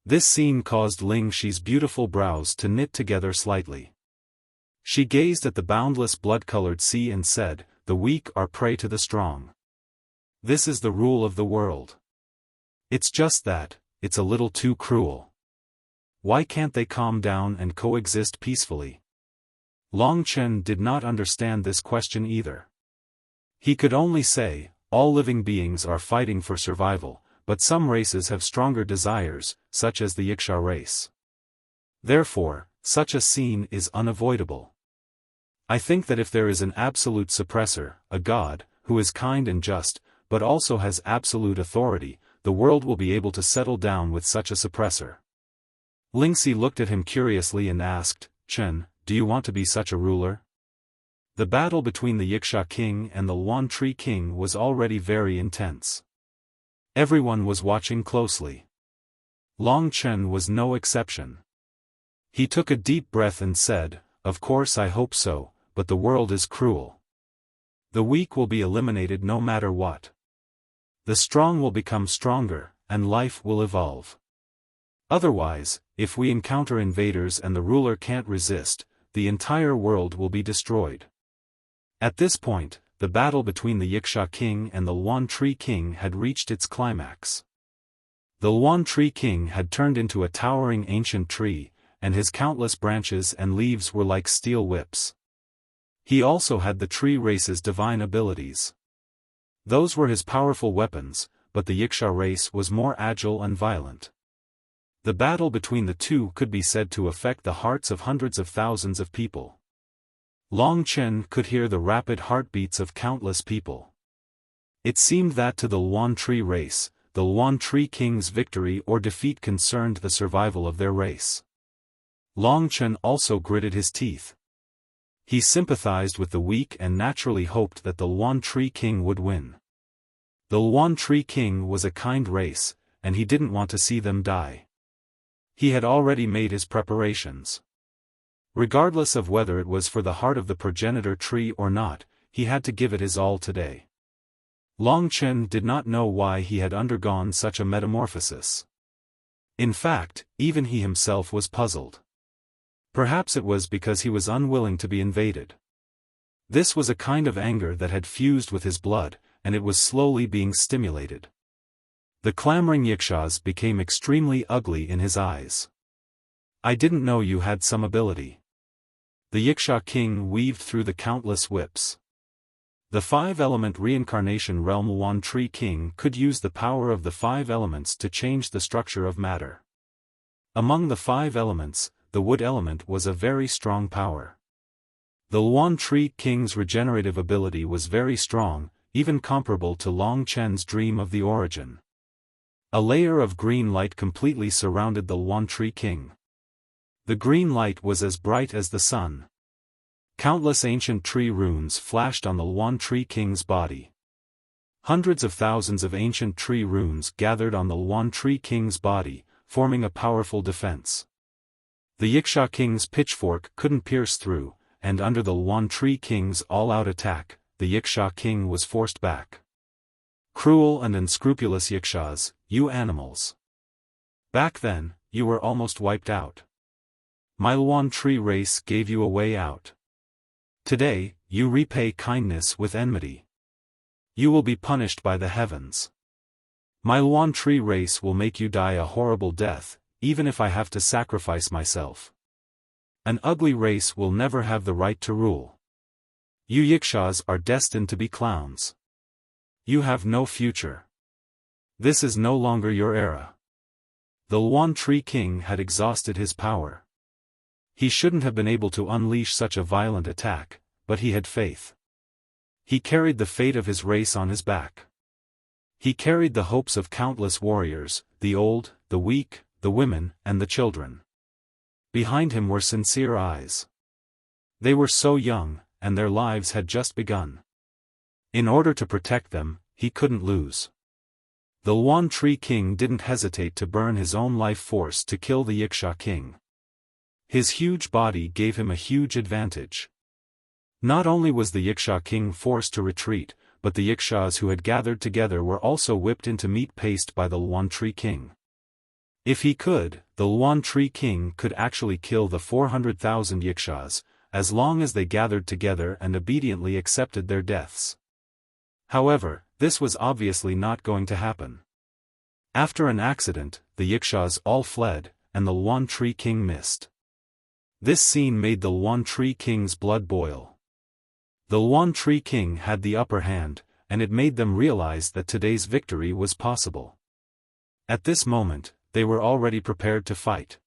This scene caused Ling Shi's beautiful brows to knit together slightly. She gazed at the boundless blood-colored sea and said, "The weak are prey to the strong. This is the rule of the world. It's just that, it's a little too cruel. Why can't they calm down and coexist peacefully?" Long Chen did not understand this question either. He could only say, all living beings are fighting for survival, but some races have stronger desires, such as the Yiksha race. Therefore, such a scene is unavoidable. I think that if there is an absolute suppressor, a god, who is kind and just, but also has absolute authority, the world will be able to settle down with such a suppressor. Lingxi looked at him curiously and asked, "Chen, do you want to be such a ruler?" The battle between the Yiksha king and the Luan Tree king was already very intense. Everyone was watching closely. Long Chen was no exception. He took a deep breath and said, "Of course I hope so, but the world is cruel. The weak will be eliminated no matter what. The strong will become stronger, and life will evolve. Otherwise, if we encounter invaders and the ruler can't resist, the entire world will be destroyed." At this point, the battle between the Yiksha king and the Luan Tree king had reached its climax. The Luan Tree king had turned into a towering ancient tree, and his countless branches and leaves were like steel whips. He also had the tree race's divine abilities. Those were his powerful weapons, but the Yiksha race was more agile and violent. The battle between the two could be said to affect the hearts of hundreds of thousands of people. Long Chen could hear the rapid heartbeats of countless people. It seemed that to the Luan Tree race, the Luan Tree king's victory or defeat concerned the survival of their race. Long Chen also gritted his teeth. He sympathized with the weak and naturally hoped that the Luan Tree king would win. The Luan Tree king was a kind race, and he didn't want to see them die. He had already made his preparations. Regardless of whether it was for the heart of the progenitor tree or not, he had to give it his all today. Long Chen did not know why he had undergone such a metamorphosis. In fact, even he himself was puzzled. Perhaps it was because he was unwilling to be invaded. This was a kind of anger that had fused with his blood, and it was slowly being stimulated. The clamoring Yikshas became extremely ugly in his eyes. "I didn't know you had some ability." The Yiksha king weaved through the countless whips. The five-element reincarnation realm Luan Tree king could use the power of the five elements to change the structure of matter. Among the five elements, the wood element was a very strong power. The Luan Tree king's regenerative ability was very strong, even comparable to Long Chen's dream of the origin. A layer of green light completely surrounded the Luan Tree king. The green light was as bright as the sun. Countless ancient tree runes flashed on the Luan Tree king's body. Hundreds of thousands of ancient tree runes gathered on the Luan Tree king's body, forming a powerful defense. The Yiksha king's pitchfork couldn't pierce through, and under the Luan Tree king's all-out attack, the Yiksha king was forced back. Cruel and unscrupulous Yikshas, you animals. Back then, you were almost wiped out. My Luan Tree race gave you a way out. Today, you repay kindness with enmity. You will be punished by the heavens. My Luan Tree race will make you die a horrible death, even if I have to sacrifice myself. An ugly race will never have the right to rule. You Yikshas are destined to be clowns. You have no future. This is no longer your era. The Luan Tree king had exhausted his power. He shouldn't have been able to unleash such a violent attack, but he had faith. He carried the fate of his race on his back. He carried the hopes of countless warriors, the old, the weak, the women, and the children. Behind him were sincere eyes. They were so young, and their lives had just begun. In order to protect them, he couldn't lose. The Luan Tree King didn't hesitate to burn his own life force to kill the Wuxia King. His huge body gave him a huge advantage. Not only was the Wuxia King forced to retreat, but the Wuxias who had gathered together were also whipped into meat paste by the Luan Tree King. If he could, the Luan Tree King could actually kill the 400,000 Wuxias, as long as they gathered together and obediently accepted their deaths. However, this was obviously not going to happen. After an accident, the Wuxias all fled, and the Luan Tree King missed. This scene made the Luan Tree King's blood boil. The Luan Tree King had the upper hand, and it made them realize that today's victory was possible. At this moment, they were already prepared to fight.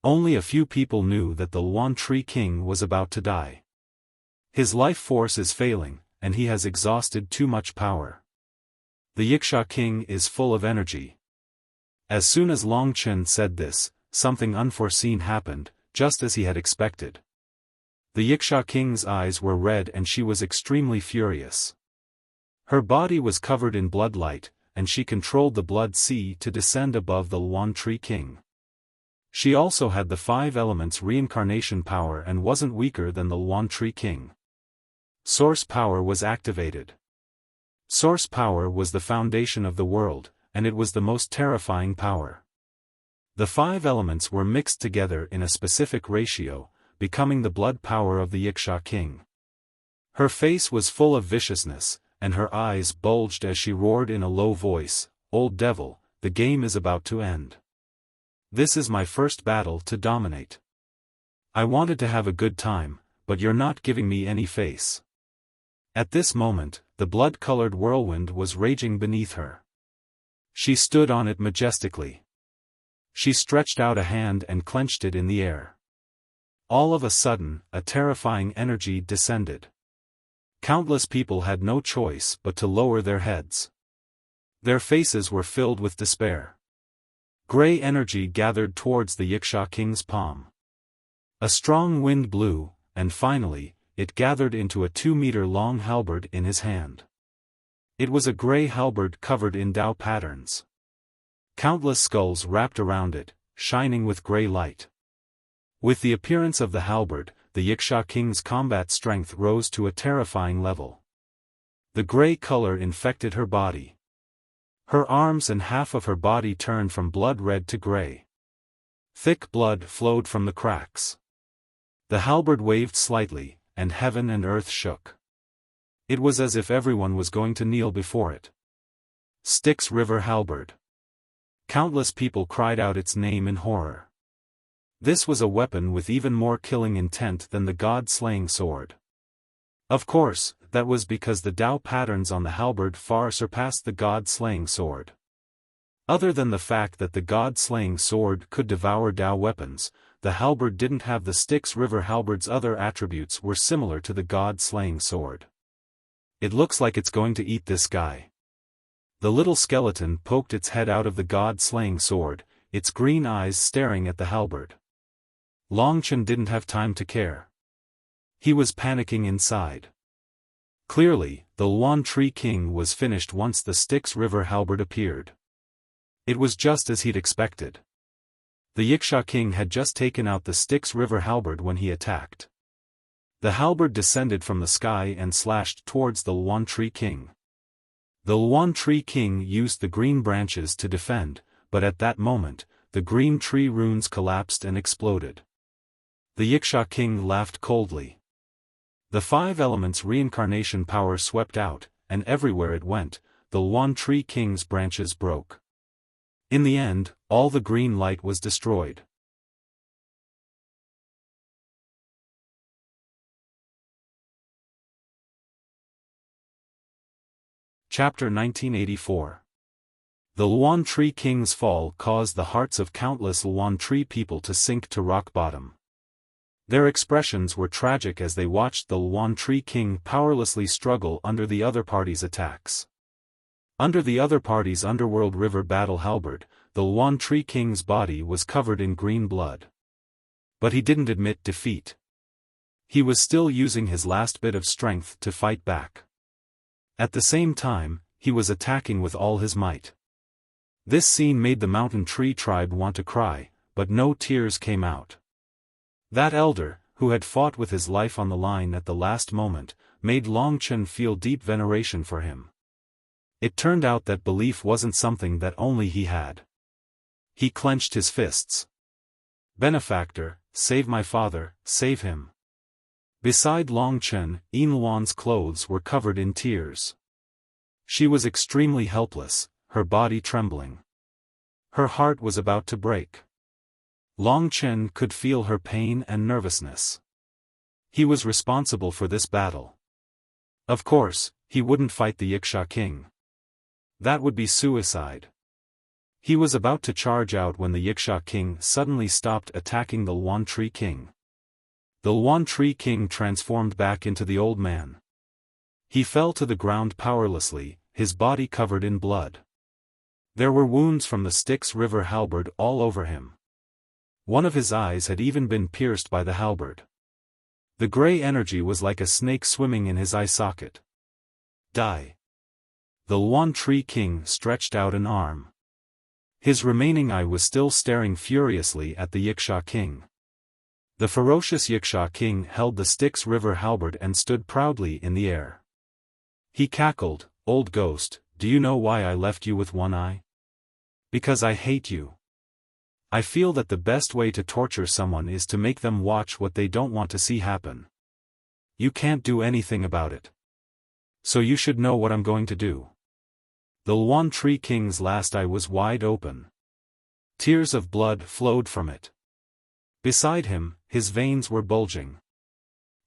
Only a few people knew that the Luan Tree King was about to die. His life force is failing, and he has exhausted too much power. The Wuxia King is full of energy. As soon as Long Chen said this, something unforeseen happened, just as he had expected. The Wuxia King's eyes were red and she was extremely furious. Her body was covered in blood light, and she controlled the blood sea to descend above the Luan Tree King. She also had the 5 elements reincarnation power and wasn't weaker than the Luan Tree King. Source power was activated. Source power was the foundation of the world, and it was the most terrifying power. The 5 elements were mixed together in a specific ratio, becoming the blood power of the Wuxia King. Her face was full of viciousness, and her eyes bulged as she roared in a low voice, "Old devil, the game is about to end. This is my first battle to dominate. I wanted to have a good time, but you're not giving me any face." At this moment, the blood-colored whirlwind was raging beneath her. She stood on it majestically. She stretched out a hand and clenched it in the air. All of a sudden, a terrifying energy descended. Countless people had no choice but to lower their heads. Their faces were filled with despair. Gray energy gathered towards the Wuxia King's palm. A strong wind blew, and finally, it gathered into a 2-meter-long halberd in his hand. It was a gray halberd covered in Tao patterns. Countless skulls wrapped around it, shining with gray light. With the appearance of the halberd, the Wuxia King's combat strength rose to a terrifying level. The gray color infected her body. Her arms and half of her body turned from blood red to gray. Thick blood flowed from the cracks. The halberd waved slightly, and heaven and earth shook. It was as if everyone was going to kneel before it. Styx River Halberd. Countless people cried out its name in horror. This was a weapon with even more killing intent than the god-slaying sword. Of course, that was because the Tao patterns on the halberd far surpassed the god-slaying sword. Other than the fact that the god-slaying sword could devour Tao weapons, the halberd didn't have the Styx River halberd's other attributes were similar to the god-slaying sword. It looks like it's going to eat this guy. The little skeleton poked its head out of the god-slaying sword, its green eyes staring at the halberd. Long Chen didn't have time to care. He was panicking inside. Clearly, the Luan Tree King was finished once the Styx River halberd appeared. It was just as he'd expected. The Wuxia King had just taken out the Styx River halberd when he attacked. The halberd descended from the sky and slashed towards the Luan Tree King. The Luan Tree King used the green branches to defend, but at that moment, the green tree runes collapsed and exploded. The Wuxia King laughed coldly. The 5 elements reincarnation power swept out, and everywhere it went, the Luan Tree King's branches broke. In the end, all the green light was destroyed. Chapter 1984. The Luan Tree King's fall caused the hearts of countless Luan Tree people to sink to rock bottom. Their expressions were tragic as they watched the Luan Tree King powerlessly struggle under the other party's attacks. Under the other party's underworld river battle halberd, the Luan Tree King's body was covered in green blood. But he didn't admit defeat. He was still using his last bit of strength to fight back. At the same time, he was attacking with all his might. This scene made the mountain tree tribe want to cry, but no tears came out. That elder, who had fought with his life on the line at the last moment, made Long Chen feel deep veneration for him. It turned out that belief wasn't something that only he had. He clenched his fists. "Benefactor, save my father, save him." Beside Long Chen, Yin Luan's clothes were covered in tears. She was extremely helpless, her body trembling. Her heart was about to break. Long Chen could feel her pain and nervousness. He was responsible for this battle. Of course, he wouldn't fight the Yiksha king. That would be suicide. He was about to charge out when the Yiksha king suddenly stopped attacking the Luan Tree King. The Luan Tree King transformed back into the old man. He fell to the ground powerlessly, his body covered in blood. There were wounds from the Styx River halberd all over him. One of his eyes had even been pierced by the halberd. The gray energy was like a snake swimming in his eye socket. Die. The Luan Tree King stretched out an arm. His remaining eye was still staring furiously at the Yiksha king. The ferocious Yiksha king held the Styx River halberd and stood proudly in the air. He cackled, "Old ghost, do you know why I left you with one eye? Because I hate you. I feel that the best way to torture someone is to make them watch what they don't want to see happen. You can't do anything about it. So you should know what I'm going to do." The Luan Tree King's last eye was wide open. Tears of blood flowed from it. Beside him, his veins were bulging.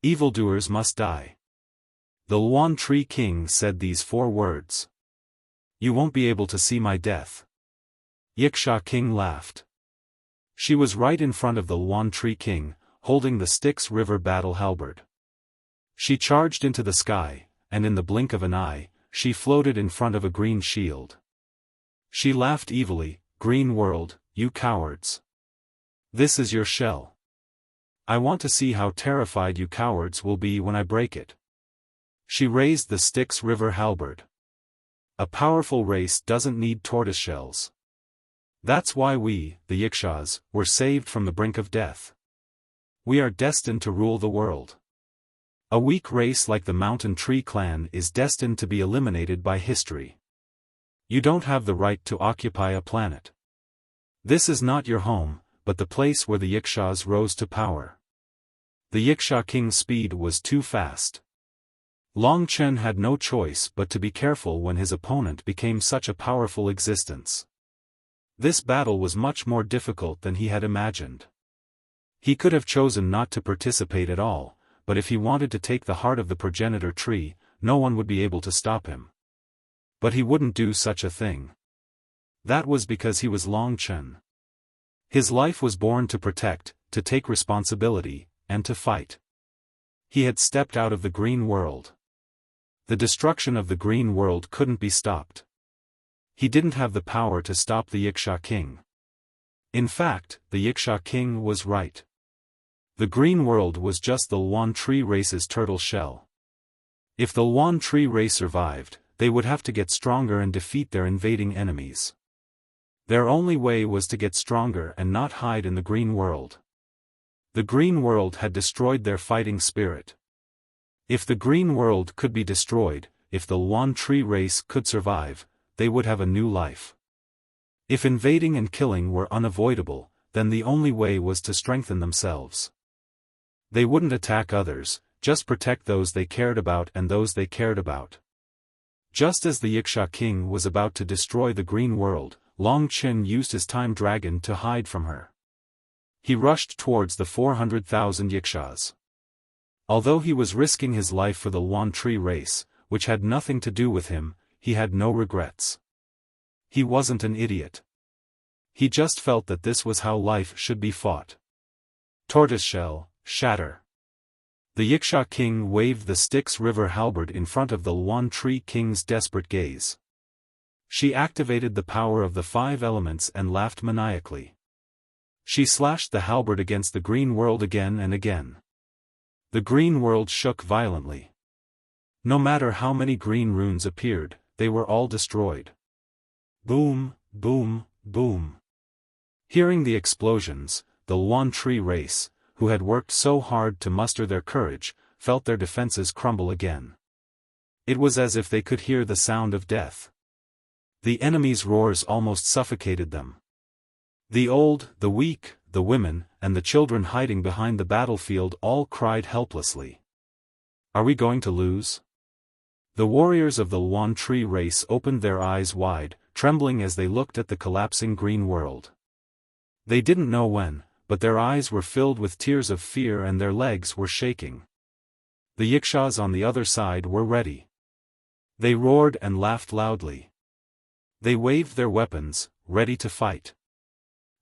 "Evildoers must die." The Luan Tree King said these 4 words. "You won't be able to see my death." Yiksha king laughed. She was right in front of the Luan Tree King, holding the Styx River battle halberd. She charged into the sky, and in the blink of an eye, she floated in front of a green shield. She laughed evilly, "Green world, you cowards. This is your shell. I want to see how terrified you cowards will be when I break it." She raised the Styx River halberd. A powerful race doesn't need tortoiseshells. That's why we, the Yikshas, were saved from the brink of death. We are destined to rule the world. A weak race like the Mountain Tree Clan is destined to be eliminated by history. You don't have the right to occupy a planet. This is not your home, but the place where the Yikshas rose to power. The Yiksha king's speed was too fast. Long Chen had no choice but to be careful when his opponent became such a powerful existence. This battle was much more difficult than he had imagined. He could have chosen not to participate at all, but if he wanted to take the heart of the progenitor tree, no one would be able to stop him. But he wouldn't do such a thing. That was because he was Long Chen. His life was born to protect, to take responsibility, and to fight. He had stepped out of the green world. The destruction of the green world couldn't be stopped. He didn't have the power to stop the Yiksha king. In fact, the Yiksha king was right. The green world was just the Luan Tree race's turtle shell. If the Luan Tree race survived, they would have to get stronger and defeat their invading enemies. Their only way was to get stronger and not hide in the green world. The green world had destroyed their fighting spirit. If the green world could be destroyed, if the Luan Tree race could survive, they would have a new life. If invading and killing were unavoidable, then the only way was to strengthen themselves. They wouldn't attack others, just protect those they cared about and those they cared about. Just as the Yiksha king was about to destroy the green world, Long Chen used his time dragon to hide from her. He rushed towards the 400,000 Yikshas. Although he was risking his life for the Luan Tree race, which had nothing to do with him, he had no regrets. He wasn't an idiot. He just felt that this was how life should be fought. Tortoiseshell, shatter. The Yiksha king waved the Styx River halberd in front of the Luan Tree King's desperate gaze. She activated the power of the 5 elements and laughed maniacally. She slashed the halberd against the green world again and again. The green world shook violently. No matter how many green runes appeared, they were all destroyed. Boom, boom, boom. Hearing the explosions, the Luan Tree race, who had worked so hard to muster their courage, felt their defenses crumble again. It was as if they could hear the sound of death. The enemy's roars almost suffocated them. The old, the weak, the women, and the children hiding behind the battlefield all cried helplessly. Are we going to lose? The warriors of the Luan Tree race opened their eyes wide, trembling as they looked at the collapsing green world. They didn't know when, but their eyes were filled with tears of fear and their legs were shaking. The Yikshas on the other side were ready. They roared and laughed loudly. They waved their weapons, ready to fight.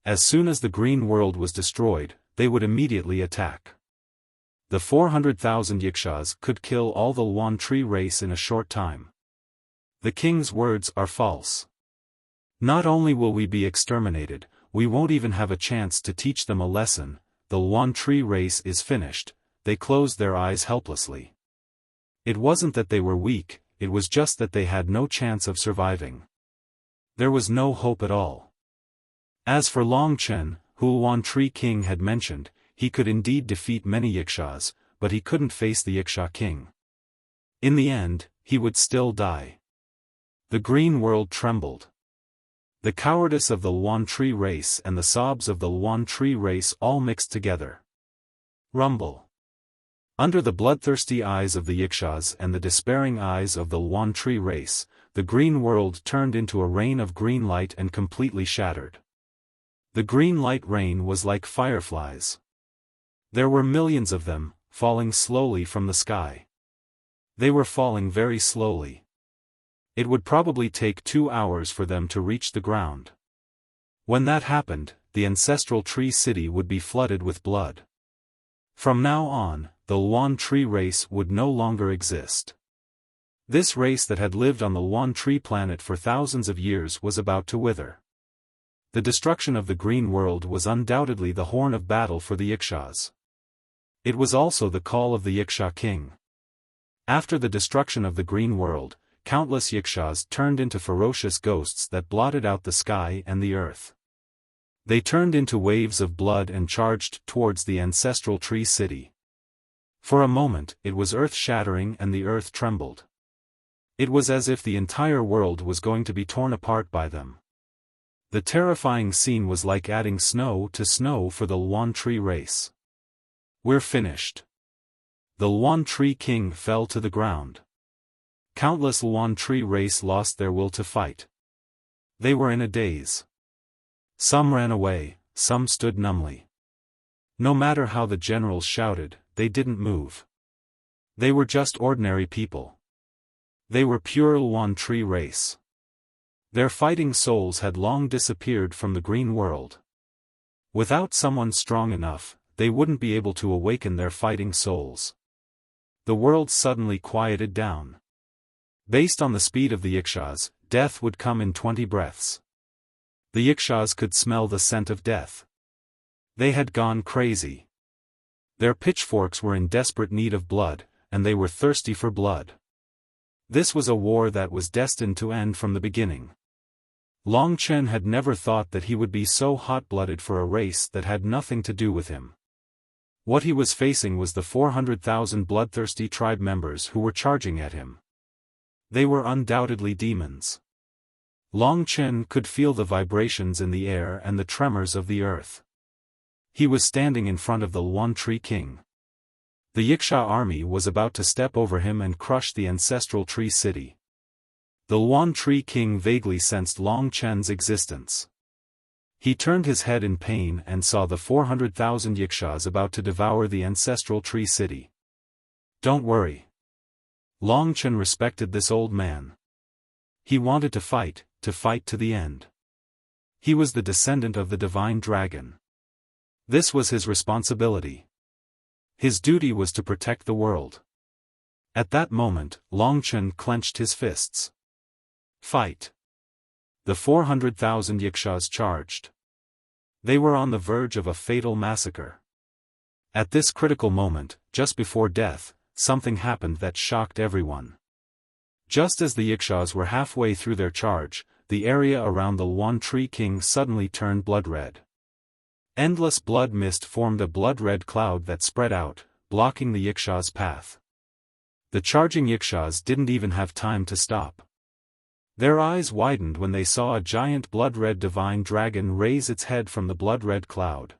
As soon as the green world was destroyed, they would immediately attack. The 400,000 Yikshas could kill all the Luan Tree race in a short time. The king's words are false. Not only will we be exterminated, we won't even have a chance to teach them a lesson. The Luan Tree race is finished. They closed their eyes helplessly. It wasn't that they were weak, it was just that they had no chance of surviving. There was no hope at all. As for Long Chen, who Luan Tree King had mentioned, he could indeed defeat many Yikshas, but he couldn't face the Yiksha king. In the end, he would still die. The green world trembled. The cowardice of the Luan Tree race and the sobs of the Luan Tree race all mixed together. Rumble. Under the bloodthirsty eyes of the Yikshas and the despairing eyes of the Luan Tree race, the green world turned into a rain of green light and completely shattered. The green light rain was like fireflies. There were millions of them, falling slowly from the sky. They were falling very slowly. It would probably take 2 hours for them to reach the ground. When that happened, the ancestral tree city would be flooded with blood. From now on, the Luan Tree race would no longer exist. This race that had lived on the Luan Tree planet for thousands of years was about to wither. The destruction of the green world was undoubtedly the horn of battle for the Yikshas. It was also the call of the Yiksha king. After the destruction of the green world, countless Yikshas turned into ferocious ghosts that blotted out the sky and the earth. They turned into waves of blood and charged towards the ancestral tree city. For a moment, it was earth-shattering and the earth trembled. It was as if the entire world was going to be torn apart by them. The terrifying scene was like adding snow to snow for the Luan Tree race. We're finished. The Luan Tree king fell to the ground. Countless Luan Tree race lost their will to fight. They were in a daze. Some ran away, some stood numbly. No matter how the generals shouted, they didn't move. They were just ordinary people. They were pure Luan Tree race. Their fighting souls had long disappeared from the green world. Without someone strong enough, they wouldn't be able to awaken their fighting souls. The world suddenly quieted down. Based on the speed of the Yikshas, death would come in 20 breaths. The Yikshas could smell the scent of death. They had gone crazy. Their pitchforks were in desperate need of blood, and they were thirsty for blood. This was a war that was destined to end from the beginning. Long Chen had never thought that he would be so hot-blooded for a race that had nothing to do with him. What he was facing was the 400,000 bloodthirsty tribe members who were charging at him. They were undoubtedly demons. Long Chen could feel the vibrations in the air and the tremors of the earth. He was standing in front of the Luan Tree king. The Yiksha army was about to step over him and crush the ancestral tree city. The Luan Tree king vaguely sensed Long Chen's existence. He turned his head in pain and saw the 400,000 Yikshas about to devour the ancestral tree city. Don't worry. Long Chen respected this old man. He wanted to fight to the end. He was the descendant of the divine dragon. This was his responsibility. His duty was to protect the world. At that moment, Longchen clenched his fists. Fight! The 400,000 Yikshaws charged. They were on the verge of a fatal massacre. At this critical moment, just before death, something happened that shocked everyone. Just as the Yikshaws were halfway through their charge, the area around the Luan Tree King suddenly turned blood-red. Endless blood mist formed a blood-red cloud that spread out, blocking the Yikshaws' path. The charging Yikshaws didn't even have time to stop. Their eyes widened when they saw a giant blood-red divine dragon raise its head from the blood-red cloud.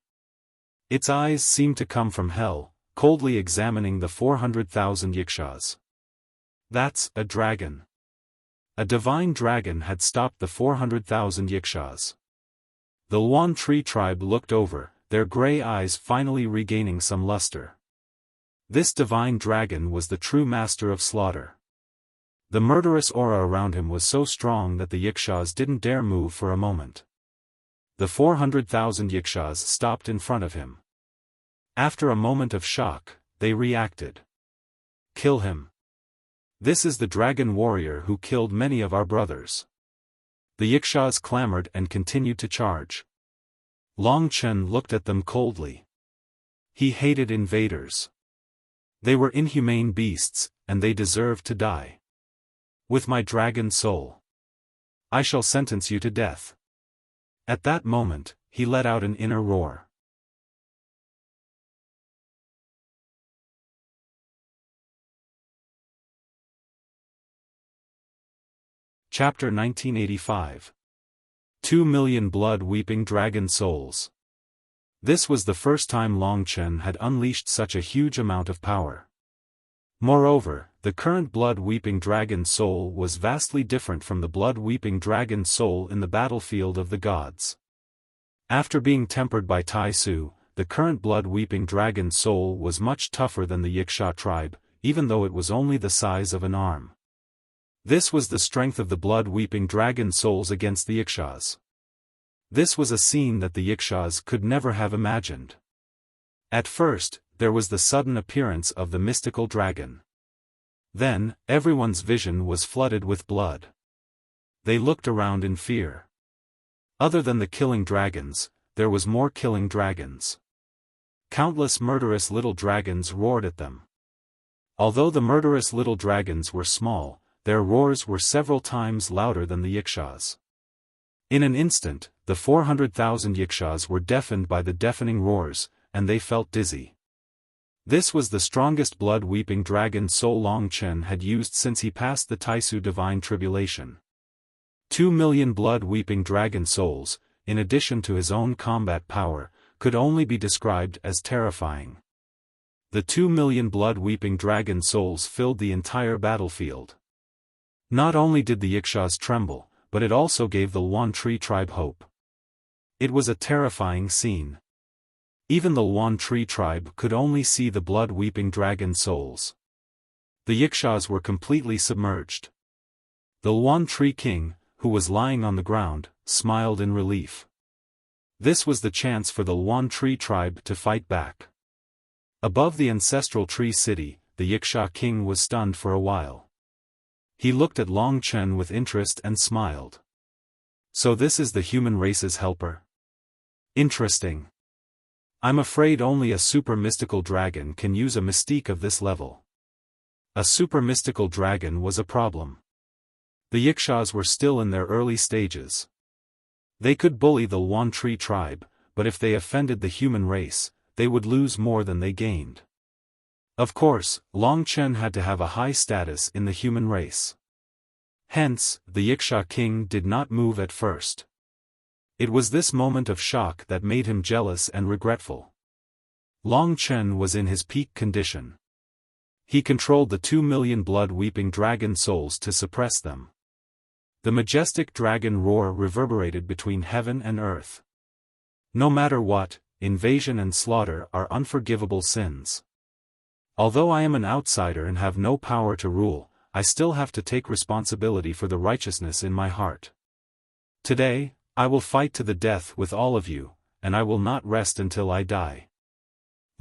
Its eyes seemed to come from hell, coldly examining the 400,000 Yikshaws. That's a dragon. A divine dragon had stopped the 400,000 Yikshaws. The Luan Tree tribe looked over, their gray eyes finally regaining some luster. This divine dragon was the true master of slaughter. The murderous aura around him was so strong that the Yikshaws didn't dare move for a moment. The 400,000 Yikshaws stopped in front of him. After a moment of shock, they reacted. Kill him. This is the dragon warrior who killed many of our brothers. The Yikshaws clamored and continued to charge. Longchen looked at them coldly. He hated invaders. They were inhumane beasts, and they deserved to die. With my dragon soul, I shall sentence you to death. At that moment, he let out an inner roar. Chapter 1985. 2 million blood-weeping dragon souls. This was the first time Longchen had unleashed such a huge amount of power. Moreover, the current blood-weeping dragon soul was vastly different from the blood-weeping dragon soul in the battlefield of the gods. After being tempered by Tai Su, the current blood-weeping dragon soul was much tougher than the Yiksha tribe, even though it was only the size of an arm. This was the strength of the blood-weeping dragon souls against the Yikshaws. This was a scene that the Yikshaws could never have imagined. At first, there was the sudden appearance of the mystical dragon. Then, everyone's vision was flooded with blood. They looked around in fear. Other than the killing dragons, there was more killing dragons. Countless murderous little dragons roared at them. Although the murderous little dragons were small, their roars were several times louder than the Yikshaws. In an instant, the 400,000 Yikshaws were deafened by the deafening roars, and they felt dizzy. This was the strongest blood-weeping dragon soul Longchen had used since he passed the Taisu divine tribulation. 2 million blood-weeping dragon souls, in addition to his own combat power, could only be described as terrifying. The 2 million blood-weeping dragon souls filled the entire battlefield. Not only did the Yikshaws tremble, but it also gave the Luan Tree tribe hope. It was a terrifying scene. Even the Luan Tree tribe could only see the blood-weeping dragon souls. The Yikshaws were completely submerged. The Luan Tree King, who was lying on the ground, smiled in relief. This was the chance for the Luan Tree tribe to fight back. Above the ancestral tree city, the Yiksha king was stunned for a while. He looked at Longchen with interest and smiled. So this is the human race's helper? Interesting. I'm afraid only a super mystical dragon can use a mystique of this level. A super mystical dragon was a problem. The Yikshaws were still in their early stages. They could bully the Luan Tree tribe, but if they offended the human race, they would lose more than they gained. Of course, Longchen had to have a high status in the human race. Hence, the Yiksha king did not move at first. It was this moment of shock that made him jealous and regretful. Longchen was in his peak condition. He controlled the 2 million blood-weeping dragon souls to suppress them. The majestic dragon roar reverberated between heaven and earth. No matter what, invasion and slaughter are unforgivable sins. Although I am an outsider and have no power to rule, I still have to take responsibility for the righteousness in my heart. Today, I will fight to the death with all of you, and I will not rest until I die.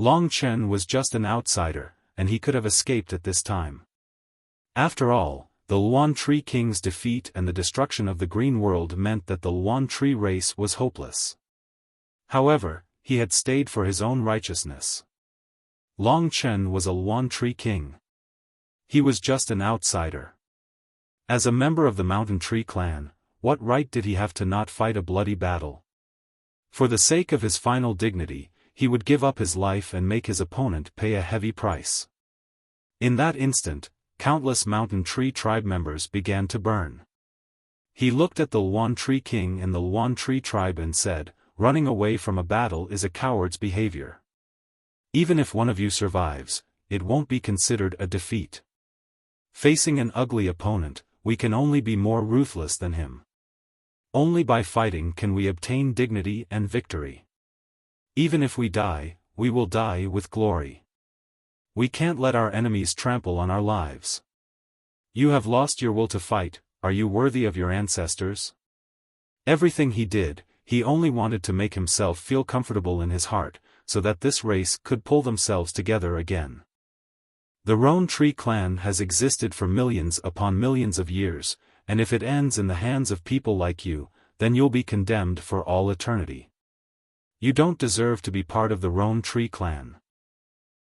Long Chen was just an outsider, and he could have escaped at this time. After all, the Luan Tree King's defeat and the destruction of the Green World meant that the Luan Tree race was hopeless. However, he had stayed for his own righteousness. Long Chen was a Luan Tree King. He was just an outsider. As a member of the Mountain Tree clan, what right did he have to not fight a bloody battle? For the sake of his final dignity, he would give up his life and make his opponent pay a heavy price. In that instant, countless Mountain Tree tribe members began to burn. He looked at the Luan Tree King and the Luan Tree tribe and said, "Running away from a battle is a coward's behavior. Even if one of you survives, it won't be considered a defeat. Facing an ugly opponent, we can only be more ruthless than him. Only by fighting can we obtain dignity and victory. Even if we die, we will die with glory. We can't let our enemies trample on our lives. You have lost your will to fight. Are you worthy of your ancestors?" Everything he did, he only wanted to make himself feel comfortable in his heart, so that this race could pull themselves together again. The Roan Tree clan has existed for millions upon millions of years, and if it ends in the hands of people like you, then you'll be condemned for all eternity. You don't deserve to be part of the Roan Tree clan.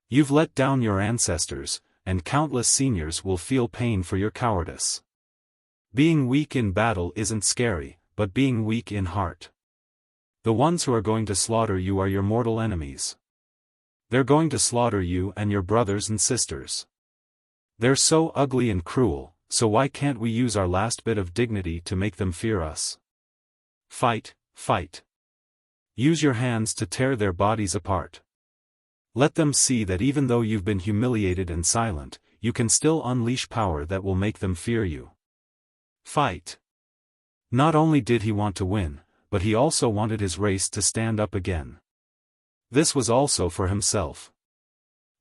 You've let down your ancestors, and countless seniors will feel pain for your cowardice. Being weak in battle isn't scary, but being weak in heart. The ones who are going to slaughter you are your mortal enemies. They're going to slaughter you and your brothers and sisters. They're so ugly and cruel, so why can't we use our last bit of dignity to make them fear us? Fight, fight. Use your hands to tear their bodies apart. Let them see that even though you've been humiliated and silent, you can still unleash power that will make them fear you. Fight. Not only did he want to win, but he also wanted his race to stand up again. This was also for himself.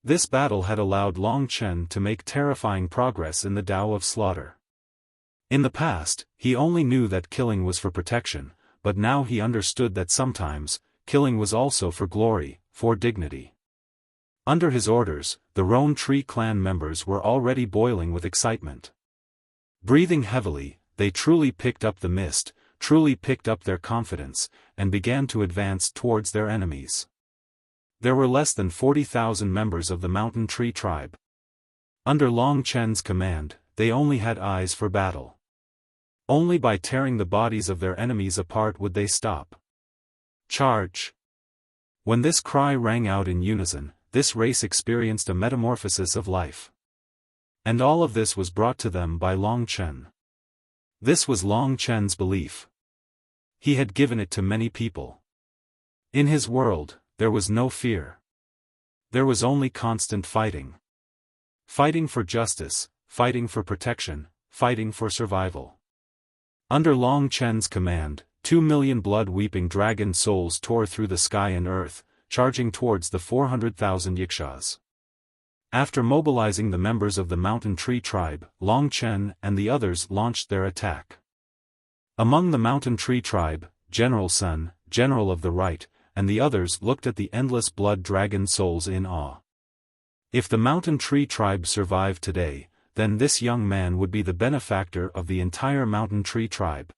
This battle had allowed Long Chen to make terrifying progress in the Tao of slaughter. In the past, he only knew that killing was for protection, but now he understood that sometimes, killing was also for glory, for dignity. Under his orders, the Roan Tree clan members were already boiling with excitement. Breathing heavily, they truly picked up the mist, truly picked up their confidence, and began to advance towards their enemies. There were less than 40,000 members of the Mountain Tree tribe. Under Long Chen's command, they only had eyes for battle. Only by tearing the bodies of their enemies apart would they stop. Charge! When this cry rang out in unison, this race experienced a metamorphosis of life. And all of this was brought to them by Long Chen. This was Long Chen's belief. He had given it to many people. In his world, there was no fear. There was only constant fighting. Fighting for justice, fighting for protection, fighting for survival. Under Long Chen's command, 2 million blood-weeping dragon souls tore through the sky and earth, charging towards the 400,000 Yiksha's. After mobilizing the members of the Mountain Tree tribe, Long Chen and the others launched their attack. Among the Mountain Tree tribe, General Sun, General of the Right, and the others looked at the endless blood dragon souls in awe. If the Mountain Tree tribe survived today, then this young man would be the benefactor of the entire Mountain Tree tribe.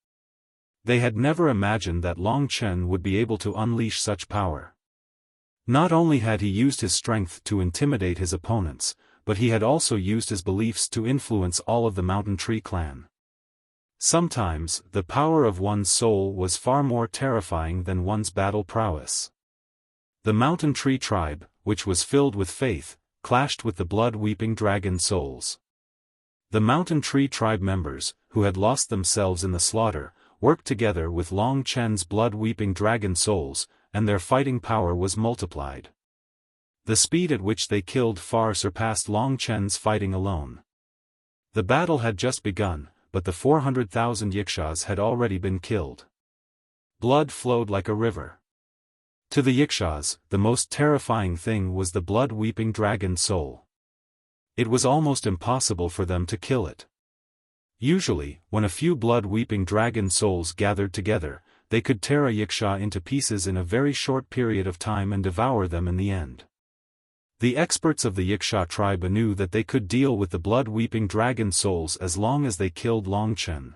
They had never imagined that Long Chen would be able to unleash such power. Not only had he used his strength to intimidate his opponents, but he had also used his beliefs to influence all of the Mountain Tree clan. Sometimes, the power of one's soul was far more terrifying than one's battle prowess. The Mountain Tree tribe, which was filled with faith, clashed with the blood-weeping dragon souls. The Mountain Tree tribe members, who had lost themselves in the slaughter, worked together with Long Chen's blood-weeping dragon souls, and their fighting power was multiplied. The speed at which they killed far surpassed Long Chen's fighting alone. The battle had just begun, but the 400,000 Yiksha's had already been killed. Blood flowed like a river. To the Yiksha's, the most terrifying thing was the blood-weeping dragon soul. It was almost impossible for them to kill it. Usually, when a few blood-weeping dragon souls gathered together, they could tear a Yiksha into pieces in a very short period of time and devour them in the end. The experts of the Yiksha tribe knew that they could deal with the blood-weeping dragon souls as long as they killed Long Chen.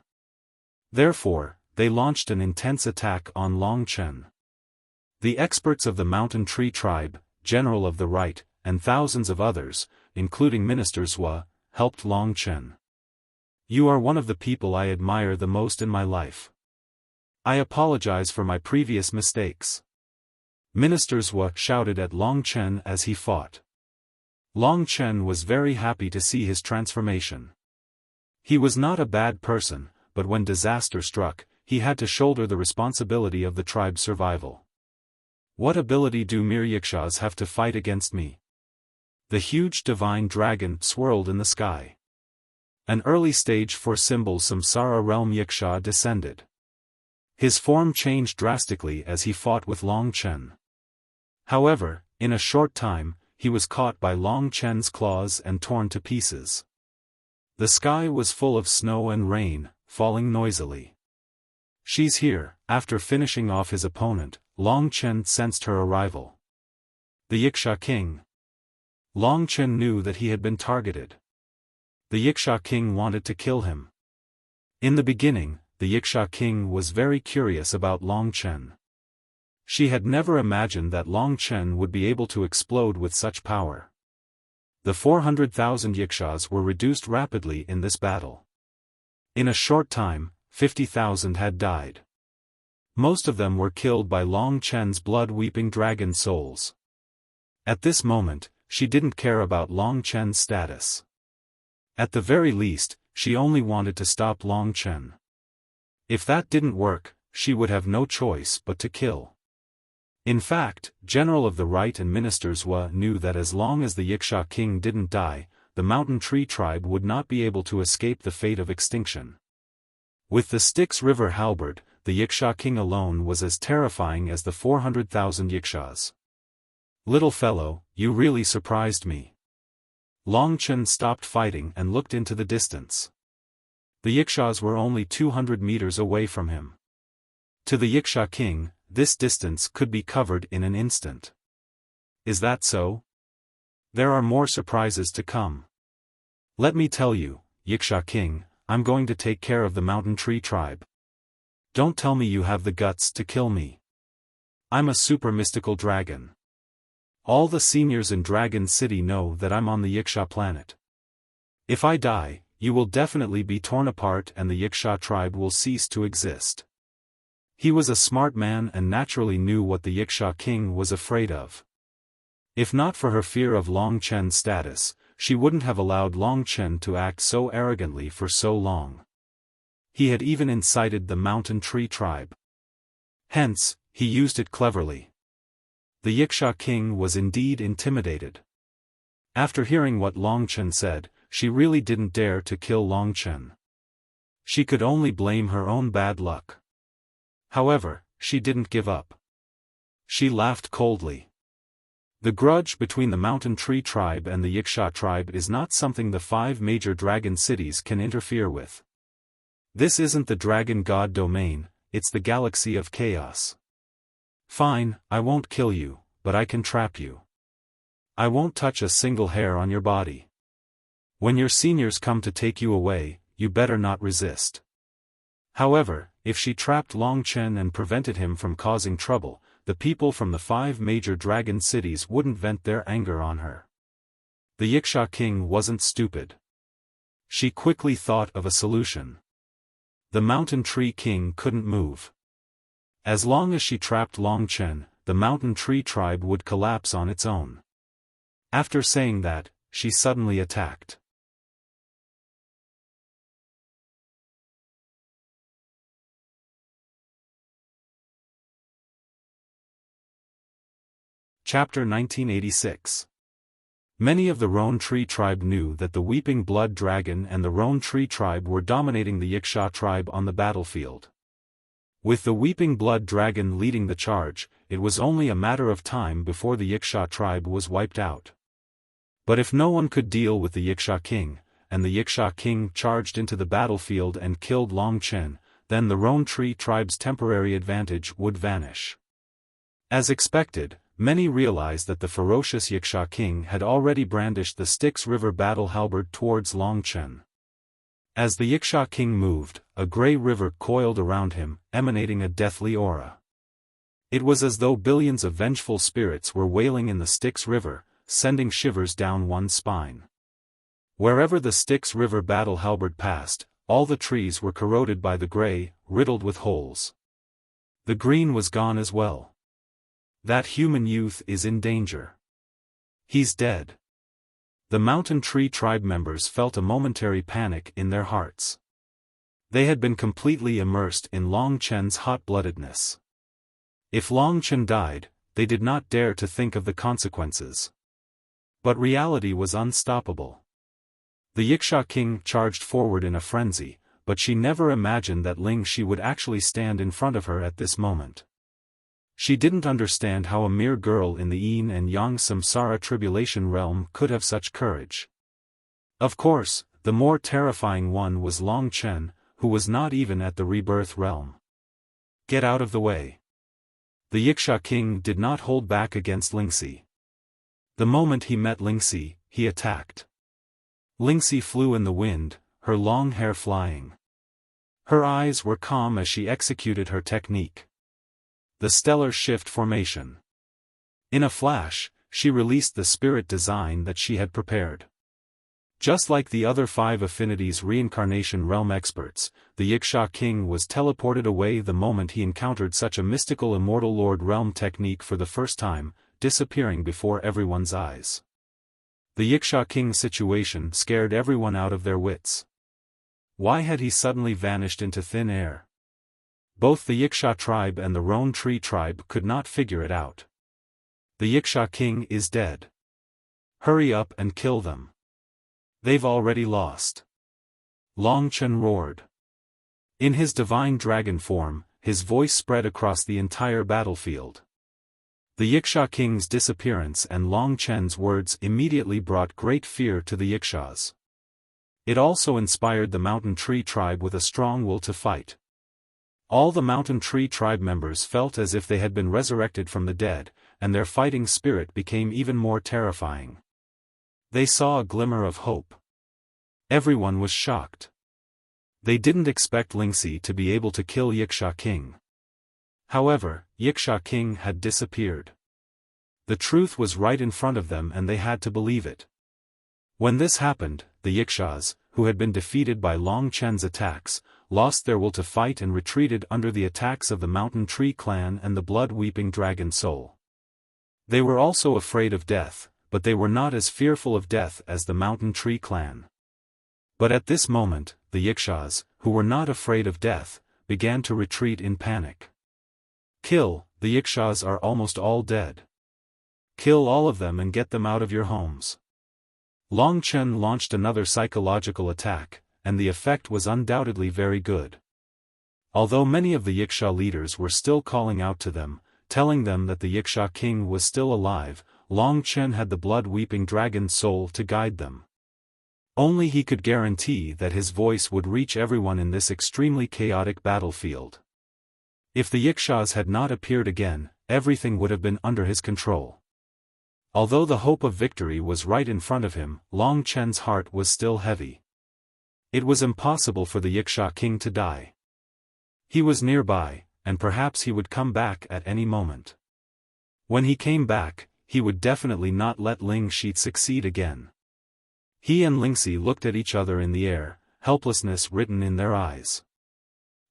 Therefore, they launched an intense attack on Long Chen. The experts of the Mountain Tree tribe, General of the Right, and thousands of others, including Ministers helped Long Chen. You are one of the people I admire the most in my life. I apologize for my previous mistakes. Ministers shouted at Long Chen as he fought. Long Chen was very happy to see his transformation. He was not a bad person, but when disaster struck, he had to shoulder the responsibility of the tribe's survival. What ability do mere Yikshas have to fight against me? The huge divine dragon swirled in the sky. An early stage for symbol Samsara realm Yiksha descended. His form changed drastically as he fought with Long Chen. However, in a short time, he was caught by Long Chen's claws and torn to pieces. The sky was full of snow and rain, falling noisily. She's here. After finishing off his opponent, Long Chen sensed her arrival. The Yiksha king. Long Chen knew that he had been targeted. The Yiksha king wanted to kill him. In the beginning, the Yiksha king was very curious about Long Chen. She had never imagined that Long Chen would be able to explode with such power. The 400,000 Yikshas were reduced rapidly in this battle. In a short time, 50,000 had died. Most of them were killed by Long Chen's blood-weeping dragon souls. At this moment, she didn't care about Long Chen's status. At the very least, she only wanted to stop Long Chen. If that didn't work, she would have no choice but to kill. In fact, General of the Right and Ministers knew that as long as the Yiksha king didn't die, the Mountain Tree tribe would not be able to escape the fate of extinction. With the Styx River halberd, the Yiksha king alone was as terrifying as the 400,000 Yikshas. Little fellow, you really surprised me. Long Chen stopped fighting and looked into the distance. The Yikshas were only 200 meters away from him. To the Yiksha king, this distance could be covered in an instant. Is that so? There are more surprises to come. Let me tell you, Yiksha king, I'm going to take care of the Mountain Tree tribe. Don't tell me you have the guts to kill me. I'm a super mystical dragon. All the seniors in Dragon City know that I'm on the Yiksha planet. If I die, you will definitely be torn apart and the Yiksha tribe will cease to exist. He was a smart man and naturally knew what the Yiksha king was afraid of. If not for her fear of Long Chen's status, she wouldn't have allowed Long Chen to act so arrogantly for so long. He had even incited the Mountain Tree tribe. Hence, he used it cleverly. The Yiksha king was indeed intimidated. After hearing what Long Chen said, she really didn't dare to kill Long Chen. She could only blame her own bad luck. However, she didn't give up. She laughed coldly. The grudge between the Mountain Tree tribe and the Yiksha tribe is not something the 5 major dragon cities can interfere with. This isn't the dragon god domain, it's the galaxy of chaos. Fine, I won't kill you, but I can trap you. I won't touch a single hair on your body. When your seniors come to take you away, you better not resist. However, if she trapped Long Chen and prevented him from causing trouble, the people from the 5 major dragon cities wouldn't vent their anger on her. The Yiksha king wasn't stupid. She quickly thought of a solution. The Mountain Tree king couldn't move. As long as she trapped Long Chen, the Mountain Tree tribe would collapse on its own. After saying that, she suddenly attacked. Chapter 1986. Many of the Roan Tree tribe knew that the Weeping Blood Dragon and the Roan Tree tribe were dominating the Yiksha tribe on the battlefield. With the Weeping Blood Dragon leading the charge, it was only a matter of time before the Yiksha tribe was wiped out. But if no one could deal with the Yiksha king, and the Yiksha king charged into the battlefield and killed Long Chen, then the Roan Tree tribe's temporary advantage would vanish. As expected, many realized that the ferocious Yiksha king had already brandished the Styx River battle halberd towards Long Chen. As the Yiksha king moved, a grey river coiled around him, emanating a deathly aura. It was as though billions of vengeful spirits were wailing in the Styx River, sending shivers down one's spine. Wherever the Styx River battle halberd passed, all the trees were corroded by the grey, riddled with holes. The green was gone as well. That human youth is in danger. He's dead. The mountain tree tribe members felt a momentary panic in their hearts. They had been completely immersed in Long Chen's hot-bloodedness. If Long Chen died, they did not dare to think of the consequences. But reality was unstoppable. The Yiksha king charged forward in a frenzy, but she never imagined that Ling Shi would actually stand in front of her at this moment. She didn't understand how a mere girl in the yin and yang samsara tribulation realm could have such courage. Of course, the more terrifying one was Long Chen, who was not even at the rebirth realm. Get out of the way. The Yiksha king did not hold back against Ling Shi. The moment he met Ling Shi, he attacked. Ling Shi flew in the wind, her long hair flying. Her eyes were calm as she executed her technique. The stellar shift formation. In a flash, she released the spirit design that she had prepared. Just like the other 5 affinities reincarnation realm experts, the Yiksha king was teleported away the moment he encountered such a mystical immortal lord realm technique for the first time, disappearing before everyone's eyes. The Yiksha king's situation scared everyone out of their wits. Why had he suddenly vanished into thin air? Both the Yiksha tribe and the Roan Tree tribe could not figure it out. The Yiksha king is dead. Hurry up and kill them. They've already lost. Long Chen roared. In his divine dragon form, his voice spread across the entire battlefield. The Yiksha king's disappearance and Long Chen's words immediately brought great fear to the Yikshas. It also inspired the Mountain Tree tribe with a strong will to fight. All the Mountain Tree tribe members felt as if they had been resurrected from the dead, and their fighting spirit became even more terrifying. They saw a glimmer of hope. Everyone was shocked. They didn't expect Ling Shi to be able to kill Yiksha king. However, Yiksha king had disappeared. The truth was right in front of them and they had to believe it. When this happened, the Yikshas, who had been defeated by Long Chen's attacks, lost their will to fight and retreated under the attacks of the Mountain Tree clan and the blood-weeping dragon soul. They were also afraid of death, but they were not as fearful of death as the Mountain Tree clan. But at this moment, the Yikshas, who were not afraid of death, began to retreat in panic. Kill, the Yikshas are almost all dead. Kill all of them and get them out of your homes. Long Chen launched another psychological attack, and the effect was undoubtedly very good. Although many of the Yiksha leaders were still calling out to them, telling them that the Yiksha king was still alive, Long Chen had the blood-weeping dragon soul to guide them. Only he could guarantee that his voice would reach everyone in this extremely chaotic battlefield. If the Yikshas had not appeared again, everything would have been under his control. Although the hope of victory was right in front of him, Long Chen's heart was still heavy. It was impossible for the Yiksha king to die. He was nearby, and perhaps he would come back at any moment. When he came back, he would definitely not let Ling Shi succeed again. He and Ling Shi looked at each other in the air, helplessness written in their eyes.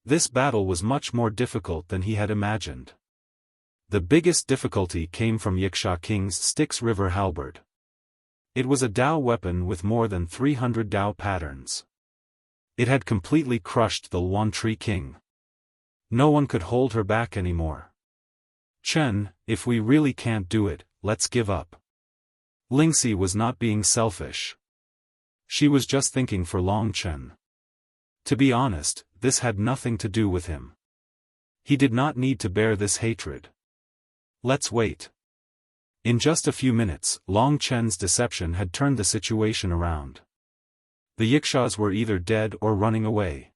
This battle was much more difficult than he had imagined. The biggest difficulty came from Yiksha King's Styx River halberd. It was a Dao weapon with more than 300 Dao patterns. It had completely crushed the Luan Tree King. No one could hold her back anymore. Chen, if we really can't do it, let's give up. Ling Shi was not being selfish. She was just thinking for Long Chen. To be honest, this had nothing to do with him. He did not need to bear this hatred. Let's wait. In just a few minutes, Long Chen's deception had turned the situation around. The Yikshas were either dead or running away.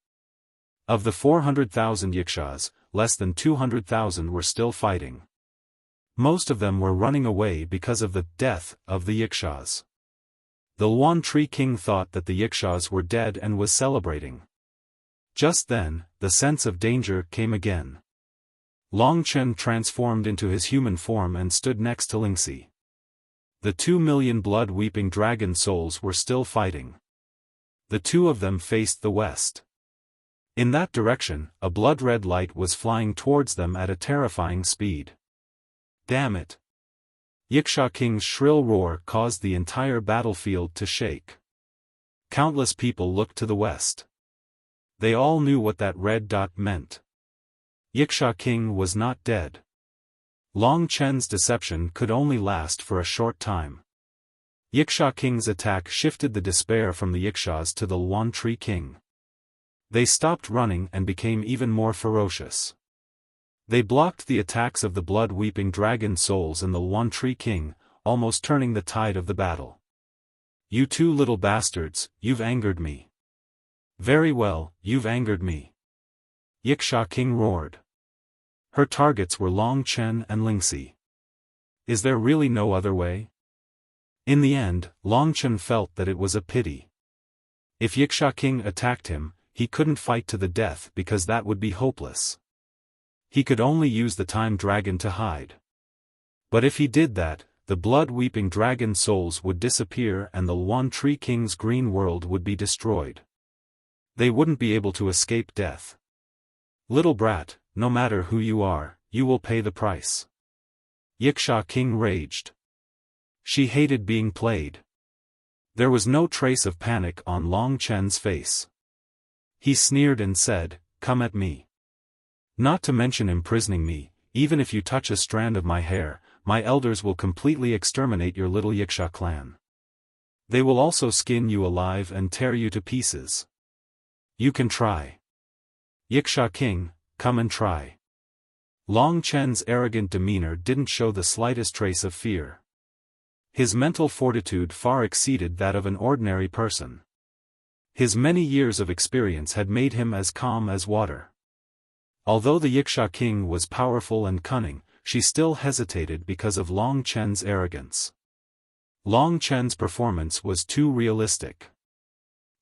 Of the 400,000 Yikshas, less than 200,000 were still fighting. Most of them were running away because of the death of the Yikshaws. The Luan Tree King thought that the Yikshaws were dead and was celebrating. Just then, the sense of danger came again. Long Chen transformed into his human form and stood next to Lingxi. The 2 million blood-weeping dragon souls were still fighting. The two of them faced the west. In that direction, a blood-red light was flying towards them at a terrifying speed. Damn it! Yiksha King's shrill roar caused the entire battlefield to shake. Countless people looked to the west. They all knew what that red dot meant. Yiksha King was not dead. Long Chen's deception could only last for a short time. Yiksha King's attack shifted the despair from the Yikshaws to the Luan Tree King. They stopped running and became even more ferocious. They blocked the attacks of the blood-weeping dragon souls and the Luan Tree King, almost turning the tide of the battle. You two little bastards, you've angered me. Very well, you've angered me. Yiksha King roared. Her targets were Long Chen and Lingxi. Is there really no other way? In the end, Long Chen felt that it was a pity. If Yiksha King attacked him, he couldn't fight to the death because that would be hopeless. He could only use the time dragon to hide. But if he did that, the blood-weeping dragon souls would disappear and the Luan Tree King's green world would be destroyed. They wouldn't be able to escape death. Little brat, no matter who you are, you will pay the price. Yiksha King raged. She hated being played. There was no trace of panic on Long Chen's face. He sneered and said, "Come at me. Not to mention imprisoning me, even if you touch a strand of my hair, my elders will completely exterminate your little Yiksha clan. They will also skin you alive and tear you to pieces. You can try. Yiksha King, come and try." Long Chen's arrogant demeanor didn't show the slightest trace of fear. His mental fortitude far exceeded that of an ordinary person. His many years of experience had made him as calm as water. Although the Yiksha King was powerful and cunning, she still hesitated because of Long Chen's arrogance. Long Chen's performance was too realistic.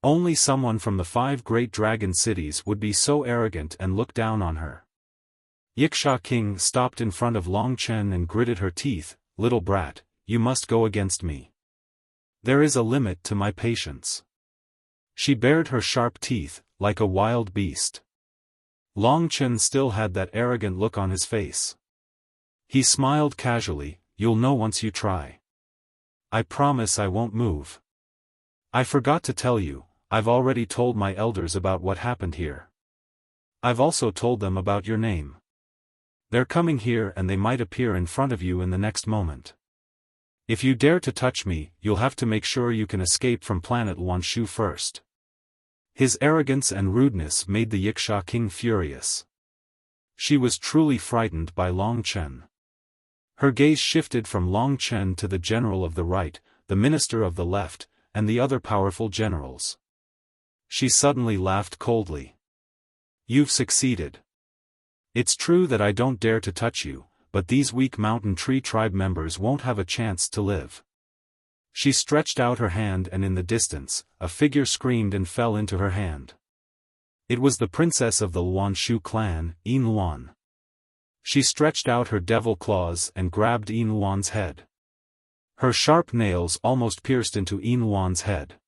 Only someone from the 5 great dragon cities would be so arrogant and look down on her. Yiksha King stopped in front of Long Chen and gritted her teeth, "Little brat, you must go against me. There is a limit to my patience." She bared her sharp teeth, like a wild beast. Long Chen still had that arrogant look on his face. He smiled casually, "You'll know once you try. I promise I won't move. I forgot to tell you, I've already told my elders about what happened here. I've also told them about your name. They're coming here and they might appear in front of you in the next moment. If you dare to touch me, you'll have to make sure you can escape from planet Wanshu first." His arrogance and rudeness made the Yiksha King furious. She was truly frightened by Long Chen. Her gaze shifted from Long Chen to the general of the right, the minister of the left, and the other powerful generals. She suddenly laughed coldly. "You've succeeded. It's true that I don't dare to touch you, but these weak Mountain Tree Tribe members won't have a chance to live." She stretched out her hand and in the distance, a figure screamed and fell into her hand. It was the princess of the Luanshu clan, Yin Luan. She stretched out her devil claws and grabbed Yin Luan's head. Her sharp nails almost pierced into Yin Luan's head.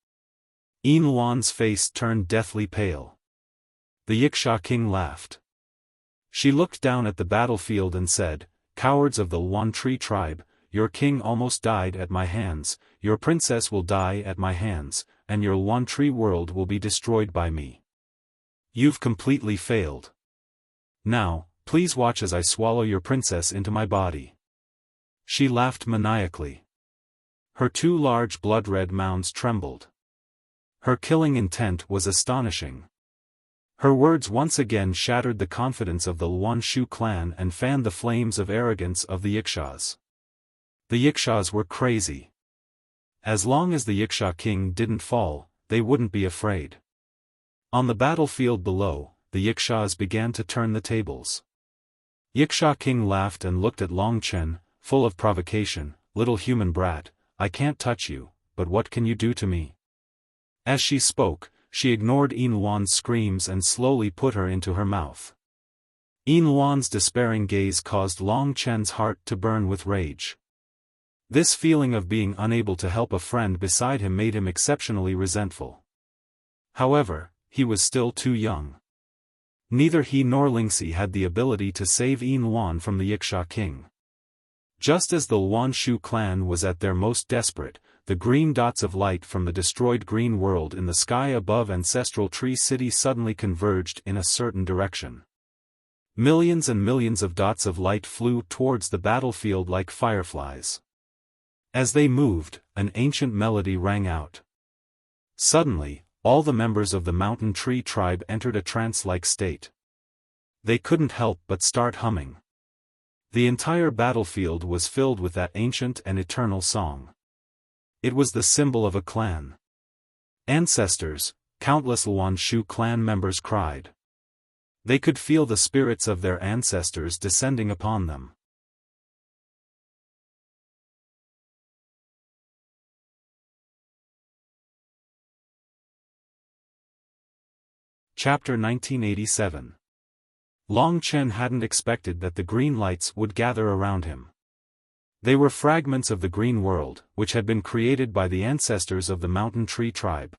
Yin Luan's face turned deathly pale. The Yiksha King laughed. She looked down at the battlefield and said, "Cowards of the Luan Tree Tribe, your king almost died at my hands, your princess will die at my hands, and your Luan Tree world will be destroyed by me. You've completely failed. Now, please watch as I swallow your princess into my body." She laughed maniacally. Her 2 large blood-red mounds trembled. Her killing intent was astonishing. Her words once again shattered the confidence of the Luanshu clan and fanned the flames of arrogance of the Yikshaws. The Yikshaws were crazy. As long as the Yiksha King didn't fall, they wouldn't be afraid. On the battlefield below, the Yikshaws began to turn the tables. Yiksha King laughed and looked at Long Chen, full of provocation, "Little human brat, I can't touch you, but what can you do to me?" As she spoke, she ignored Yin Luan's screams and slowly put her into her mouth. Yin Luan's despairing gaze caused Long Chen's heart to burn with rage. This feeling of being unable to help a friend beside him made him exceptionally resentful. However, he was still too young. Neither he nor Lingxi had the ability to save Yin Luan from the Wuxia king. Just as the Luanshu clan was at their most desperate, the green dots of light from the destroyed green world in the sky above Ancestral Tree City suddenly converged in a certain direction. Millions and millions of dots of light flew towards the battlefield like fireflies. As they moved, an ancient melody rang out. Suddenly, all the members of the Mountain Tree tribe entered a trance-like state. They couldn't help but start humming. The entire battlefield was filled with that ancient and eternal song. It was the symbol of a clan. "Ancestors," countless Luanshu clan members cried. They could feel the spirits of their ancestors descending upon them. Chapter 1987. Long Chen hadn't expected that the green lights would gather around him. They were fragments of the green world, which had been created by the ancestors of the Mountain Tree tribe.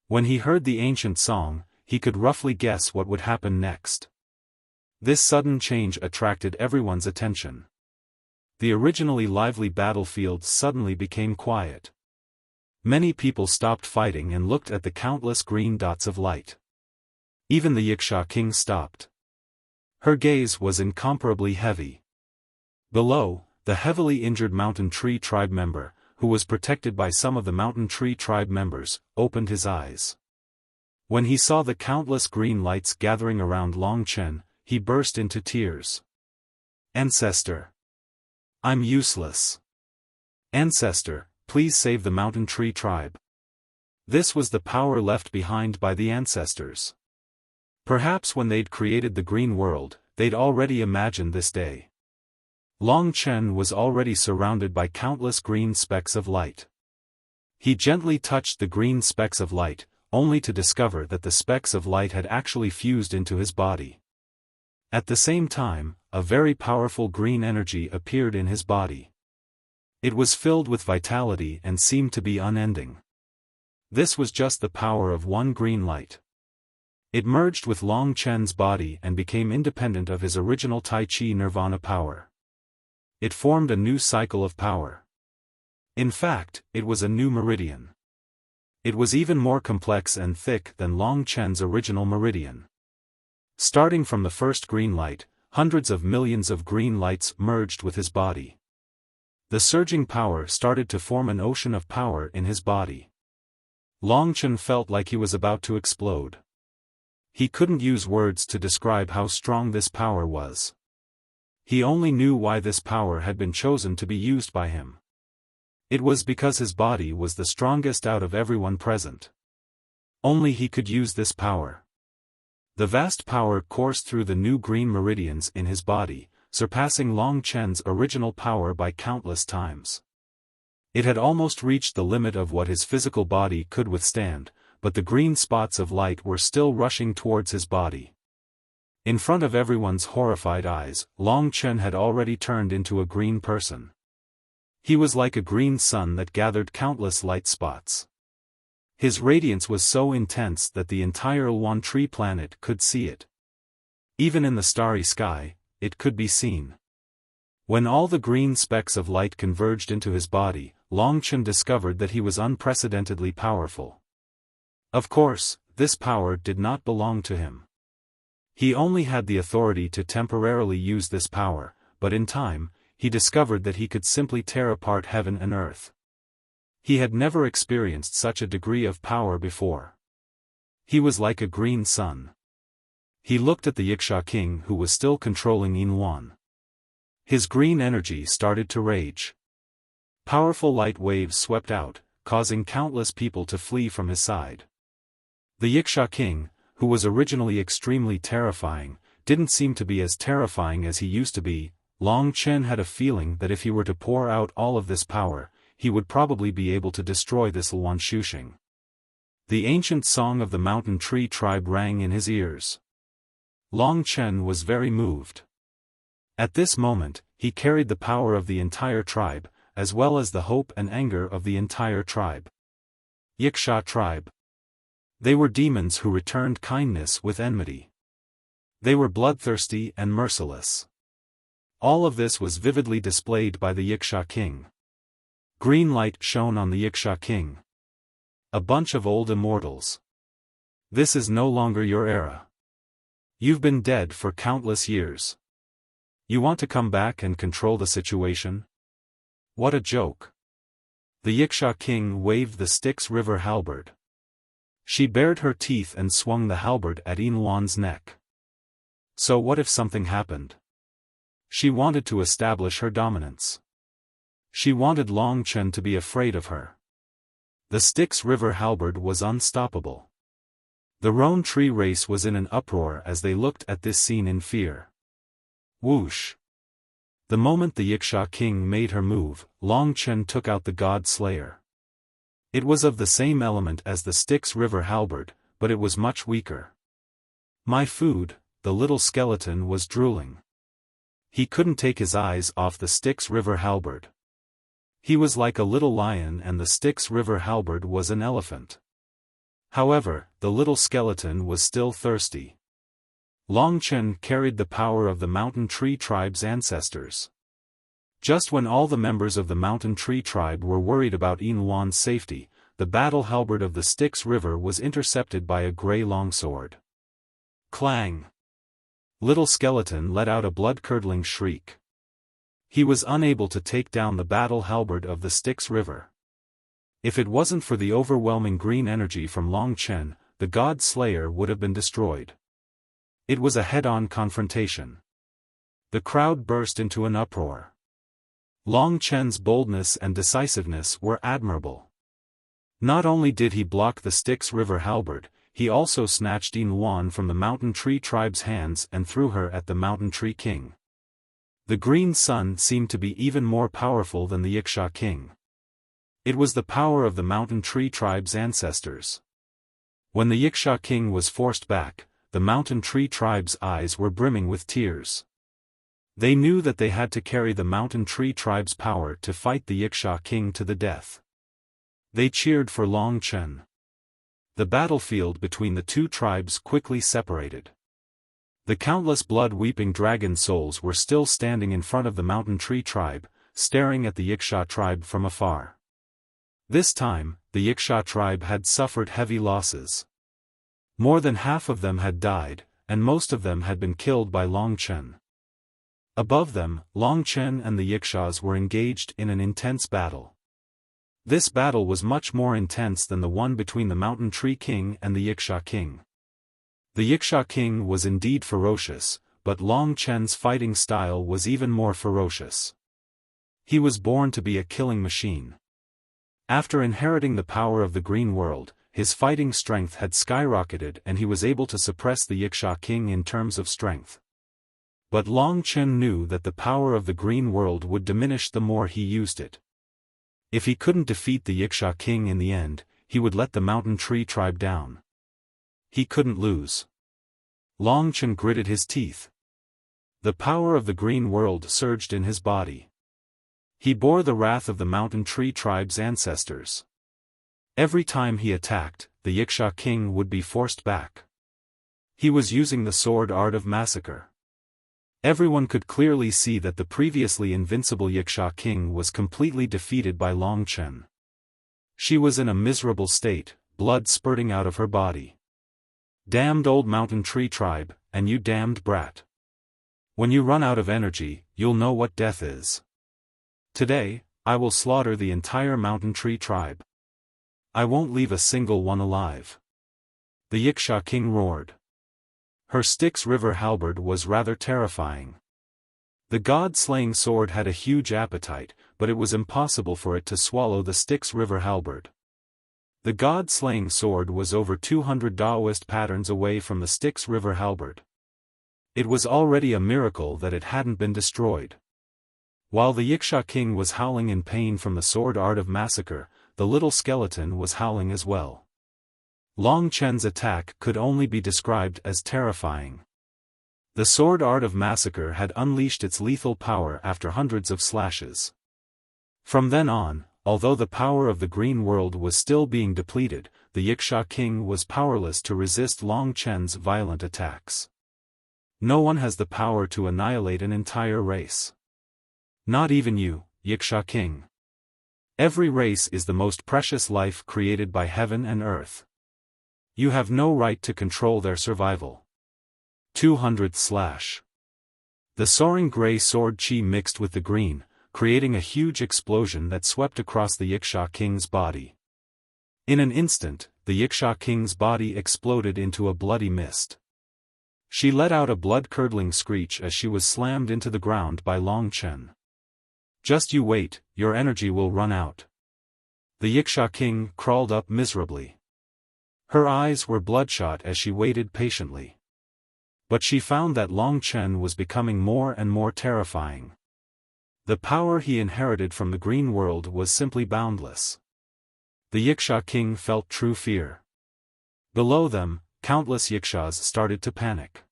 When he heard the ancient song, he could roughly guess what would happen next. This sudden change attracted everyone's attention. The originally lively battlefield suddenly became quiet. Many people stopped fighting and looked at the countless green dots of light. Even the Wuxia king stopped. Her gaze was incomparably heavy. Below, the heavily injured Mountain Tree tribe member, who was protected by some of the Mountain Tree tribe members, opened his eyes. When he saw the countless green lights gathering around Long Chen, he burst into tears. "Ancestor! I'm useless. Ancestor, please save the Mountain Tree tribe." This was the power left behind by the ancestors. Perhaps when they'd created the green world, they'd already imagined this day. Long Chen was already surrounded by countless green specks of light. He gently touched the green specks of light, only to discover that the specks of light had actually fused into his body. At the same time, a very powerful green energy appeared in his body. It was filled with vitality and seemed to be unending. This was just the power of one green light. It merged with Long Chen's body and became independent of his original Tai Chi Nirvana power. It formed a new cycle of power. In fact, it was a new meridian. It was even more complex and thick than Long Chen's original meridian. Starting from the first green light, hundreds of millions of green lights merged with his body. The surging power started to form an ocean of power in his body. Long Chen felt like he was about to explode. He couldn't use words to describe how strong this power was. He only knew why this power had been chosen to be used by him. It was because his body was the strongest out of everyone present. Only he could use this power. The vast power coursed through the new green meridians in his body, surpassing Long Chen's original power by countless times. It had almost reached the limit of what his physical body could withstand, but the green spots of light were still rushing towards his body. In front of everyone's horrified eyes, Long Chen had already turned into a green person. He was like a green sun that gathered countless light spots. His radiance was so intense that the entire Luan Tree planet could see it. Even in the starry sky, it could be seen. When all the green specks of light converged into his body, Long Chen discovered that he was unprecedentedly powerful. Of course, this power did not belong to him. He only had the authority to temporarily use this power, but in time, he discovered that he could simply tear apart heaven and earth. He had never experienced such a degree of power before. He was like a green sun. He looked at the Wuxia king who was still controlling Yin Luan. His green energy started to rage. Powerful light waves swept out, causing countless people to flee from his side. The Wuxia king, who was originally extremely terrifying, didn't seem to be as terrifying as he used to be. Long Chen had a feeling that if he were to pour out all of this power, he would probably be able to destroy this Luan Shuxing. The ancient song of the mountain tree tribe rang in his ears. Long Chen was very moved. At this moment, he carried the power of the entire tribe, as well as the hope and anger of the entire tribe. Yiksha tribe. They were demons who returned kindness with enmity. They were bloodthirsty and merciless. All of this was vividly displayed by the Yiksha king. Green light shone on the Yiksha king. A bunch of old immortals. This is no longer your era. You've been dead for countless years. You want to come back and control the situation? What a joke. The Yiksha king waved the Styx River halberd. She bared her teeth and swung the halberd at Yin Luan's neck. So what if something happened? She wanted to establish her dominance. She wanted Long Chen to be afraid of her. The Styx River halberd was unstoppable. The roan tree race was in an uproar as they looked at this scene in fear. Whoosh! The moment the Yiksha king made her move, Long Chen took out the God Slayer. It was of the same element as the Styx River halberd, but it was much weaker. My food, the little skeleton was drooling. He couldn't take his eyes off the Styx River halberd. He was like a little lion and the Styx River halberd was an elephant. However, the little skeleton was still thirsty. Long Chen carried the power of the mountain tree tribe's ancestors. Just when all the members of the mountain tree tribe were worried about Yin Luan's safety, the battle halberd of the Styx River was intercepted by a grey longsword. Clang! Little skeleton let out a blood-curdling shriek. He was unable to take down the battle halberd of the Styx River. If it wasn't for the overwhelming green energy from Long Chen, the God Slayer would have been destroyed. It was a head-on confrontation. The crowd burst into an uproar. Long Chen's boldness and decisiveness were admirable. Not only did he block the Styx River halberd, he also snatched Yin Luan from the mountain tree tribe's hands and threw her at the mountain tree king. The green sun seemed to be even more powerful than the Yiksha king. It was the power of the mountain tree tribe's ancestors. When the Yiksha king was forced back, the mountain tree tribe's eyes were brimming with tears. They knew that they had to carry the mountain tree tribe's power to fight the Yiksha king to the death. They cheered for Long Chen. The battlefield between the two tribes quickly separated. The countless blood-weeping dragon souls were still standing in front of the mountain tree tribe, staring at the Yiksha tribe from afar. This time, the Yiksha tribe had suffered heavy losses. More than half of them had died, and most of them had been killed by Long Chen. Above them, Long Chen and the Yikshas were engaged in an intense battle. This battle was much more intense than the one between the mountain tree king and the Yiksha king. The Yiksha king was indeed ferocious, but Long Chen's fighting style was even more ferocious. He was born to be a killing machine. After inheriting the power of the green world, his fighting strength had skyrocketed and he was able to suppress the Yiksha king in terms of strength. But Long Chen knew that the power of the green world would diminish the more he used it. If he couldn't defeat the Yiksha king in the end, he would let the mountain tree tribe down. He couldn't lose. Long Chen gritted his teeth. The power of the green world surged in his body. He bore the wrath of the mountain tree tribe's ancestors. Every time he attacked, the Yiksha king would be forced back. He was using the sword art of massacre. Everyone could clearly see that the previously invincible Yiksha king was completely defeated by Long Chen. She was in a miserable state, blood spurting out of her body. Damned old mountain tree tribe, and you damned brat. When you run out of energy, you'll know what death is. Today, I will slaughter the entire mountain tree tribe. I won't leave a single one alive. The Yiksha king roared. Her Styx River halberd was rather terrifying. The god-slaying sword had a huge appetite, but it was impossible for it to swallow the Styx River halberd. The god-slaying sword was over 200 Taoist patterns away from the Styx River halberd. It was already a miracle that it hadn't been destroyed. While the Yiksha king was howling in pain from the sword art of massacre, the little skeleton was howling as well. Long Chen's attack could only be described as terrifying. The sword art of massacre had unleashed its lethal power after hundreds of slashes. From then on, although the power of the green world was still being depleted, the Yiksha king was powerless to resist Long Chen's violent attacks. No one has the power to annihilate an entire race. Not even you, Yiksha king. Every race is the most precious life created by heaven and earth. You have no right to control their survival. 200 slash. The soaring gray sword chi mixed with the green, creating a huge explosion that swept across the Yiksha king's body. In an instant, the Yiksha king's body exploded into a bloody mist. She let out a blood-curdling screech as she was slammed into the ground by Long Chen. Just you wait, your energy will run out. The Yiksha king crawled up miserably. Her eyes were bloodshot as she waited patiently. But she found that Long Chen was becoming more and more terrifying. The power he inherited from the green world was simply boundless. The Yiksha king felt true fear. Below them, countless Yikshas started to panic.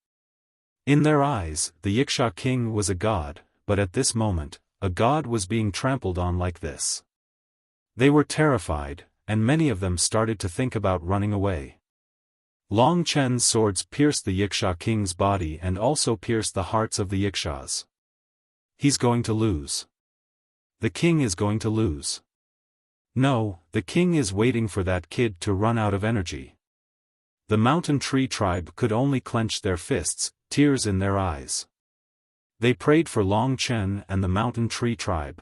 In their eyes, the Yiksha king was a god, but at this moment, a god was being trampled on like this. They were terrified, and many of them started to think about running away. Long Chen's swords pierced the Yiksha king's body and also pierced the hearts of the Yikshas. He's going to lose. The king is going to lose. No, the king is waiting for that kid to run out of energy. The mountain tree tribe could only clench their fists, tears in their eyes. They prayed for Long Chen and the mountain tree tribe.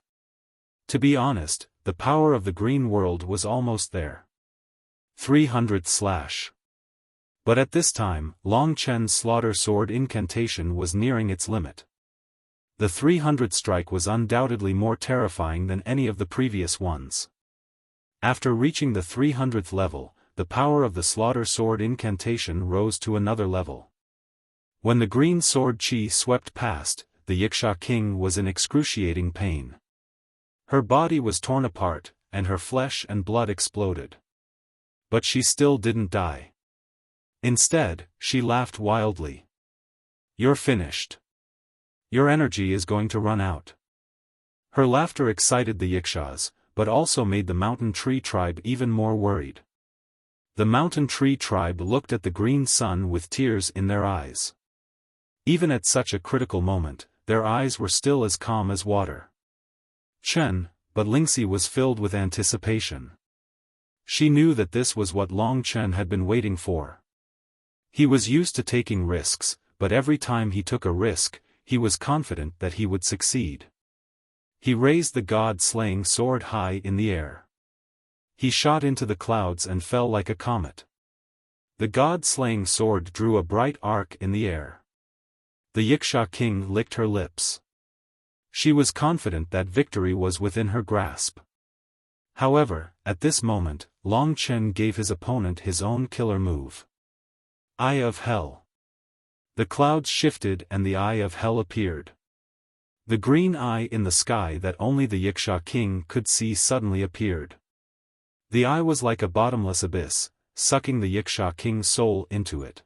To be honest, the power of the green world was almost there. 300 slash. But at this time, Long Chen's slaughter sword incantation was nearing its limit. The 300 strike was undoubtedly more terrifying than any of the previous ones. After reaching the 300th level, the power of the slaughter sword incantation rose to another level. When the green sword chi swept past, the Yiksha king was in excruciating pain. Her body was torn apart, and her flesh and blood exploded. But she still didn't die. Instead, she laughed wildly. You're finished. Your energy is going to run out. Her laughter excited the Yikshas, but also made the mountain tree tribe even more worried. The mountain tree tribe looked at the green sun with tears in their eyes. Even at such a critical moment, their eyes were still as calm as water. But Lingxi was filled with anticipation. She knew that this was what Long Chen had been waiting for. He was used to taking risks, but every time he took a risk, he was confident that he would succeed. He raised the god-slaying sword high in the air. He shot into the clouds and fell like a comet. The god-slaying sword drew a bright arc in the air. The Yiksha king licked her lips. She was confident that victory was within her grasp. However, at this moment, Long Chen gave his opponent his own killer move. Eye of Hell. The clouds shifted and the Eye of Hell appeared. The green eye in the sky that only the Yiksha king could see suddenly appeared. The eye was like a bottomless abyss, sucking the Yiksha king's soul into it.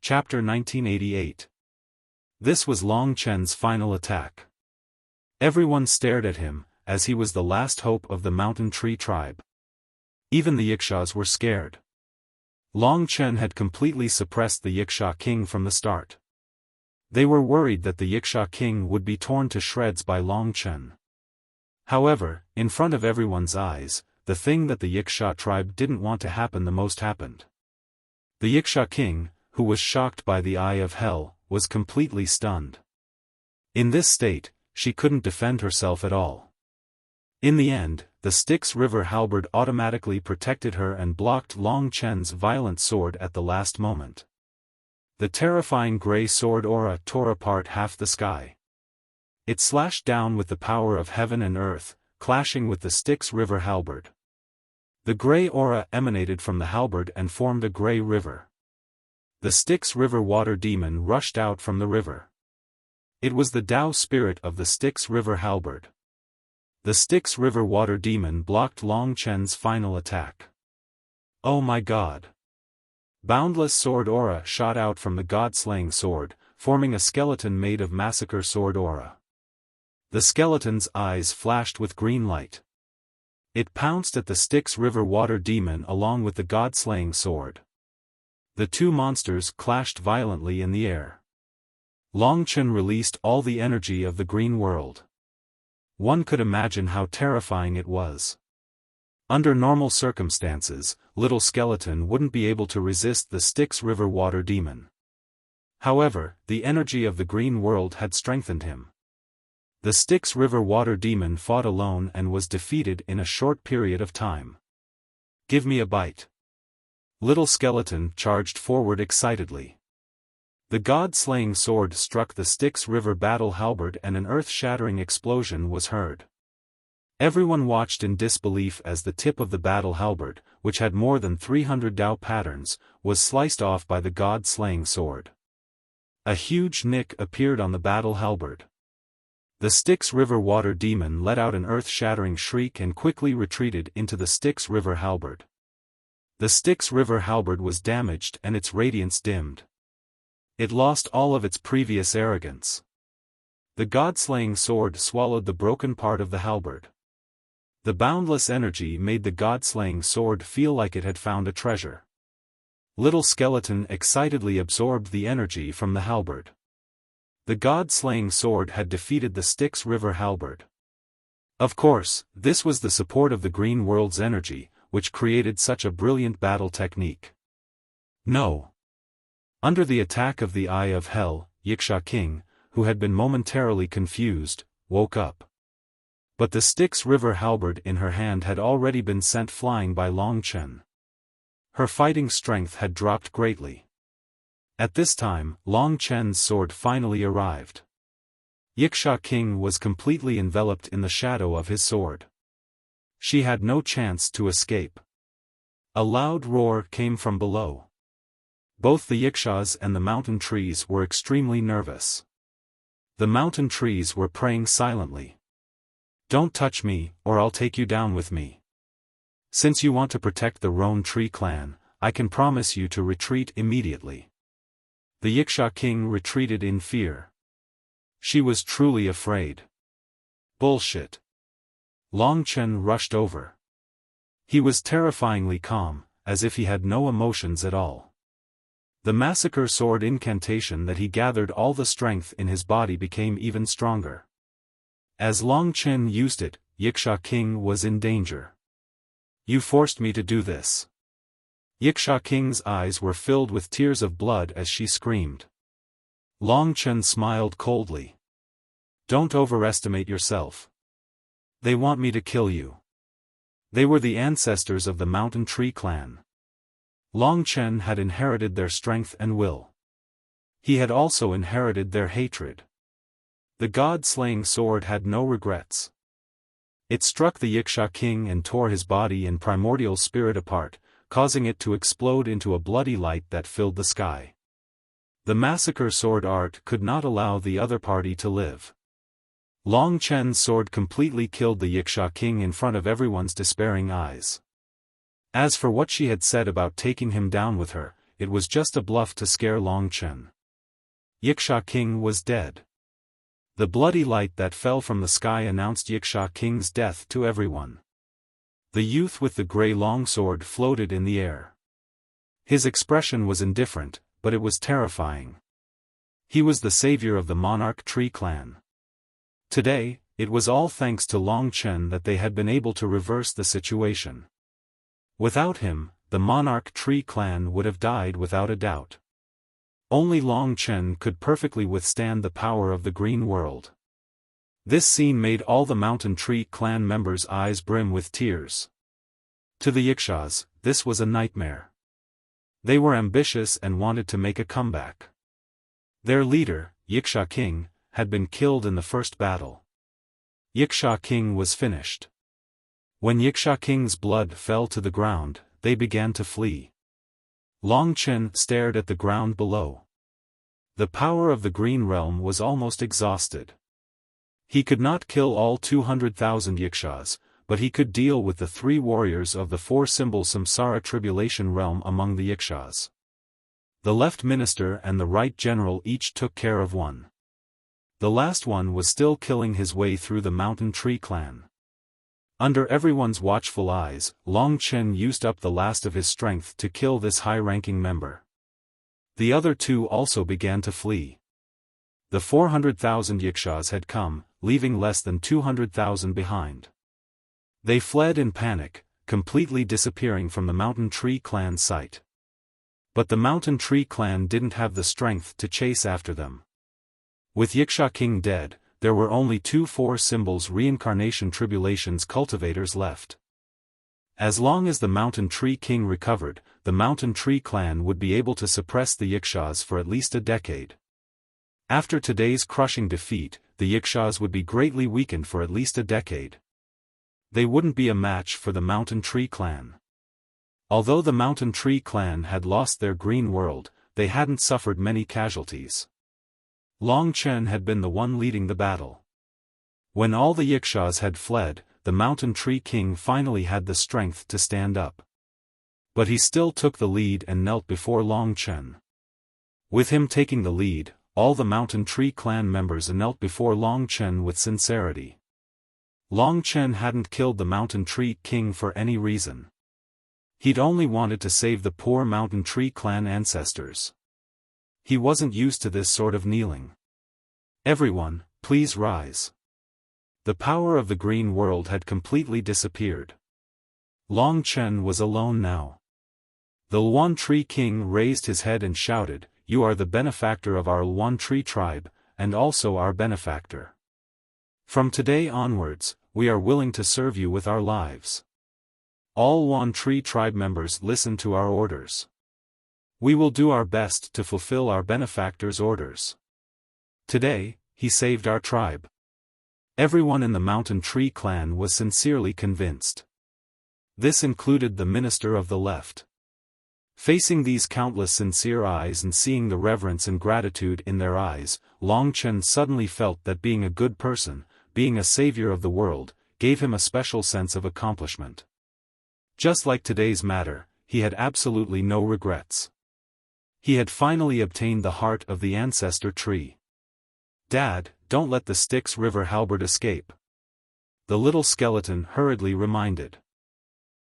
Chapter 1988. This was Long Chen's final attack. Everyone stared at him, as he was the last hope of the mountain tree tribe. Even the Yikshas were scared. Long Chen had completely suppressed the Yiksha king from the start. They were worried that the Yiksha king would be torn to shreds by Long Chen. However, in front of everyone's eyes, the thing that the Yiksha tribe didn't want to happen the most happened. The Yiksha king, who was shocked by the Eye of Hell, was completely stunned. In this state, she couldn't defend herself at all. In the end, the Styx River halberd automatically protected her and blocked Long Chen's violent sword at the last moment. The terrifying gray sword aura tore apart half the sky. It slashed down with the power of heaven and earth, clashing with the Styx River halberd. The grey aura emanated from the halberd and formed a grey river. The Styx River water demon rushed out from the river. It was the Tao spirit of the Styx River halberd. The Styx River water demon blocked Long Chen's final attack. Oh my god! Boundless sword aura shot out from the god-slaying sword, forming a skeleton made of massacre sword aura. The skeleton's eyes flashed with green light. It pounced at the Styx River water demon along with the god-slaying sword. The two monsters clashed violently in the air. Long Chen released all the energy of the green world. One could imagine how terrifying it was. Under normal circumstances, little skeleton wouldn't be able to resist the Styx River water demon. However, the energy of the green world had strengthened him. The Styx River water demon fought alone and was defeated in a short period of time. Give me a bite. Little skeleton charged forward excitedly. The god-slaying sword struck the Styx River battle halberd and an earth-shattering explosion was heard. Everyone watched in disbelief as the tip of the battle halberd, which had more than 300 Tao patterns, was sliced off by the god-slaying sword. A huge nick appeared on the battle halberd. The Styx River water demon let out an earth-shattering shriek and quickly retreated into the Styx River halberd. The Styx River halberd was damaged and its radiance dimmed. It lost all of its previous arrogance. The god-slaying sword swallowed the broken part of the halberd. The boundless energy made the god-slaying sword feel like it had found a treasure. Little skeleton excitedly absorbed the energy from the halberd. The god-slaying sword had defeated the Styx River halberd. Of course, this was the support of the green world's energy, which created such a brilliant battle technique. No. Under the attack of the Eye of Hell, Wuxia King, who had been momentarily confused, woke up. But the Styx River halberd in her hand had already been sent flying by Long Chen. Her fighting strength had dropped greatly. At this time, Long Chen's sword finally arrived. Wuxia King was completely enveloped in the shadow of his sword. She had no chance to escape. A loud roar came from below. Both the Yixias and the mountain trees were extremely nervous. The mountain trees were praying silently. Don't touch me, or I'll take you down with me. Since you want to protect the Roan Tree clan, I can promise you to retreat immediately. The Wuxia King retreated in fear. She was truly afraid. Bullshit. Long Chen rushed over. He was terrifyingly calm, as if he had no emotions at all. The massacre sword incantation that he gathered all the strength in his body became even stronger. As Long Chen used it, Wuxia King was in danger. You forced me to do this. Wuxia King's eyes were filled with tears of blood as she screamed. Long Chen smiled coldly. Don't overestimate yourself. They want me to kill you. They were the ancestors of the Mountain Tree clan. Long Chen had inherited their strength and will. He had also inherited their hatred. The god-slaying sword had no regrets. It struck the Wuxia King and tore his body and primordial spirit apart, causing it to explode into a bloody light that filled the sky. The massacre sword art could not allow the other party to live. Long Chen's sword completely killed the Wuxia King in front of everyone's despairing eyes. As for what she had said about taking him down with her, it was just a bluff to scare Long Chen. Wuxia King was dead. The bloody light that fell from the sky announced Wuxia King's death to everyone. The youth with the grey longsword floated in the air. His expression was indifferent, but it was terrifying. He was the savior of the Monarch Tree clan. Today, it was all thanks to Long Chen that they had been able to reverse the situation. Without him, the Monarch Tree clan would have died without a doubt. Only Long Chen could perfectly withstand the power of the green world. This scene made all the Mountain Tree clan members' eyes brim with tears. To the Yixias, this was a nightmare. They were ambitious and wanted to make a comeback. Their leader, Wuxia King, had been killed in the first battle. Wuxia King was finished. When Yiksha King's blood fell to the ground, they began to flee. Long Chen stared at the ground below. The power of the Green Realm was almost exhausted. He could not kill all 200,000 Yikshas, but he could deal with the 3 warriors of the 4-symbol Samsara Tribulation Realm among the Yikshas. The left minister and the right general each took care of one. The last one was still killing his way through the Mountain Tree clan. Under everyone's watchful eyes, Long Chen used up the last of his strength to kill this high-ranking member. The other 2 also began to flee. The 400,000 Yikshas had come, leaving less than 200,000 behind. They fled in panic, completely disappearing from the Mountain Tree clan's sight. But the Mountain Tree clan didn't have the strength to chase after them. With Yiksha King dead, there were only 2 4-symbols reincarnation tribulations cultivators left. As long as the Mountain Tree King recovered, the Mountain Tree clan would be able to suppress the Yikshas for at least a decade. After today's crushing defeat, the Yikshas would be greatly weakened for at least a decade. They wouldn't be a match for the Mountain Tree clan. Although the Mountain Tree clan had lost their green world, they hadn't suffered many casualties. Long Chen had been the one leading the battle. When all the Yikshas had fled, the Mountain Tree King finally had the strength to stand up. But he still took the lead and knelt before Long Chen. With him taking the lead, all the Mountain Tree clan members knelt before Long Chen with sincerity. Long Chen hadn't killed the Mountain Tree King for any reason. He'd only wanted to save the poor Mountain Tree clan ancestors. He wasn't used to this sort of kneeling. Everyone, please rise. The power of the green world had completely disappeared. Long Chen was alone now. The Luan Tree King raised his head and shouted, "You are the benefactor of our Luan Tree tribe, and also our benefactor. From today onwards, we are willing to serve you with our lives. All Luan Tree tribe members listen to our orders. We will do our best to fulfill our benefactor's orders. Today, he saved our tribe." Everyone in the Mountain Tree clan was sincerely convinced. This included the minister of the left. Facing these countless sincere eyes and seeing the reverence and gratitude in their eyes, Long Chen suddenly felt that being a good person, being a savior of the world, gave him a special sense of accomplishment. Just like today's matter, he had absolutely no regrets. He had finally obtained the heart of the ancestor tree. "Dad, don't let the Styx River halberd escape," the little skeleton hurriedly reminded.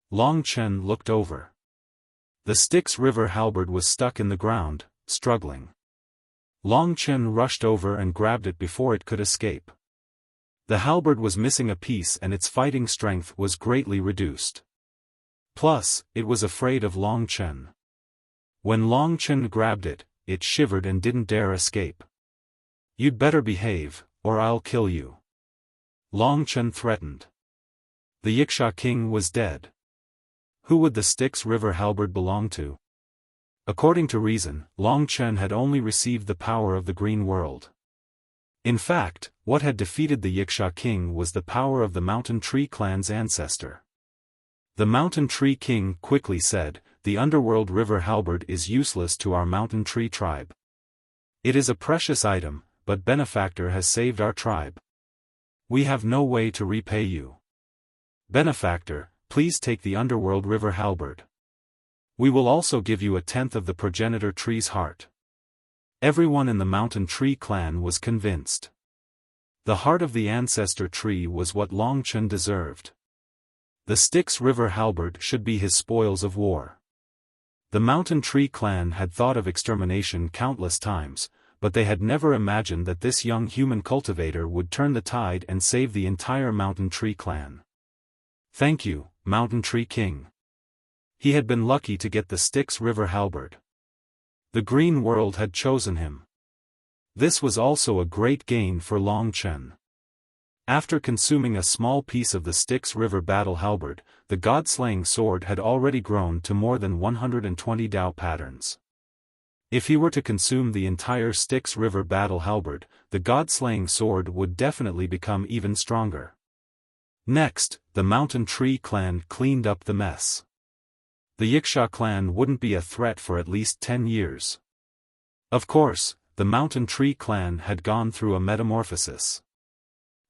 Long Chen looked over. The Styx River halberd was stuck in the ground, struggling. Long Chen rushed over and grabbed it before it could escape. The halberd was missing a piece and its fighting strength was greatly reduced. Plus, it was afraid of Long Chen. When Long Chen grabbed it, it shivered and didn't dare escape. "You'd better behave, or I'll kill you," Long Chen threatened. The Yiksha King was dead. Who would the Styx River halberd belong to? According to reason, Long Chen had only received the power of the green world. In fact, what had defeated the Yiksha King was the power of the Mountain Tree clan's ancestor. The Mountain Tree King quickly said, "The underworld river halberd is useless to our Mountain Tree tribe. It is a precious item, but benefactor has saved our tribe. We have no way to repay you. Benefactor, please take the underworld river halberd. We will also give you a tenth of the progenitor tree's heart." Everyone in the Mountain Tree clan was convinced. The heart of the ancestor tree was what Long Chen deserved. The Styx River halberd should be his spoils of war. The Mountain Tree clan had thought of extermination countless times, but they had never imagined that this young human cultivator would turn the tide and save the entire Mountain Tree clan. Thank you, Mountain Tree King. He had been lucky to get the Styx River halberd. The green world had chosen him. This was also a great gain for Long Chen. After consuming a small piece of the Styx River battle halberd, the god-slaying sword had already grown to more than 120 Dao patterns. If he were to consume the entire Styx River battle halberd, the god-slaying sword would definitely become even stronger. Next, the Mountain Tree clan cleaned up the mess. The Wuxia clan wouldn't be a threat for at least 10 years. Of course, the Mountain Tree clan had gone through a metamorphosis.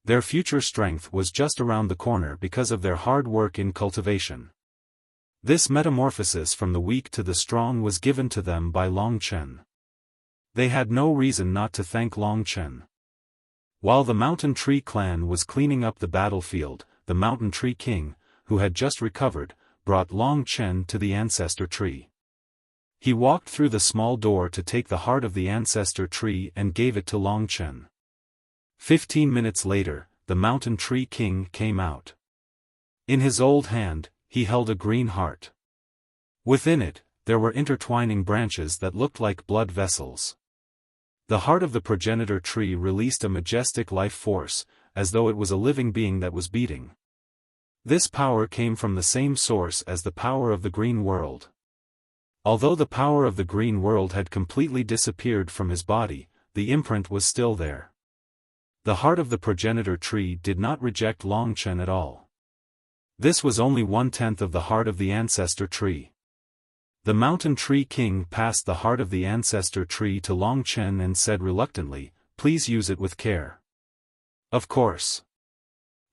Their future strength was just around the corner because of their hard work in cultivation. This metamorphosis from the weak to the strong was given to them by Long Chen. They had no reason not to thank Long Chen. While the Mountain Tree clan was cleaning up the battlefield, the Mountain Tree King, who had just recovered, brought Long Chen to the ancestor tree. He walked through the small door to take the heart of the ancestor tree and gave it to Long Chen. 15 minutes later, the Mountain Tree King came out. In his old hand, he held a green heart. Within it, there were intertwining branches that looked like blood vessels. The heart of the progenitor tree released a majestic life force, as though it was a living being that was beating. This power came from the same source as the power of the green world. Although the power of the green world had completely disappeared from his body, the imprint was still there. The heart of the progenitor tree did not reject Long Chen at all. This was only 1/10 of the heart of the ancestor tree. The Mountain Tree King passed the heart of the ancestor tree to Long Chen and said reluctantly, "Please use it with care." Of course.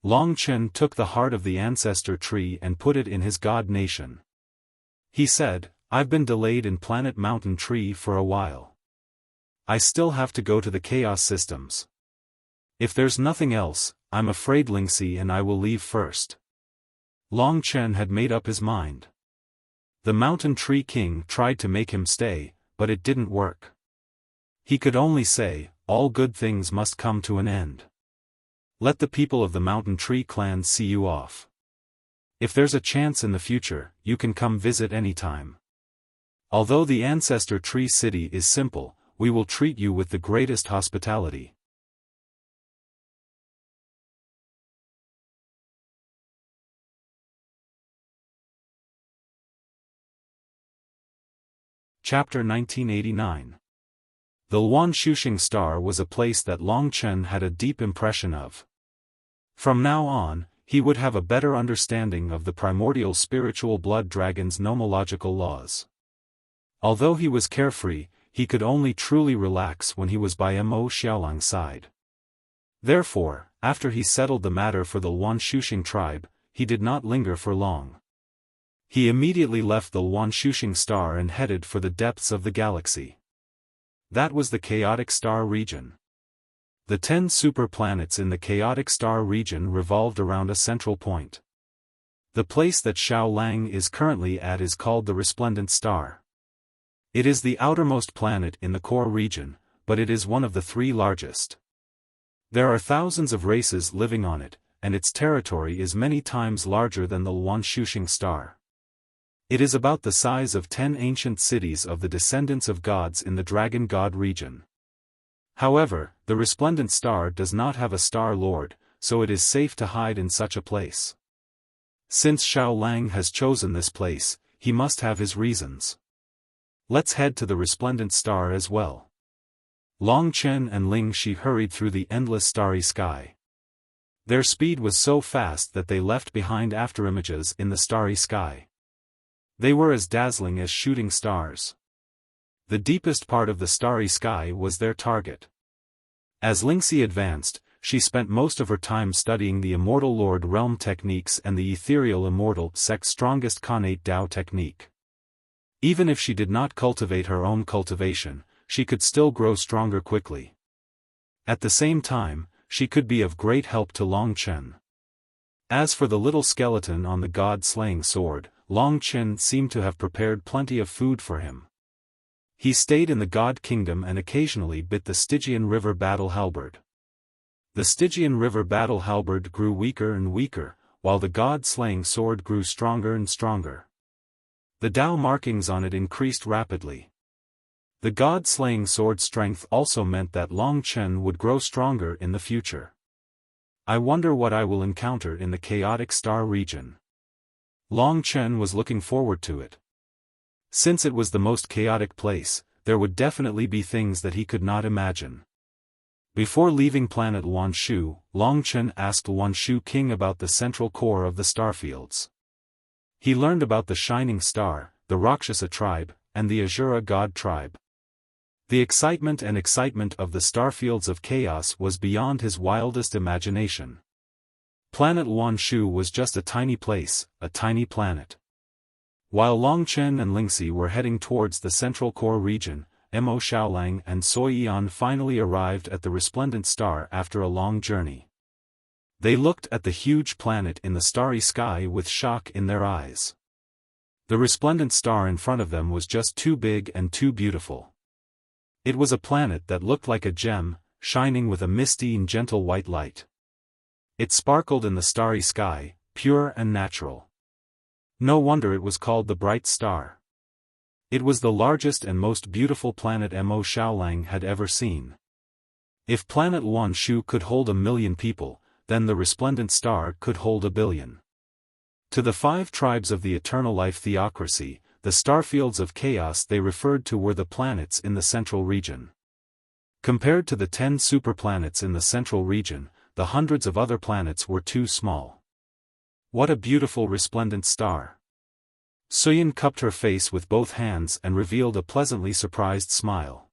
Long Chen took the heart of the ancestor tree and put it in his god nation. He said, "I've been delayed in planet Mountain Tree for a while. I still have to go to the chaos systems. If there's nothing else, I'm afraid Lingxi and I will leave first." Long Chen had made up his mind. The Mountain Tree King tried to make him stay, but it didn't work. He could only say, "All good things must come to an end. Let the people of the Mountain Tree clan see you off. If there's a chance in the future, you can come visit anytime. Although the ancestor tree city is simple, we will treat you with the greatest hospitality." Chapter 1989. The Luan-Shuxing star was a place that Long Chen had a deep impression of. From now on, he would have a better understanding of the primordial spiritual blood dragon's nomological laws. Although he was carefree, he could only truly relax when he was by Mo Xiaolang's side. Therefore, after he settled the matter for the Luan-Shuxing tribe, he did not linger for long. He immediately left the Luan-Shuxing star and headed for the depths of the galaxy. That was the chaotic star region. The 10 super-planets in the chaotic star region revolved around a central point. The place that Xiao Lang is currently at is called the Resplendent Star. It is the outermost planet in the core region, but it is one of the 3 largest. There are thousands of races living on it, and its territory is many times larger than the Luan-Shuxing star. It is about the size of 10 ancient cities of the descendants of gods in the Dragon God region. However, the Resplendent Star does not have a Star Lord, so it is safe to hide in such a place. Since Xiao Lang has chosen this place, he must have his reasons. Let's head to the Resplendent Star as well. Long Chen and Ling Shi hurried through the endless starry sky. Their speed was so fast that they left behind afterimages in the starry sky. They were as dazzling as shooting stars. The deepest part of the starry sky was their target. As Lingxi advanced, she spent most of her time studying the Immortal Lord Realm techniques and the Ethereal Immortal Sect's strongest Connate Dao technique. Even if she did not cultivate her own cultivation, she could still grow stronger quickly. At the same time, she could be of great help to Long Chen. As for the little skeleton on the god-slaying sword, Long Chen seemed to have prepared plenty of food for him. He stayed in the God Kingdom and occasionally bit the Stygian River battle halberd. The Stygian River battle halberd grew weaker and weaker, while the god-slaying sword grew stronger and stronger. The Dao markings on it increased rapidly. The god-slaying sword's strength also meant that Long Chen would grow stronger in the future. I wonder what I will encounter in the chaotic star region. Long Chen was looking forward to it. Since it was the most chaotic place, there would definitely be things that he could not imagine. Before leaving planet Wanshu, Longchen asked Wanshu King about the central core of the starfields. He learned about the Shining Star, the Rakshasa tribe, and the Azura god tribe. The excitement of the starfields of chaos was beyond his wildest imagination. Planet Wanshu was just a tiny place, a tiny planet. While Longchen and Lingxi were heading towards the central core region, Mo Xiaolang and Sui Yan finally arrived at the resplendent star after a long journey. They looked at the huge planet in the starry sky with shock in their eyes. The resplendent star in front of them was just too big and too beautiful. It was a planet that looked like a gem, shining with a misty and gentle white light. It sparkled in the starry sky, pure and natural. No wonder it was called the bright star. It was the largest and most beautiful planet Mo Xiaolang had ever seen. If planet Wanshu could hold 1 million people, then the resplendent star could hold 1 billion. To the 5 tribes of the eternal life theocracy, the starfields of chaos they referred to were the planets in the central region. Compared to the 10 superplanets in the central region, the hundreds of other planets were too small. What a beautiful resplendent star! Suyin cupped her face with both hands and revealed a pleasantly surprised smile.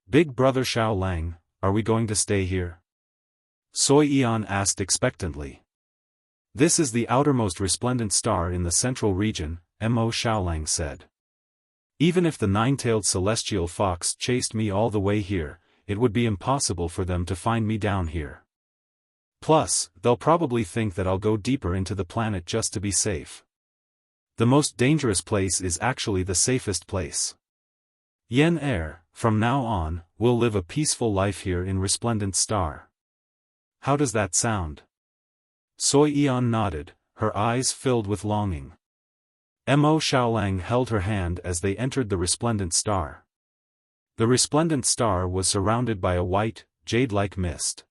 Big brother Xiaolang, are we going to stay here? Sui Yan asked expectantly. This is the outermost resplendent star in the central region, Mo Xiaolang said. Even if the 9-tailed celestial fox chased me all the way here, it would be impossible for them to find me down here. Plus, they'll probably think that I'll go deeper into the planet just to be safe. The most dangerous place is actually the safest place. Yen from now on, we'll live a peaceful life here in Resplendent Star. How does that sound? Sui Yan nodded, her eyes filled with longing. Mo Xiaolang held her hand as they entered the Resplendent Star. The Resplendent Star was surrounded by a white, jade-like mist.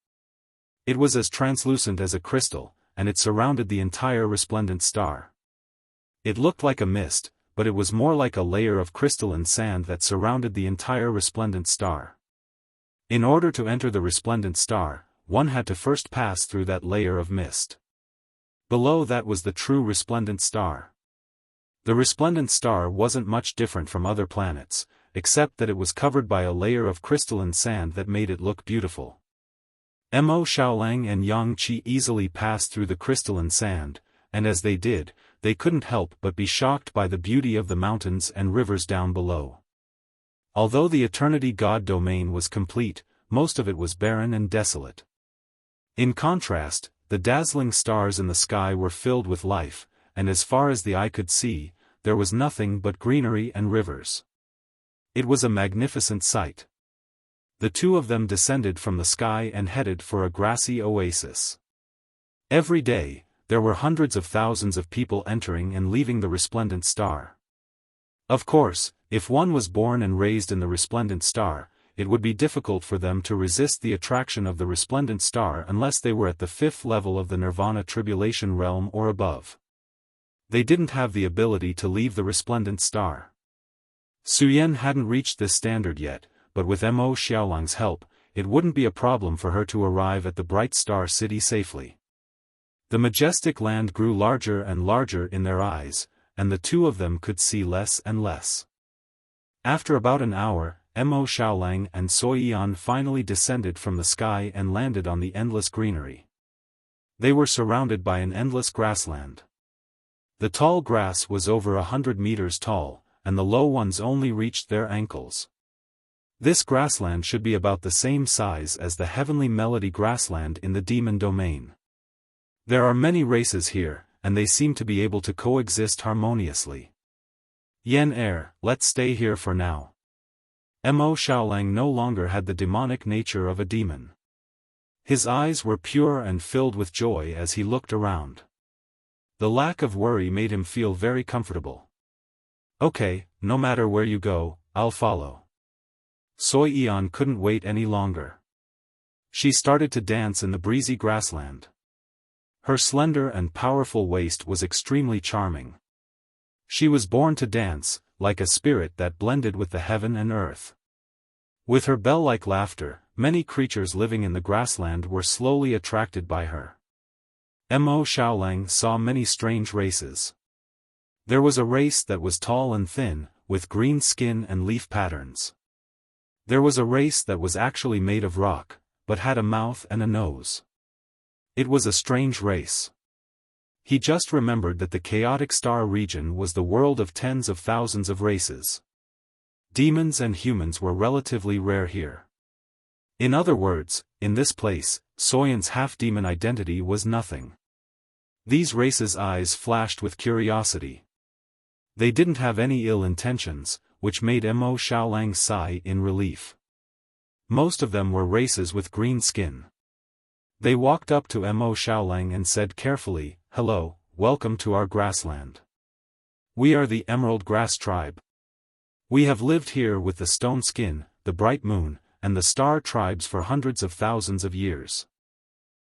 It was as translucent as a crystal, and it surrounded the entire Resplendent Star. It looked like a mist, but it was more like a layer of crystalline sand that surrounded the entire resplendent star. In order to enter the resplendent star, one had to first pass through that layer of mist. Below that was the true resplendent star. The resplendent star wasn't much different from other planets, except that it was covered by a layer of crystalline sand that made it look beautiful. Mo Xiaolang and Yang Qi easily passed through the crystalline sand, and as they did, they couldn't help but be shocked by the beauty of the mountains and rivers down below. Although the Eternity God domain was complete, most of it was barren and desolate. In contrast, the dazzling stars in the sky were filled with life, and as far as the eye could see, there was nothing but greenery and rivers. It was a magnificent sight. The two of them descended from the sky and headed for a grassy oasis. Every day, there were hundreds of thousands of people entering and leaving the resplendent star. Of course, if one was born and raised in the resplendent star, it would be difficult for them to resist the attraction of the resplendent star unless they were at the 5th level of the Nirvana Tribulation realm or above. They didn't have the ability to leave the resplendent star. Suyen hadn't reached this standard yet, but with Mo Xiaolang's help, it wouldn't be a problem for her to arrive at the Bright Star City safely. The majestic land grew larger and larger in their eyes, and the two of them could see less and less. After about an hour, Mo Xiaolang and Sui Yan finally descended from the sky and landed on the endless greenery. They were surrounded by an endless grassland. The tall grass was over 100 meters tall, and the low ones only reached their ankles. This grassland should be about the same size as the Heavenly Melody grassland in the Demon Domain. There are many races here, and they seem to be able to coexist harmoniously. Yen let's stay here for now. Mo Xiaolang no longer had the demonic nature of a demon. His eyes were pure and filled with joy as he looked around. The lack of worry made him feel very comfortable. Okay, no matter where you go, I'll follow. Sui Yan couldn't wait any longer. She started to dance in the breezy grassland. Her slender and powerful waist was extremely charming. She was born to dance, like a spirit that blended with the heaven and earth. With her bell-like laughter, many creatures living in the grassland were slowly attracted by her. Mo Xiaolang saw many strange races. There was a race that was tall and thin, with green skin and leaf patterns. There was a race that was actually made of rock, but had a mouth and a nose. It was a strange race. He just remembered that the chaotic star region was the world of tens of thousands of races. Demons and humans were relatively rare here. In other words, in this place, Soyan's half-demon identity was nothing. These races' eyes flashed with curiosity. They didn't have any ill intentions, which made Mo Xiaolang sigh in relief. Most of them were races with green skin. They walked up to Mo Xiaolang and said carefully, "Hello, welcome to our grassland. We are the Emerald Grass Tribe. We have lived here with the Stone Skin, the Bright Moon, and the Star Tribes for hundreds of thousands of years.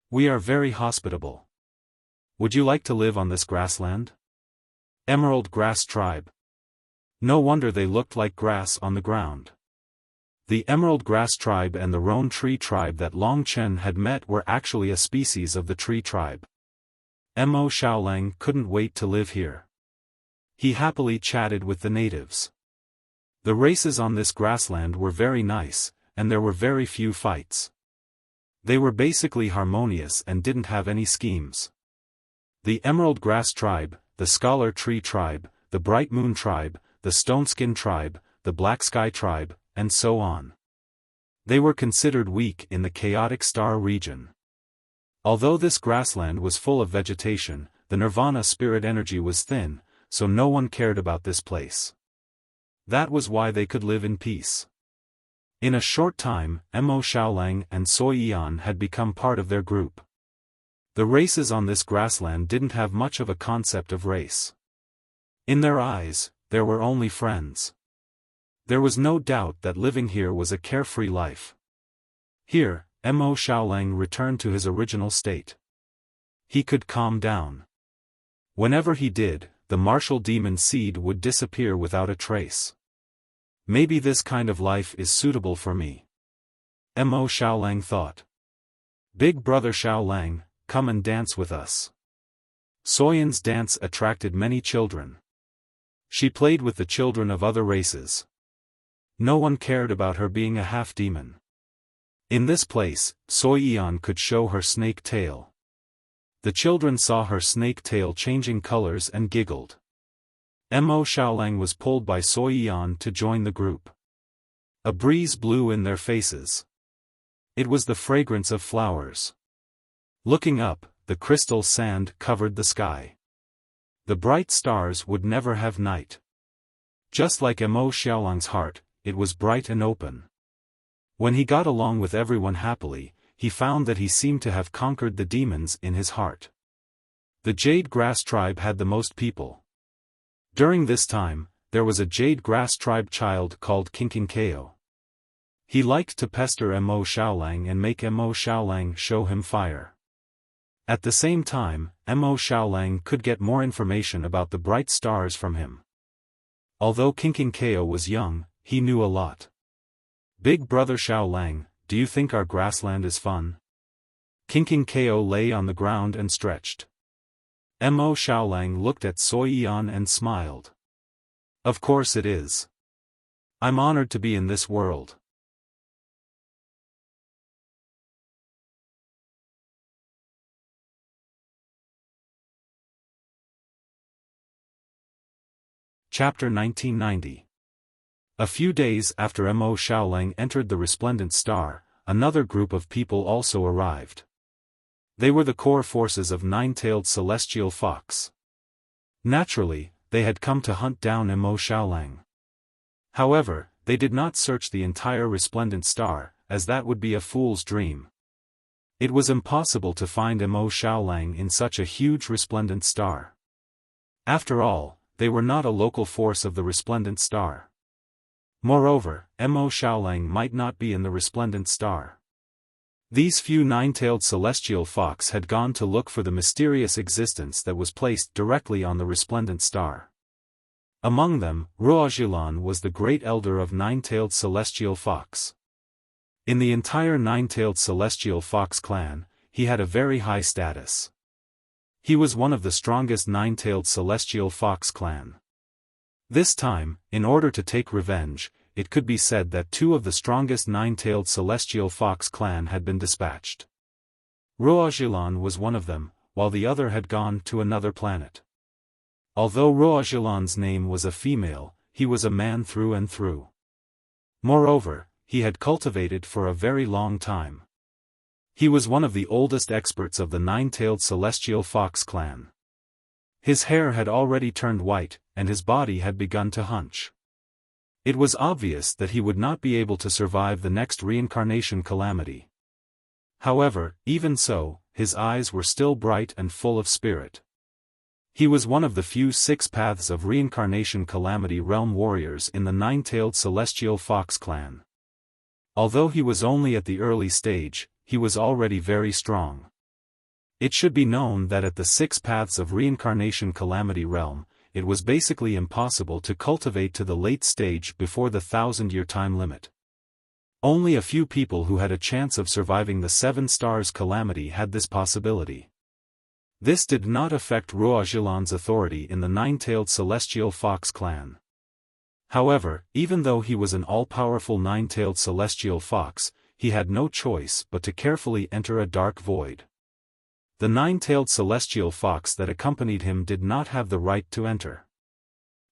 We are very hospitable. Would you like to live on this grassland?" Emerald Grass Tribe. No wonder they looked like grass on the ground. The Emerald Grass Tribe and the Roan Tree Tribe that Long Chen had met were actually a species of the Tree Tribe. Mo Xiaolang couldn't wait to live here. He happily chatted with the natives. The races on this grassland were very nice, and there were very few fights. They were basically harmonious and didn't have any schemes. The Emerald Grass Tribe, the Scholar Tree Tribe, the Bright Moon Tribe, the Stoneskin Tribe, the Black Sky Tribe, and so on. They were considered weak in the chaotic star region. Although this grassland was full of vegetation, the Nirvana spirit energy was thin, so no one cared about this place. That was why they could live in peace. In a short time, Mo Xiaolang and Soi Yan had become part of their group. The races on this grassland didn't have much of a concept of race. In their eyes, there were only friends. There was no doubt that living here was a carefree life. Here, Mo Xiaolang returned to his original state. He could calm down. Whenever he did, the martial demon seed would disappear without a trace. Maybe this kind of life is suitable for me. Mo Xiaolang thought. Big brother Xiaolang, come and dance with us. Soyan's dance attracted many children. She played with the children of other races. No one cared about her being a half-demon. In this place, Soi Yan could show her snake tail. The children saw her snake tail changing colors and giggled. Mo Xiaolang was pulled by Soi Yan to join the group. A breeze blew in their faces. It was the fragrance of flowers. Looking up, the crystal sand covered the sky. The bright stars would never have night. Just like Mo Xiaolang's heart, it was bright and open. When he got along with everyone happily, he found that he seemed to have conquered the demons in his heart. The Jade Grass Tribe had the most people. During this time, there was a Jade Grass Tribe child called Kinkinkeo. He liked to pester Mo Xiaolang and make Mo Xiaolang show him fire. At the same time, Mo Xiaolang could get more information about the bright stars from him. Although Kinkinkeo was young, he knew a lot. Big brother Xiaolang, do you think our grassland is fun? Kinkinkeo lay on the ground and stretched. Mo Xiaolang looked at Soi Yan and smiled. Of course it is. I'm honored to be in this world. Chapter 1990. A few days after Mo Xiaolang entered the Resplendent Star, another group of people also arrived. They were the core forces of Nine-Tailed Celestial Fox. Naturally, they had come to hunt down Mo Xiaolang. However, they did not search the entire Resplendent Star, as that would be a fool's dream. It was impossible to find Mo Xiaolang in such a huge Resplendent Star. After all, they were not a local force of the Resplendent Star. Moreover, Mo Xiaolang might not be in the Resplendent Star. These few Nine-Tailed Celestial Fox had gone to look for the mysterious existence that was placed directly on the Resplendent Star. Among them, Ruojilan was the great elder of Nine-Tailed Celestial Fox. In the entire nine-tailed celestial fox clan, he had a very high status. He was one of the strongest nine-tailed celestial fox clan. This time, in order to take revenge, it could be said that two of the strongest nine-tailed celestial fox clan had been dispatched. Ruojilan was one of them, while the other had gone to another planet. Although Ruojilan's name was a female, he was a man through and through. Moreover, he had cultivated for a very long time. He was one of the oldest experts of the nine-tailed celestial fox clan. His hair had already turned white, and his body had begun to hunch. It was obvious that he would not be able to survive the next reincarnation calamity. However, even so, his eyes were still bright and full of spirit. He was one of the few 6 paths of reincarnation calamity realm warriors in the nine-tailed celestial fox clan. Although he was only at the early stage, he was already very strong. It should be known that at the 6 paths of reincarnation calamity realm, it was basically impossible to cultivate to the late stage before the 1,000-year time limit. Only a few people who had a chance of surviving the 7 stars calamity had this possibility. This did not affect Ruojilan's authority in the nine-tailed celestial fox clan. However, even though he was an all-powerful nine-tailed celestial fox, he had no choice but to carefully enter a dark void. The nine-tailed celestial fox that accompanied him did not have the right to enter.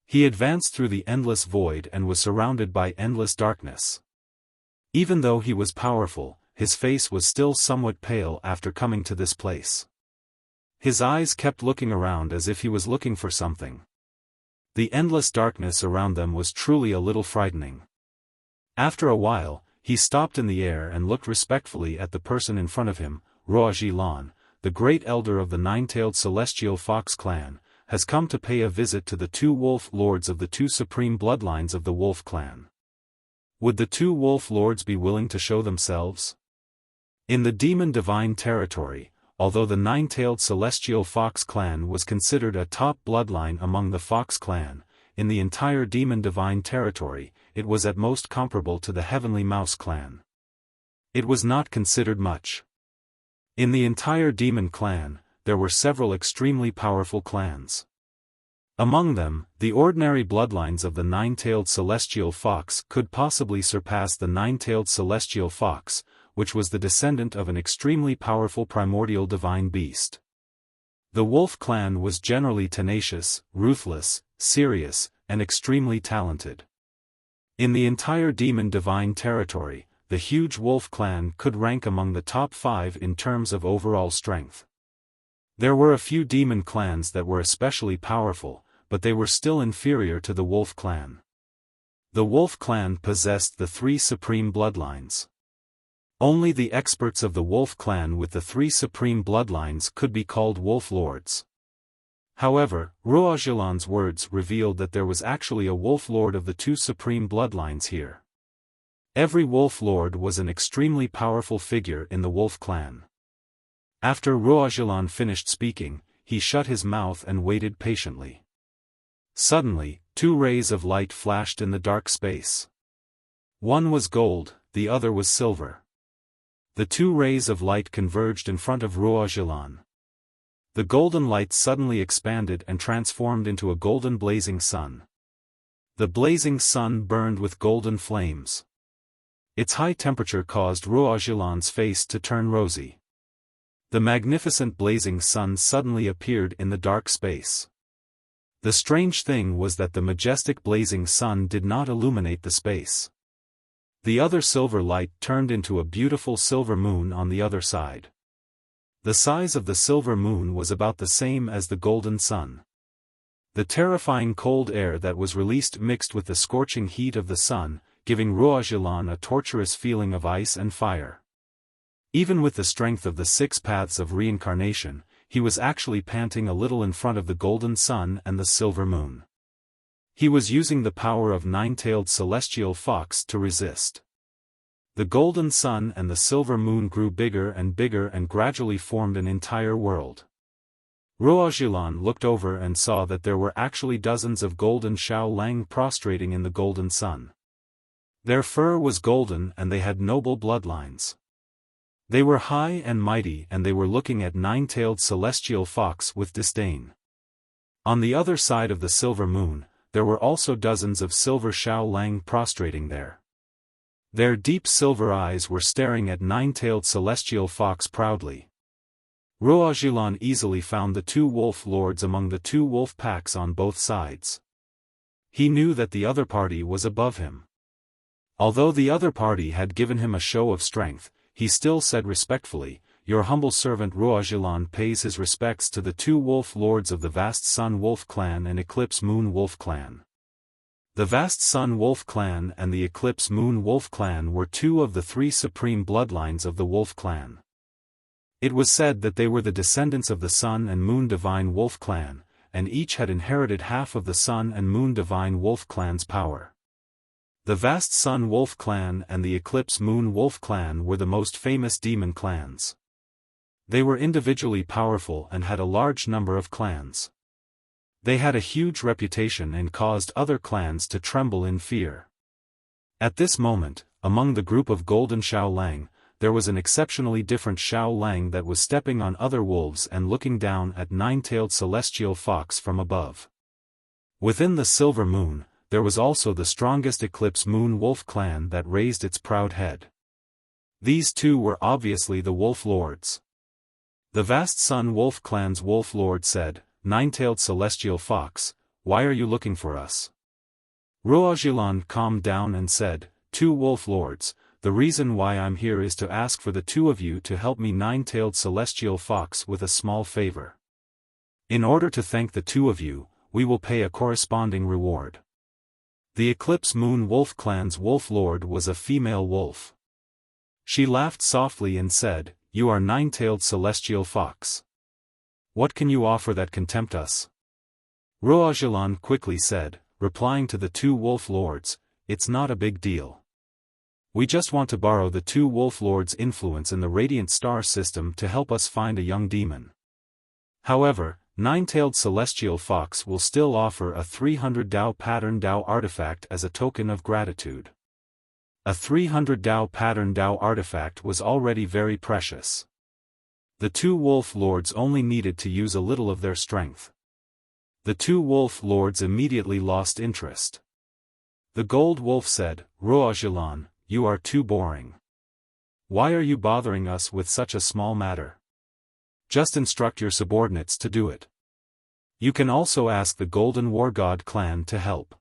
He advanced through the endless void and was surrounded by endless darkness. Even though he was powerful, his face was still somewhat pale after coming to this place. His eyes kept looking around as if he was looking for something. The endless darkness around them was truly a little frightening. After a while, he stopped in the air and looked respectfully at the person in front of him. Ruojilan, the great elder of the nine-tailed celestial fox clan, has come to pay a visit to the 2 wolf lords of the 2 supreme bloodlines of the wolf clan. Would the 2 wolf lords be willing to show themselves? In the demon divine territory, although the nine-tailed celestial fox clan was considered a top bloodline among the fox clan, in the entire demon divine territory, it was at most comparable to the heavenly mouse clan. It was not considered much. In the entire demon clan, there were several extremely powerful clans. Among them, the ordinary bloodlines of the nine-tailed celestial fox could possibly surpass the nine-tailed celestial fox, which was the descendant of an extremely powerful primordial divine beast. The wolf clan was generally tenacious, ruthless, serious, and extremely talented. In the entire demon divine territory, the huge wolf clan could rank among the top 5 in terms of overall strength. There were a few demon clans that were especially powerful, but they were still inferior to the wolf clan. The wolf clan possessed the 3 supreme bloodlines. Only the experts of the wolf clan with the 3 supreme bloodlines could be called wolf lords. However, Ruojilan's words revealed that there was actually a wolf lord of the 2 supreme bloodlines here. Every wolf lord was an extremely powerful figure in the wolf clan. After Ruojilan finished speaking, he shut his mouth and waited patiently. Suddenly, 2 rays of light flashed in the dark space. One was gold, the other was silver. The 2 rays of light converged in front of Ruojilan. The golden light suddenly expanded and transformed into a golden blazing sun. The blazing sun burned with golden flames. Its high temperature caused Ruojilan's face to turn rosy. The magnificent blazing sun suddenly appeared in the dark space. The strange thing was that the majestic blazing sun did not illuminate the space. The other silver light turned into a beautiful silver moon on the other side. The size of the silver moon was about the same as the golden sun. The terrifying cold air that was released mixed with the scorching heat of the sun, giving Ruojilan a torturous feeling of ice and fire. Even with the strength of the 6 paths of reincarnation, he was actually panting a little in front of the golden sun and the silver moon. He was using the power of nine-tailed celestial fox to resist. The golden sun and the silver moon grew bigger and gradually formed an entire world. Ruojilan looked over and saw that there were actually dozens of golden Xiao Lang prostrating in the golden sun. Their fur was golden and they had noble bloodlines. They were high and mighty and they were looking at nine-tailed celestial fox with disdain. On the other side of the silver moon, there were also dozens of silver Xiaolang prostrating there. Their deep silver eyes were staring at nine-tailed celestial fox proudly. Ruojilan easily found the two wolf lords among the two wolf packs on both sides. He knew that the other party was above him. Although the other party had given him a show of strength, he still said respectfully, "Your humble servant Ruojilan pays his respects to the two wolf lords of the Vast Sun Wolf Clan and Eclipse Moon Wolf Clan." The Vast Sun Wolf Clan and the Eclipse Moon Wolf Clan were two of the three supreme bloodlines of the Wolf Clan. It was said that they were the descendants of the Sun and Moon Divine Wolf Clan, and each had inherited half of the Sun and Moon Divine Wolf Clan's power. The Vast Sun Wolf Clan and the Eclipse Moon Wolf Clan were the most famous demon clans. They were individually powerful and had a large number of clans. They had a huge reputation and caused other clans to tremble in fear. At this moment, among the group of golden Xiaolang, there was an exceptionally different Xiaolang that was stepping on other wolves and looking down at nine-tailed celestial fox from above. Within the silver moon, there was also the strongest Eclipse Moon Wolf Clan that raised its proud head. These two were obviously the Wolf Lords. The Vast Sun Wolf Clan's Wolf Lord said, "Nine-tailed celestial fox, why are you looking for us?" Ruojilan calmed down and said, "Two Wolf Lords, the reason why I'm here is to ask for the two of you to help me nine-tailed celestial fox with a small favor. In order to thank the two of you, we will pay a corresponding reward." The Eclipse Moon Wolf Clan's Wolf Lord was a female wolf. She laughed softly and said, "You are nine-tailed celestial fox. What can you offer that can tempt us?" Ruojilan quickly said, replying to the two Wolf Lords, "It's not a big deal. We just want to borrow the two Wolf Lords' influence in the Radiant Star System to help us find a young demon. However, Nine-tailed celestial fox will still offer a 300 Dao pattern Dao artifact as a token of gratitude." A 300 Dao pattern Dao artifact was already very precious. The two Wolf Lords only needed to use a little of their strength. The two Wolf Lords immediately lost interest. The Gold Wolf said, "Ruojilan, you are too boring. Why are you bothering us with such a small matter? Just instruct your subordinates to do it. You can also ask the Golden War God clan to help."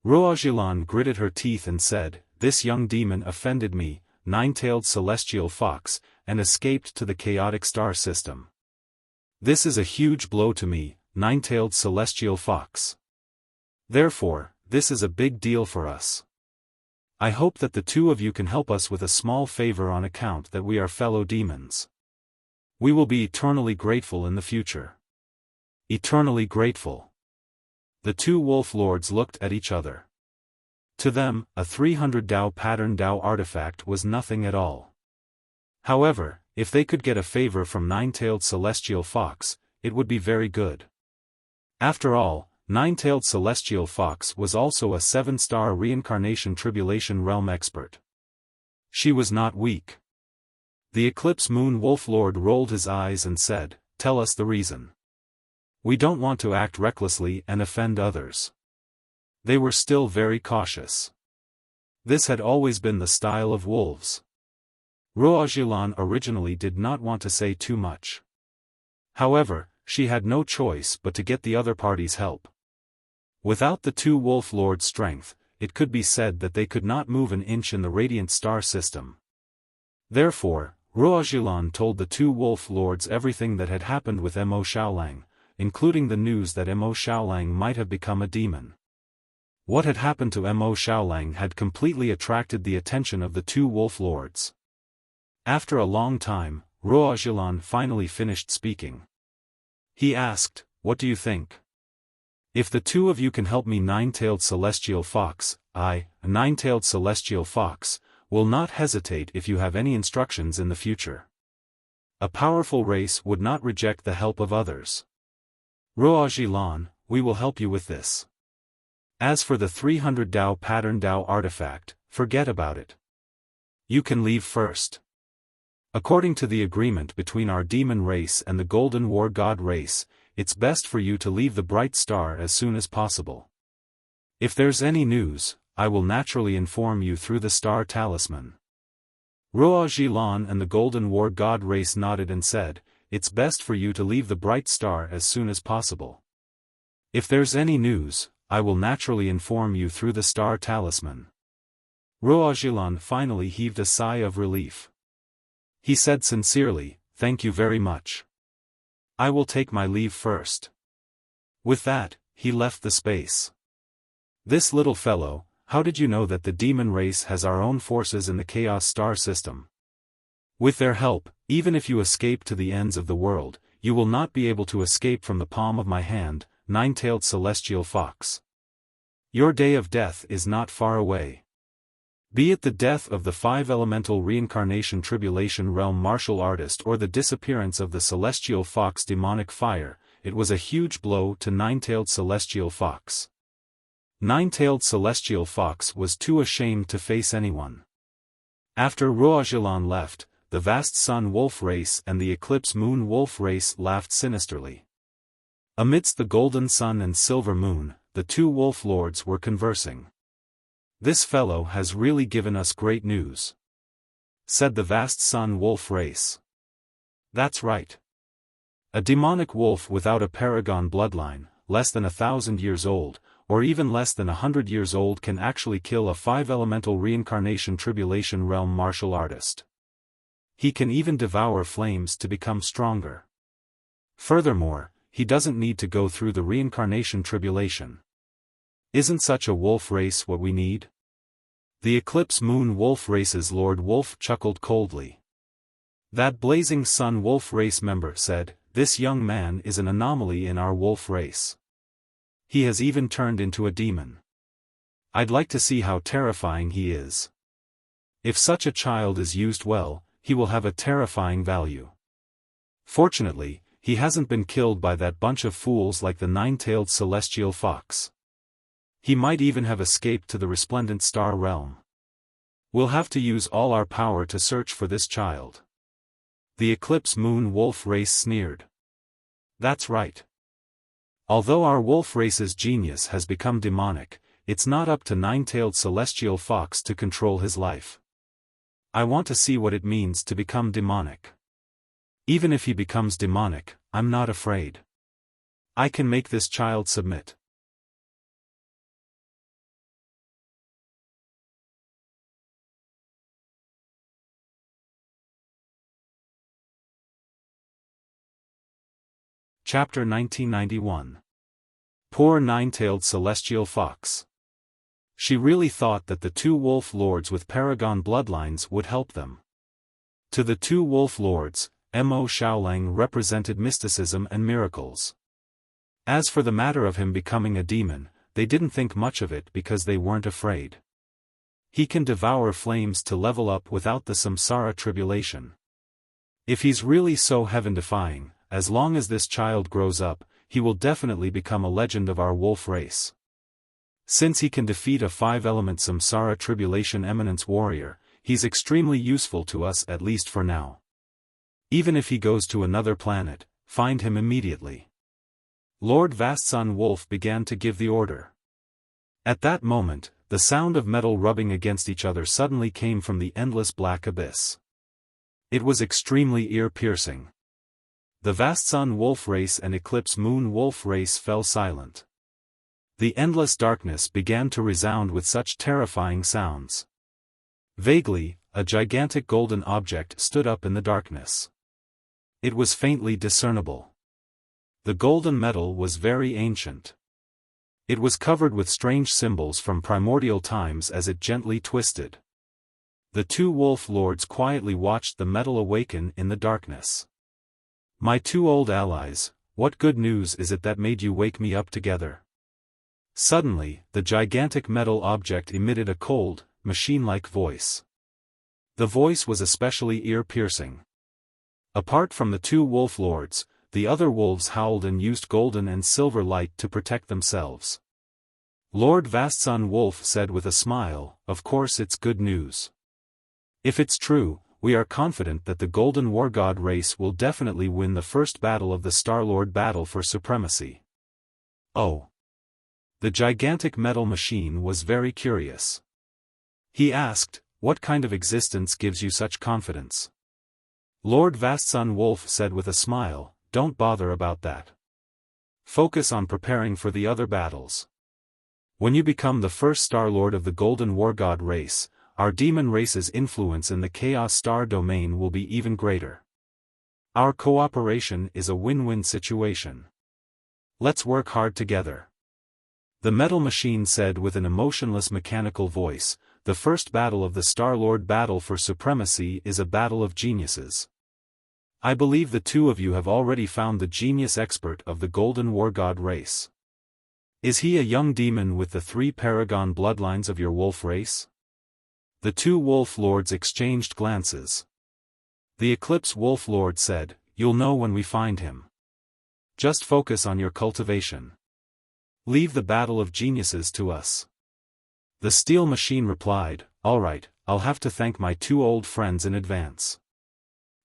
Ruojilan gritted her teeth and said, "This young demon offended me, nine-tailed celestial fox, and escaped to the chaotic star system. This is a huge blow to me, nine-tailed celestial fox. Therefore, this is a big deal for us. I hope that the two of you can help us with a small favor on account that we are fellow demons. We will be eternally grateful in the future." Eternally grateful. The two Wolf Lords looked at each other. To them, a 300 Dao pattern Dao artifact was nothing at all. However, if they could get a favor from nine-tailed celestial fox, it would be very good. After all, nine-tailed celestial fox was also a 7-star reincarnation tribulation realm expert. She was not weak. The Eclipse Moon Wolf Lord rolled his eyes and said, "Tell us the reason. We don't want to act recklessly and offend others." They were still very cautious. This had always been the style of wolves. Ruojilan originally did not want to say too much. However, she had no choice but to get the other party's help. Without the two Wolf Lords' strength, it could be said that they could not move an inch in the Radiant Star System. Therefore, Ruojilan told the two Wolf Lords everything that had happened with Mo Xiaolang, including the news that Mo Xiaolang might have become a demon. What had happened to Mo Xiaolang had completely attracted the attention of the two Wolf Lords. After a long time, Ruojilan finally finished speaking. He asked, "What do you think? If the two of you can help me nine-tailed celestial fox, I, a nine-tailed celestial fox, will not hesitate if you have any instructions in the future. A powerful race would not reject the help of others. Ruojilan, we will help you with this. As for the 300 Dao pattern Dao artifact, forget about it. You can leave first. According to the agreement between our demon race and the Golden War God race, it's best for you to leave the bright star as soon as possible. If there's any news, I will naturally inform you through the star talisman. Ruo Zhilan and the Golden War God race nodded and said, it's best for you to leave the bright star as soon as possible. If there's any news, I will naturally inform you through the star talisman. Ruo Zhilan finally heaved a sigh of relief. He said sincerely, thank you very much. I will take my leave first. With that, he left the space. This little fellow, how did you know that the demon race has our own forces in the Chaos Star system? With their help, even if you escape to the ends of the world, you will not be able to escape from the palm of my hand, nine-tailed celestial fox. Your day of death is not far away. Be it the death of the five-elemental reincarnation tribulation realm martial artist or the disappearance of the celestial fox demonic fire, it was a huge blow to nine-tailed celestial fox. Nine-tailed celestial fox was too ashamed to face anyone. After Ruojilan left, the vast sun wolf race and the eclipse moon wolf race laughed sinisterly. Amidst the golden sun and silver moon, the two wolf lords were conversing. This fellow has really given us great news, said the vast sun wolf race. That's right. A demonic wolf without a paragon bloodline, less than 1,000 years old, or even less than 100 years old can actually kill a five-elemental reincarnation tribulation realm martial artist. He can even devour flames to become stronger. Furthermore, he doesn't need to go through the reincarnation tribulation. Isn't such a wolf race what we need? The Eclipse Moon Wolf Race's Lord Wolf chuckled coldly. That Blazing Sun Wolf Race member said, this young man is an anomaly in our wolf race. He has even turned into a demon. I'd like to see how terrifying he is. If such a child is used well, he will have a terrifying value. Fortunately, he hasn't been killed by that bunch of fools like the nine-tailed celestial fox. He might even have escaped to the resplendent star realm. We'll have to use all our power to search for this child. The Eclipse Moon Wolf Race sneered. That's right. Although our wolf race's genius has become demonic, it's not up to nine-tailed celestial fox to control his life. I want to see what it means to become demonic. Even if he becomes demonic, I'm not afraid. I can make this child submit. Chapter 1991. Poor nine-tailed celestial fox. She really thought that the two wolf lords with paragon bloodlines would help them. To the two wolf lords, Mo Xiaolang represented mysticism and miracles. As for the matter of him becoming a demon, they didn't think much of it because they weren't afraid. He can devour flames to level up without the samsara tribulation. If he's really so heaven-defying, as long as this child grows up, he will definitely become a legend of our wolf race. Since he can defeat a five-element samsara tribulation eminence warrior, he's extremely useful to us at least for now. Even if he goes to another planet, find him immediately. Lord Vastsun Wolf began to give the order. At that moment, the sound of metal rubbing against each other suddenly came from the endless black abyss. It was extremely ear-piercing. The Vastsun Wolf Race and Eclipse Moon Wolf Race fell silent. The endless darkness began to resound with such terrifying sounds. Vaguely, a gigantic golden object stood up in the darkness. It was faintly discernible. The golden metal was very ancient. It was covered with strange symbols from primordial times as it gently twisted. The two wolf lords quietly watched the metal awaken in the darkness. My two old allies, what good news is it that made you wake me up together? Suddenly, the gigantic metal object emitted a cold, machine-like voice. The voice was especially ear-piercing. Apart from the two wolf lords, the other wolves howled and used golden and silver light to protect themselves. Lord Vastsun Wolf said with a smile, "Of course it's good news. If it's true, we are confident that the Golden War God race will definitely win the first battle of the Star-Lord battle for supremacy." Oh. The gigantic metal machine was very curious. He asked, "What kind of existence gives you such confidence?" Lord Vastsun Wolf said with a smile, "Don't bother about that. Focus on preparing for the other battles. When you become the first Star-Lord of the Golden War God race, our demon race's influence in the Chaos Star domain will be even greater. Our cooperation is a win-win situation. Let's work hard together." The metal machine said with an emotionless mechanical voice, "The first battle of the Star-Lord battle for supremacy is a battle of geniuses. I believe the two of you have already found the genius expert of the Golden War God race. Is he a young demon with the 3 paragon bloodlines of your wolf race?" The 2 wolf lords exchanged glances. The Eclipse Wolf Lord said, "You'll know when we find him. Just focus on your cultivation. Leave the battle of geniuses to us." The Steel Machine replied, "All right, I'll have to thank my 2 old friends in advance.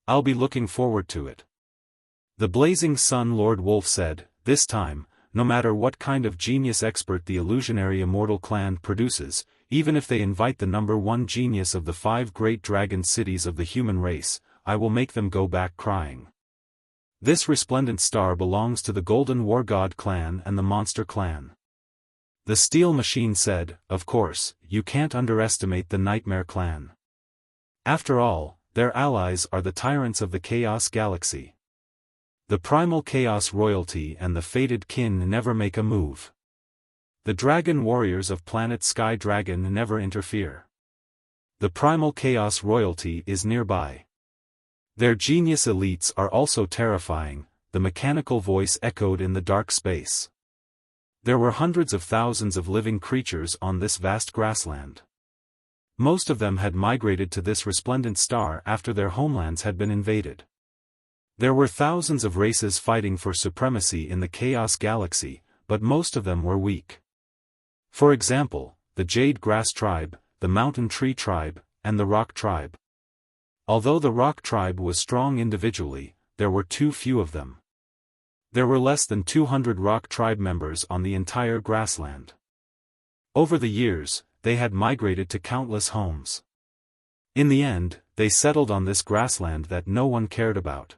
I'll be looking forward to it." The Blazing Sun Lord Wolf said, "This time, no matter what kind of genius expert the illusionary Immortal Clan produces, even if they invite the number 1 genius of the 5 great dragon cities of the human race, I will make them go back crying. This resplendent star belongs to the Golden War God clan and the Monster clan." The Steel Machine said, "Of course, you can't underestimate the Nightmare clan. After all, their allies are the tyrants of the Chaos Galaxy. The Primal Chaos Royalty and the Fated Kin never make a move. The Dragon Warriors of Planet Sky Dragon never interfere. The Primal Chaos Royalty is nearby. Their genius elites are also terrifying," the mechanical voice echoed in the dark space. There were hundreds of thousands of living creatures on this vast grassland. Most of them had migrated to this resplendent star after their homelands had been invaded. There were thousands of races fighting for supremacy in the Chaos Galaxy, but most of them were weak. For example, the Jade Grass Tribe, the Mountain Tree Tribe, and the Rock Tribe. Although the Rock Tribe was strong individually, there were too few of them. There were less than 200 Rock Tribe members on the entire grassland. Over the years, they had migrated to countless homes. In the end, they settled on this grassland that no one cared about.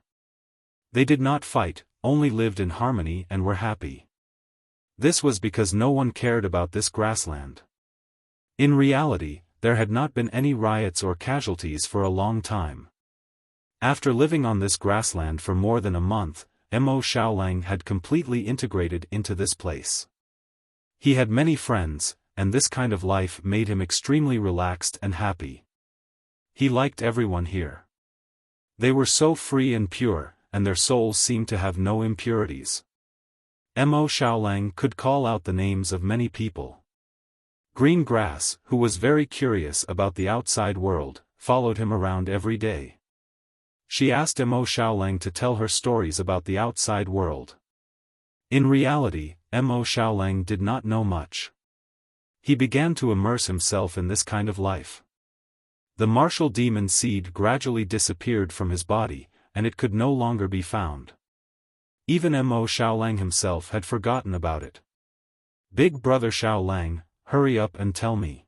They did not fight, only lived in harmony and were happy. This was because no one cared about this grassland. In reality, there had not been any riots or casualties for a long time. After living on this grassland for more than a month, Mo Xiaolang had completely integrated into this place. He had many friends, and this kind of life made him extremely relaxed and happy. He liked everyone here. They were so free and pure, and their souls seemed to have no impurities. Mo Xiaolang could call out the names of many people. Green Grass, who was very curious about the outside world, followed him around every day. She asked Mo Xiaolang to tell her stories about the outside world. In reality, Mo Xiaolang did not know much. He began to immerse himself in this kind of life. The martial demon seed gradually disappeared from his body, and it could no longer be found. Even Mo Xiaolang himself had forgotten about it. "Big brother Xiaolang, hurry up and tell me.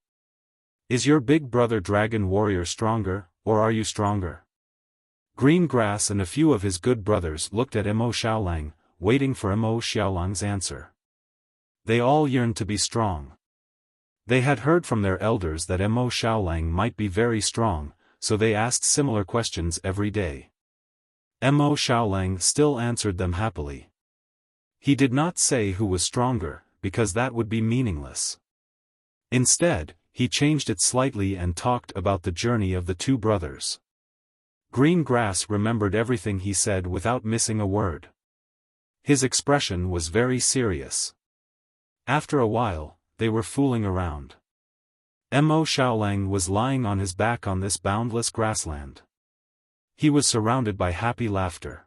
Is your big brother Dragon Warrior stronger, or are you stronger?" Green Grass and a few of his good brothers looked at Mo Xiaolang, waiting for Mo Xiaolang's answer. They all yearned to be strong. They had heard from their elders that Mo Xiaolang might be very strong, so they asked similar questions every day. Mo Xiaolang still answered them happily. He did not say who was stronger, because that would be meaningless. Instead, he changed it slightly and talked about the journey of the two brothers. Green Grass remembered everything he said without missing a word. His expression was very serious. After a while, they were fooling around. Mo Xiaolang was lying on his back on this boundless grassland. He was surrounded by happy laughter.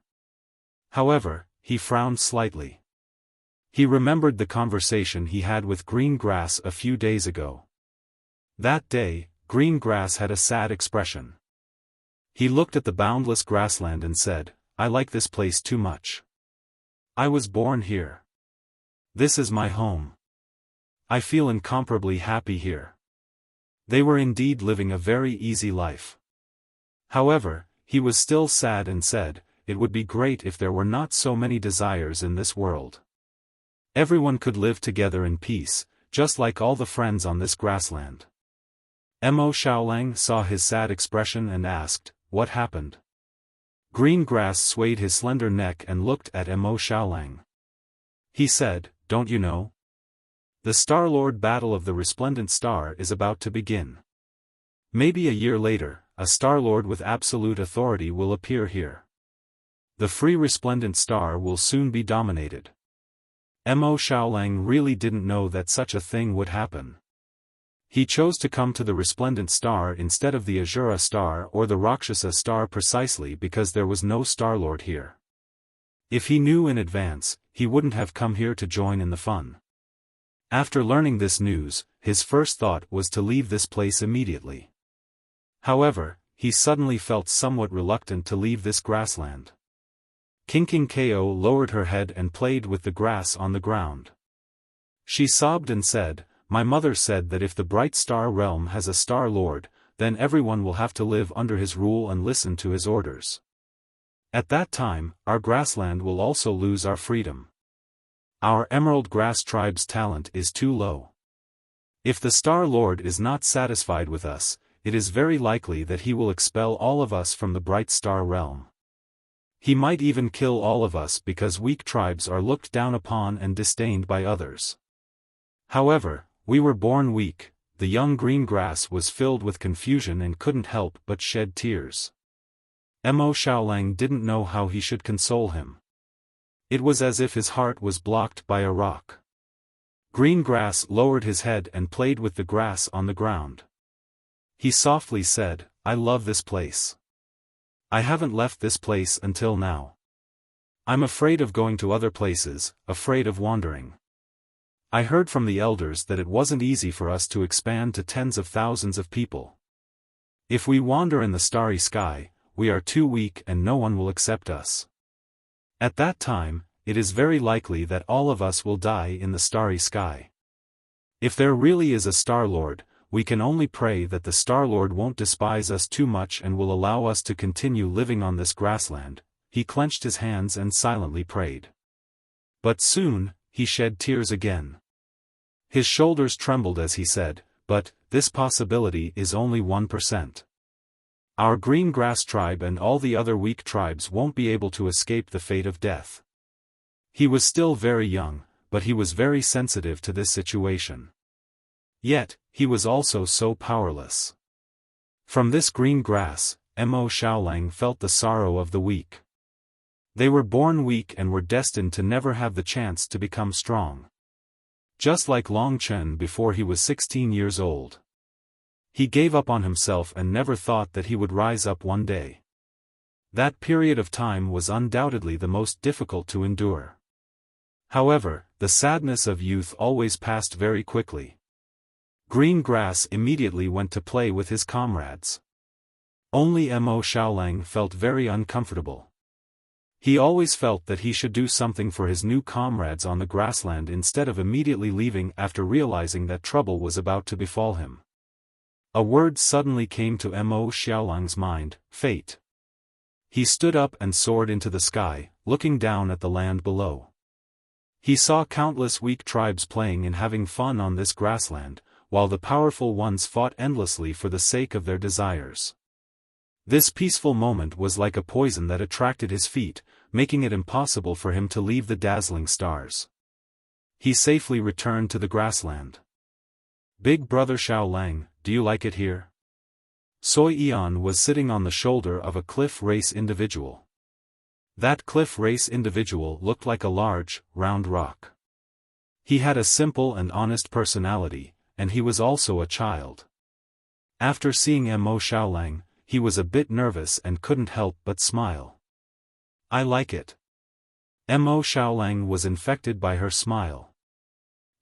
However, he frowned slightly. He remembered the conversation he had with Green Grass a few days ago. That day, Green Grass had a sad expression. He looked at the boundless grassland and said, "I like this place too much. I was born here. This is my home. I feel incomparably happy here." They were indeed living a very easy life. However, he was still sad and said, "It would be great if there were not so many desires in this world. Everyone could live together in peace, just like all the friends on this grassland." Mo Xiaolang saw his sad expression and asked, "What happened?" Green Grass swayed his slender neck and looked at Mo Xiaolang. He said, "Don't you know? The Star-Lord Battle of the Resplendent Star is about to begin. Maybe a year later, a Star-Lord with absolute authority will appear here. The free Resplendent Star will soon be dominated." Mo Xiaolang really didn't know that such a thing would happen. He chose to come to the Resplendent Star instead of the Azura Star or the Rakshasa Star precisely because there was no Star-Lord here. If he knew in advance, he wouldn't have come here to join in the fun. After learning this news, his first thought was to leave this place immediately. However, he suddenly felt somewhat reluctant to leave this grassland. King Ko lowered her head and played with the grass on the ground. She sobbed and said, "My mother said that if the Bright Star Realm has a Star Lord, then everyone will have to live under his rule and listen to his orders. At that time, our grassland will also lose our freedom. Our Emerald Grass Tribe's talent is too low. If the Star Lord is not satisfied with us, it is very likely that he will expel all of us from the Bright Star Realm. He might even kill all of us because weak tribes are looked down upon and disdained by others. However, we were born weak." The young Green Grass was filled with confusion and couldn't help but shed tears. Mo Xiaolang didn't know how he should console him. It was as if his heart was blocked by a rock. Green Grass lowered his head and played with the grass on the ground. He softly said, "I love this place. I haven't left this place until now. I'm afraid of going to other places, afraid of wandering. I heard from the elders that it wasn't easy for us to expand to tens of thousands of people. If we wander in the starry sky, we are too weak and no one will accept us. At that time, it is very likely that all of us will die in the starry sky. If there really is a Star-Lord, we can only pray that the Star-Lord won't despise us too much and will allow us to continue living on this grassland." He clenched his hands and silently prayed. But soon, he shed tears again. His shoulders trembled as he said, "But, this possibility is only 1%. Our Green Grass Tribe and all the other weak tribes won't be able to escape the fate of death." He was still very young, but he was very sensitive to this situation. Yet, he was also so powerless. From this green grass, Mo Xiaolang felt the sorrow of the weak. They were born weak and were destined to never have the chance to become strong. Just like Long Chen before he was 16 years old. He gave up on himself and never thought that he would rise up one day. That period of time was undoubtedly the most difficult to endure. However, the sadness of youth always passed very quickly. Green Grass immediately went to play with his comrades. Only Mo Xiaolang felt very uncomfortable. He always felt that he should do something for his new comrades on the grassland instead of immediately leaving after realizing that trouble was about to befall him. A word suddenly came to Mo Xiaolang's mind: fate. He stood up and soared into the sky, looking down at the land below. He saw countless weak tribes playing and having fun on this grassland, while the powerful ones fought endlessly for the sake of their desires. This peaceful moment was like a poison that attracted his feet, making it impossible for him to leave the dazzling stars. He safely returned to the grassland. "Big brother Xiaolang, do you like it here?" Soi Eon was sitting on the shoulder of a cliff race individual. That cliff race individual looked like a large, round rock. He had a simple and honest personality, and he was also a child. After seeing Mo Xiaolang, he was a bit nervous and couldn't help but smile. "I like it. Mo Xiaolang was infected by her smile.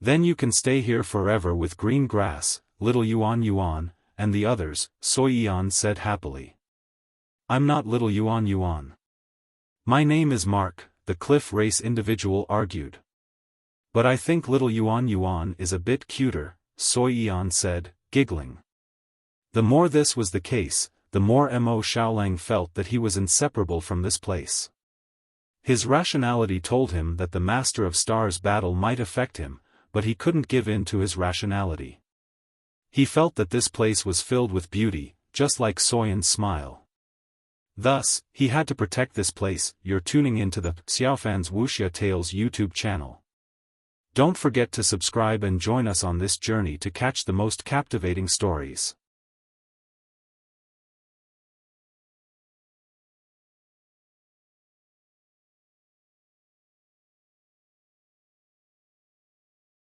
Then you can stay here forever with green grass, little Yuan, and the others, Sui Yan said happily. I'm not little Yuan. My name is Mark, the cliff race individual argued. But I think little Yuan is a bit cuter, Sui Yan said, giggling. The more this was the case, the more Mo Xiaolang felt that he was inseparable from this place. His rationality told him that the Master of Stars battle might affect him, but he couldn't give in to his rationality. He felt that this place was filled with beauty, just like Soyan's smile. Thus, he had to protect this place. You're tuning into the Xiaofan's Wuxia Tales YouTube channel. Don't forget to subscribe and join us on this journey to catch the most captivating stories.